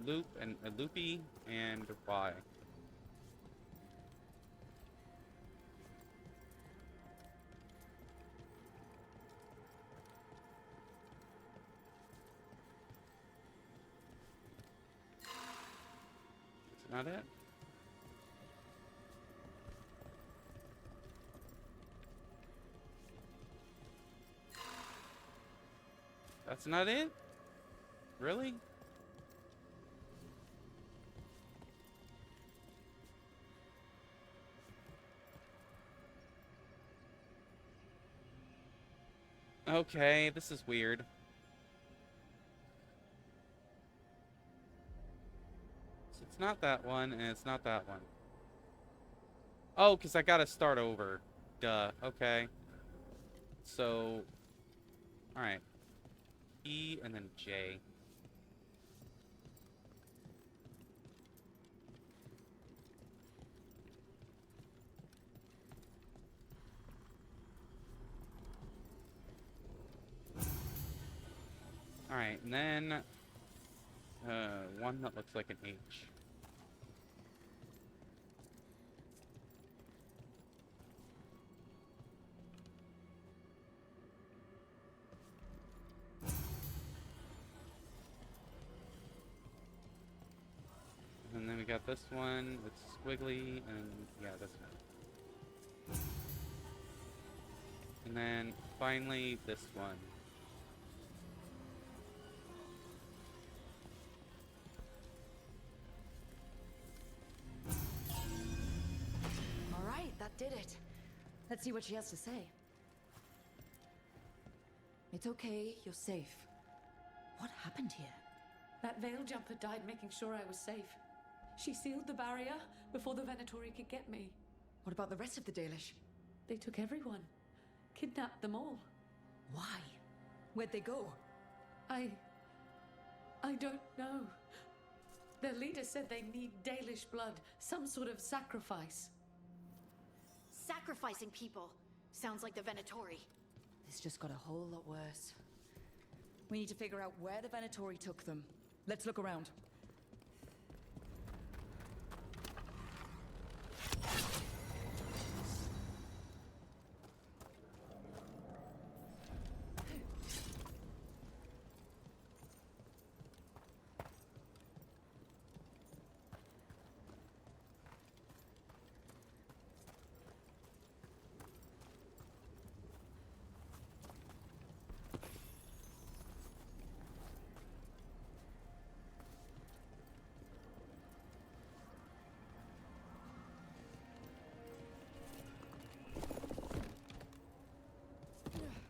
Loop and loopy and Y. Is that it? That's not it? Really? Okay, this is weird. So it's not that one, and it's not that one. Oh, because I gotta start over. Duh. Okay. So... Alright. E and then J. Alright, and then one that looks like an H. And then we got this one, it's squiggly, and yeah, this one. And then finally this one. All right, that did it. Let's see what she has to say. It's okay, you're safe. What happened here? That veil jumper died making sure I was safe. She sealed the barrier before the Venatori could get me. What about the rest of the Dalish? They took everyone. Kidnapped them all. Why? Where'd they go? I don't know. Their leader said they need Dalish blood, some sort of sacrifice. Sacrificing people. Sounds like the Venatori. This just got a whole lot worse. We need to figure out where the Venatori took them. Let's look around.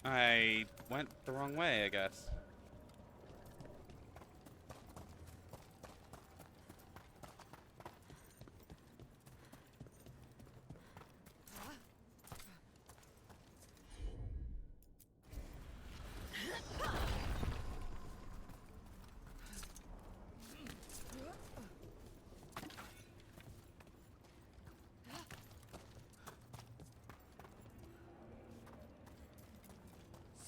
I went the wrong way, I guess.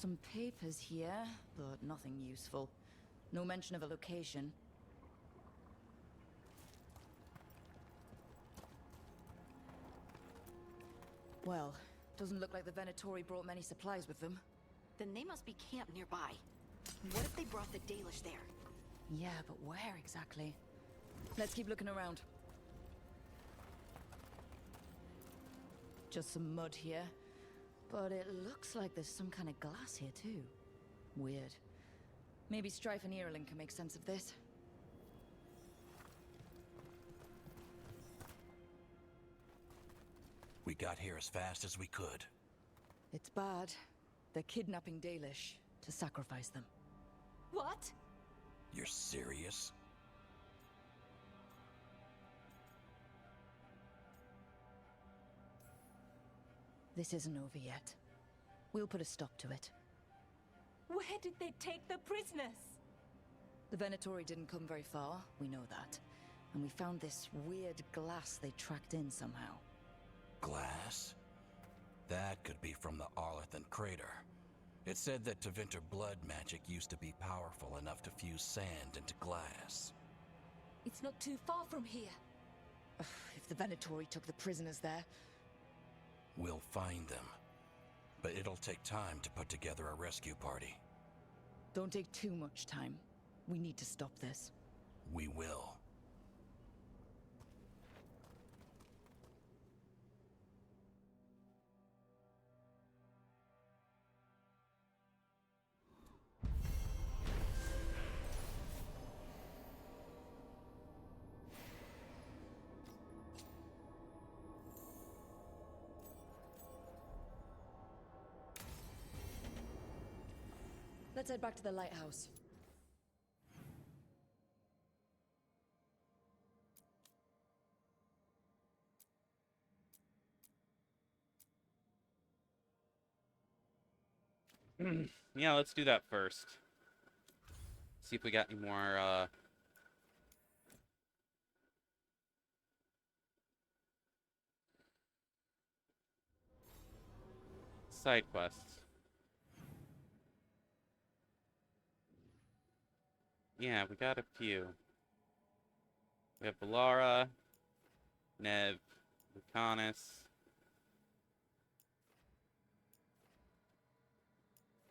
some papers here, but nothing useful. No mention of a location. Well, doesn't look like the Venatori brought many supplies with them. Then they must be camped nearby. What if they brought the Dalish there? Yeah, but where exactly? Let's keep looking around. Just some mud here. But it looks like there's some kind of glass here too. Weird. Maybe Strife and Irulan can make sense of this. We got here as fast as we could. It's bad. They're kidnapping Dalish to sacrifice them. What? You're serious? This isn't over yet. We'll put a stop to it. Where did they take the prisoners? The Venatori didn't come very far, we know that. And we found this weird glass they tracked in somehow. Glass? That could be from the Arlathan crater. It said that Tevinter blood magic used to be powerful enough to fuse sand into glass. It's not too far from here. If the Venatori took the prisoners there... We'll find them. But it'll take time to put together a rescue party. Don't take too much time. We need to stop this. We will. Let's head back to the lighthouse. Yeah, let's do that first. See if we got any more, side quests. Yeah, we got a few. We have Valara, Nev, Lucanus,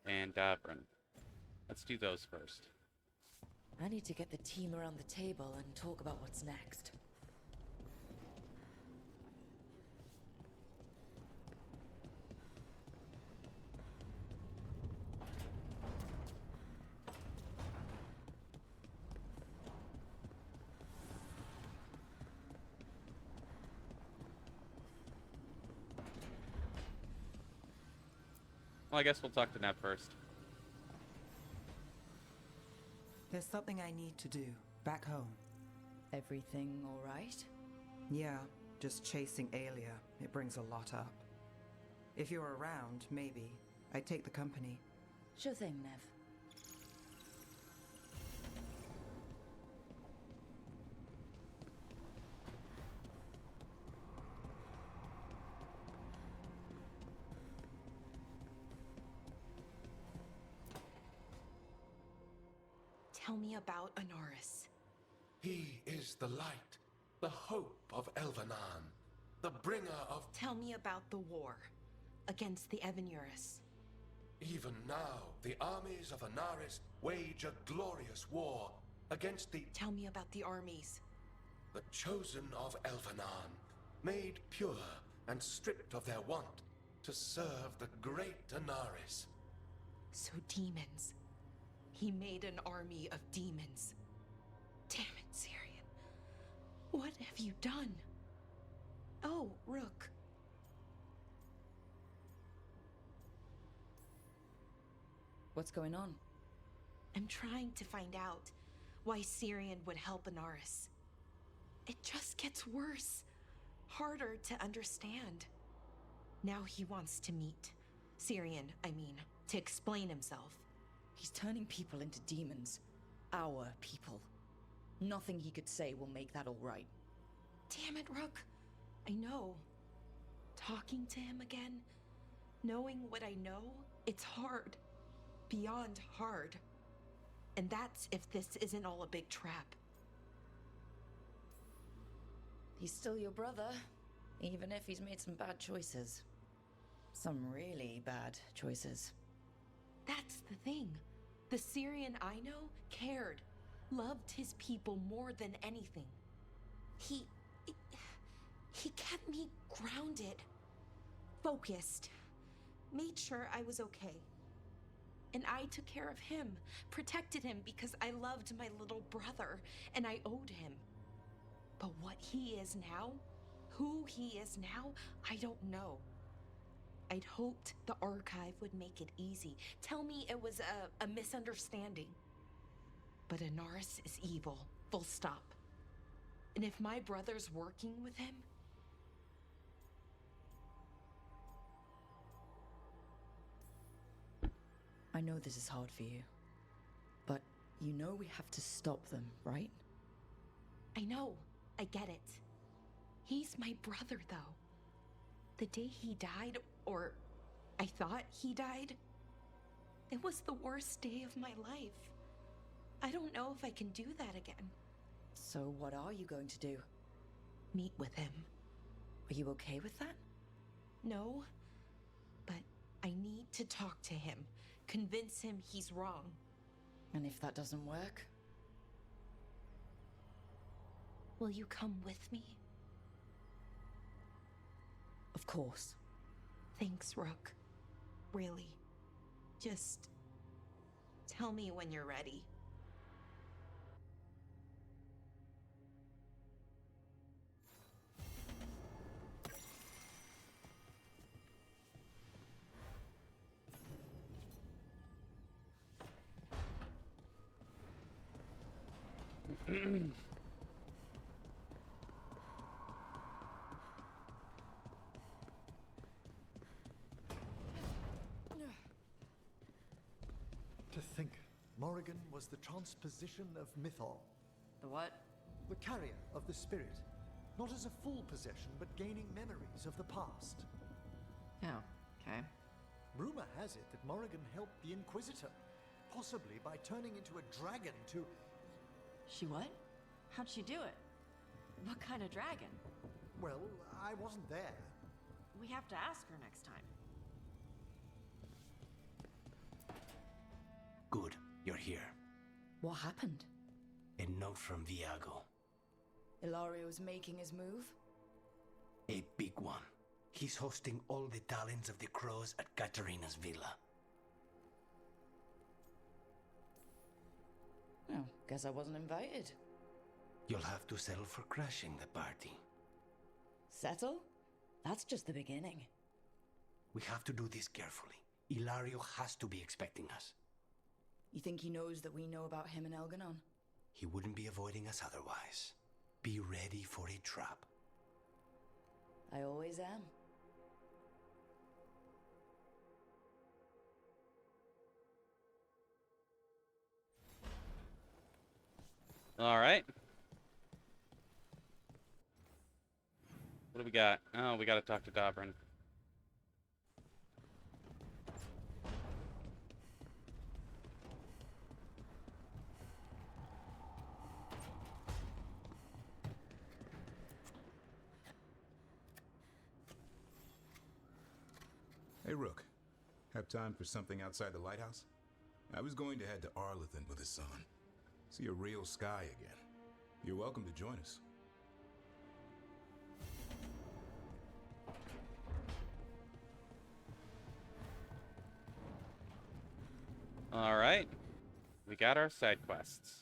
and Davrin. Let's do those first. I need to get the team around the table and talk about what's next. Well, I guess we'll talk to Nev first. There's something I need to do back home. Everything all right? Yeah, just chasing Aelia. It brings a lot up. If you're around, maybe. I'd take the company. Sure thing, Nev. Tell me about Anaris. He is the light, the hope of Elvenan, the bringer of... Tell me about the war against the Evenuris. Even now, the armies of Anaris wage a glorious war against the... Tell me about the armies. The chosen of Elvenan, made pure and stripped of their want to serve the great Anaris. So demons. He made an army of demons. Damn it, Syrian. What have you done? Oh, Rook. What's going on? I'm trying to find out why Syrian would help Anaris. It just gets worse. Harder to understand. Now he wants to meet. Syrian, I mean, to explain himself. He's turning people into demons. Our people. Nothing he could say will make that all right. Damn it, Rook. I know. Talking to him again, knowing what I know, it's hard. beyond hard. And that's if this isn't all a big trap. He's still your brother, even if he's made some bad choices. Some really bad choices. That's the thing. The Syrian I know cared, loved his people more than anything. He kept me grounded, focused, made sure I was okay. And I took care of him, protected him because I loved my little brother and I owed him. But what he is now, who he is now, I don't know. I'd hoped the archive would make it easy. Tell me it was a misunderstanding. But Anaris is evil, full stop. And if my brother's working with him, I know this is hard for you, but you know we have to stop them, right? I know, I get it. He's my brother, though. The day he died, or I thought he died, it was the worst day of my life. I don't know if I can do that again. So what are you going to do? Meet with him. Are you okay with that? No, but I need to talk to him. Convince him he's wrong. And if that doesn't work? Will you come with me? Of course. Thanks, Rook. Really. Just tell me when you're ready. To think, Morrigan was the transposition of Mythol. The what? The carrier of the spirit. Not as a full possession, but gaining memories of the past. Oh, okay. Rumor has it that Morrigan helped the Inquisitor, possibly by turning into a dragon to... She what? How'd she do it? What kind of dragon? Well, I wasn't there. We have to ask her next time. Good, you're here. What happened? A note from Viago. Ilario's making his move? A big one. He's hosting all the talents of the crows at Katarina's villa. Oh, guess I wasn't invited. You'll have to settle for crashing the party. Settle? That's just the beginning. We have to do this carefully. Ilario has to be expecting us. You think he knows that we know about him and Elganon? He wouldn't be avoiding us otherwise. Be ready for a trap. I always am. All right. What do we got? Oh, we got to talk to Dobrin. Hey, Rook. Have time for something outside the lighthouse? I was going to head to Arlathan with the sun. See a real sky again. You're welcome to join us. All right. We got our side quests.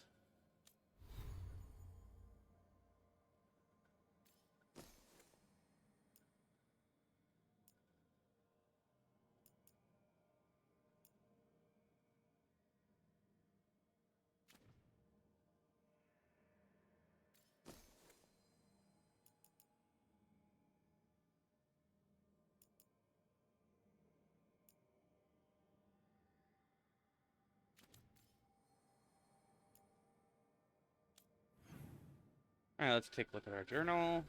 All right, let's take a look at our journal.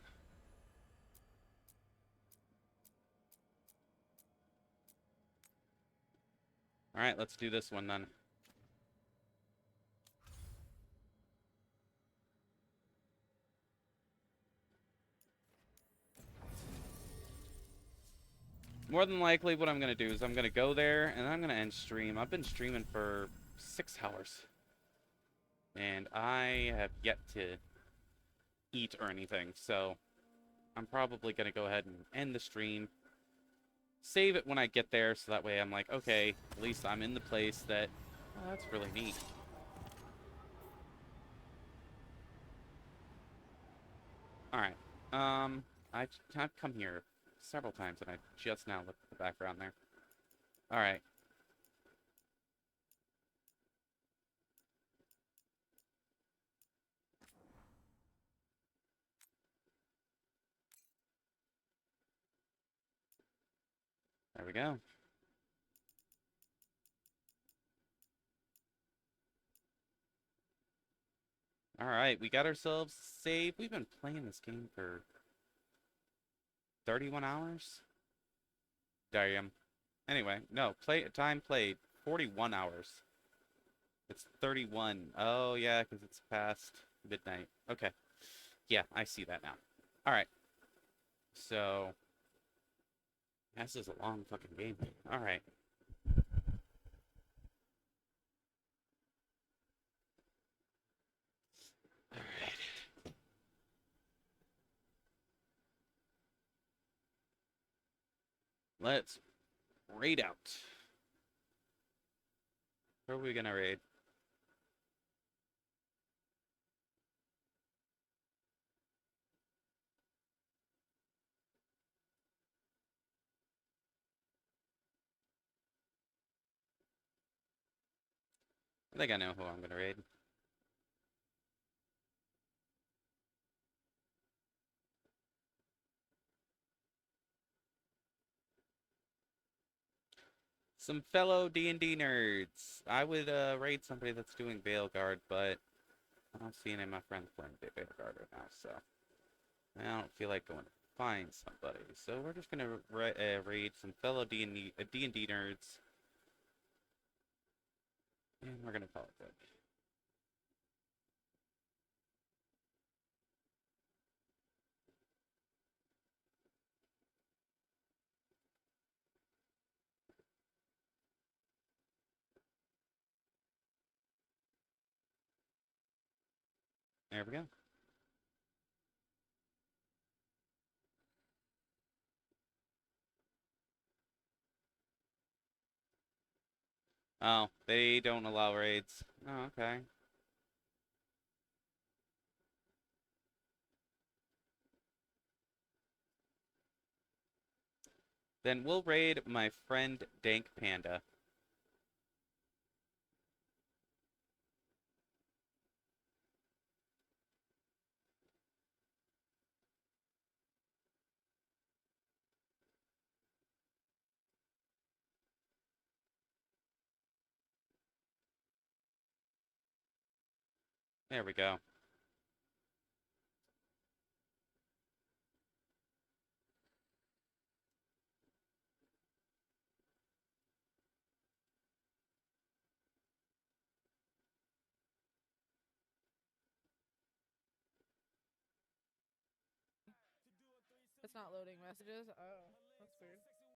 Alright, let's do this one then. More than likely, what I'm going to do is I'm going to go there, and I'm going to end stream. I've been streaming for 6 hours. And I have yet to eat or anything, so I'm probably going to go ahead and end the stream. Save it when I get there, so that way I'm like, okay, at least I'm in the place that... Oh, that's really neat. Alright. I've come here several times, and I just now looked at the background there. Alright. There we go. Alright, we got ourselves a save. We've been playing this game for 31 hours? Damn. Anyway, no, time played 41 hours. It's 31. Oh, yeah, because it's past midnight. Okay. Yeah, I see that now. Alright. So, this is a long fucking game. Alright. Alright. Let's raid out. Where are we gonna raid? I think I know who I'm gonna raid. Some fellow D&D nerds. I would raid somebody that's doing Veilguard, but I don't see any of my friends playing Veilguard right now, so I don't feel like going to find somebody. So we're just gonna raid some fellow D&D nerds, and we're gonna call it good. There we go. Oh, they don't allow raids. Oh, okay. Then we'll raid my friend Dank Panda. There we go. It's not loading messages. Oh, that's weird.